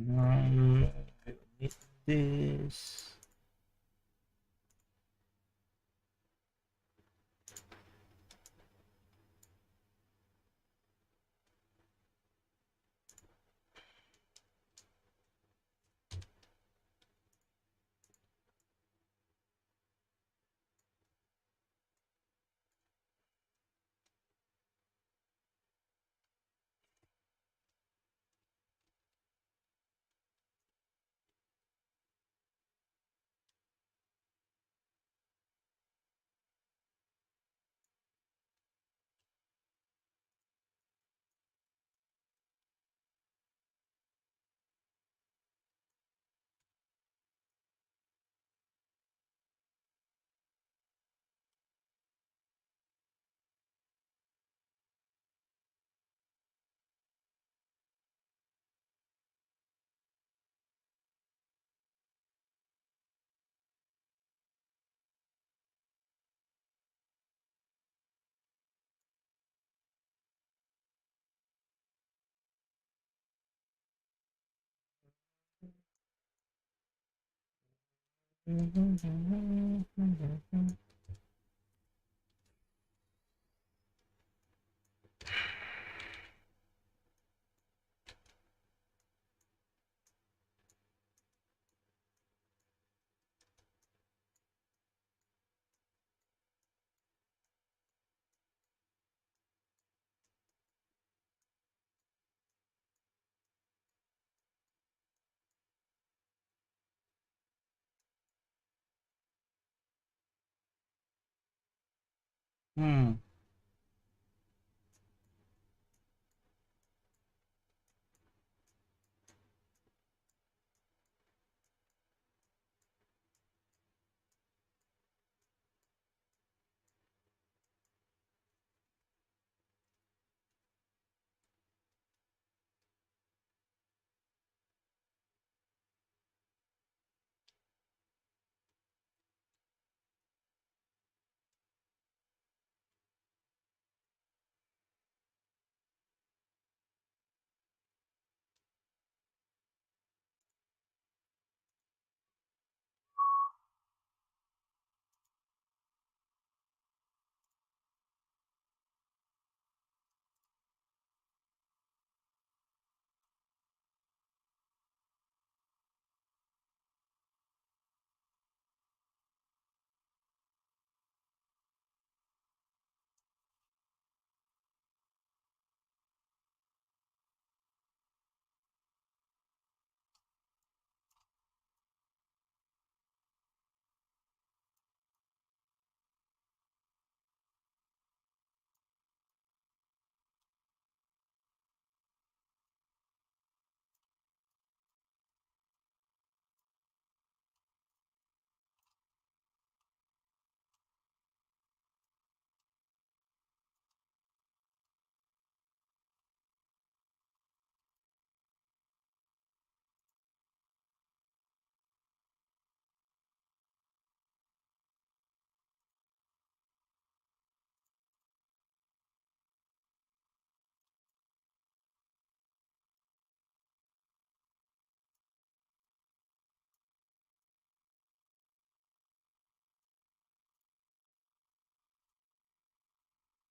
Need this. Hmm.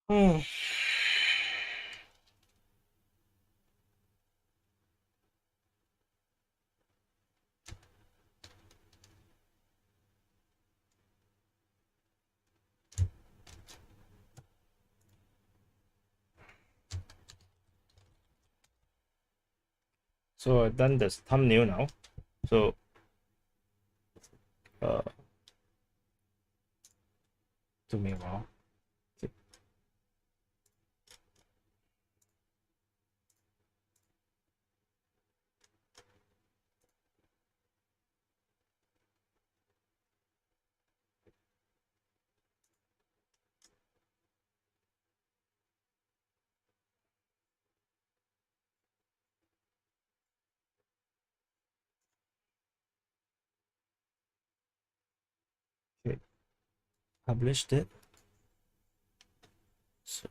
Hmm. So I've done this thumbnail now. So uh, took me a while. Okay. Okay. Published it. So,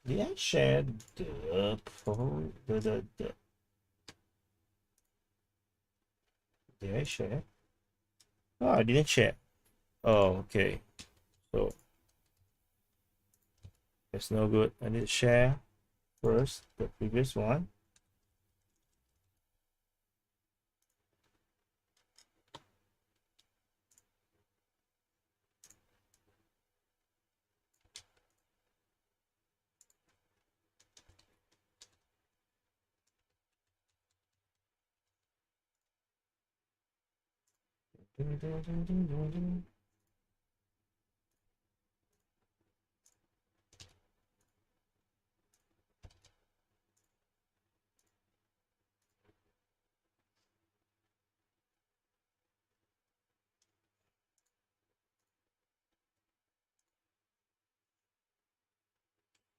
Did I share the poll? Did I share? Oh, I didn't share. Oh, okay. So it's no good. I need to share first the previous one.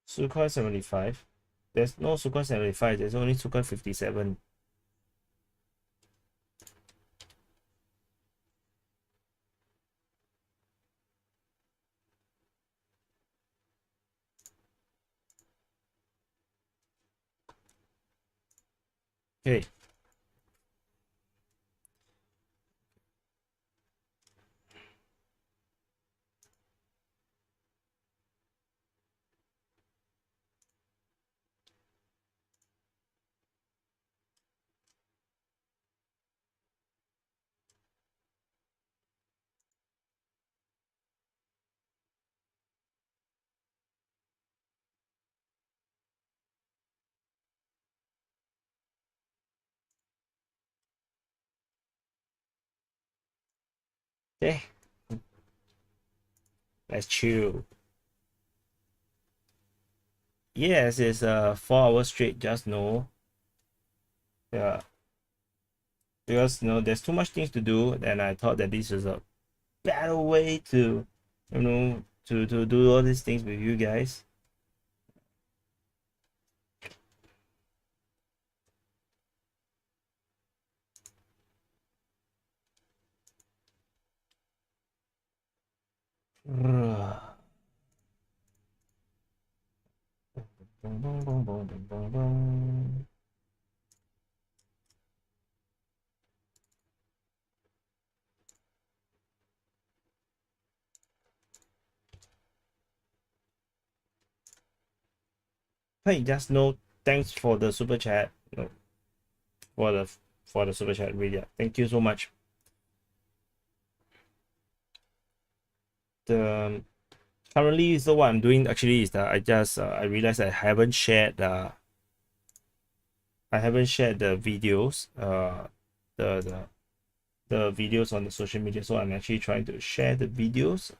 Sukhoi 75. There's no Sukhoi 75. There's only Sukhoi 57. Okay. Okay. Let's chill. Yes, it's 4 hours straight, just no. Yeah. Because there's too much things to do, and I thought that this is a better way to to do all these things with you guys. Hey, just no, thanks for the super chat. For the super chat, really. Thank you so much. The currently, so what I'm doing actually is that I realized I haven't shared the videos the the the videos on the social media, so I'm actually trying to share the videos,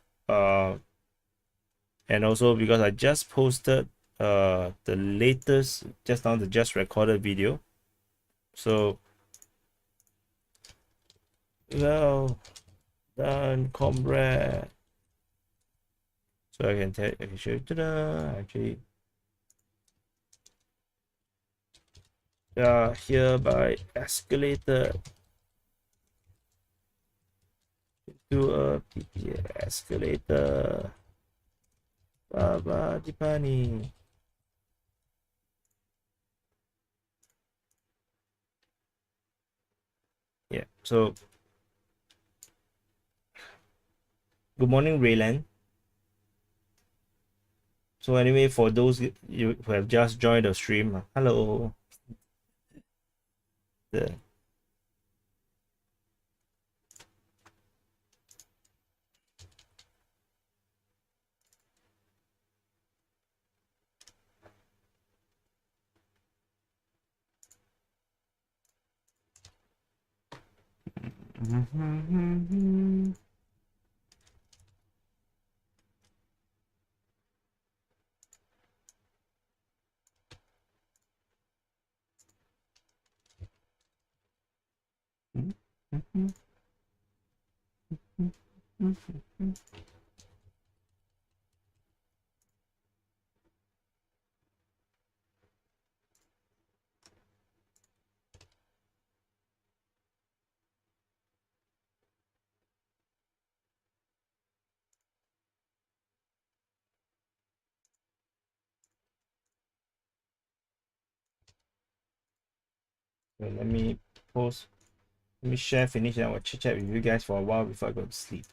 and also because I just posted the latest just now, the just recorded video. So well done, comrade. So I can show you, actually hereby escalated to a DPA escalator. Baba Dipani. Yeah, so good morning, Raylan. So anyway, for those you who have just joined the stream, hello. The Okay, let me post. Let me share, finish, and I will chit chat with you guys for a while before I go to sleep.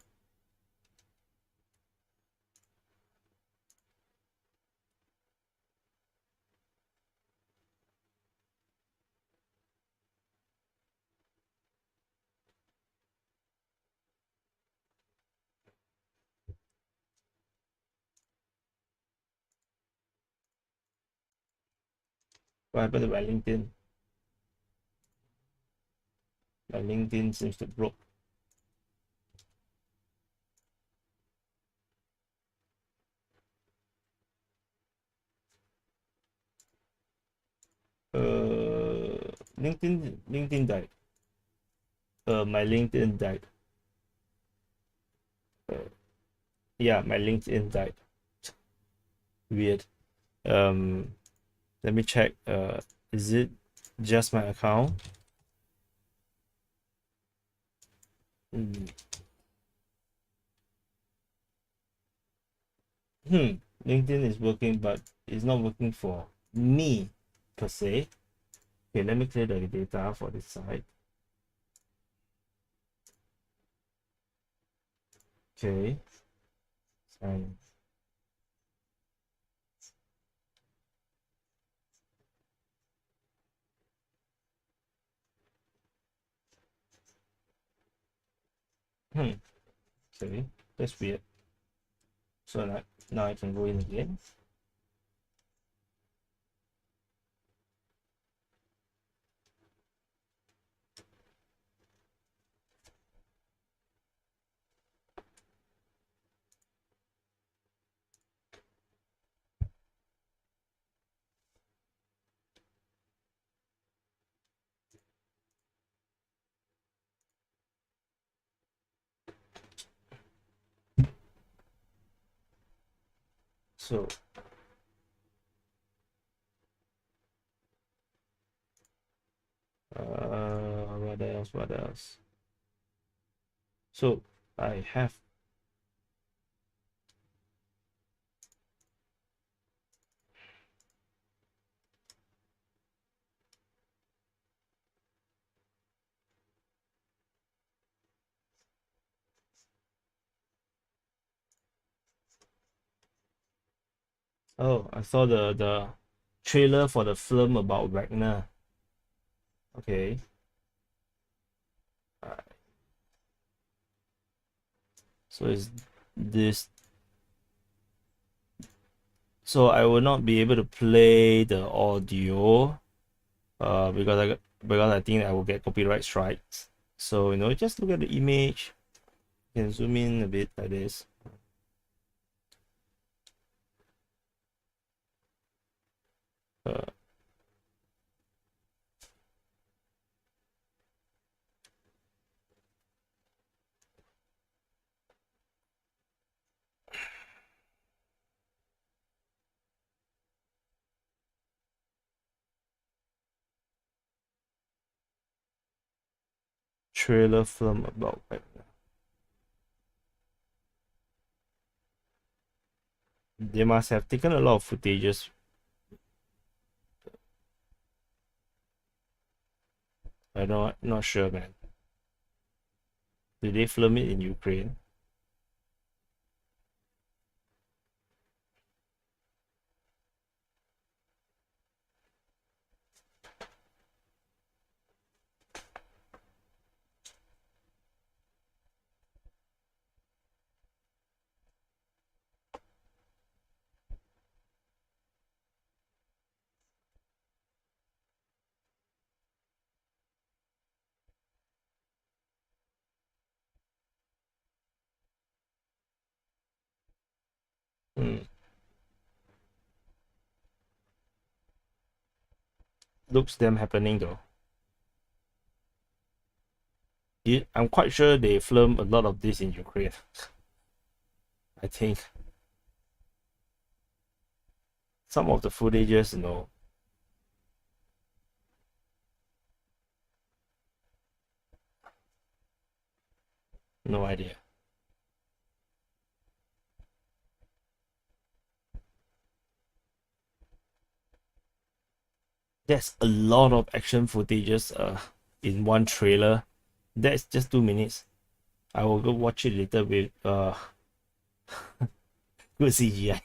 What happened to my LinkedIn? My LinkedIn seems to broke. LinkedIn died. My LinkedIn died. Yeah, my LinkedIn died. Weird. Let me check. Is it just my account? LinkedIn is working, but it's not working for me per se. Okay, let me clear the data for this side. Okay. And okay, that's weird. So now I can go in again. So what else? What else? So I have. Oh, I saw the trailer for the film about Wagner. Okay. Uh, so is this? So I will not be able to play the audio, because I think I will get copyright strikes. So just look at the image. You can zoom in a bit like this. Uh, Trailer film about Wagner. They must have taken a lot of footages. I'm not sure, man. Did they film it in Ukraine? Hmm. Looks them happening though. I'm quite sure they filmed a lot of this in Ukraine. I think some of the footages, no idea. There's a lot of action footages in one trailer. That's just 2 minutes. I will go watch it later with good CGI.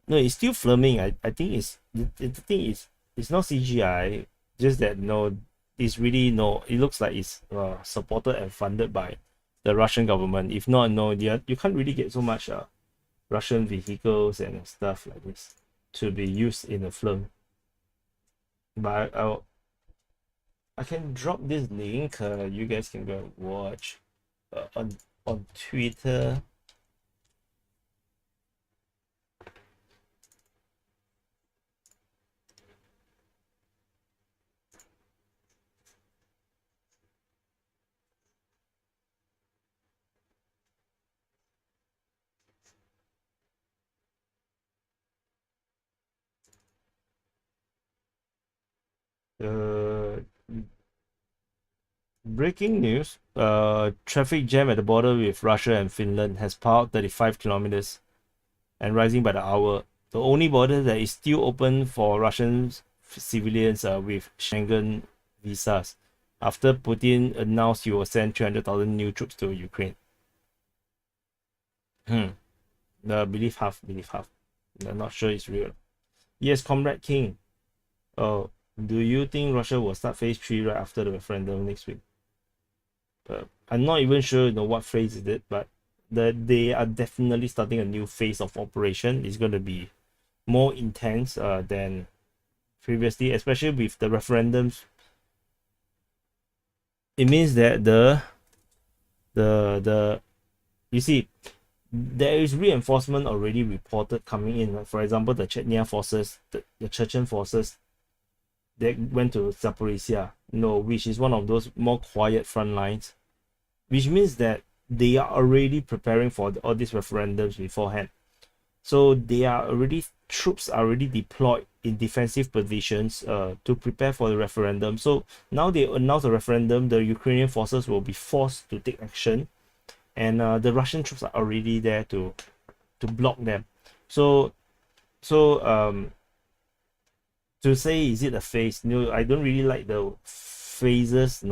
No, it's still filming. I think it's the thing is it's not CGI, just that no, it's really no. It looks like it's supported and funded by the Russian government. If not, no, you can't really get so much Russian vehicles and stuff like this to be used in a film. But I can drop this link. You guys can go and watch on Twitter. Uh, Breaking news. Traffic jam at the border with Russia and Finland has piled 35 kilometers and rising by the hour. The only border that is still open for Russian civilians with Schengen visas after Putin announced he will send 300,000 new troops to Ukraine. Believe half, believe half. I'm not sure it's real. Yes, Comrade King. Do you think Russia will start phase 3 right after the referendum next week? I'm not even sure what phase is it, but they are definitely starting a new phase of operation. It's going to be more intense than previously, especially with the referendums. It means that the you see, there is reinforcement already reported coming in. For example, the Chechnya forces, the Chechen forces that went to Zaporizhia, which is one of those more quiet front lines, which means that they are already preparing for all these referendums beforehand. So troops are already deployed in defensive positions to prepare for the referendum. So now they announce a referendum, the Ukrainian forces will be forced to take action, and the Russian troops are already there to block them. So to say is it a phase? No, I don't really like the phases,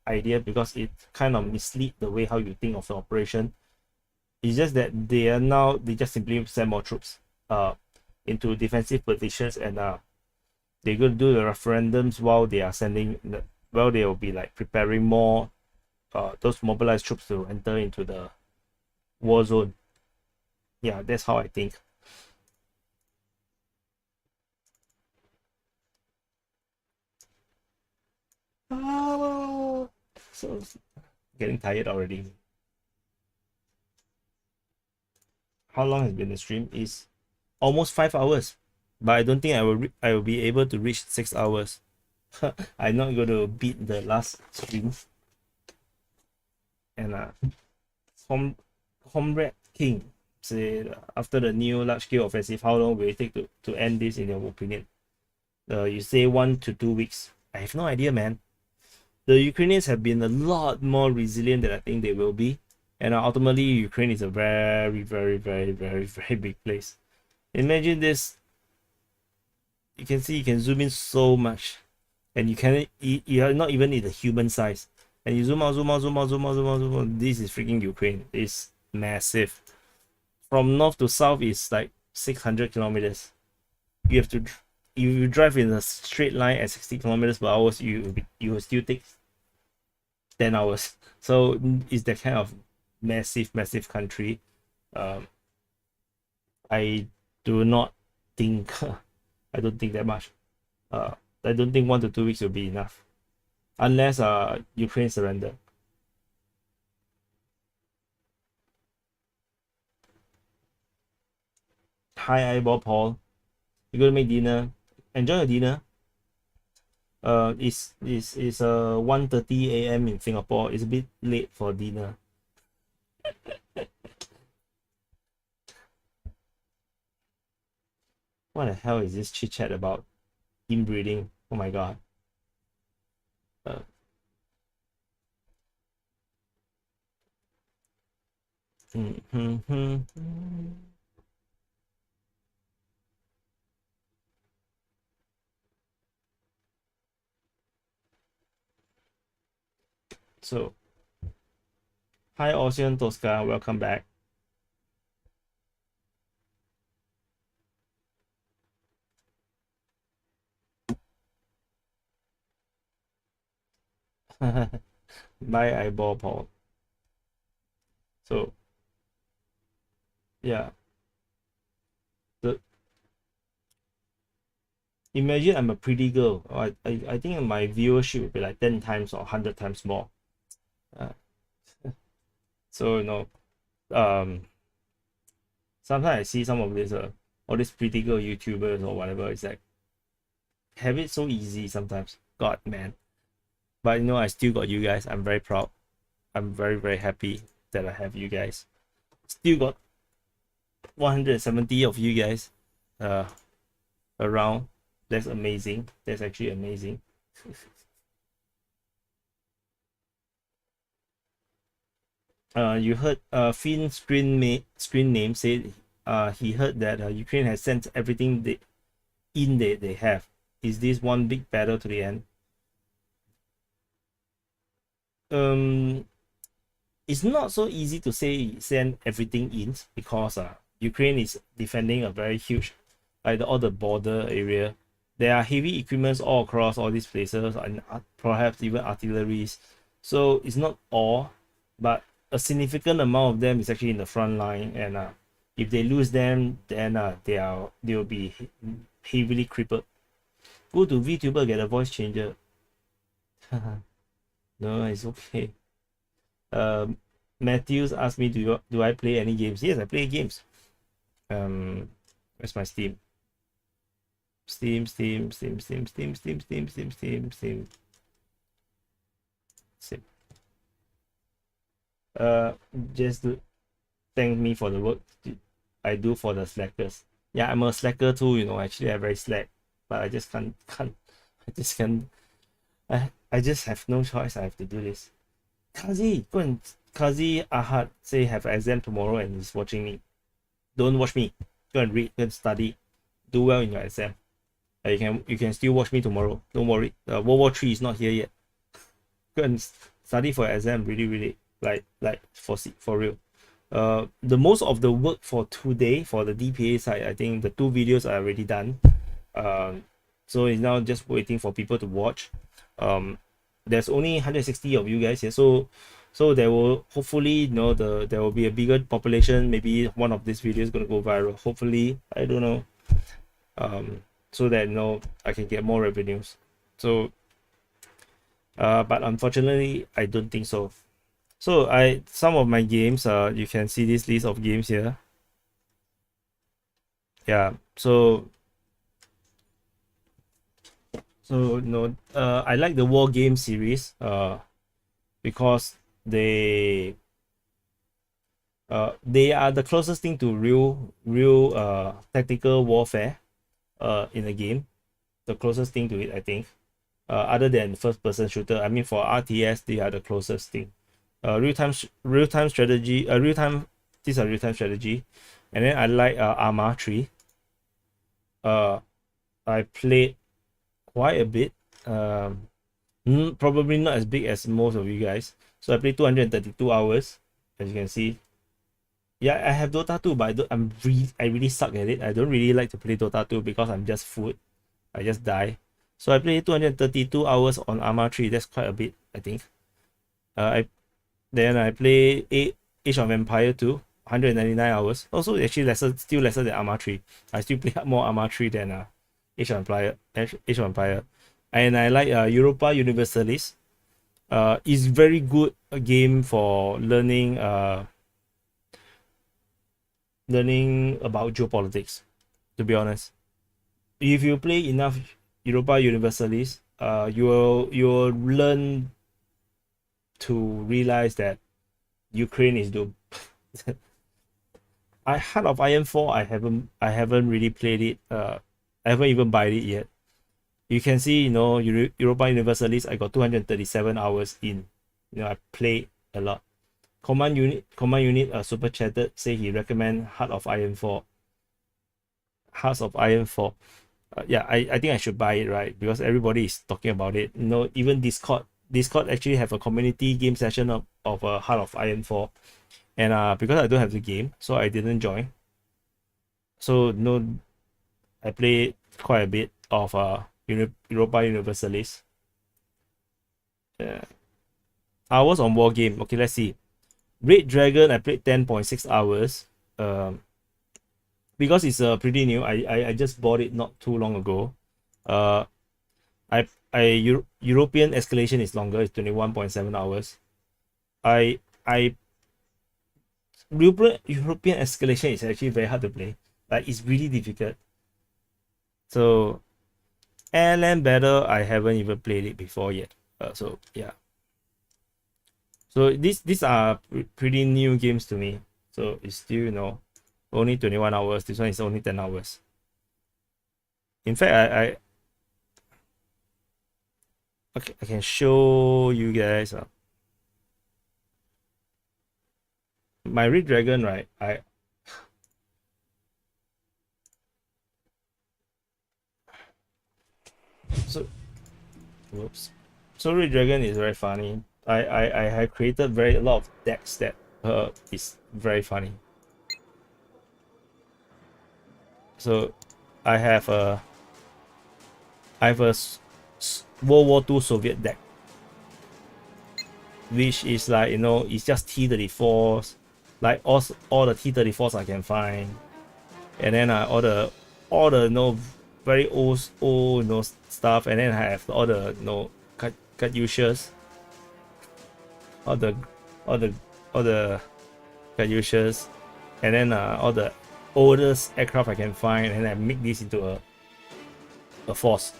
idea, because it kind of mislead the way how you think of the operation. It's just that they just simply send more troops into defensive positions, and they're going to do the referendums while they will be like preparing more those mobilized troops to enter into the war zone. Yeah, that's how I think. So getting tired already. How long has been the stream? Is almost 5 hours, but I don't think I will be able to reach 6 hours. I'm not going to beat the last stream. And Comrade King said, after the new large-scale offensive, how long will it take to end this in your opinion? You say 1 to 2 weeks. I have no idea, man. The Ukrainians have been a lot more resilient than I think they will be. And ultimately, Ukraine is a very, very, very, very, very big place. Imagine this. You can see, you can zoom in so much. And you are not even in the human size. And you zoom out, zoom out, zoom out, zoom out, zoom out, zoom out. This is freaking Ukraine. It's massive. From north to south is like 600 kilometers. You have to, if you drive in a straight line at 60 kilometers per hour, you will still take 10 hours. So it's that kind of massive country. I do not think, I don't think that much. I don't think 1 to 2 weeks will be enough, unless Ukraine surrender. Hi, eyeball Paul. You gonna make dinner? Enjoy your dinner. It's 1:30 a.m. in Singapore. It's a bit late for dinner. What the hell is this chit chat about? Inbreeding. Oh my god. Uh, So, hi Ocean Tosca, welcome back. My eyeball Paul. So yeah, the imagine I'm a pretty girl. I think my viewership would be like 10 times or 100 times more. Uh, so sometimes I see some of these all these pretty girl YouTubers or whatever. It's like have it so easy sometimes. God man. But I still got you guys. I'm very proud. I'm very, very happy that I have you guys. Still got 170 of you guys around. That's amazing. That's actually amazing. You heard Finn's screen name said he heard that Ukraine has sent everything they have. Is this one big battle to the end? It's not so easy to say send everything in because Ukraine is defending a very huge, like all the border area. There are heavy equipments all across all these places and perhaps even artilleries. So it's not all, but a significant amount of them is actually in the front line. And if they lose them, then they'll be heavily crippled. Go to VTuber, get a voice changer. No, it's okay. Matthews asked me, do I play any games? Yes, I play games. Where's my Steam? Steam. Just to thank me for the work I do for the slackers. Yeah, I'm a slacker too. Actually, I'm very slack, but I just can't. I just can't. I just have no choice. I have to do this. Kazi Ahad say have exam tomorrow and he's watching me. Don't watch me. Go and read. Go and study. Do well in your exam. You can still watch me tomorrow. Don't worry. World War III is not here yet. Go and study for your exam. Really, really like for real. The most of the work for today for the DPA side, I think the 2 videos are already done. So it's now just waiting for people to watch. There's only 160 of you guys here, so there will hopefully there will be a bigger population. Maybe one of these videos is gonna go viral. Hopefully, I don't know. So that I can get more revenues. So but unfortunately I don't think so. So some of my games, you can see this list of games here. Yeah, so I like the war game series because they are the closest thing to real tactical warfare in a game. The closest thing to it, I think, other than first person shooter. I mean, for RTS, they are the closest thing. Real-time strategy, these are real-time strategy. And then I like Arma 3. I played quite a bit. Probably not as big as most of you guys. So I played 232 hours, as you can see. Yeah, I have Dota 2, but I really suck at it. I don't really like to play Dota 2 because I'm just food. I just die. So I played 232 hours on Arma 3. That's quite a bit, I think. Then I play Age of Empire 2, 199 hours. Also, actually still lesser than Arma 3. I still play more Arma 3 than Age of Empire. And I like Europa Universalis. It's very good a game for learning about geopolitics, to be honest. If you play enough Europa Universalis, you will learn to realize that Ukraine is doomed. Heart of Iron 4, I haven't really played it. I haven't even bought it yet. You can see, Europa Universalis, I got 237 hours in. I played a lot. Command unit super chatted, say he recommend Heart of Iron 4. Hearts of Iron 4. Yeah, I think I should buy it, right? Because everybody is talking about it. Even Discord Discord actually have a community game session of Heart of Iron 4, and because I don't have the game, so I didn't join. So no, I played quite a bit of Europa Universalis. Hours on War Game. Okay, let's see. Red Dragon, I played 10.6 hours. Because it's pretty new. I just bought it not too long ago. European escalation is longer. It's 21.7 hours. European escalation is actually very hard to play. Like, it's really difficult. So Airland Battle, I haven't even played it before yet. So yeah. So these are pretty new games to me. So it's still, you know, only 21 hours. This one is only 10 hours. In fact, okay, I can show you guys my Red Dragon, right? So whoops. So Red Dragon is very funny. I have created a lot of decks that is very funny. So I have a World War II Soviet deck, which is like, you know, it's just T-34s, like all the T-34s I can find, and then all the you know, very old you know, stuff, and then I have all the, you know, Katyushas, all the Katyushas, and then all the oldest aircraft I can find, and I make this into a force.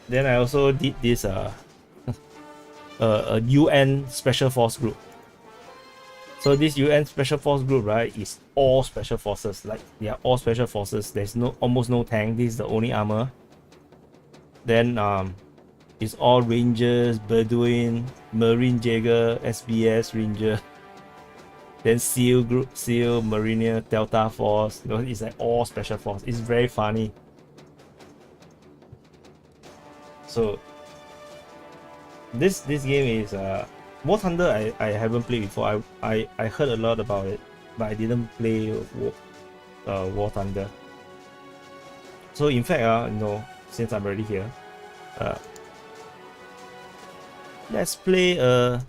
Then I also did this a UN Special Force group. So this UN Special Force group, right, is all special forces. Like, they are all special forces. There's almost no tank. This is the only armor. Then it's all Rangers, Bedouin, Marine Jaeger, SBS Ranger. Then SEAL group, SEAL, Mariner, Delta Force. You know, it's like all special force. It's very funny. So this game is War Thunder. I haven't played before. I heard a lot about it, but I didn't play War Thunder. So in fact, you know, since I'm already here, let's play a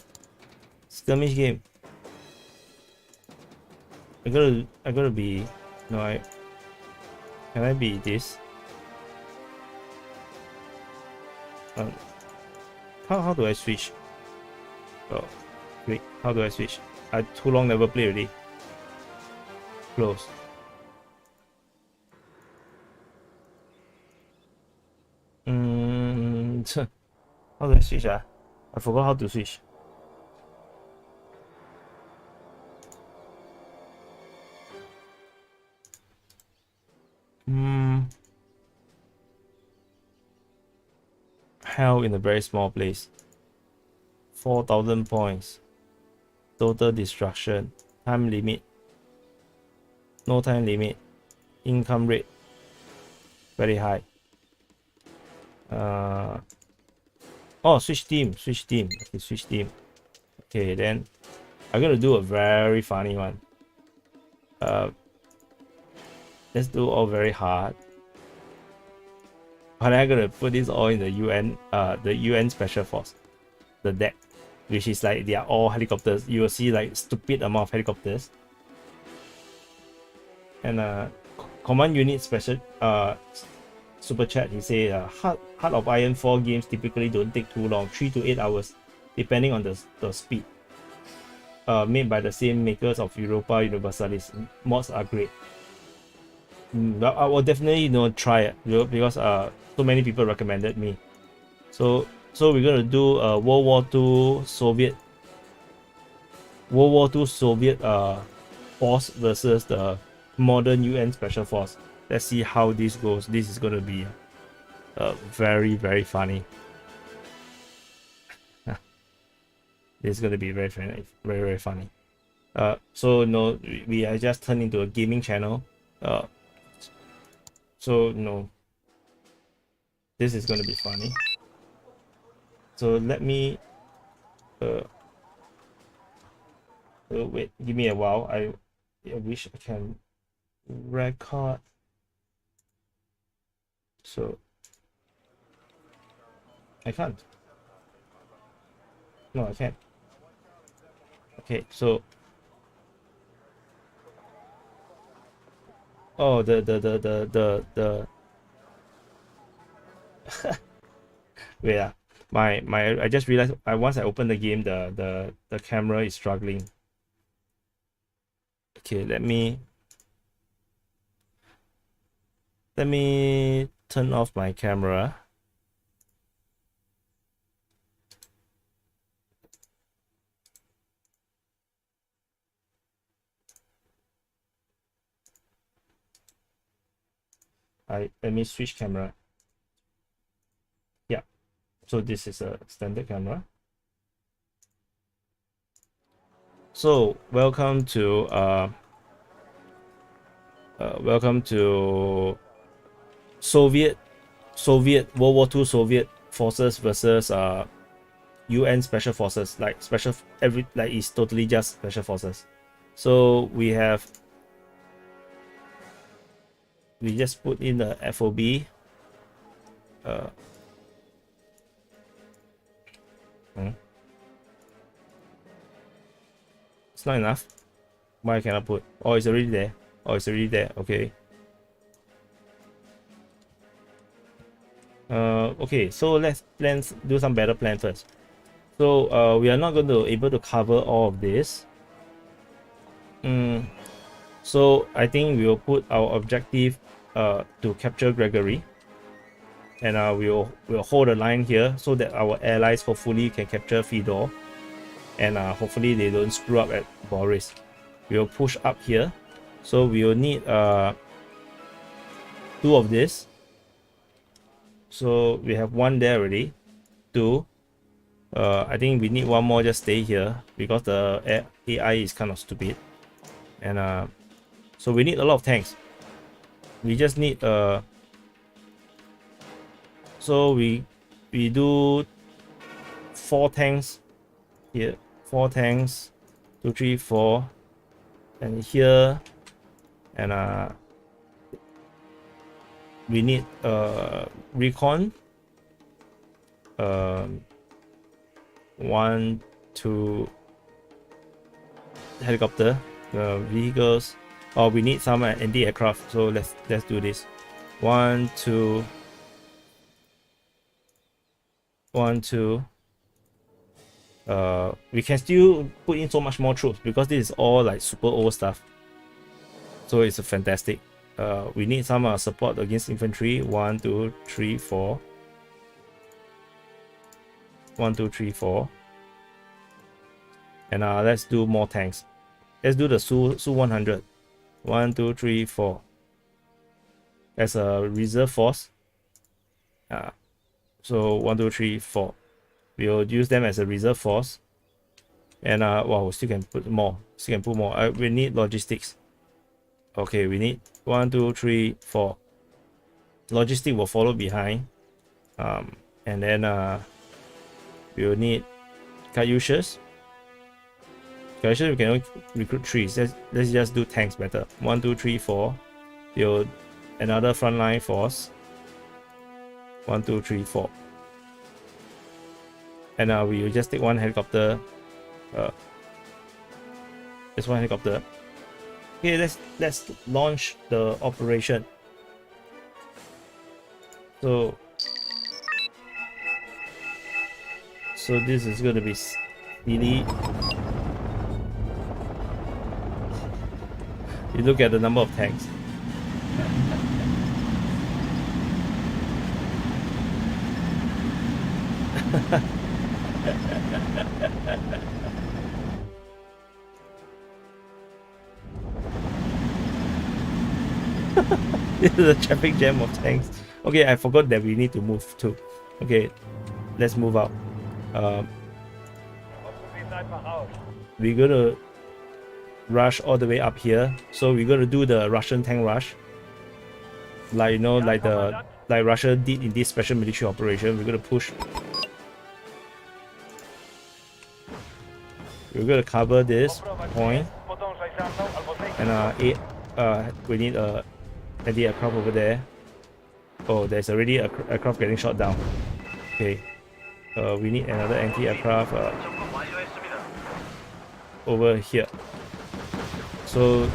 skirmish game. I gotta be, no, can I be this? How do I switch? Oh, wait, how do I switch? I too long never play already. Close. How do I switch? I forgot how to switch. Hell in a very small place. 4,000 points. Total destruction. Time limit. No time limit. Income rate. Very high. Oh, switch team. Okay, switch team. Okay, then I'm gonna do a very funny one. Let's do all very hard. But I'm gonna put this all in the UN Special Force, the deck, which is like they are all helicopters. You will see like stupid amount of helicopters. And command unit special super chat. He say Heart of Iron 4 games typically don't take too long, 3 to 8 hours, depending on the speed. Made by the same makers of Europa Universalis. Mods are great. I will definitely, you know, try it, you know, because so many people recommended me. So we're gonna do World War II Soviet force versus the modern UN Special Force. Let's see how this goes. This is gonna be very, very funny. This is gonna be very funny, very, very funny. So no, we are just turned into a gaming channel. So no, this is gonna be funny. So let me wait, give me a while. I wish I can record. So I can't. No, I can't. Okay, so oh, the wait, my I just realized once I open the game, the camera is struggling. Okay, let me turn off my camera. Let me switch camera. Yeah, so this is a standard camera. So welcome to Soviet World War II Soviet forces versus UN special forces, like it's totally just special forces. So we just put in the FOB. It's not enough. Why can I put? Oh, it's already there. Oh, it's already there. Okay. Okay, so let's do some better plan first. So we are not going to able to cover all of this. So I think we will put our objective to capture Gregory, and we'll hold a line here so that our allies hopefully can capture Fedor, and hopefully they don't screw up at Boris. We'll push up here, so we'll need 2 of this. So we have 1 there already. 2. I think we need 1 more. Just stay here because the AI is kind of stupid, and so we need a lot of tanks. We just need so we do 4 tanks here, 4 tanks, 2, 3, 4, and here, and we need recon, 1, 2 helicopter, vehicles. Oh, we need some anti-aircraft, so let's do this. 1, 2, 1, 2. We can still put in so much more troops because this is all like super old stuff, so it's fantastic. We need some support against infantry. 1, 2, 3, 4. 1, 2, 3, 4. And let's do more tanks. Let's do the Su-100. 1, 2, 3, 4. As a reserve force. So 1, 2, 3, 4. We'll use them as a reserve force. And wow, we still can put more. We need logistics. Okay, we need 1, 2, 3, 4. Logistic will follow behind. And then we'll need Katyushas. We can only recruit 3. Let's just do tanks better. 1, 2, 3, 4. Build another frontline force. 1, 2, 3, 4. And we will just take 1 helicopter. Just 1 helicopter. Okay, let's launch the operation. So this is going to be speedy. You look at the number of tanks. This is a traffic jam of tanks. Okay, I forgot that we need to move too. Okay, let's move out. We're gonna rush all the way up here. So we're gonna do the Russian tank rush, like like Russia did in this special military operation. We're gonna push We're gonna cover this point, and we need a anti-aircraft over there. Oh, there's already a aircraft getting shot down. Okay, we need another anti-aircraft over here. So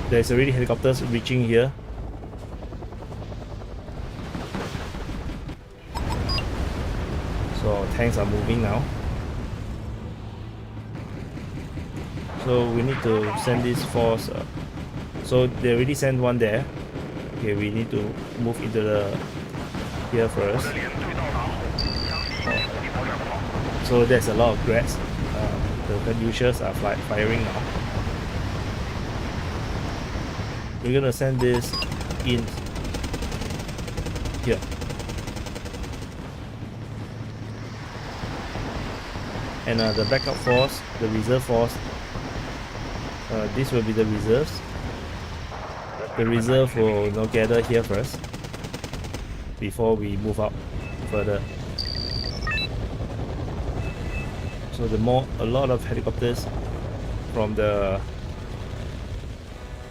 there's already helicopters reaching here. So our tanks are moving now. So we need to send this force. So they already sent one there. Okay, we need to move into the here first. So there's a lot of grads. The Caduceus are firing now. We're gonna send this in here. And the backup force, the reserve force, this will be the reserves. The reserve will gather here first before we move out further. So a lot of helicopters from the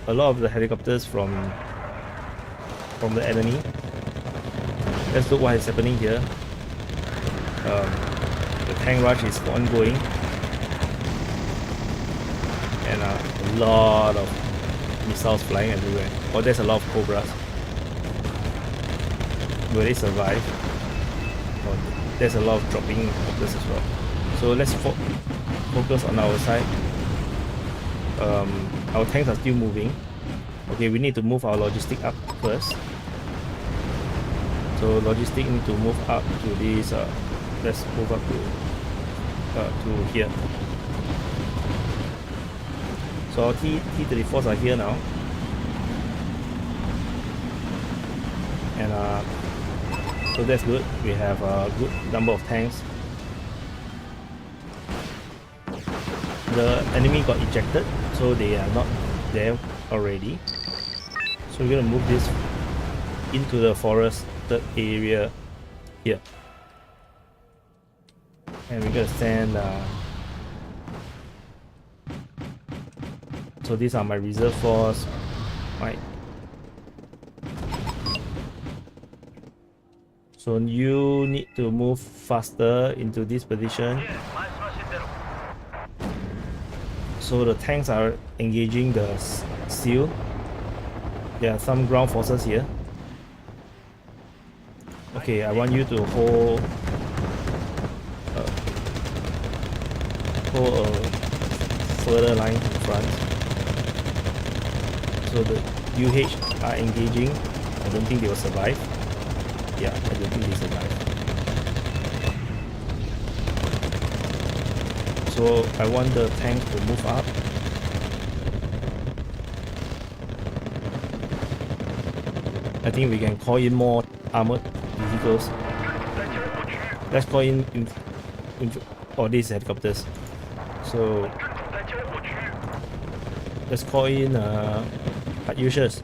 helicopters from the enemy. Let's look what is happening here. The tank rush is ongoing, and a lot of missiles flying everywhere. Oh, there's a lot of Cobras. Will they survive? Oh, there's a lot of dropping helicopters as well. So let's focus on our side. Our tanks are still moving. Okay, we need to move our logistic up first. So logistic need to move up to this. Let's move up to here. So our T-34s are here now, and so that's good. We have a good number of tanks. The enemy got ejected, so they are not there already. So we're gonna move this into the forested area here, and we're gonna send. So these are my reserve force. So you need to move faster into this position. So the tanks are engaging the seal. There are some ground forces here. Okay, I want you to hold a further line in front. So the UH are engaging. I don't think they will survive. Yeah, I don't think they survive. So I want the tank to move up. I think we can call in more armored vehicles. Let's call in all these helicopters. So let's call in Caduceus.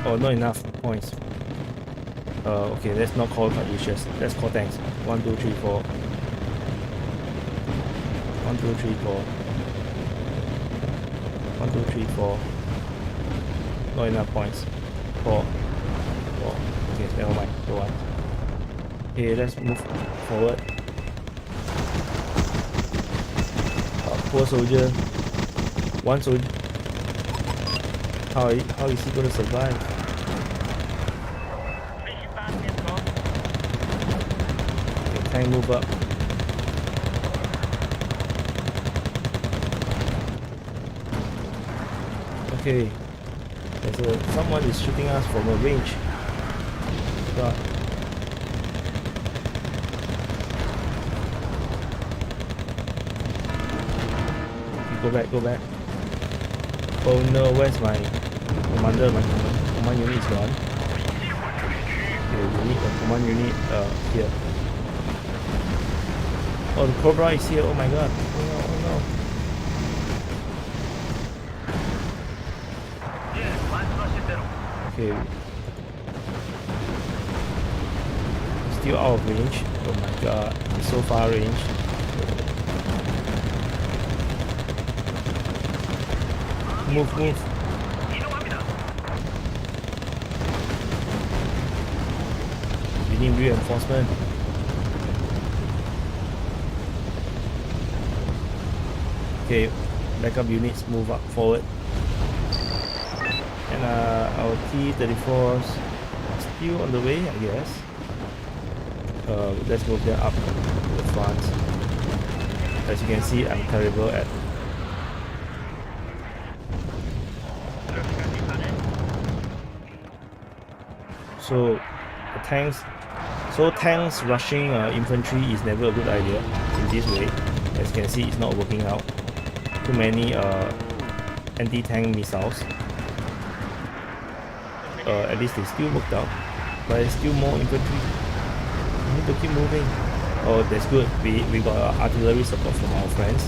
Oh, not enough points. Okay, let's not call Caduceus. Let's call tanks. 1, 2, 3, 4. 1, 2, 3, 4. 1, 2, 3, 4. Not enough points. 4. 4. Okay, never mind. Go on. Okay, let's move forward. Poor soldier. One soldier. How is he going to survive? Okay, tank move up. Okay. Someone is shooting us from a range. God. Go back. Oh no, where's my commander? My command unit is gone. Okay, we need a command unit here. Oh, the Cobra is here. Oh my god. Oh no. Okay. still out of range. Oh my god, he's so far range. Move, move. We need reinforcement. Okay, backup units move up forward. And our T-34s still on the way, I guess. Let's move them up to the front. As you can see, I'm terrible at so the tanks. So tanks rushing infantry is never a good idea in this way. As you can see, it's not working out. Too many anti-tank missiles. At least they still worked out, but there's still more infantry. We need to keep moving. Oh, that's good. We got artillery support from our friends.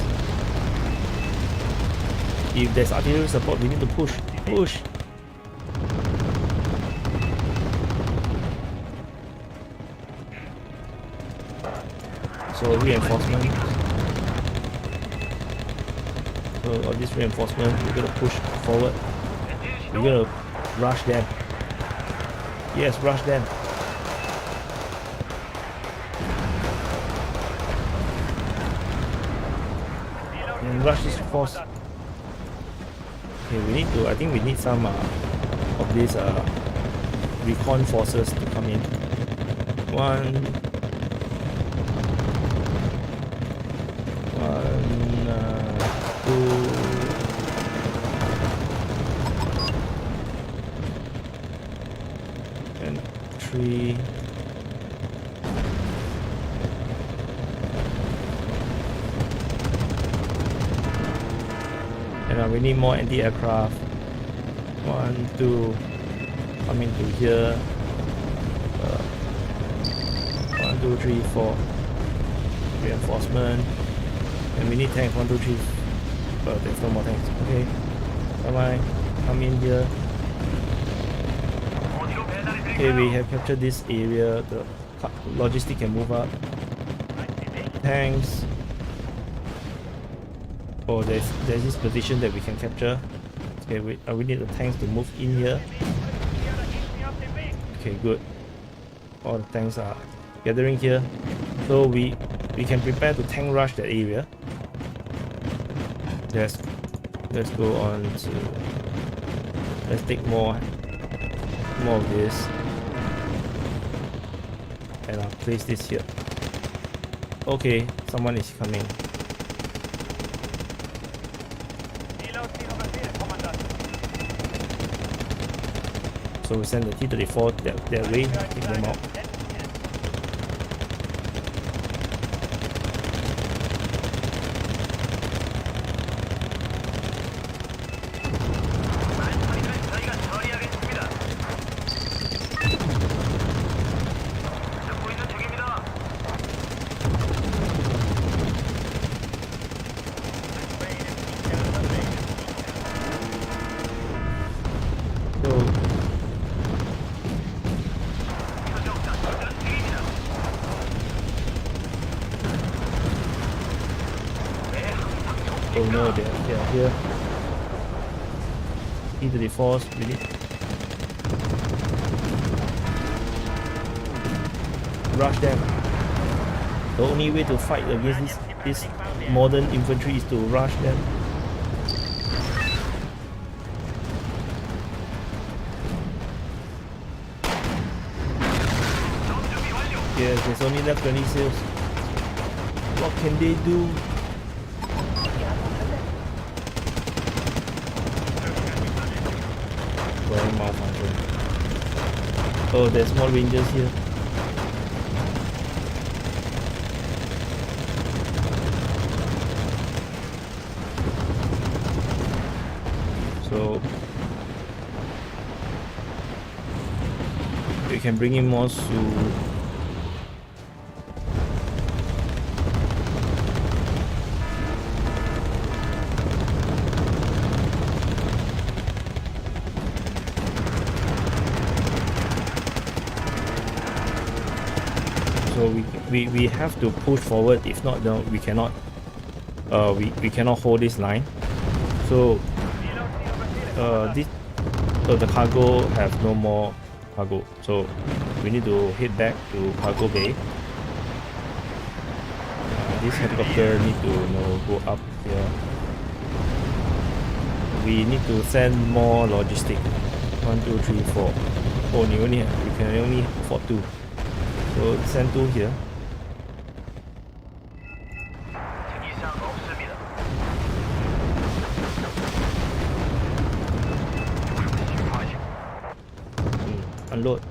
If there's artillery support, we need to push. Push. So reinforcement. So all this reinforcement, we're gonna push forward. We're gonna rush them. Yes, rush them. And rush this force. Okay, we need to. I think we need some of these recon forces to come in. 1, 2. And 3. And we need more anti-aircraft. 1, 2. Coming to here. 1, 2, 3, 4. Reinforcement. And we need tanks. 1, 2, 3. There's no more tanks. Okay. Bye-bye. Come in here. Okay, we have captured this area. The logistic can move up. Tanks. Oh, there's this position that we can capture. Okay, we need the tanks to move in here. Okay, good. All the tanks are gathering here, so we can prepare to tank rush that area. Let's go on to. Let's take more of this, and I'll place this here. Okay, someone is coming. So we send the T-34 that way, take them out. Oh no, they are here. T-34s, we need. Rush them. The only way to fight against this modern infantry is to rush them. Yes, there's only left 20 sails. What can they do? Very malfunctioning. Oh, there's more rangers here. So we can bring in more Sioux. So we have to push forward. If not, no, we cannot. We cannot hold this line. So the cargo have no more cargo. So we need to head back to cargo bay. This helicopter need to go up here. We need to send more logistic. 1, 2, 3, 4. Oh, we can only afford 2. So send 2 here. Unload.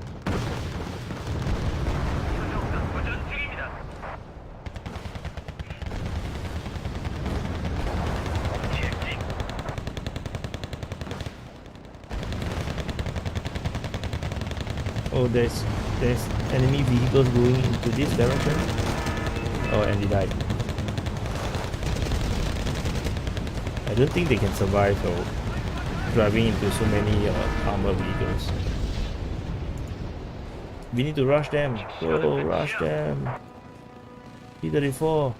Oh, there's enemy vehicles going into this direction. Oh, and he died. I don't think they can survive though, driving into so many armored vehicles. We need to rush them. Go, rush them. P-34.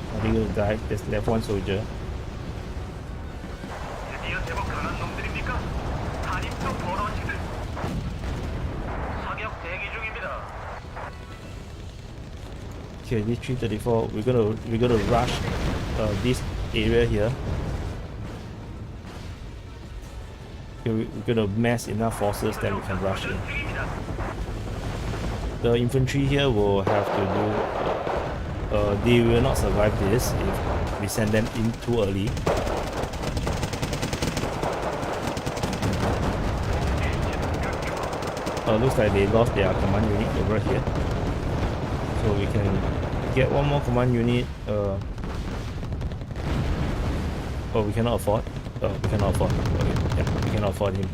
Are they going to die? There's left 1 soldier. Okay, this 334, we're gonna rush this area here. Okay, we're gonna mass enough forces that we can rush in. The infantry here will have to do. They will not survive this if we send them in too early. Looks like they lost their command unit over here. So we can get 1 more command unit. Oh, we cannot afford. Oh, we cannot afford. Okay, yeah, we cannot afford him.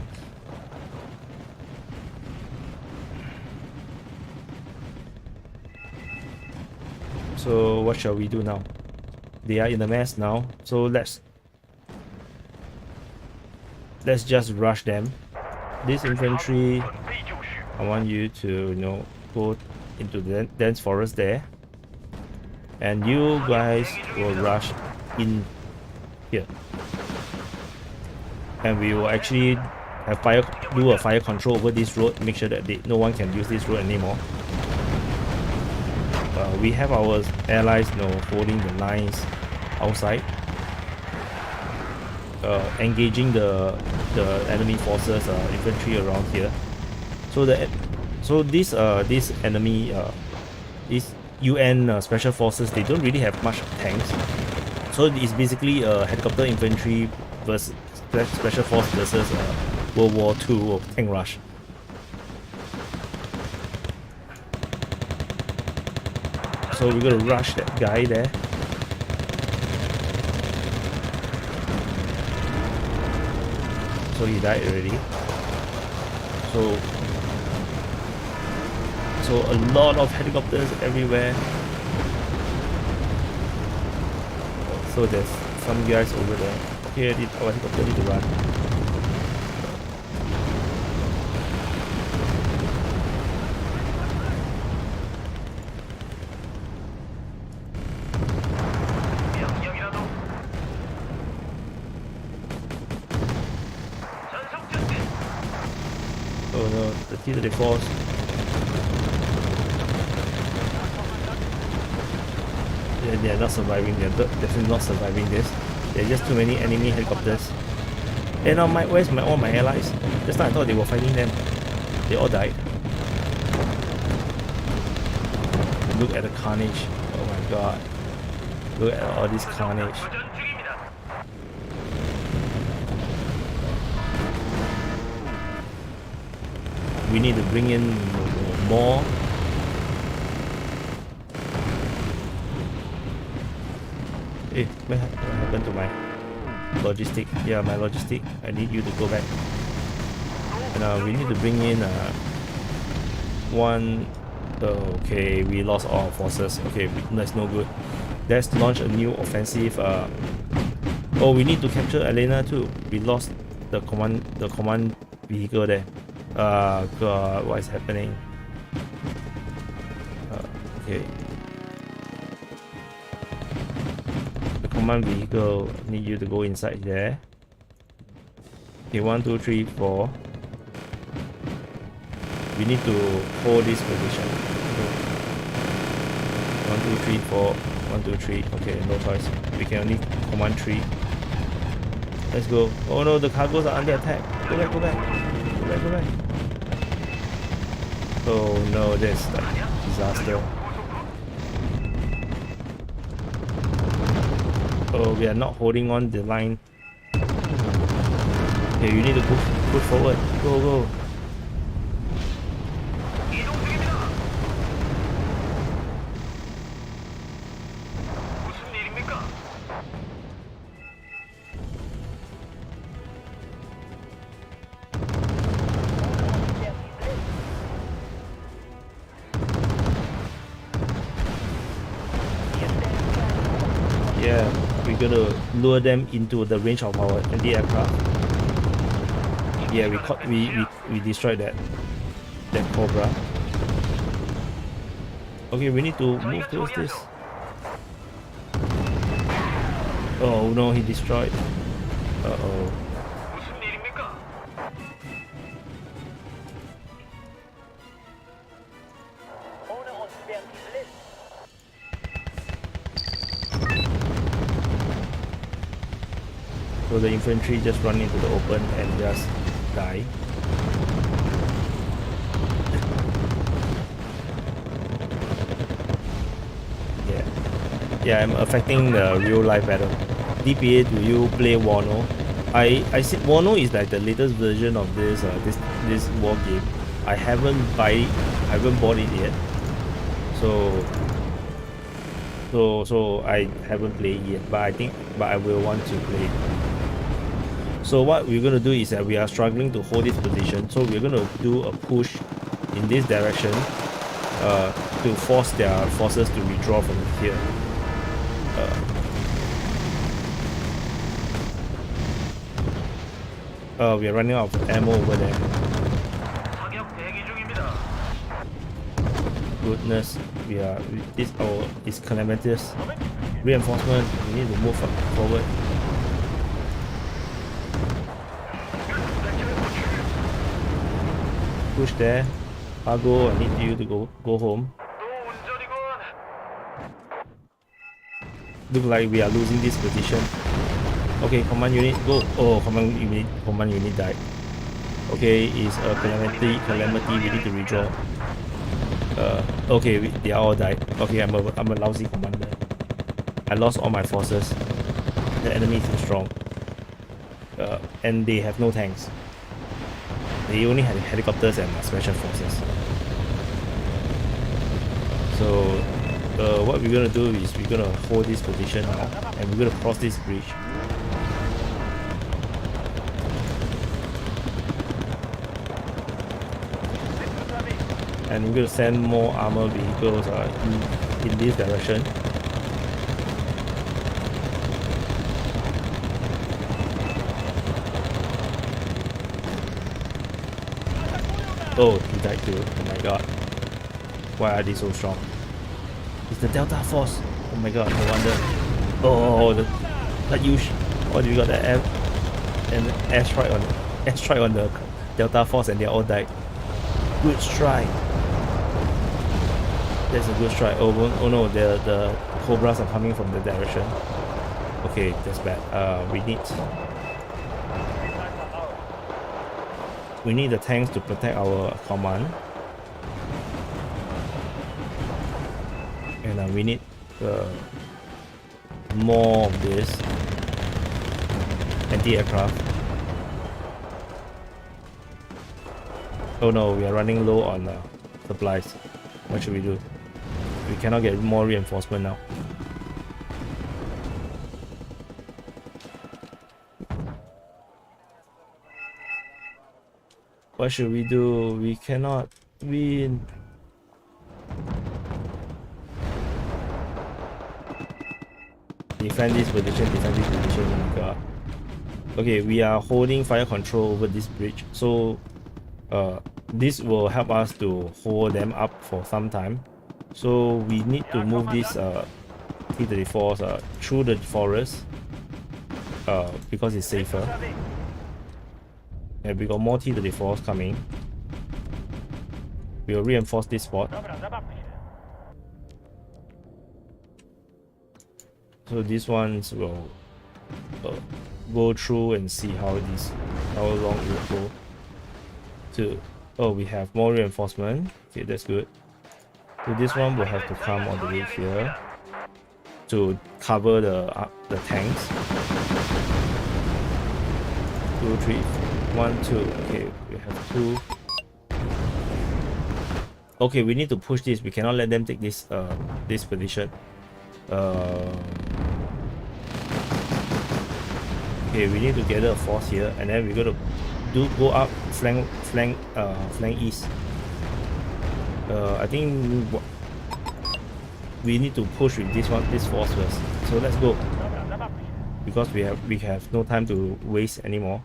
So what shall we do now? They are in the mess now. So let's just rush them. This infantry, I want you to go into the dense forest there, and you guys will rush in here, and we will actually have do a fire control over this road. Make sure that no one can use this road anymore. We have our allies holding the lines outside, engaging the enemy forces, infantry around here. So this enemy, these UN special forces, they don't really have much tanks. So it's basically a helicopter infantry versus special force versus World War II or tank rush. So we're gonna rush that guy there. So he died already. So a lot of helicopters everywhere. So there's some guys over there. Here, our helicopter need to run. Oh no, the T-34s. They are not surviving. They are definitely not surviving this. There are just too many enemy helicopters. And now where's all my allies? Just now I thought they were fighting them. They all died. Look at the carnage. Oh my god. Look at all this carnage. We need to bring in more. Hey, what happened to my logistic? Yeah, my logistic. I need you to go back. And we need to bring in one Okay, we lost all our forces. Okay, that's no good. Let's launch a new offensive. Oh, we need to capture Elena too. We lost the command vehicle there. God, what is happening? Okay. The command vehicle, need you to go inside there. Okay, 1, 2, 3, 4. We need to hold this position. 1, 2, 3, 4. 1, 2, 3. Okay, no choice. We can only command 3. Let's go. Oh no, the cargos are under attack. Go back, go back. Go back, go back. Oh no, that's like disaster. Oh, we are not holding on the line. Okay, you need to push forward. Go, go. Yeah, we're gonna lure them into the range of our anti-aircraft. Yeah, we destroyed that Cobra. Okay, we need to move towards this. Oh no, he destroyed. Uh-oh. So the infantry just run into the open and just die. Yeah, I'm affecting the real life battle. DPA, do you play Wano? I said Wano is like the latest version of this war game. I haven't bought it yet. So I haven't played it yet, but I will want to play. So what we're gonna do is that we are struggling to hold this position. So we're gonna do a push in this direction to force their forces to withdraw from here. We are running out of ammo over there. Goodness, it's calamitous. Reinforcement, we need to move forward. Push there. Cargo, I need you to go home. Look like we are losing this position. Okay, command unit, go. Oh, command unit died. Okay, it's a calamity, we need to withdraw. Okay, they are all died. Okay, I'm a lousy commander. I lost all my forces. The enemy is too strong. And they have no tanks. They only have helicopters and special forces. So what we're gonna do is we're gonna hold this position now, and we're gonna cross this bridge. And we're gonna send more armor vehicles in this direction. Oh, he died too. Oh my god. Why are they so strong? It's the Delta Force. Oh my god, no wonder. Oh, the Katyush. Oh, we got an airstrike on the Delta Force and they all died. Good strike. That's a good strike. Oh no, the Cobras are coming from the direction. Okay, that's bad. We need the tanks to protect our command. And we need more of this anti-aircraft. Oh no, we are running low on supplies. What should we do? We cannot get more reinforcement now. What should we do? We cannot win. Defend this position, defend this position. Oh my god. Okay, we are holding fire control over this bridge, so this will help us to hold them up for some time. So we need to move this T-34s through the forest because it's safer. And we got more T-34s coming. We'll reinforce this spot. So these ones will go through and see how long it will go. Oh, we have more reinforcement. Okay, that's good. So this one will have to come all the way here to cover the tanks. 2, 3, 1, 2. Okay, we have 2. Okay, we need to push this. We cannot let them take this this position. Okay, we need to gather a force here, and then we're gonna go up flank east. I think we need to push with this force first. So let's go, because we have no time to waste anymore.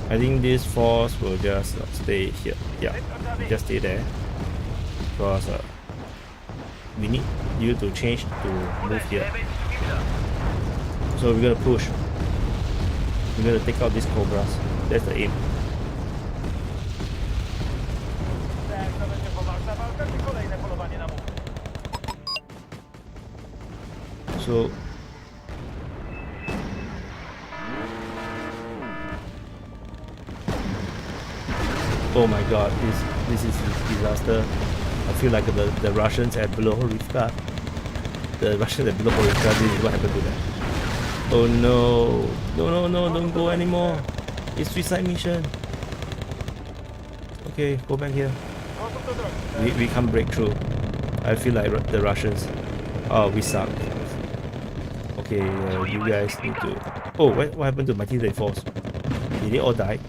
I think this force will just stay here. Yeah, just stay there, because we need you to change to move here. So we're gonna push. We're gonna take out these cobras. That's the aim. So oh my god, this is a disaster. I feel like the Russians at below Horivka. The Russians at below Horivka, this is what happened to them. Oh no. No, don't go anymore. It's suicide mission. Okay, go back here. We can't break through. I feel like the Russians. Oh, we suck. Okay, you guys need to... Oh, what happened to my T-34s? Did they all die?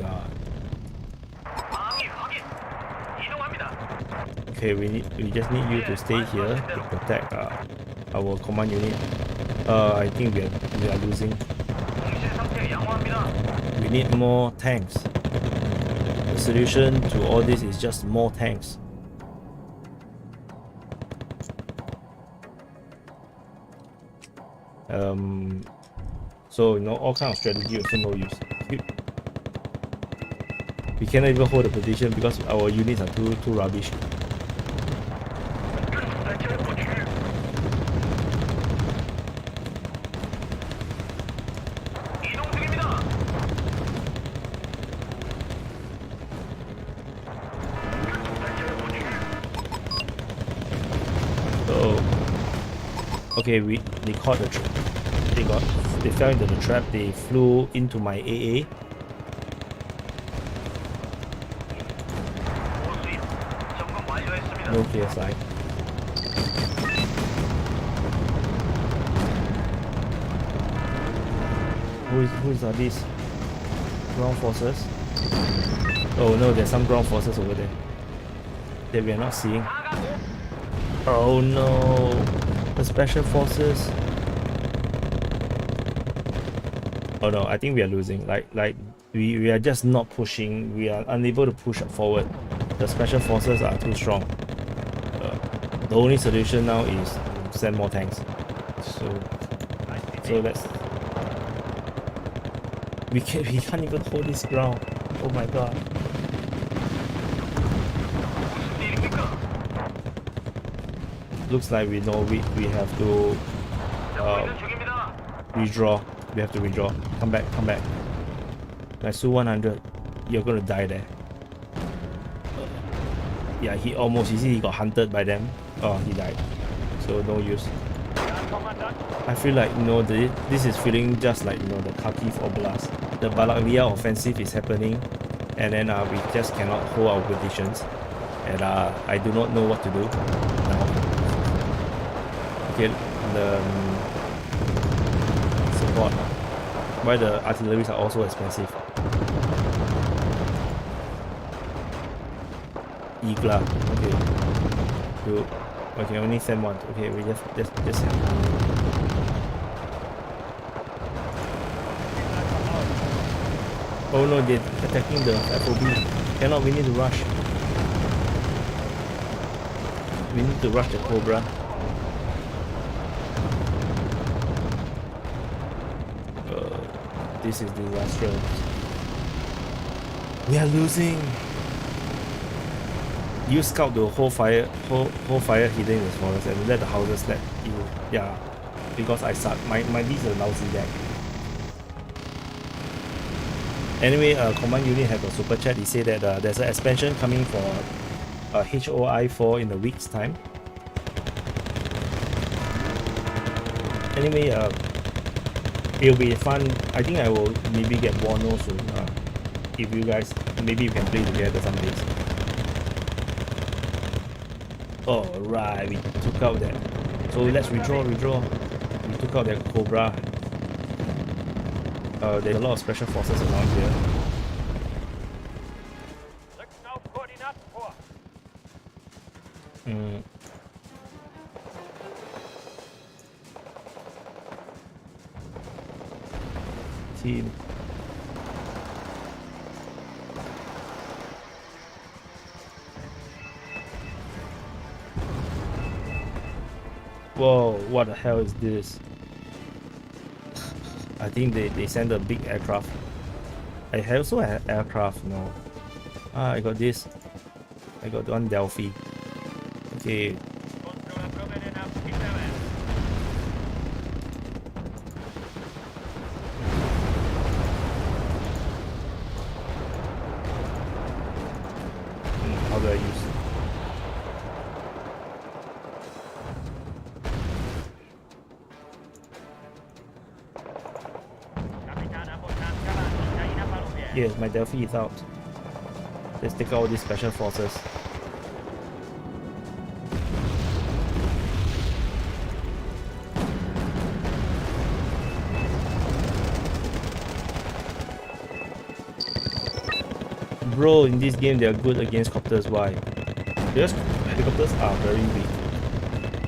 God. Okay, we just need you to stay here to protect our command unit. I think we are losing. We need more tanks. The solution to all this is just more tanks. So all kind of strategy also no use. We cannot even hold the position because our units are too rubbish. Okay, they caught the trap. They fell into the trap. They flew into my AA. No KSI. Who are these? Ground forces? Oh no, there's some ground forces over there that we are not seeing. Oh no, the special forces. Oh no, I think we are losing. Like we are just not pushing. We are unable to push forward. The special forces are too strong. The only solution now is to send more tanks. So let's. We can't even hold this ground. Oh my god. Looks like we know we have to redraw. We have to redraw. Come back. Like Su 100, you're gonna die there. Yeah, he almost, you see, he got hunted by them. Oh, he died. So no use. I feel like this is feeling just like the Kharkiv Oblast. The Balaklia offensive is happening, and then we just cannot hold our positions, and I do not know what to do now. Okay, the support. Why the artilleries are also expensive. Igla. Okay. Good. I can only send one. Okay, we just send. Oh no, they're attacking the FOB. Cannot, we need to rush. We need to rush the Cobra. This is disastrous. We are losing. You scout the whole fire hidden in the forest and let the houses let you. Yeah, because I suck. My this is a lousy deck. Anyway, command unit have a super chat. He said that there's an expansion coming for HOI 4 in a week's time. Anyway, it'll be fun. I think I will maybe get Wano soon. If you guys, maybe you can play together some days. Alright, we took out that. So let's withdraw. We took out that Cobra. There's a lot of special forces around here. Team. Whoa, what the hell is this? I think they sent a big aircraft. I also have aircraft now. I got this. I got one Delphi. Okay. How do I use it? Yes, my Delphi is out. Let's take out all these special forces. Bro, in this game they are good against copters. Why? Because helicopters are very weak.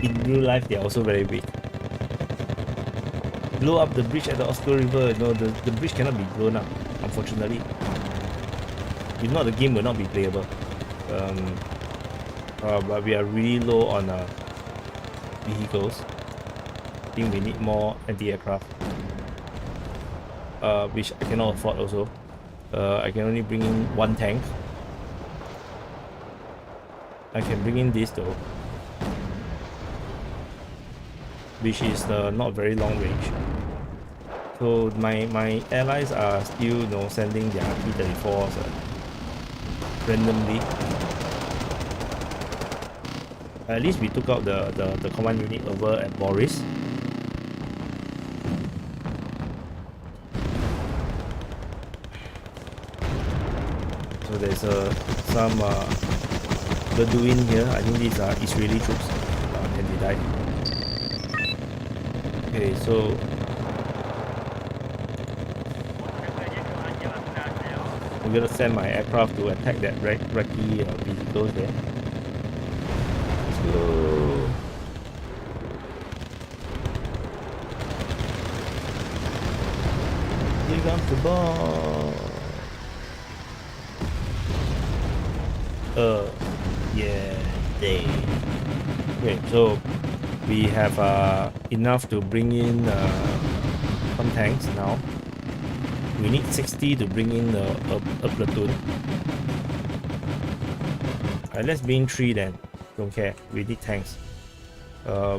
In real life they are also very weak. Blow up the bridge at the Oscar River. No, the bridge cannot be blown up, unfortunately. If not, the game will not be playable. But we are really low on vehicles. I think we need more anti-aircraft, which I cannot afford also. I can only bring in one tank. I can bring in this though, which is not very long range. So my allies are still, you know, sending their P-34s randomly. At least we took out the command unit over at Boris. So there's some Bedouin here. I think these are Israeli troops, and they died. Okay, so I'm gonna send my aircraft to attack that wrecky vehicles there. Let's go. Here comes the bomb. Yeah, they. Okay, so we have enough to bring in some tanks now. We need 60 to bring in a platoon. Let's bring 3 then. Don't care. We need tanks.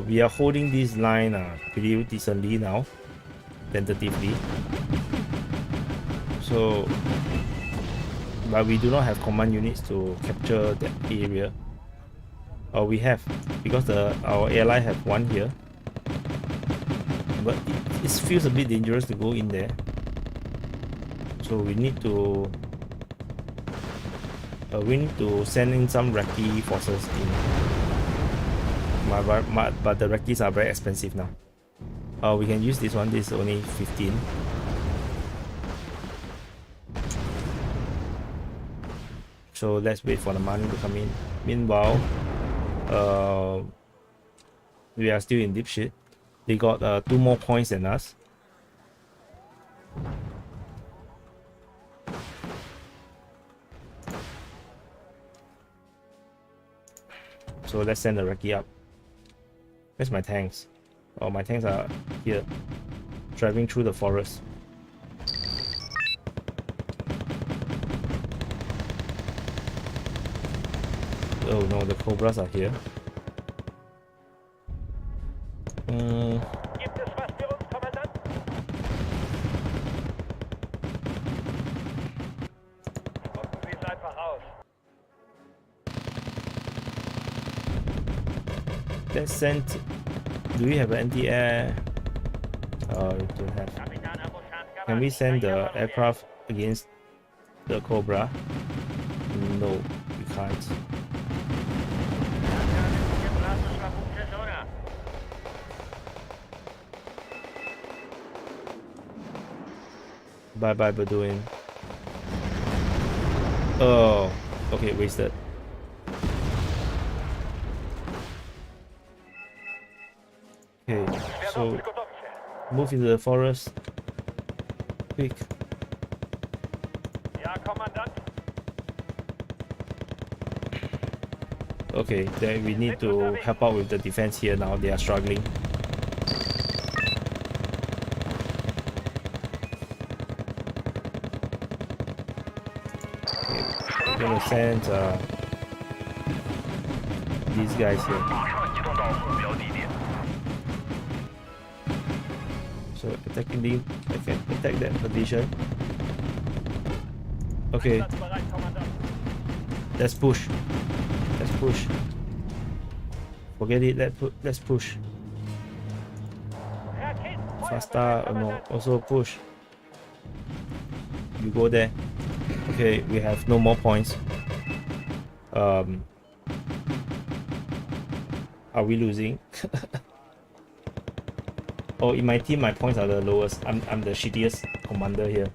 We are holding this line pretty decently now, tentatively. So, but we do not have command units to capture that area. We have, because our ally have one here. But it feels a bit dangerous to go in there. So we need to send in some recce forces in. But the recces are very expensive now. We can use this one. This is only 15. So let's wait for the money to come in. Meanwhile, we are still in deep shit. They got 2 more points than us. So let's send the recce up. Where's my tanks? Oh, my tanks are here, driving through the forest. Oh no, the cobras are here. Let's send. Do we have an anti-air? Oh, we don't have. Can we send the aircraft against the Cobra? No, we can't. Bye bye, Bedouin. Oh, okay, wasted. Okay, so move into the forest. Quick. Okay, then we need to help out with the defense here now. They are struggling. Okay, we're gonna send these guys here. So attacking the, I can attack that position. Okay, let's push. Let's push. Forget it. Let's push. Faster or no? Also push. You go there. Okay, we have no more points. Are we losing? Oh, in my team, my points are the lowest. I'm the shittiest commander here.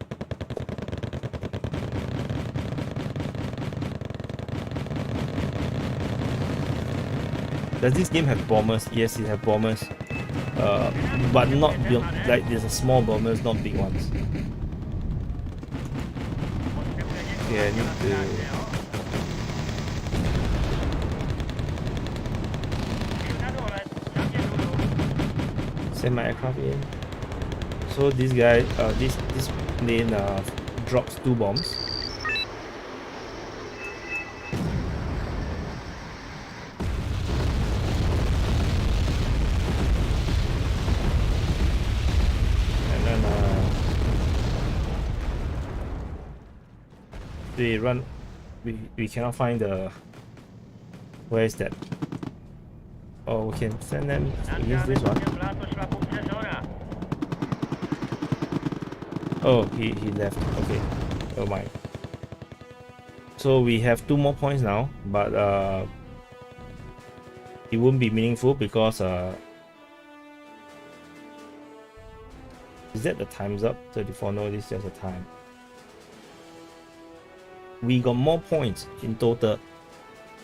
Does this game have bombers? Yes, it has bombers. But not like there's a small bombers, not big ones. Okay, I need to. Send my aircraft in. So this guy, this plane drops 2 bombs. And then they run. We cannot find the. Where is that? Oh, we can send them against this one. Oh, he left. Okay, oh my. So we have 2 more points now, but it won't be meaningful because is that the time's up? 34? No, this is just a time. We got more points in total,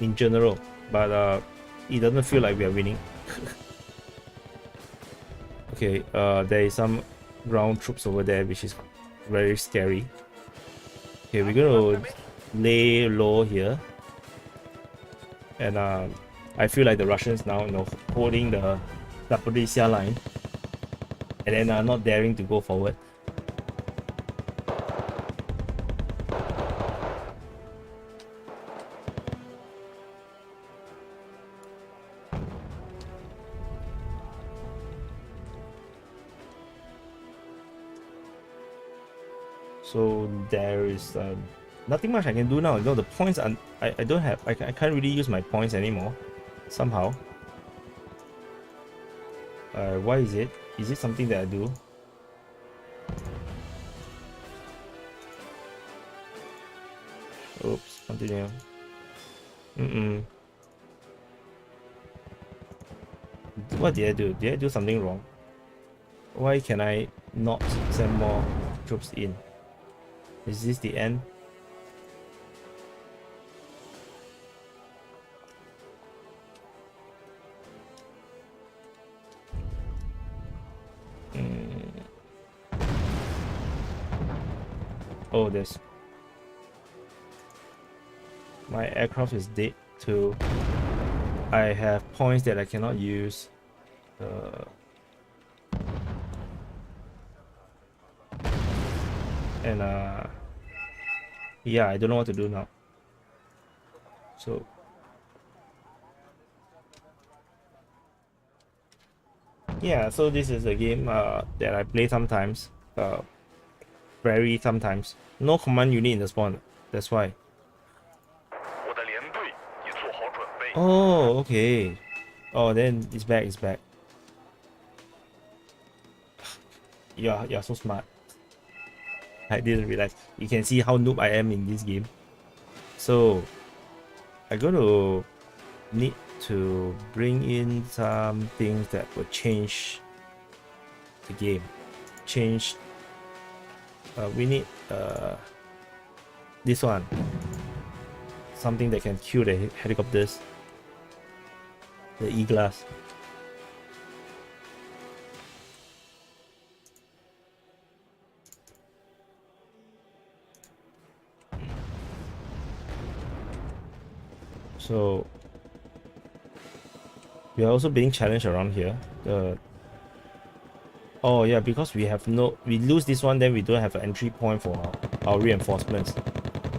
in general, but it doesn't feel like we are winning. Okay, there is some ground troops over there, which is very scary. Okay, we're gonna lay low here, and I feel like the Russians now, holding the Zaporizhzhia line, and then not daring to go forward. So there is nothing much I can do now. The points are, I don't have. I can't really use my points anymore. Somehow. Why is it? Is it something that I do? Oops. Continue. What did I do? Did I do something wrong? Why can I not send more troops in? Is this the end? Oh, there's... My aircraft is dead too. I have points that I cannot use. And yeah, I don't know what to do now. So yeah, so this is a game that I play sometimes, very sometimes. No command unit in the spawn, that's why. Oh, okay. Oh, then it's back, it's back. You're so smart. I didn't realize. You can see how noob I am in this game. So I'm gonna need to bring in some things that will change the game. We need this one. Something that can kill the helicopters. The E-glass. So we are also being challenged around here. Oh yeah, because we lose this one, then we don't have an entry point for our reinforcements.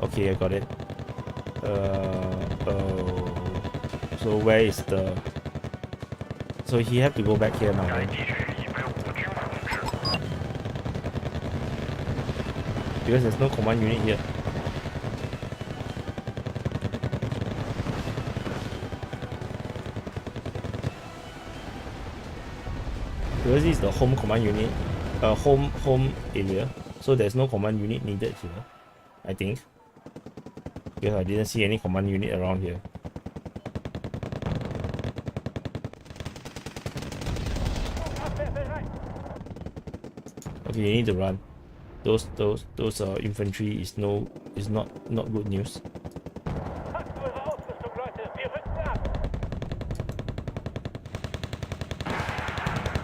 Okay, I got it. So where is the... So he have to go back here now, right? Because there's no command unit here. Because this is the home command unit, home area, so there's no command unit needed here, I think. Because I didn't see any command unit around here. Okay, you need to run. Those infantry is not good news.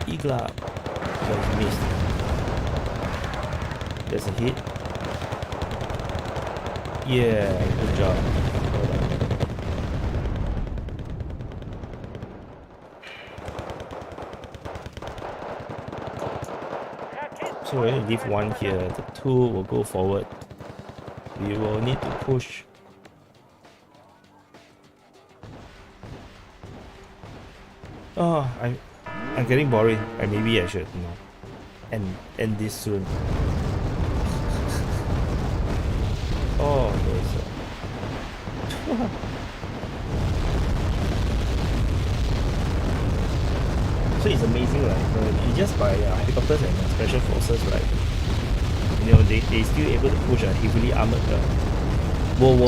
Eagle. Just missed. There's a hit. Yeah, good job. So we're gonna leave one here. The two will go forward. We will need to push. Oh, I'm getting boring. Maybe I should, you know, end this soon. Oh, there's so it's amazing, right? You just by helicopters and special forces, right? You know, they still able to push a heavily armored World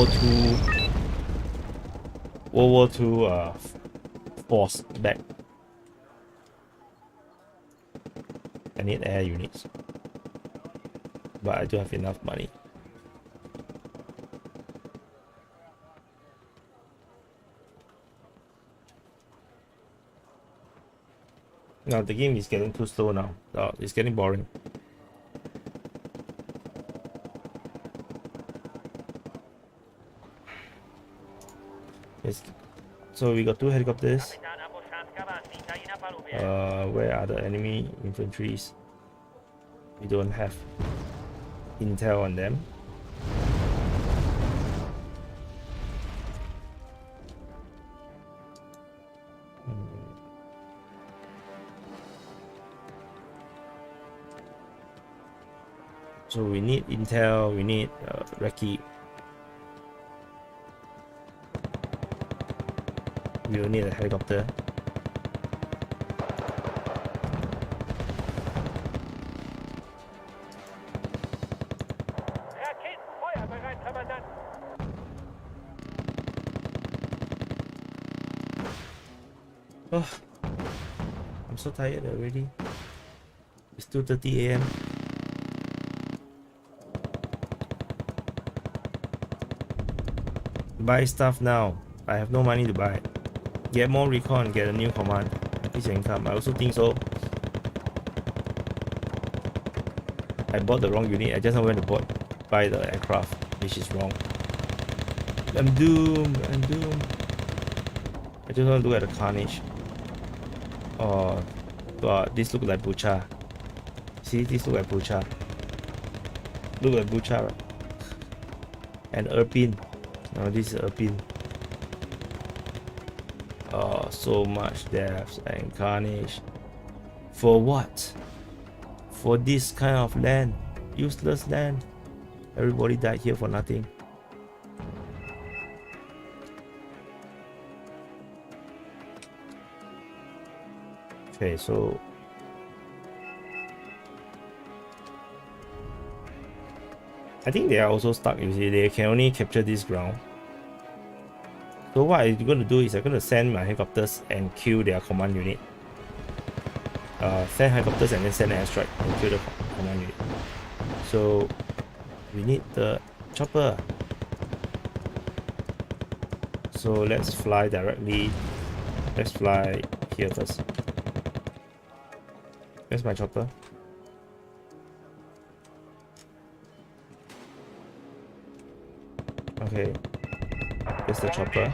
War II force back. I need air units, but I don't have enough money. Now the game is getting too slow now. It's getting boring. Yes. So we got two helicopters. Where are the enemy infantries? We don't have intel on them. So we need intel, we need recce. We will need a helicopter. Oh, I'm so tired already. It's 2:30 AM. Buy stuff now. I have no money to buy. Get more recon, get a new command. This income. I also think so. I bought the wrong unit. I just know when to bought. by the aircraft, which is wrong. I'm doomed. I'm doomed. I just want to look at the carnage. Oh god, this looks like Bucha. See, this look like Bucha. Look at Bucha. And Irpin. No, this is Irpin. Oh, so much death and carnage. For what? For this kind of land. Useless land. Everybody died here for nothing. Okay, so I think they are also stuck. You see, they can only capture this ground. So what I'm going to do is I'm going to send my helicopters and kill their command unit. Send helicopters and then send an airstrike and kill the command unit. So we need the chopper. So let's fly directly. Let's fly here first. Where's my chopper? Okay, there's the chopper.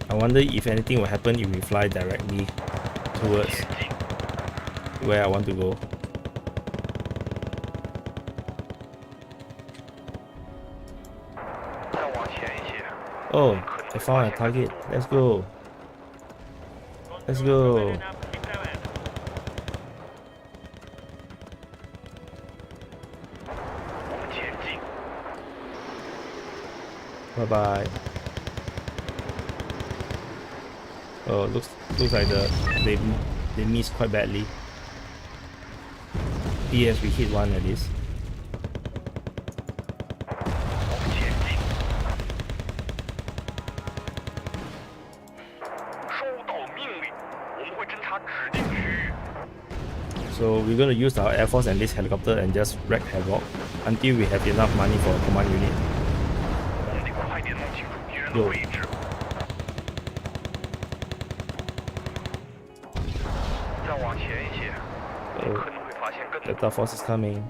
I wonder if anything will happen if we fly directly towards where I want to go. Oh, I found a target. Let's go. Let's go. Bye bye. Oh, looks like they missed quite badly. Yes, we hit one at least. So we're gonna use our air force and this helicopter and just wreak havoc until we have enough money for a command unit. Go. Delta force is coming.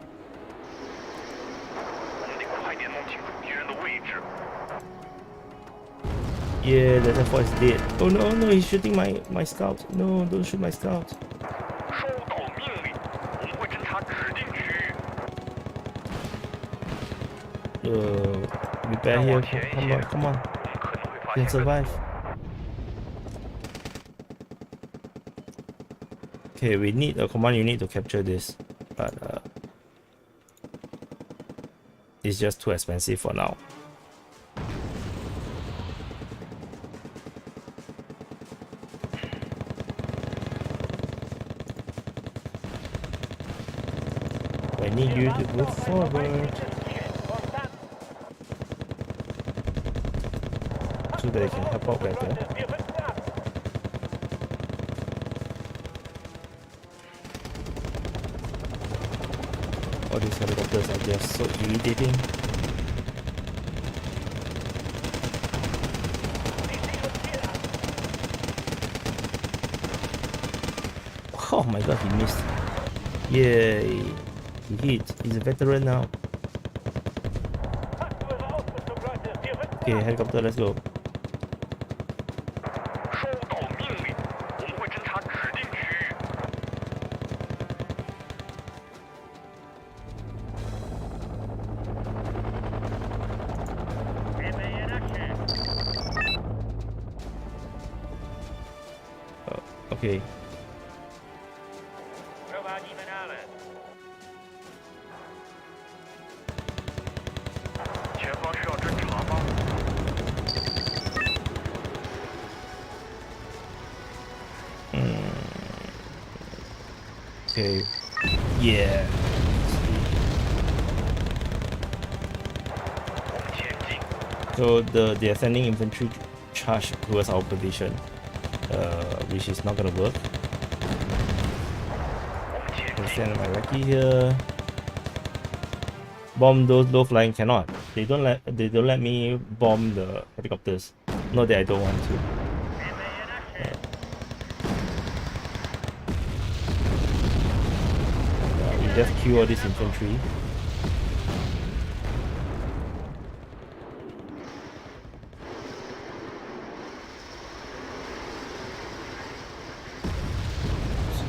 Yeah, the Delta force is dead. Oh no, no, he's shooting my scout. No, don't shoot my scout. Repair here. Come on, come on. You can survive. Okay, we need a command unit to capture this, but it's just too expensive for now. I need you to move forward so they can help out better. All these helicopters are just so irritating. Oh my god, he missed. Yay. He hit. He's a veteran now. Okay, helicopter, let's go. Okay. Okay. Yeah. So they are sending infantry charge towards our position, which is not gonna work. I'll send my recce here. Bomb those low flying cannot. They don't let me bomb the helicopters. Not that I don't want to. We just kill all this infantry.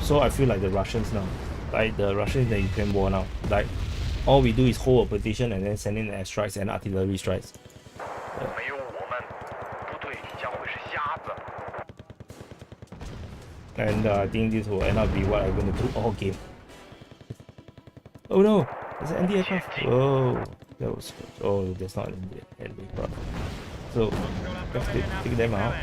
So I feel like the Russians now, like the Russians in the Ukraine war now, like all we do is hold a position and then send in airstrikes and artillery strikes. And I think this will end up be what I'm going to do all game. Oh no, there's an anti-aircraft. Whoa, that was, oh, that's not an anti-aircraft. So let's take them out.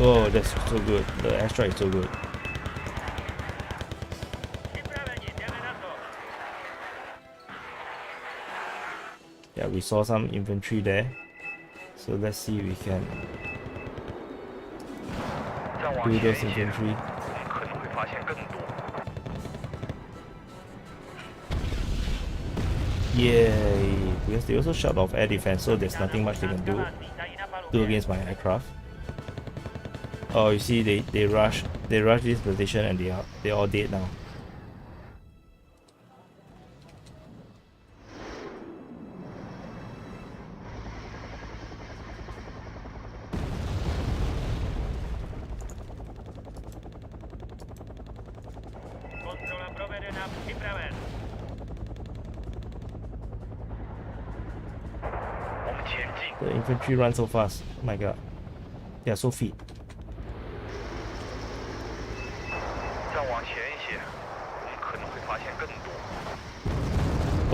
Oh, that's so good. The airstrike is so good. Yeah, we saw some infantry there. So let's see if we can do those infantry. Yay! Because they also shut off air defense, so there's nothing much they can do against my aircraft. Oh, you see, they rush this position and they're all dead now. The infantry run so fast. Oh my god. They are so fit.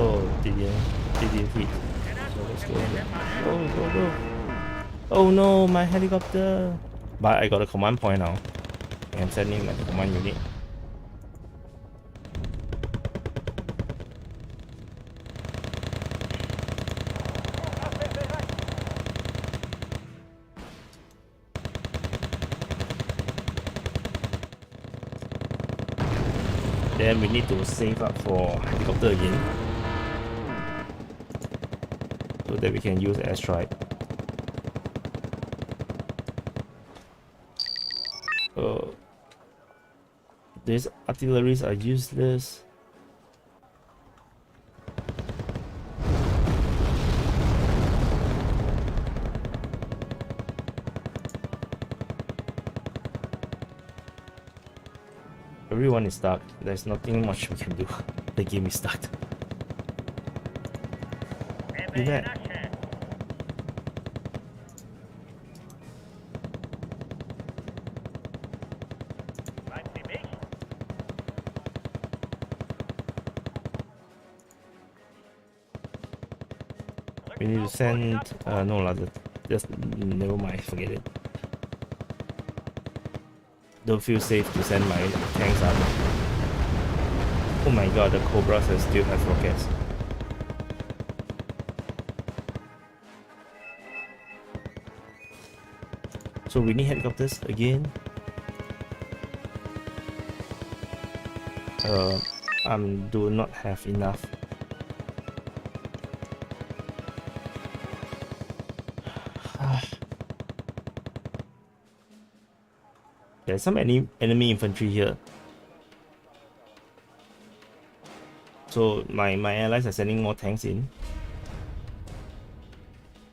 Oh, they didn't hit. So let's go. Go. Oh no, my helicopter. But I got a command point now. I'm sending my command unit. Then we need to save up for helicopter again, so that we can use airstrike. These artilleries are useless. Everyone is stuck. There's nothing much we can do. The game is stuck. Do that. We need to send no lah, just never mind, forget it. Don't feel safe to send my tanks up. Oh my god, the Cobras still have rockets. So we need helicopters again. I do not have enough. There's some enemy infantry here. So my allies are sending more tanks in.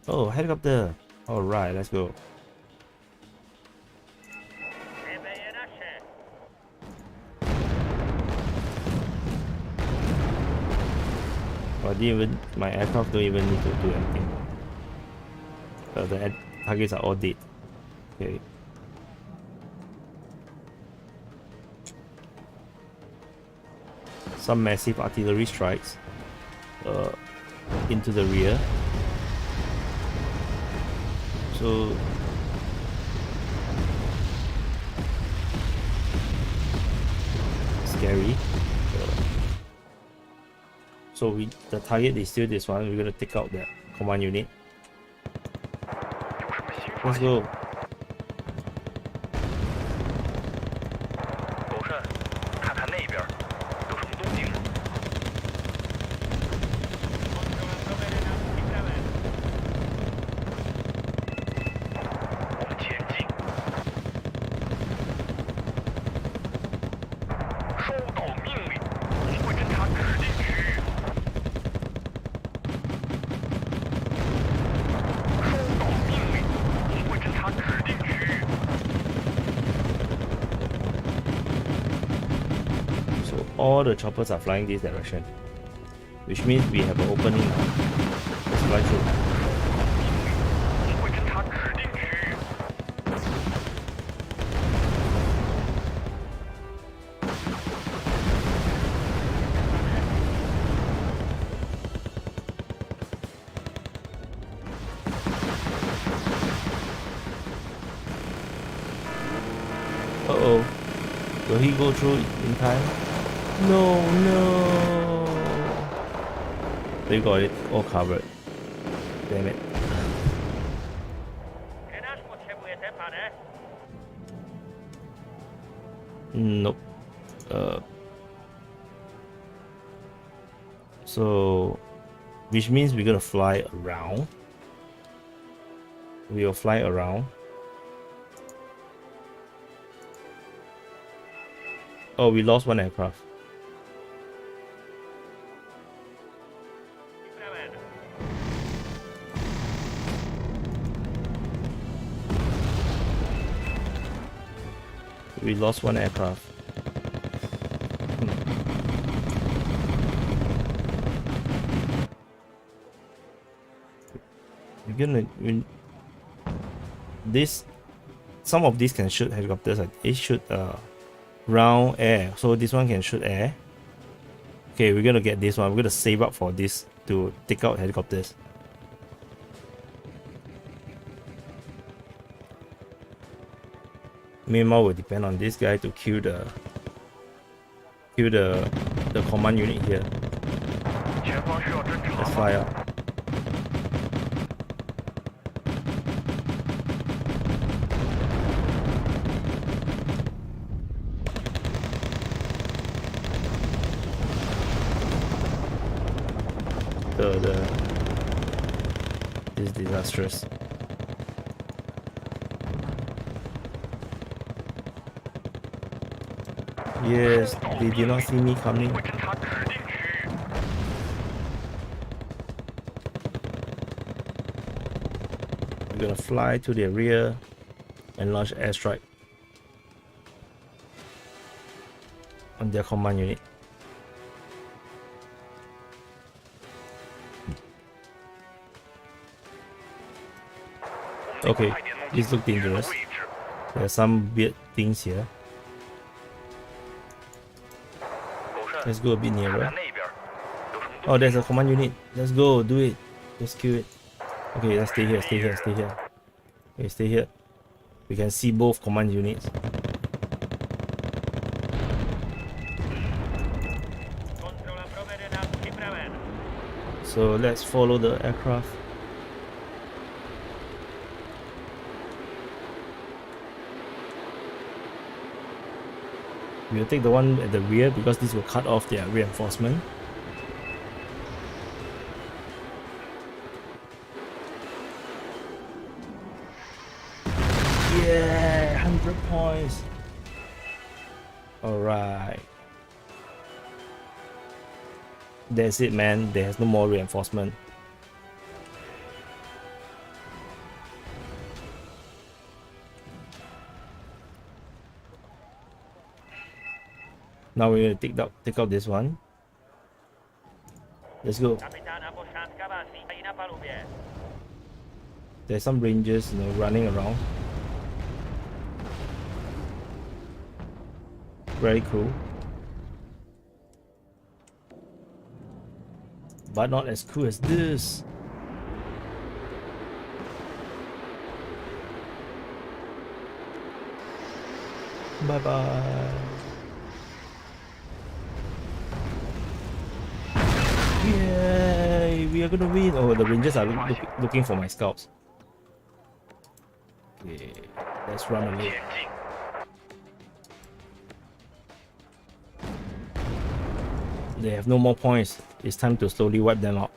Oh, helicopter. Alright, let's go. My aircraft don't even need to do anything. The targets are all dead. Okay. Some massive artillery strikes into the rear. So scary. So the target is still this one. We're gonna take out that command unit. Let's go. All the choppers are flying this direction, which means we have an opening now. Let's fly through. Uh-oh. Will he go through in time? No. They got it all covered. Damn it. Nope. So, which means we're gonna fly around. We'll fly around. Oh, we lost one aircraft. We lost one aircraft. We're gonna some of these can shoot helicopters. It shoot ground air, so this one can shoot air. Okay, we're gonna get this one. We're gonna save up for this to take out helicopters. Meanwhile, will depend on this guy to kill the command unit here. Let's fly out. This is disastrous. Yes, they did not see me coming. We're gonna fly to their rear and launch airstrike on their command unit. Okay, this looks dangerous. There are some weird things here. Let's go a bit nearer. Oh, there's a command unit. Let's go, do it. Let's kill it. Okay, let's stay here. Okay, stay here. We can see both command units. So let's follow the aircraft. We'll take the one at the rear because this will cut off their reinforcement. Yeah, 100 points. Alright. That's it, man. There's no more reinforcement. Now we're gonna take out this one. Let's go. There's some rangers, running around. Very cool. But not as cool as this. Bye bye. are gonna win. Oh, the Rangers are looking for my scouts. Okay, let's run away. They have no more points. It's time to slowly wipe them out.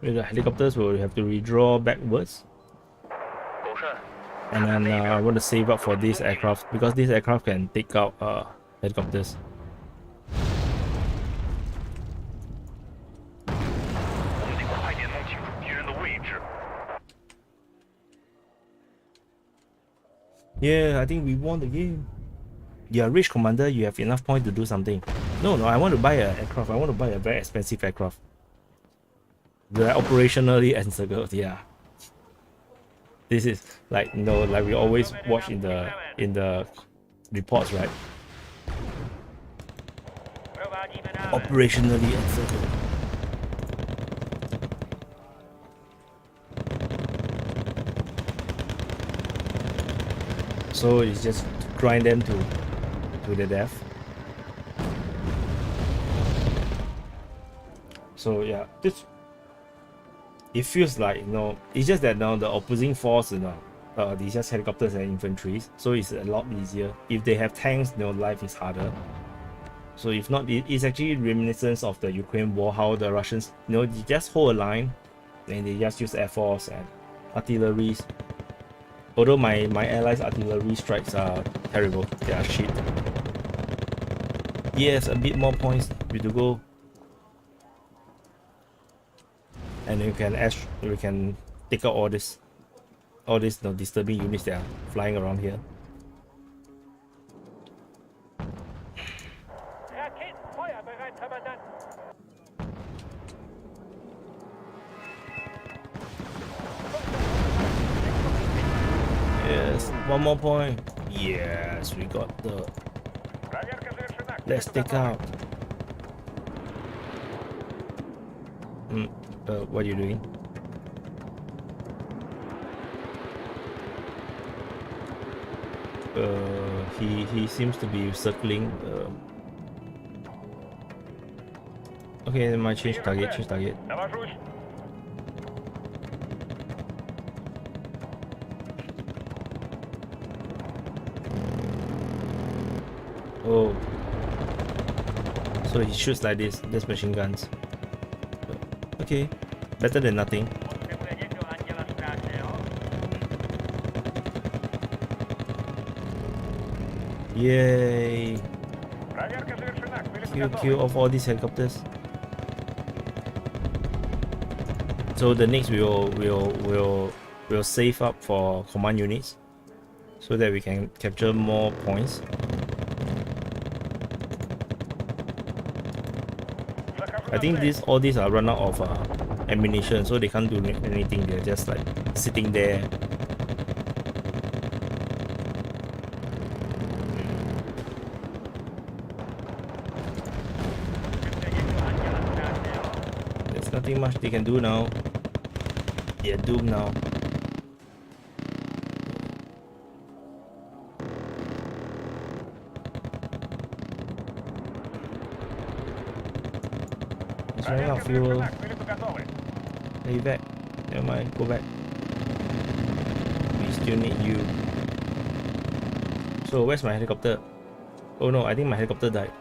With the helicopters, we'll have to redraw backwards. And then I want to save up for this aircraft because this aircraft can take out helicopters. Yeah, I think we won the game. You are rich, commander. You have enough points to do something. No, I want to buy an aircraft. I want to buy a very expensive aircraft. They're operationally encircled. Yeah. This is like, you know, like we always watch in the reports, right? Operationally encircled. So it's just grind them to the death. So yeah, this, it feels like, you know, it's just that now the opposing force, you know, it's just helicopters and infantry, so it's a lot easier. If they have tanks, you know, life is harder. So if not, it's actually reminiscence of the Ukraine war, how the Russians, you know, they just hold a line and they just use air force and artillery. Although my allies' artillery strikes are terrible, they are shit. Yes, a bit more points we to go. And we can take out all this you know, disturbing units that are flying around here. Yes, one more point. Yes, we got the. Let's take out. What are you doing? He seems to be circling. Okay, then might change target. Oh, so he shoots like this. There's machine guns. Okay, better than nothing. Yay! Kill off all these helicopters. So the next we'll save up for command units so that we can capture more points. I think all these are run out of ammunition, so they can't do anything. They're just like sitting there. There's nothing much they can do now. They're doomed now. It's running out of fuel. Lay back. Never mind, go back. We still need you. So where's my helicopter? Oh no, I think my helicopter died.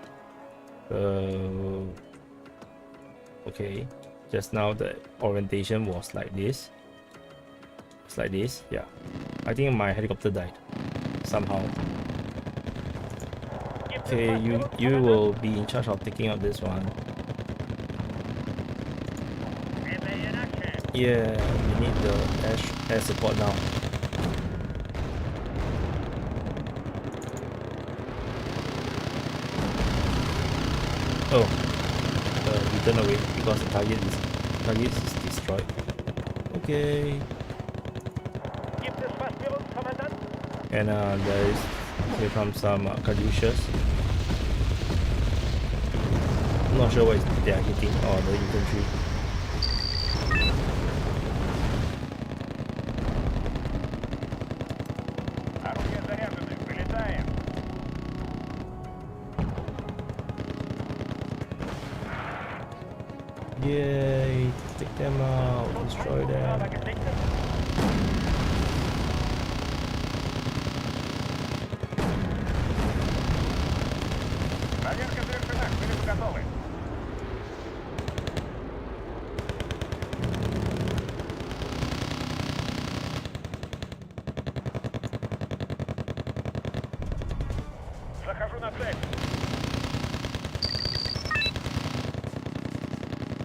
Okay. Just now the orientation was like this. It's like this, yeah. I think my helicopter died. Somehow. Okay, you will be in charge of taking out this one. Yeah, we need the air support now. Oh, we turn away because the target is destroyed. Okay. And here comes some Kadyushas. I'm not sure what they are hitting, or the infantry. Yay, take them out, destroy them.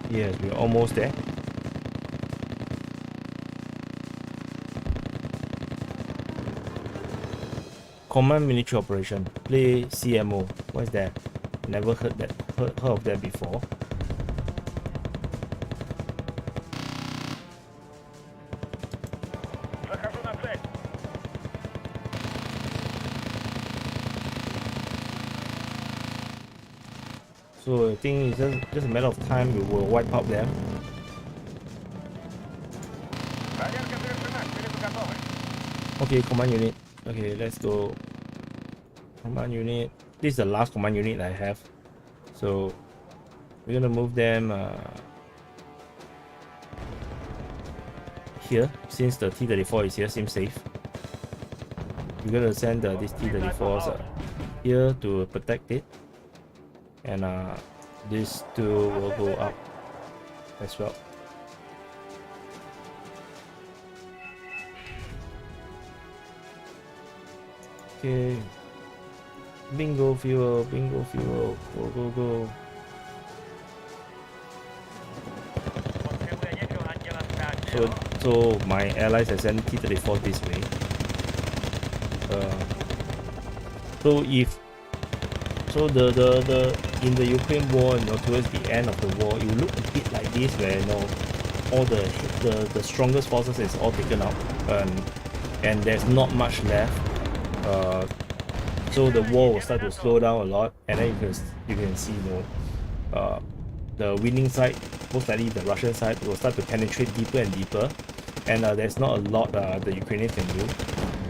Yes, we're almost there. Command military operation. Play CMO. What is that? Never heard of that before. So I think it's just a matter of time we will wipe out them. Okay, command unit. Okay, let's go. Command unit. This is the last command unit I have. So we're gonna move them here, since the T-34 is here, seems safe. We're gonna send these T-34s here to protect it. And these two will go up as well. Okay, bingo fuel, go go go. So my allies have sent T-34 this way. So the in the Ukraine war, towards the end of the war, it will look a bit like this, where all the strongest forces is all taken out, and there's not much left. So the war will start to slow down a lot, and then you can see the winning side, most likely the Russian side, will start to penetrate deeper and deeper, and there's not a lot the Ukrainians can do.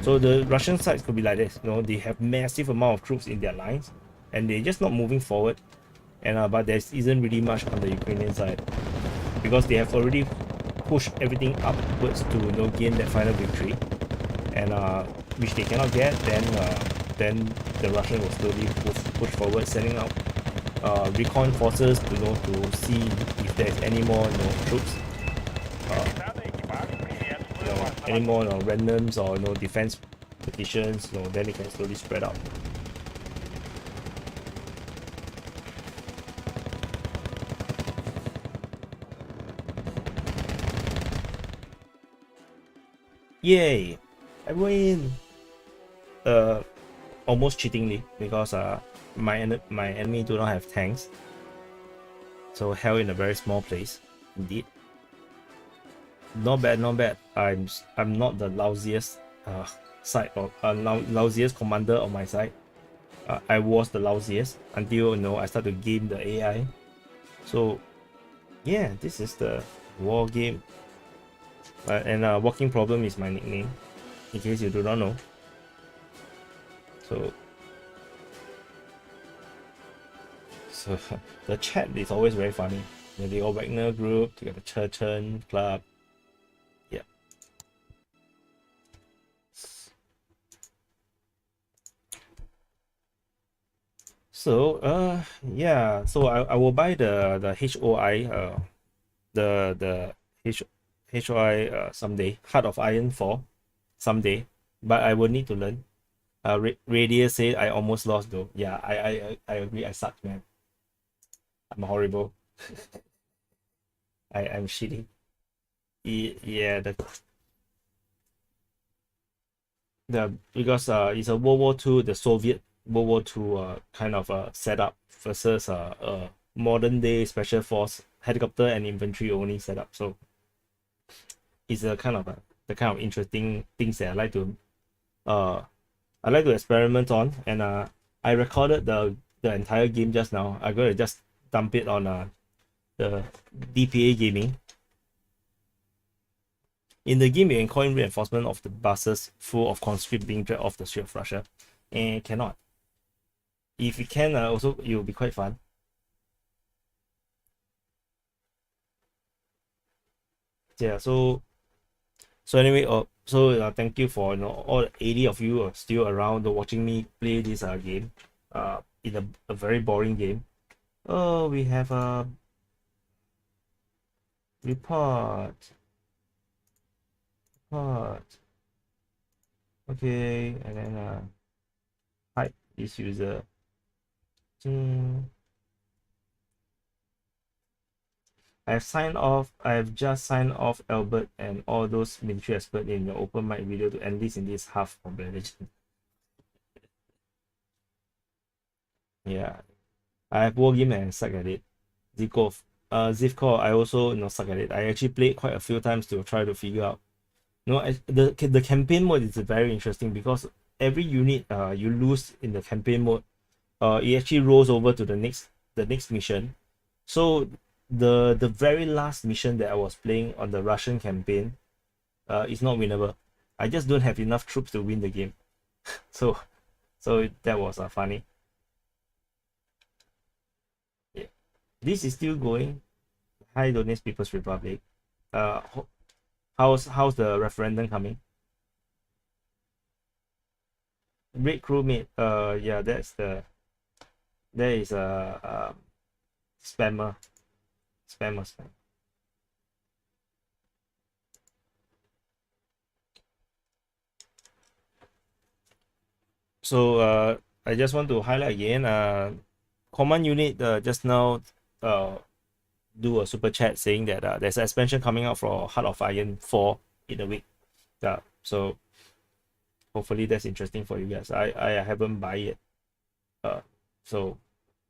So the Russian side could be like this, they have massive amount of troops in their lines, and they're just not moving forward, and but there isn't really much on the Ukrainian side, because they have already pushed everything upwards to gain that final victory, and which they cannot get. Then the Russian will slowly push forward, sending out recon forces to see if there's any more troops, any more randoms or defense petitions. Then it can slowly spread out. Yay! I win! Almost cheatingly, because my enemy do not have tanks. So hell in a very small place, indeed. Not bad, not bad. I'm not the lousiest side or lousiest commander on my side. I was the lousiest until I started to game the AI. So yeah, this is the war game. And Walking Problem is my nickname, in case you do not know. So the chat is always very funny. The old Wagner group, you got the Churchen club. Yeah. So yeah, so I will buy the HOI the HOI someday, Heart of Iron 4 someday, but I will need to learn. Radius said I almost lost though. Yeah, I agree. I suck, man. I'm horrible. I'm shitty. Yeah, because it's a World War II, the Soviet World War II kind of setup versus modern day special force helicopter and infantry only setup. So it's a kind of the kind of interesting things that I like to experiment on, and I recorded the entire game just now. I'm gonna just dump it on the DPA Gaming. In the game, you can call in reinforcement of the buses full of conscript being dragged off the street of Russia. And cannot. If you can, also, it will be quite fun. Yeah, so anyway, thank you for all 80 of you are still around watching me play this game. In a very boring game. Oh, we have a report. Okay, and then hide this user. I have just signed off Albert and all those military experts in the open mic video to end this in this half mobilization. Yeah, I have war game and suck at it. Zivkov, I also suck at it. I actually played quite a few times to try to figure out. The campaign mode is very interesting because every unit you lose in the campaign mode, it actually rolls over to the next mission. So the very last mission that I was playing on the Russian campaign is not winnable. I just don't have enough troops to win the game. so that was funny. Yeah. This is still going. Hi, Donetsk People's Republic. How's the referendum coming? Great crewmate. Yeah, there is a spammer. Spam. So I just want to highlight again. Command unit just now do a super chat saying that there's an expansion coming out for Heart of Iron 4 in a week. Yeah, so hopefully that's interesting for you guys. I haven't buy it. So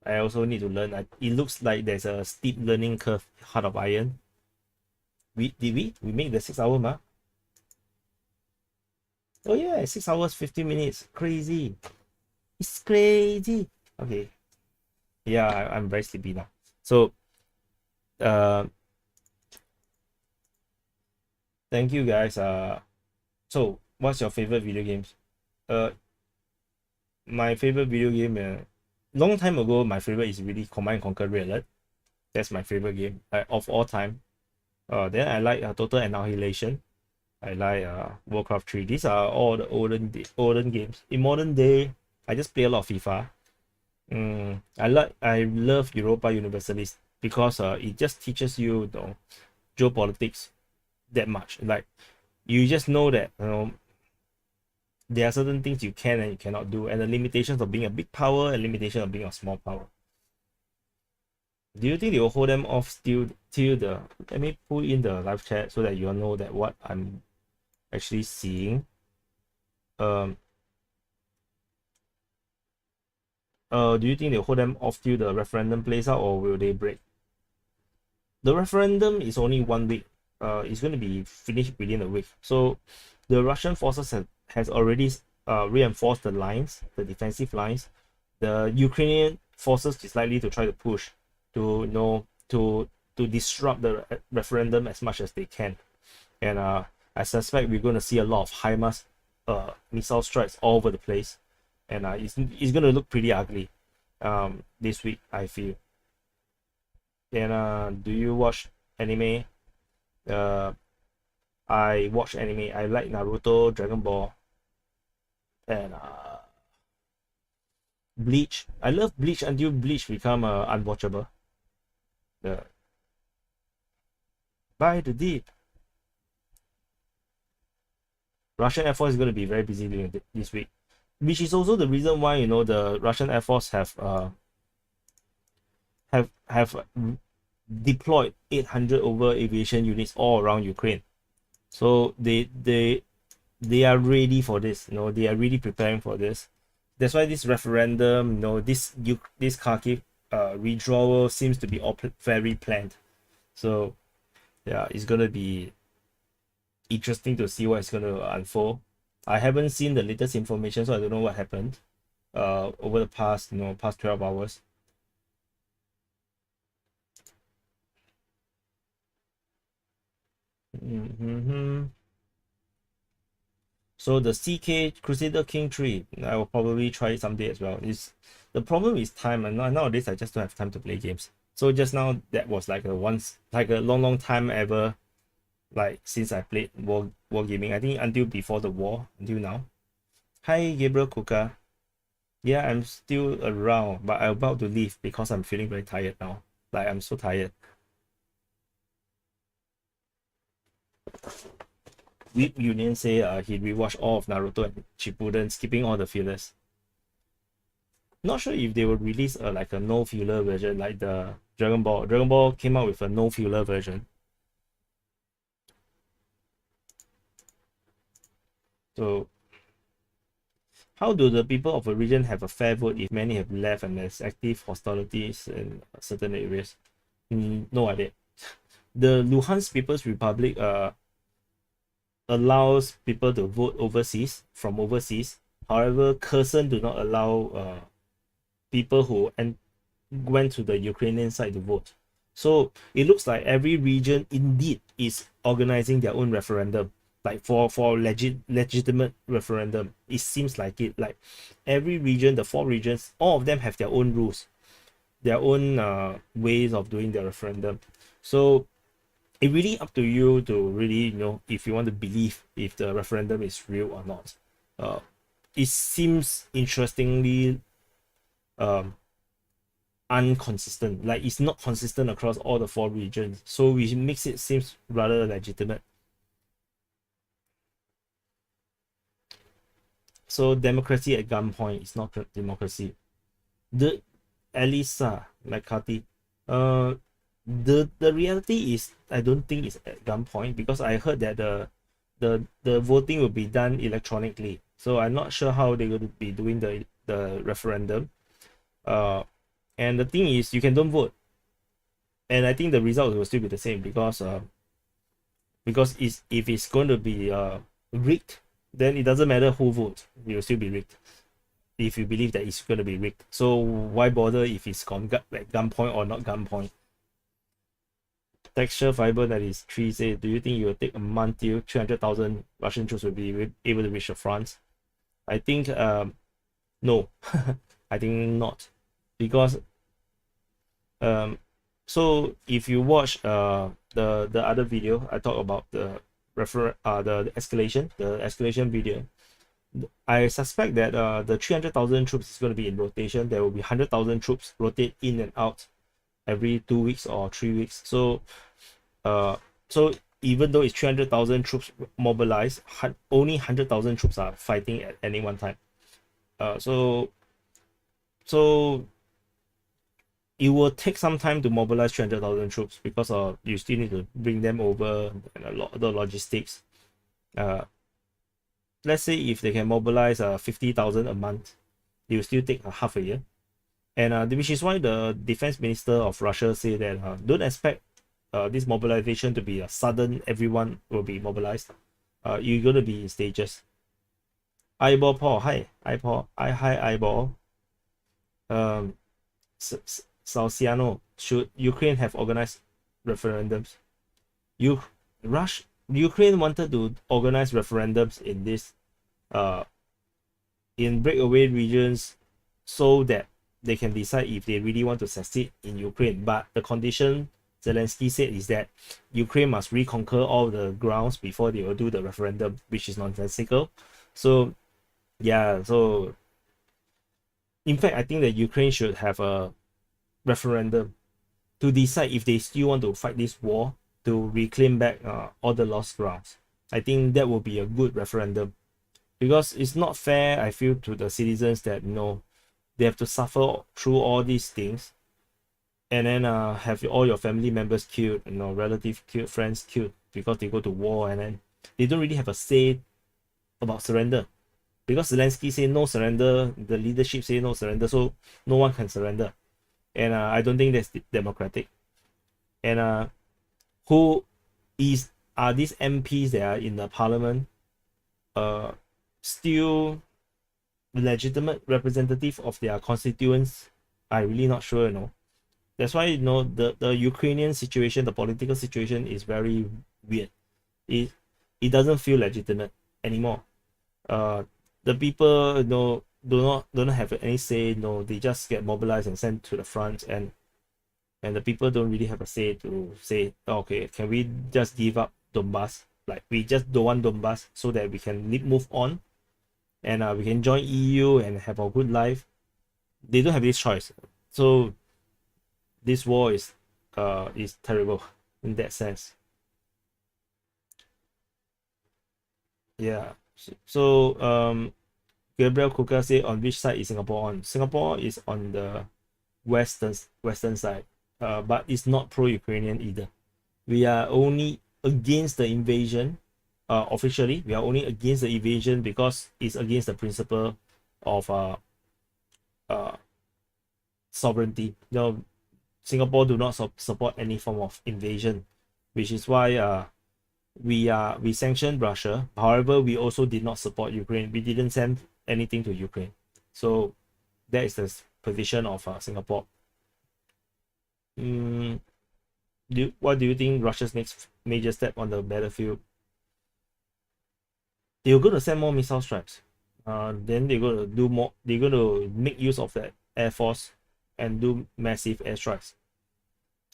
I also need to learn. It looks like there's a steep learning curve. Heart of Iron. We make the 6 hour mark. Oh yeah, 6 hours 50 minutes. Crazy. It's crazy. Okay. Yeah, I'm very sleepy now. So thank you guys. So what's your favorite video games? My favorite video game, long time ago, my favorite is really Command and Conquer Red Alert. That's my favorite game of all time. Then I like Total Annihilation. I like Warcraft 3. These are all the olden games. In modern day, I just play a lot of FIFA. I love Europa Universalis because it just teaches you geopolitics that much. Like you just know that there are certain things you can and you cannot do, and the limitations of being a big power and limitation of being a small power. Do you think they will hold them off still till the? Let me put in the live chat so that you all know that what I'm actually seeing. Do you think they'll hold them off till the referendum plays out, or will they break? The referendum is only 1 week. It's going to be finished within a week. So the Russian forces has already reinforced the lines, the defensive lines. The Ukrainian forces is likely to try to push to disrupt the referendum as much as they can. And I suspect we're going to see a lot of HIMARS missile strikes all over the place. And it's going to look pretty ugly this week, I feel. And do you watch anime? I watch anime. I like Naruto, Dragon Ball, and Bleach. I love Bleach until Bleach become unwatchable. By the deep. Russian Air Force is going to be very busy during this week, which is also the reason why the Russian Air Force have deployed 800 over aviation units all around Ukraine. So they are ready for this. They are really preparing for this. That's why this referendum, this Kharkiv withdrawal seems to be all very planned. So yeah, it's gonna be interesting to see what's gonna unfold. I haven't seen the latest information, so I don't know what happened over the past 12 hours. So the CK Crusader King 3, I will probably try it someday as well. The problem is time, and nowadays I just don't have time to play games. So just now that was like a long time ever, like since I played wargaming. I think until before the war, until now. Hi Gabriel Kuka. Yeah, I'm still around, but I'm about to leave because I'm feeling very tired now. Like I'm so tired. Whip Union say he rewatched all of Naruto and Shippuden, skipping all the fillers. Not sure if they will release like a no filler version like the Dragon Ball. Dragon Ball came out with a no filler version. So how do the people of a region have a fair vote if many have left and there's active hostilities in certain areas? No idea. The Luhansk People's Republic allows people to vote overseas, from overseas. However, Kherson do not allow people who went to the Ukrainian side to vote. So it looks like every region indeed is organizing their own referendum, like for legitimate referendum. It seems like it. Like every region, the 4 regions, all of them have their own rules, their own ways of doing the referendum. So it really up to you to really if you want to believe if the referendum is real or not. It seems interestingly inconsistent. Like it's not consistent across all the 4 regions, so which makes it seems rather legitimate. So democracy at gunpoint is not democracy. The Elisa McCarthy, the reality is I don't think it's at gunpoint, because I heard that the voting will be done electronically. So I'm not sure how they're going to be doing the referendum. And the thing is, you can don't vote, and I think the result will still be the same, because if it's going to be rigged, then it doesn't matter who votes, it will still be rigged if you believe that it's going to be rigged. So why bother if it's at gunpoint or not gunpoint? Texture Fiber 93 says, do you think it will take a month till 300,000 Russian troops will be able to reach France? I think no. I think not, because so if you watch the other video, I talk about the escalation video. I suspect that the 300,000 troops is going to be in rotation. There will be 100,000 troops rotate in and out every 2 weeks or 3 weeks. So so even though it's 300,000 troops mobilized, only 100,000 troops are fighting at any one time. So it will take some time to mobilize 300,000 troops, because you still need to bring them over and a lot of the logistics. Let's say if they can mobilize 50,000 a month, it will still take half a year. And which is why the defense minister of Russia said that don't expect this mobilization to be a sudden, everyone will be mobilized. You're going to be in stages. Eyeball Paul, hi. Eyeball, hi Eyeball. Salciano, should Ukraine have organized referendums? Ukraine wanted to organize referendums in this in breakaway regions, so that they can decide if they really want to succeed in Ukraine. But the condition Zelensky said is that Ukraine must reconquer all the grounds before they will do the referendum, which is nonsensical. So yeah, so in fact I think that Ukraine should have a referendum to decide if they still want to fight this war to reclaim back all the lost grounds. I think that will be a good referendum, because it's not fair, I feel, to the citizens that they have to suffer through all these things, and then have all your family members killed, relatives killed, friends killed, because they go to war, and then they don't really have a say about surrender, because Zelensky say no surrender, the leadership say no surrender, so no one can surrender. And I don't think that's democratic. And are these MPs that are in the parliament still legitimate representative of their constituents? I'm really not sure. That's why the Ukrainian situation, the political situation is very weird. It doesn't feel legitimate anymore. The people, don't have any say. No, they just get mobilized and sent to the front, and the people don't really have a say to say, "Oh, okay, can we just give up Donbass? Like, we just don't want Donbass so that we can move on, and we can join EU and have a good life." They don't have this choice. So this war is terrible in that sense. Yeah. So Gabriel Kuka say, on which side is Singapore on? Singapore is on the western side, but it's not pro-Ukrainian either. We are only against the invasion. Officially, we are only against the invasion because it's against the principle of uh, sovereignty. Singapore do not support any form of invasion, which is why we sanctioned Russia. However, we also did not support Ukraine. We didn't send anything to Ukraine. So that is the position of Singapore. What do you think Russia's next major step on the battlefield? They're going to send more missile strikes. Then they're going to do more. They're going to make use of that air force and do massive airstrikes.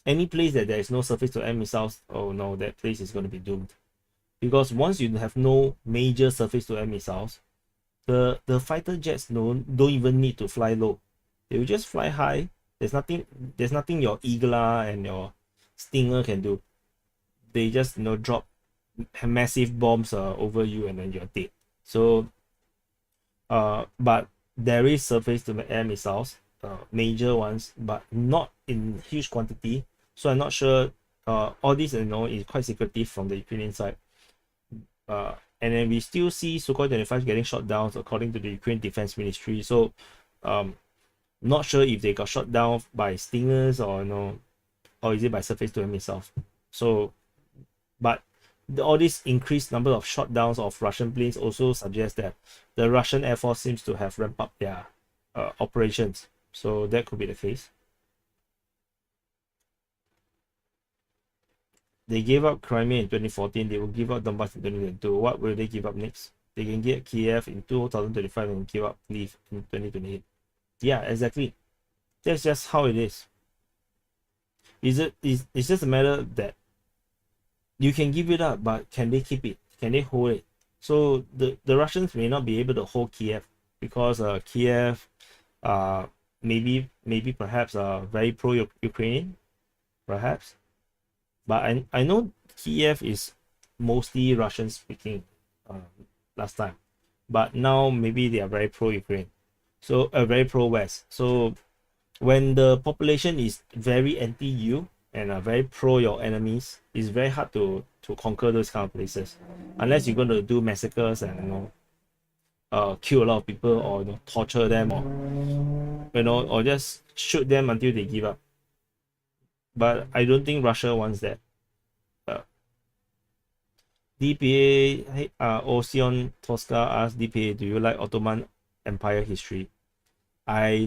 Any place that there is no surface-to-air missiles, oh no, that place is going to be doomed. Because once you have no major surface-to-air missiles, the fighter jets don't even need to fly low. They will just fly high. There's nothing your Eagle and your Stinger can do. They just drop massive bombs over you, and then you're dead. So but there is surface-to-air missiles, major ones, but not in huge quantity. So I'm not sure. All this is quite secretive from the Ukrainian side. And then we still see Sukhoi 25 getting shot down according to the Ukraine Defense Ministry. So not sure if they got shot down by Stingers or or is it by surface-to-air missiles. So, but all this increased number of shot downs of Russian planes also suggests that the Russian Air Force seems to have ramped up their operations. So that could be the case. They gave up Crimea in 2014. They will give up Donbass in 2022. What will they give up next? They can get Kiev in 2025 and give up Lviv in 2028. Yeah, exactly. That's just how it is. It's just a matter that you can give it up, but can they keep it? Can they hold it? So the Russians may not be able to hold Kiev because Kiev maybe perhaps very pro-Ukrainian, perhaps. But I know Kiev is mostly Russian speaking last time, but now maybe they are very pro-Ukraine, so very pro-West. So when the population is very anti-you and very pro your enemies, it's very hard to conquer those kind of places, unless you're going to do massacres and kill a lot of people, or torture them, or or just shoot them until they give up. But I don't think Russia wants that. DPA Ocean Tosca asked DPA, do you like Ottoman Empire history? I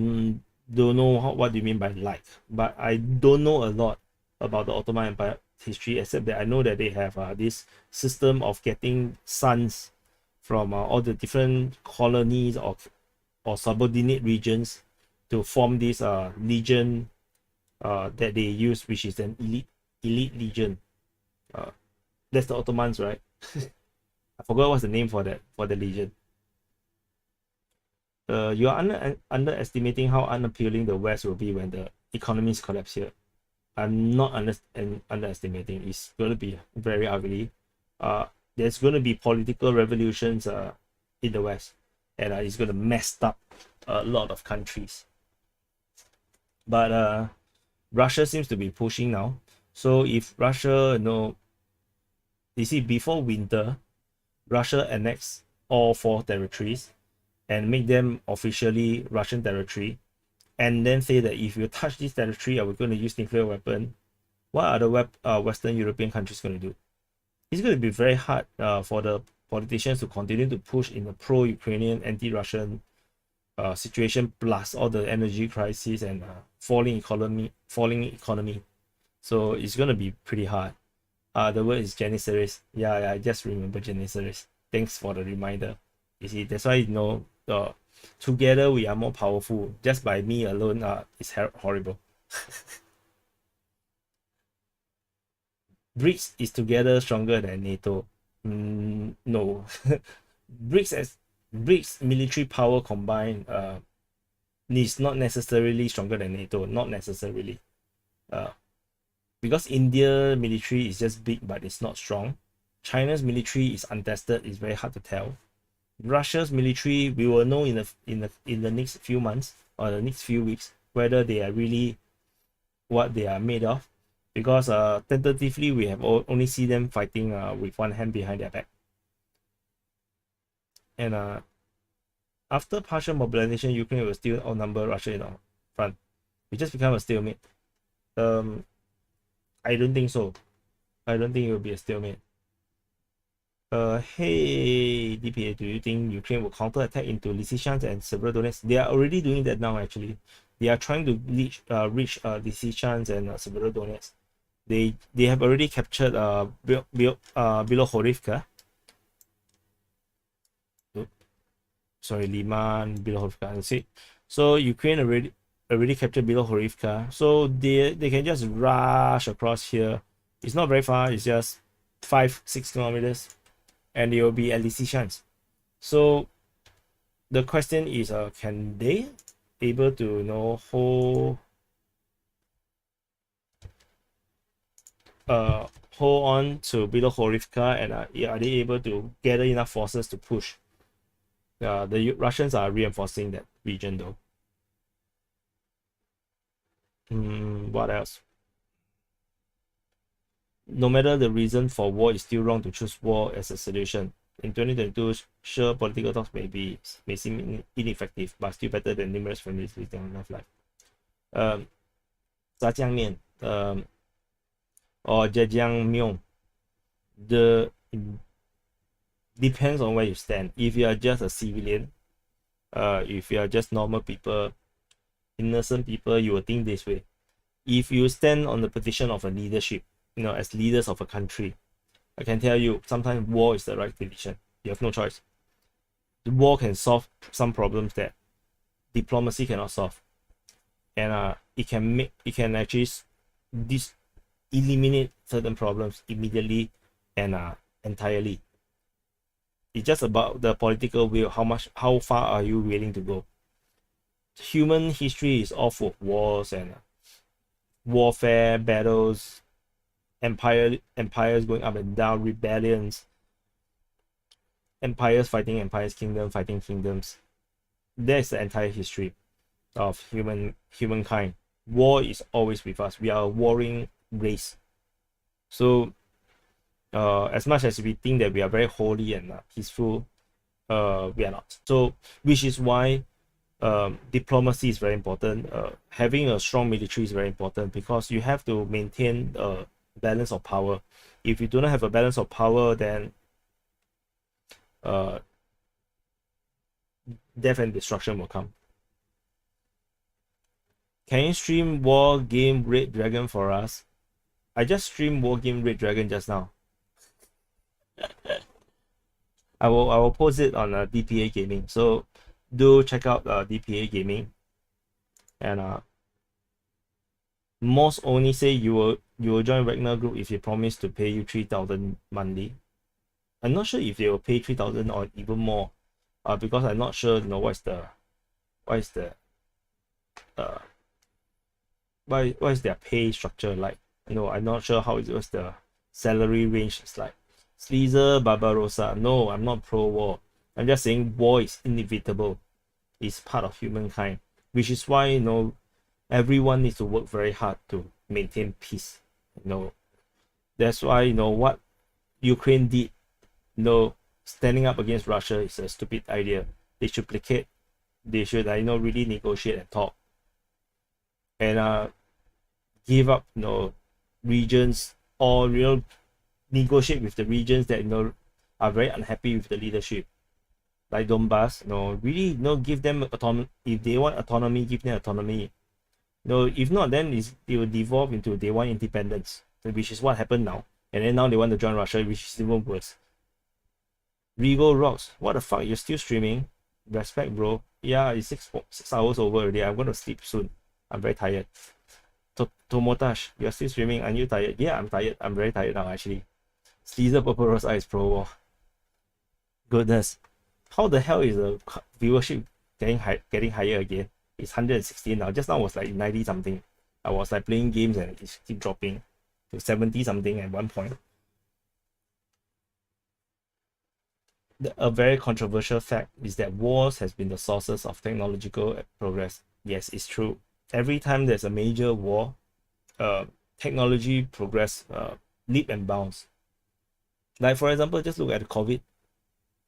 don't know what do you mean by like, but I don't know a lot about the Ottoman Empire history, except that I know that they have this system of getting sons from all the different colonies or subordinate regions to form this legion that they use, which is an elite legion. That's the Ottomans, right? I forgot what's the name for the legion. You are underestimating how unappealing the West will be when the economies collapse here. I'm not underestimating. It's going to be very ugly. There's going to be political revolutions in the West, and it's going to mess up a lot of countries. But Russia seems to be pushing now. So if Russia, you see, before winter, Russia annexed all 4 territories and make them officially Russian territory, and then say that if you touch this territory, we're going to use nuclear weapon. What are the Western European countries going to do? It's going to be very hard for the politicians to continue to push in a pro-Ukrainian, anti-Russian situation, plus all the energy crisis and falling economy. So it's going to be pretty hard. The word is Janissaries. Yeah, I just remember Janissaries. Thanks for the reminder. You see, that's why together we are more powerful. Just by me alone, it's horrible. BRICS is together stronger than NATO. No. BRICS military power combined is not necessarily stronger than NATO. Not necessarily. Because India military is just big, but it's not strong. China's military is untested. It's very hard to tell. Russia's military, we will know in the next few months or the next few weeks whether they are really what they are made of, because tentatively we have only see them fighting with one hand behind their back. And after partial mobilization, Ukraine will still outnumber Russia in our front. It just become a stalemate. I don't think so. I don't think it will be a stalemate. Hey DPA, do you think Ukraine will counterattack into Lysychansk and Severodonetsk? They are already doing that now. Actually, they are trying to reach Lysychansk and Severodonetsk. They have already captured Bilohorivka. Sorry, Liman, Bilohorivka. See, so Ukraine already captured Bilohorivka. So they can just rush across here. It's not very far. It's just 5-6 kilometers. And they will be at Lysychansk. So the question is, can they able to hold on to Bilohorivka, and are they able to gather enough forces to push? The Russians are reinforcing that region though. What else? No matter the reason for war, it's still wrong to choose war as a solution. In 2022, sure, political talks may seem ineffective, but still better than numerous families with enough life. Zhajiangmian, or jjajangmyeon, depends on where you stand. If you are just a civilian, if you are just normal people, innocent people, you will think this way. If you stand on the position of a leadership, as leaders of a country, I can tell you, sometimes war is the right decision. You have no choice. The war can solve some problems that diplomacy cannot solve, and it can actually eliminate certain problems immediately and entirely. It's just about the political will. How far are you willing to go? Human history is all full of wars and warfare, battles, empires going up and down, rebellions, empires fighting empires, kingdom fighting kingdoms. That's the entire history of humankind. War is always with us. We are a warring race. So as much as we think that we are very holy and peaceful, we are not. So which is why diplomacy is very important. Having a strong military is very important, because you have to maintain a balance of power. If you do not have a balance of power, then death and destruction will come. Can you stream War Game Red Dragon for us? I just streamed War Game Red Dragon just now. I will post it on DPA Gaming. So do check out DPA Gaming. And most only say you will join Wagner Group if they promise to pay you 3,000 monthly. I'm not sure if they will pay 3,000 or even more, because I'm not sure what is their pay structure like. I'm not sure how what's the salary range is like. Sleazer Barbarossa, no, I'm not pro-war. I'm just saying war is inevitable. It's part of humankind, which is why everyone needs to work very hard to maintain peace. That's why what Ukraine did, standing up against Russia is a stupid idea. They should placate. They should really negotiate and talk, and give up regions, or negotiate with the regions that are very unhappy with the leadership, like Donbass. Really give them autonomy. If they want autonomy, give them autonomy. If not, then it will devolve into they want independence, which is what happened now. And then now they want to join Russia, which is even worse. Regal Rocks, what the fuck? You're still streaming? Respect, bro. Yeah, it's 6 hours over already. I'm gonna sleep soon. I'm very tired. Tomotash, you're still streaming. Are you tired? Yeah, I'm tired. I'm very tired now, actually. Caesar Purple Rose Ice Pro War. Goodness. How the hell is the viewership getting higher again? It's 116 now. Just now was like 90 something. I was like playing games and it keep dropping to 70 something at one point. A very controversial fact is that wars has been the sources of technological progress. Yes, it's true. Every time there's a major war, technology progress leap and bounds. Like for example, just look at COVID.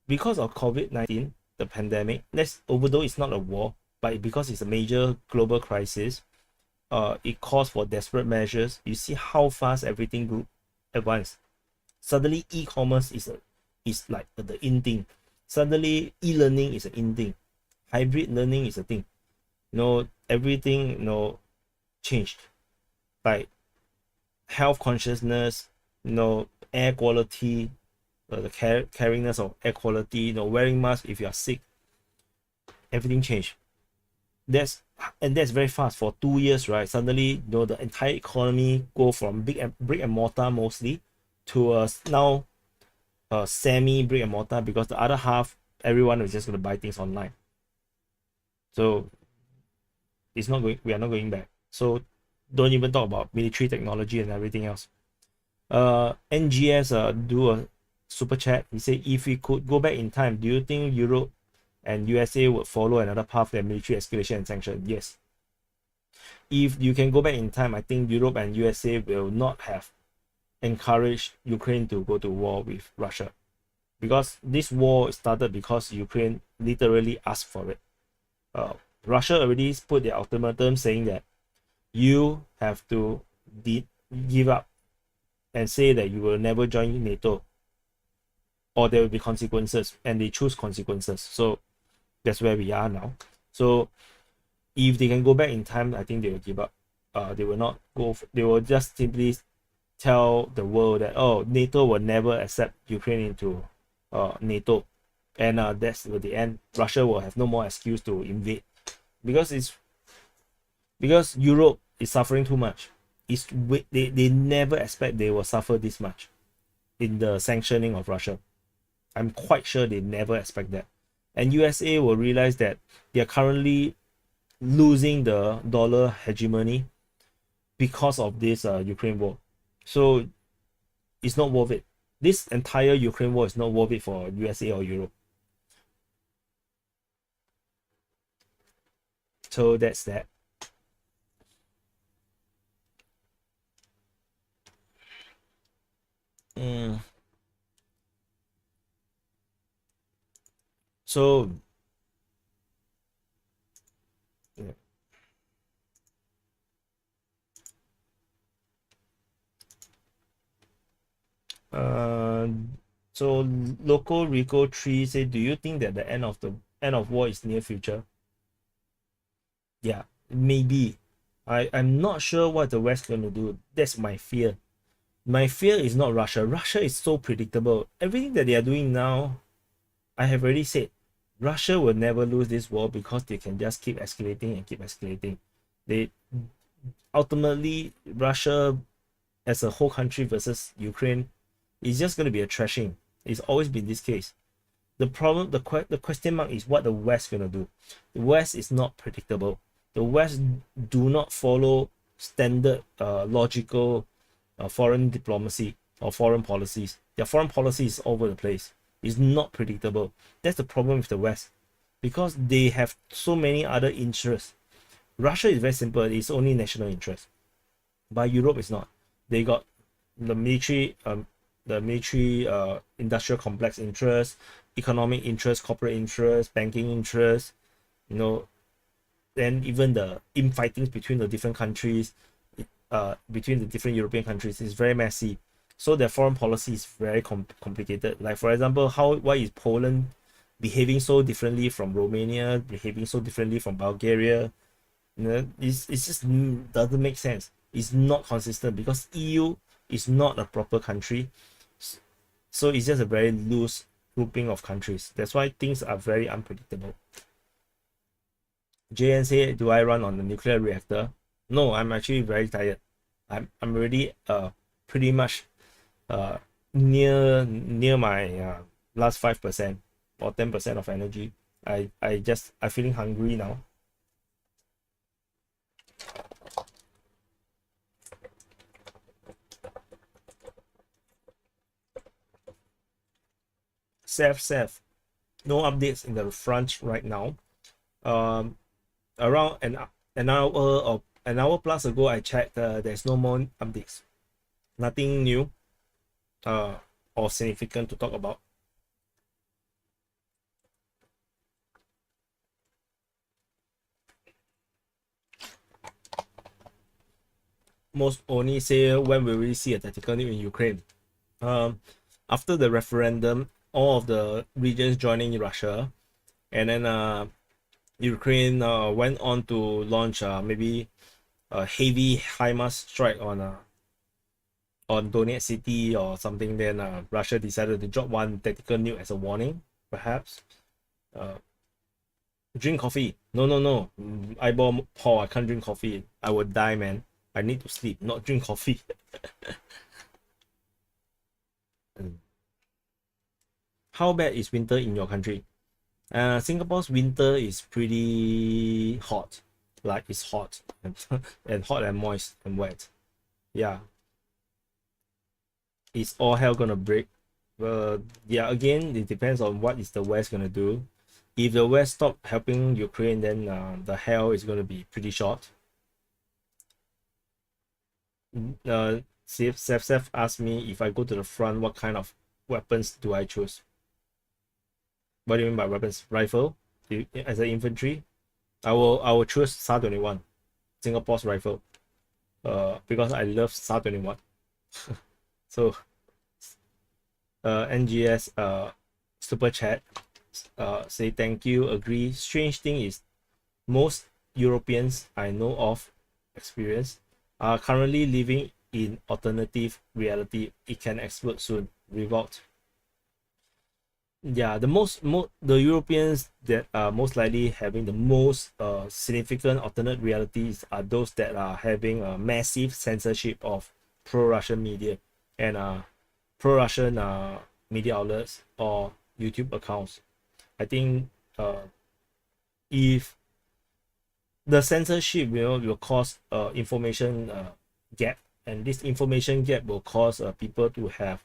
Because of COVID-19, the pandemic, although it's not a war, but because it's a major global crisis, it calls for desperate measures. You see how fast everything grew at once. Suddenly, e-commerce is like the in thing. Suddenly, e-learning is an in thing. Hybrid learning is a thing. Everything changed. Like health consciousness, air quality, the caringness of air quality, wearing masks if you are sick. Everything changed. That's very fast. For 2 years, right? Suddenly, the entire economy go from brick and mortar mostly to now semi brick and mortar, because the other half, everyone is just going to buy things online. So we are not going back. So don't even talk about military technology and everything else. NGS do a super chat. He said, if we could go back in time, do you think Europe and USA would follow another path than military escalation and sanction? Yes. If you can go back in time, I think Europe and USA will not have encouraged Ukraine to go to war with Russia, because this war started because Ukraine literally asked for it. Russia already put their ultimatum saying that you have to give up and say that you will never join NATO, or there will be consequences, and they choose consequences. So that's where we are now. So if they can go back in time, I think they will give up. They will not go. They will just simply tell the world that, oh, NATO will never accept Ukraine into NATO, and that's the end. Russia will have no more excuse to invade, because Europe is suffering too much. They never expect they will suffer this much in the sanctioning of Russia. I'm quite sure they never expect that. And USA will realize that they are currently losing the dollar hegemony because of this Ukraine war. So it's not worth it. This entire Ukraine war is not worth it for USA or Europe. So that's that. So yeah. So local Rico 3 say, do you think that the end of war is near future? Yeah, maybe. I'm not sure what the West going to do. That's my fear. My fear is not Russia. Russia is so predictable. Everything that they are doing now, I have already said, Russia will never lose this war because they can just keep escalating and keep escalating. They ultimately, Russia as a whole country versus Ukraine is just going to be a trashing. It's always been this case. The problem, the question mark is what the West going to do. The West is not predictable. The West do not follow standard logical foreign diplomacy or foreign policies. Their foreign policy is all over the place. It's not predictable. That's the problem with the West, because they have so many other interests. Russia is very simple. It's only national interest. But Europe is not. They got the military industrial complex interest, economic interest, corporate interest, banking interest, then even the infightings between the different countries, between the different European countries is very messy. So their foreign policy is very complicated. Like for example, why is Poland behaving so differently from Romania, behaving so differently from Bulgaria? It just doesn't make sense. It's not consistent because EU is not a proper country. So it's just a very loose grouping of countries. That's why things are very unpredictable. JN say, do I run on the nuclear reactor? No, I'm actually very tired. I'm already pretty much near my last 5% or 10% of energy. I'm feeling hungry now. Seth, no updates in the front right now. Around an hour plus ago, I checked. There's no more updates. Nothing new or significant to talk about. Most only say, when will we see a tactical nuke in Ukraine? After the referendum, all of the regions joining Russia, and then Ukraine went on to launch maybe a heavy HIMARS strike on Donetsk city or something. Then Russia decided to drop one tactical nuke as a warning, perhaps. Drink coffee. No. Eyeball Paul, I can't drink coffee. I would die, man. I need to sleep, not drink coffee. How bad is winter in your country? Singapore's winter is pretty hot. Like, it's hot and hot and moist and wet. Yeah. It's all hell gonna break. Yeah, again, it depends on what is the West gonna do. If the West stop helping Ukraine, then the hell is gonna be pretty short. Seth asked me, if I go to the front, what kind of weapons do I choose? What do you mean by weapons? Rifle? As an infantry? I will choose SAR-21, Singapore's rifle. Because I love SAR-21. So NGS super chat say thank you, agree. Strange thing is, most Europeans I know of experience are currently living in alternative reality. It can explode soon. Revolt. Yeah, the Europeans that are most likely having the most significant alternate realities are those that are having a massive censorship of pro-Russian media and pro-Russian media outlets or YouTube accounts. I think if the censorship will cause information gap, and this information gap will cause people to have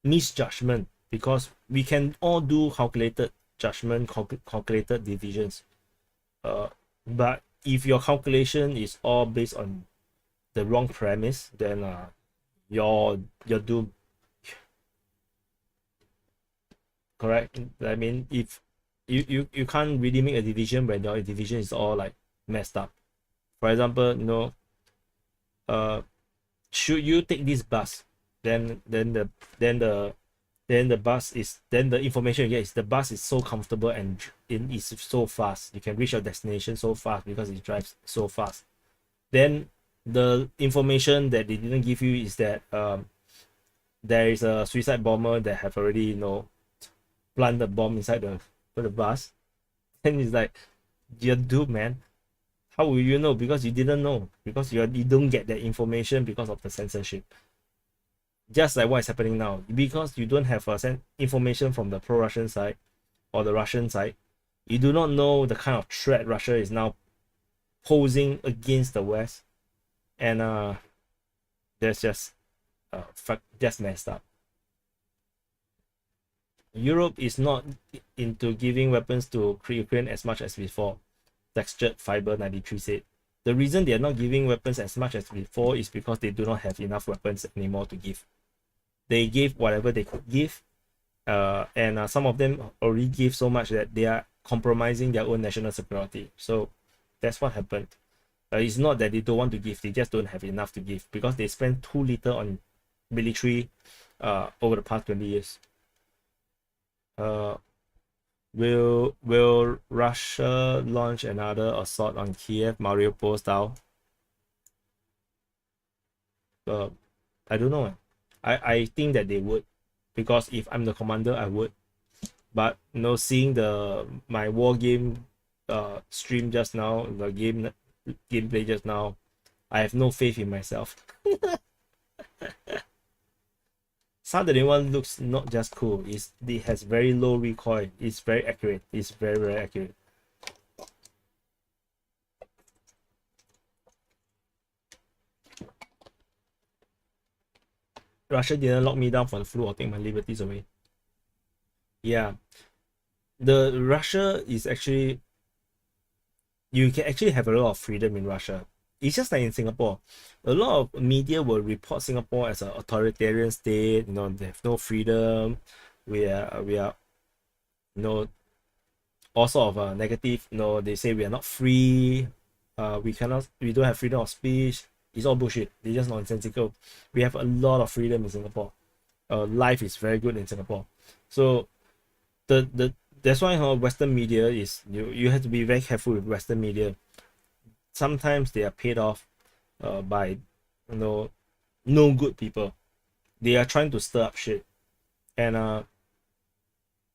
misjudgment, because we can all do calculated judgment, calculated divisions, but if your calculation is all based on the wrong premise, then you're doomed. Correct? I mean, if you can't really make a division when your division is all like messed up. For example, should you take this bus, then the information you get is the bus is so comfortable and it is so fast. You can reach your destination so fast because it drives so fast. Then the information that they didn't give you is that there is a suicide bomber that have already plant the bomb inside the bus. And it's like, you're doomed, man. How will you know? Because you didn't know, because you don't get that information because of the censorship. Just like what is happening now, because you don't have information from the pro-Russian side or the Russian side, you do not know the kind of threat Russia is now posing against the West, and that's just messed up. Europe is not into giving weapons to Ukraine as much as before, Textured Fiber 93 said. The reason they are not giving weapons as much as before is because they do not have enough weapons anymore to give. They gave whatever they could give, and some of them already give so much that they are compromising their own national security. So that's what happened. It's not that they don't want to give, they just don't have enough to give because they spent too little on military over the past 20 years. Will Russia launch another assault on Kiev, Mariupol style? I don't know. I think that they would. because if I'm the commander, I would. But you know, seeing my war game stream just now, the gameplay just now, I have no faith in myself. Southern one looks not just cool, it has very low recoil, it's very accurate, it's very, very accurate. Russia didn't lock me down for the flu or take my liberties away. Yeah, the Russia is actually, you can actually have a lot of freedom in Russia. It's just like in Singapore. A lot of media will report Singapore as an authoritarian state, you know, they have no freedom. We are you know, all sort of negative, you know, they say we are not free, we don't have freedom of speech. It's all bullshit. They're just nonsensical. We have a lot of freedom in Singapore. Life is very good in Singapore. So that's why Western media is, you have to be very careful with Western media. Sometimes they are paid off by, you know, no good people. They are trying to stir up shit, and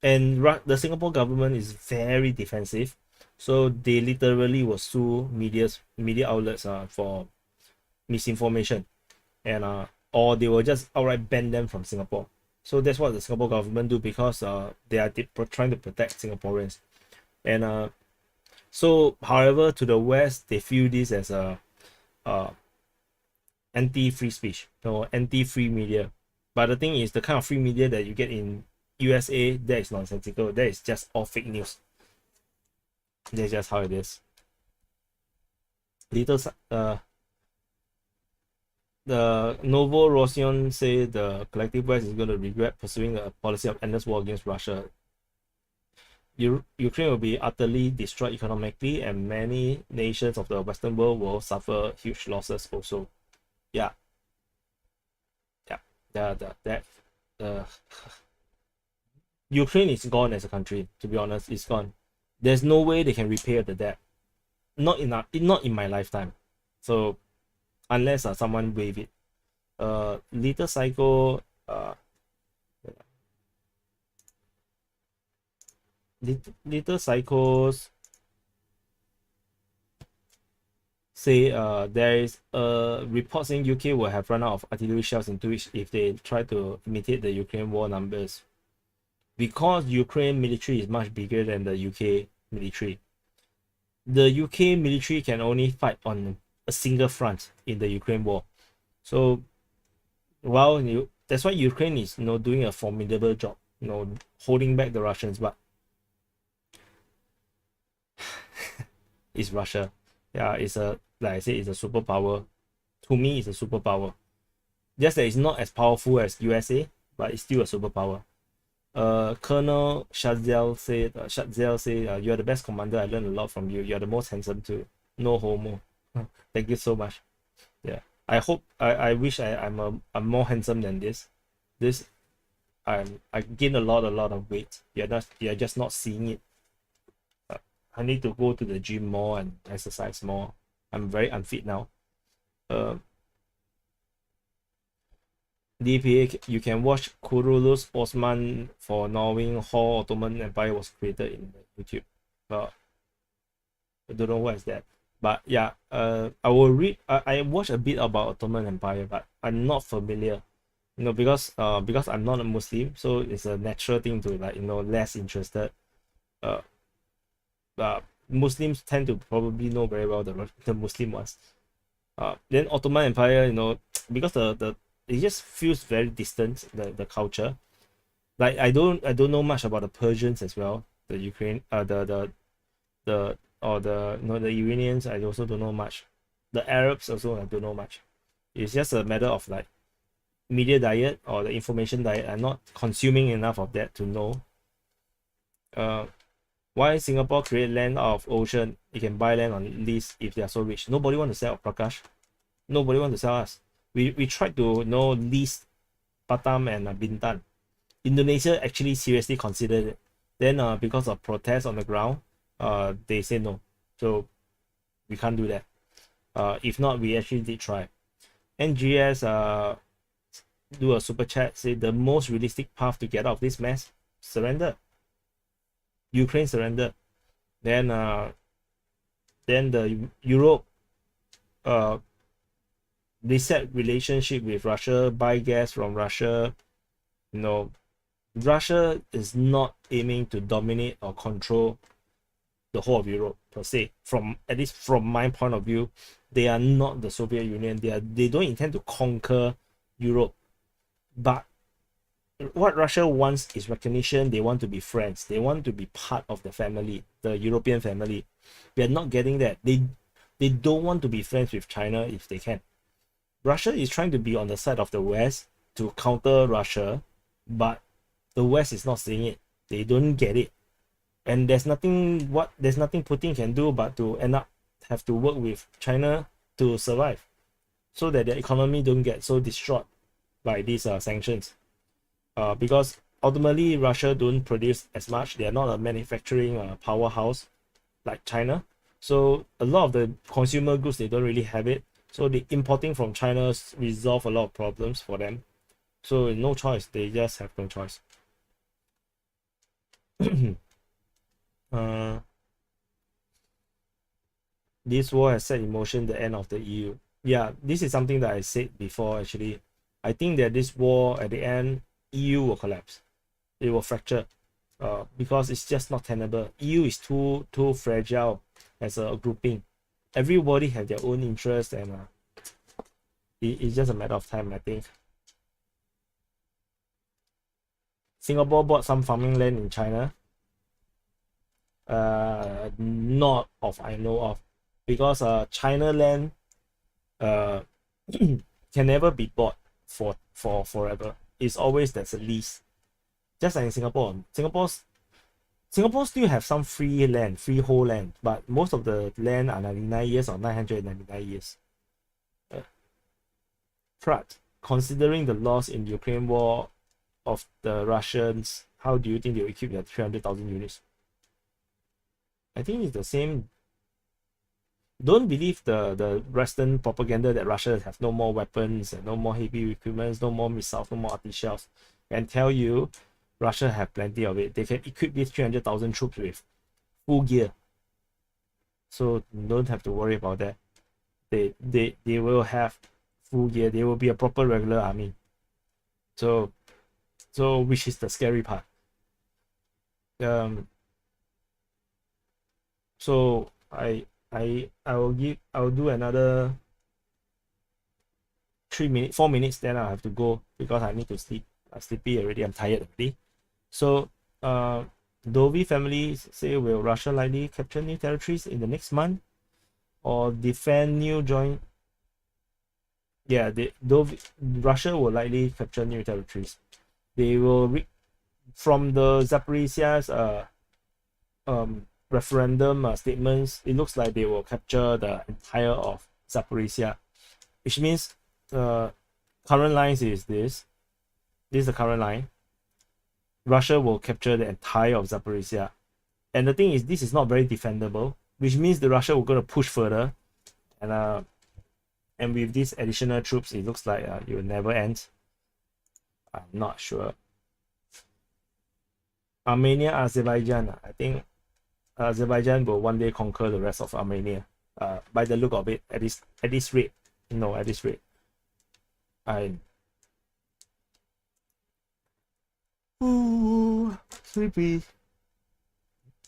the Singapore government is very defensive, so they literally will sue media outlets for misinformation, and or they will just outright ban them from Singapore. So that's what the Singapore government do, because they are trying to protect Singaporeans. And so however, to the West, they feel this as a anti-free speech, anti-free media. But the thing is, the kind of free media that you get in USA, that is nonsensical. That is just all fake news. That's just how it is. The Novorossian say the collective West is going to regret pursuing a policy of endless war against Russia. Ukraine will be utterly destroyed economically, and many nations of the Western world will suffer huge losses also. Yeah. Ukraine is gone as a country, to be honest. It's gone. There's no way they can repay the debt. Not in my lifetime. So unless someone waive it. Little Psycho, Little Psychos say there is a report saying UK will have run out of artillery shells in 2 weeks if they try to imitate the Ukraine war numbers. Because Ukraine military is much bigger than the UK military. The UK military can only fight on a single front in the Ukraine war. So that's why Ukraine is doing a formidable job, holding back the Russians, but it's Russia. Yeah, it's like I said, it's a superpower. To me, it's a superpower. Just that it's not as powerful as USA, but it's still a superpower. Colonel Shadzel said, you're the best commander. I learned a lot from you. You're the most handsome too. No homo. Thank you so much. Yeah, I wish I'm more handsome than this. I gained a lot of weight. You're just not seeing it. I need to go to the gym more and exercise more. I'm very unfit now. DPA, you can watch Kurulus Osman for knowing how Ottoman Empire was created in YouTube. I don't know what is that. But yeah, I will read. I watch a bit about Ottoman Empire, but I'm not familiar. Because I'm not a Muslim, so it's a natural thing to less interested. Muslims tend to probably know very well the Muslim ones. Then Ottoman Empire, because it just feels very distant, the culture. Like I don't know much about the Persians as well. The Ukraine, the Iranians, I also don't know much. The Arabs also, I don't know much. It's just a matter of like media diet or the information diet. I'm not consuming enough of that to know. Why Singapore create land out of ocean? You can buy land on lease if they are so rich. Nobody want to sell, Prakash. Nobody want to sell us. We tried to lease Batam and Bintan. Indonesia actually seriously considered it. Then because of protests on the ground, they say no. So we can't do that. If not, we actually did try. NGS do a super chat, say the most realistic path to get out of this mess, surrender. Ukraine surrender. Then the Europe reset relationship with Russia, buy gas from Russia. You know, Russia is not aiming to dominate or control the whole of Europe per se. From at least from my point of view, they are not the Soviet Union. They don't intend to conquer Europe. But what Russia wants is recognition. They want to be friends. They want to be part of the family, the European family. We are not getting that. They don't want to be friends with China if they can. Russia is trying to be on the side of the West to counter Russia, but the West is not seeing it. They don't get it. And there's nothing Putin can do but to end up have to work with China to survive, so that their economy don't get so destroyed by these sanctions. Because ultimately Russia don't produce as much. They are not a manufacturing powerhouse like China. So a lot of the consumer goods, they don't really have it. So the importing from China resolve a lot of problems for them. So no choice. They just have no choice. This war has set in motion the end of the EU. Yeah, this is something that I said before actually. I think that this war at the end, EU will collapse. It will fracture because it's just not tenable. EU is too fragile as a grouping. Everybody have their own interest, and it's just a matter of time, I think. Singapore bought some farming land in China. Not of I know of, because China land can never be bought for forever. It's always there's a lease. Just like in Singapore. Singapore still have some freehold land, but most of the land are 99 years or 999 years. Pratt, considering the loss in the Ukraine war of the Russians, how do you think they will equip their 300,000 units? I think it's the same. Don't believe the Western propaganda that Russia have no more weapons and no more heavy equipment, no more missiles, no more artillery. And tell you, Russia have plenty of it. They can equip these 300,000 troops with full gear. So don't have to worry about that. They will have full gear. They will be a proper regular army. So which is the scary part. So I'll do another 4 minutes, then I'll have to go because I need to sleep. I'm sleepy already. I'm tired already. So Dovey family say, will Russia likely capture new territories in the next month or defend new joint? Yeah, Russia will likely capture new territories. They will from the Zaporizhia's referendum statements, it looks like they will capture the entire of Zaporizhia, which means current lines is this. This is the current line. Russia will capture the entire of Zaporizhia. And the thing is, this is not very defendable, which means the Russia will go to push further. And with these additional troops, it looks like it will never end. I'm not sure. Armenia, Azerbaijan. I think Azerbaijan will one day conquer the rest of Armenia. By the look of it, at this rate. No, at this rate. Sleepy.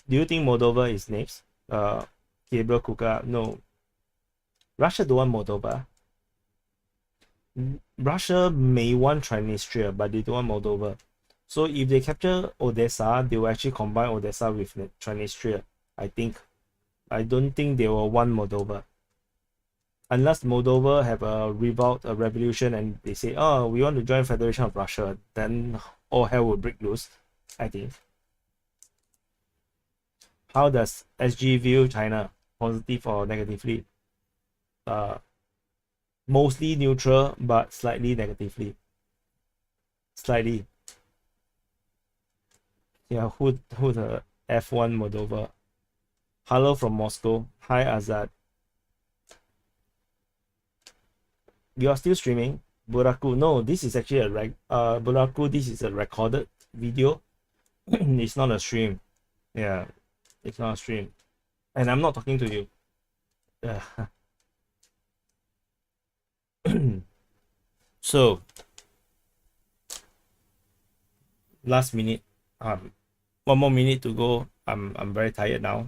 Do you think Moldova is next? Gabriel Kuka, no. Russia don't want Moldova. Russia may want Transnistria, but they don't want Moldova. So if they capture Odessa, they will actually combine Odessa with Transnistria, I think. I don't think they will want Moldova. Unless Moldova have a revolt, a revolution, and they say, oh, we want to join Federation of Russia, then all hell will break loose, I think. How does SG view China? Positive or negatively? Mostly neutral, but slightly negatively. Slightly. Yeah, who the F1 Moldova? Hello from Moscow. Hi Azad. You are still streaming? Buraku. No, this is actually Buraku, this is a recorded video. It's not a stream. Yeah, it's not a stream. And I'm not talking to you. So last minute, one more minute to go. I'm very tired now.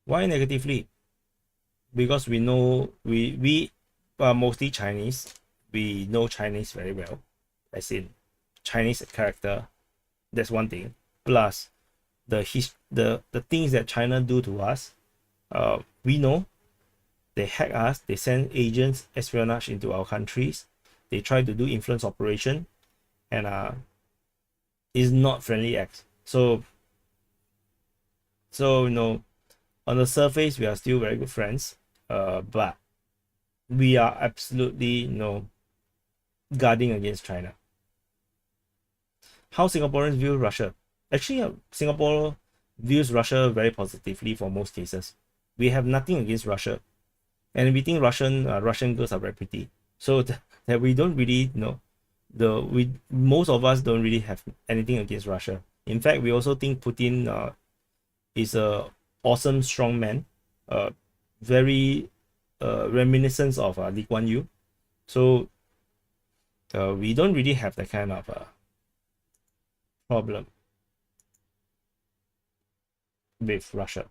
Why negatively? Because we know we are mostly Chinese. We know Chinese very well, as in Chinese character. That's one thing. Plus the things that China do to us, we know. They hack us, they send agents, espionage into our countries, they try to do influence operation, and is not friendly acts. So you know, on the surface we are still very good friends, but we are absolutely, you know, guarding against China. How Singaporeans view Russia? Actually, Singapore views Russia very positively for most cases. We have nothing against Russia, and we think Russian girls are very pretty. So that we don't really, you know, most of us don't really have anything against Russia. In fact, we also think Putin is a awesome strong man, very reminiscent of Lee Kuan Yew. So we don't really have that kind of problem with Russia.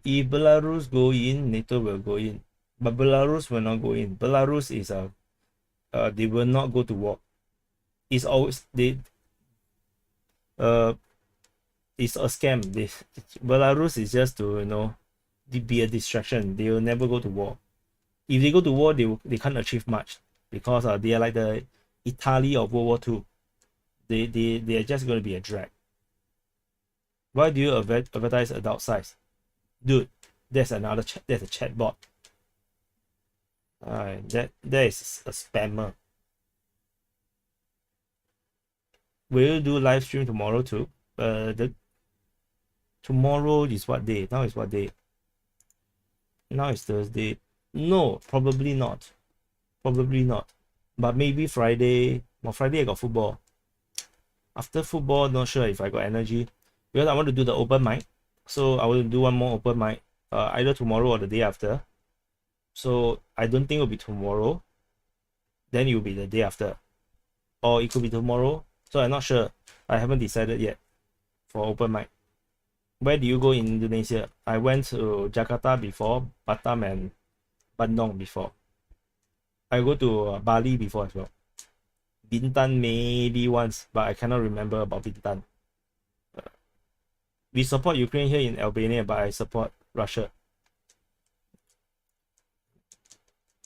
If Belarus go in, NATO will go in, but Belarus will not go in. Belarus is they will not go to war. It's always it's a scam. Belarus is just to, you know, be a distraction. They will never go to war. If they go to war, they can't achieve much, because they are like the Italy of World War II. They are just going to be a drag. Why do you advertise adult size? Dude, there's another there's a chat bot. That is a spammer. Will you do live stream tomorrow too? Tomorrow is what day? Now is what day? Now is Thursday. No, probably not. Probably not. But maybe Friday. Well, Friday I got football. After football, not sure if I got energy, because I want to do the open mic. So I will do one more open mic, either tomorrow or the day after. So I don't think it'll be tomorrow. Then it will be the day after, or it could be tomorrow. So I'm not sure. I haven't decided yet for open mic. Where do you go in Indonesia? I went to Jakarta before, Batam and Bandung before. I go to Bali before as well. Bintan maybe once, but I cannot remember about Bintan. We support Ukraine here in Albania, but I support Russia.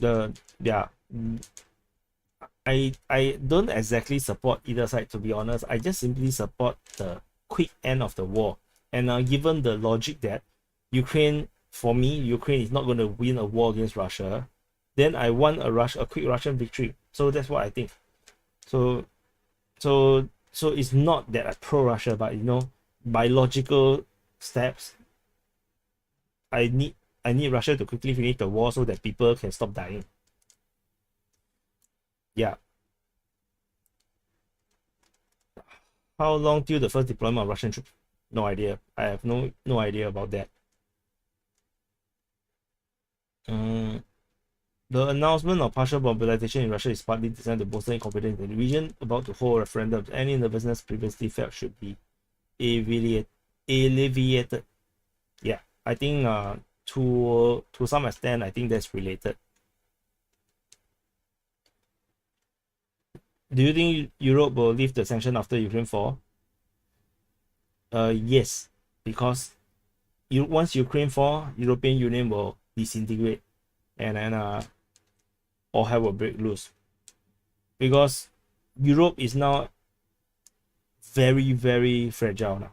I don't exactly support either side, to be honest. I just simply support the quick end of the war. And given the logic that Ukraine is not going to win a war against Russia, then I want a quick Russian victory. So that's what I think. So it's not that I pro-Russia, but, you know, by logical steps, I need Russia to quickly finish the war so that people can stop dying. Yeah. How long till the first deployment of Russian troops? No idea. I have no idea about that. The announcement of partial mobilization in Russia is partly designed to bolster confidence in the region about to hold referendums. Any nervousness previously felt should be alleviated. Yeah, I think to some extent, I think that's related. Do you think Europe will lift the sanction after Ukraine fall? Yes, because once Ukraine fall, European Union will disintegrate, and then all hell will break loose, because Europe is now very, very fragile now.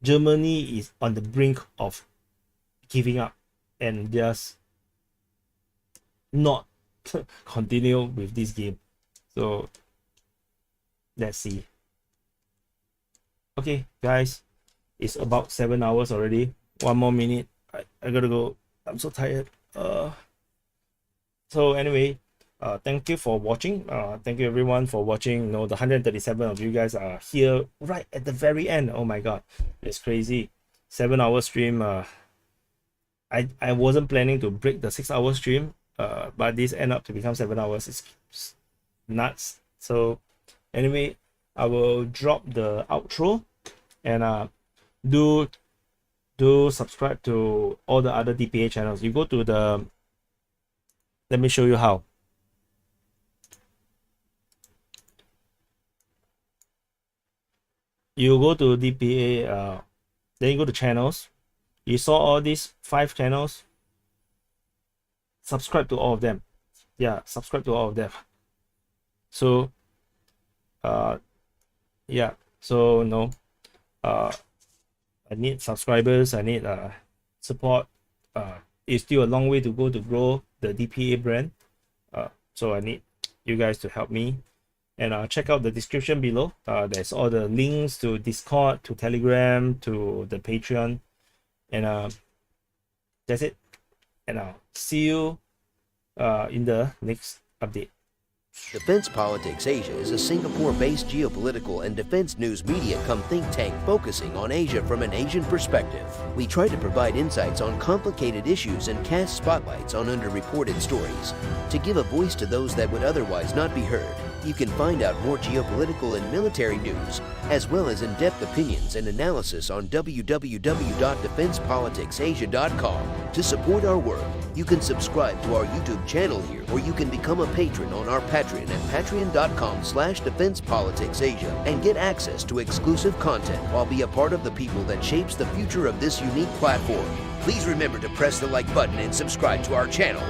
Germany is on the brink of giving up and just not continue with this game. So let's see. Okay, guys, it's about 7 hours already. One more minute. I gotta go. I'm so tired. So anyway, thank you for watching. Thank you everyone for watching. You know, the 137 of you guys are here right at the very end. Oh my god, it's crazy. 7-hour stream. I wasn't planning to break the 6-hour stream, but this end up to become 7 hours. It's nuts. So anyway, I will drop the outro, and do subscribe to all the other DPA channels. You go to the, let me show you how. You go to DPA, then you go to channels. You saw all these 5 channels. Subscribe to all of them. Yeah, subscribe to all of them. So yeah, so no, I need subscribers, I need support. It's still a long way to go to grow the DPA brand, so I need you guys to help me. And check out the description below. There's all the links to Discord, to Telegram, to the Patreon, and that's it. And I'll see you in the next update. Defense Politics Asia is a Singapore-based geopolitical and defense news media come think tank focusing on Asia from an Asian perspective. We try to provide insights on complicated issues and cast spotlights on underreported stories to give a voice to those that would otherwise not be heard. You can find out more geopolitical and military news, as well as in-depth opinions and analysis on www.defensepoliticsasia.com. To support our work, you can subscribe to our YouTube channel here, or you can become a patron on our Patreon at patreon.com/defensepoliticsasia and get access to exclusive content while be a part of the people that shapes the future of this unique platform. Please remember to press the like button and subscribe to our channel.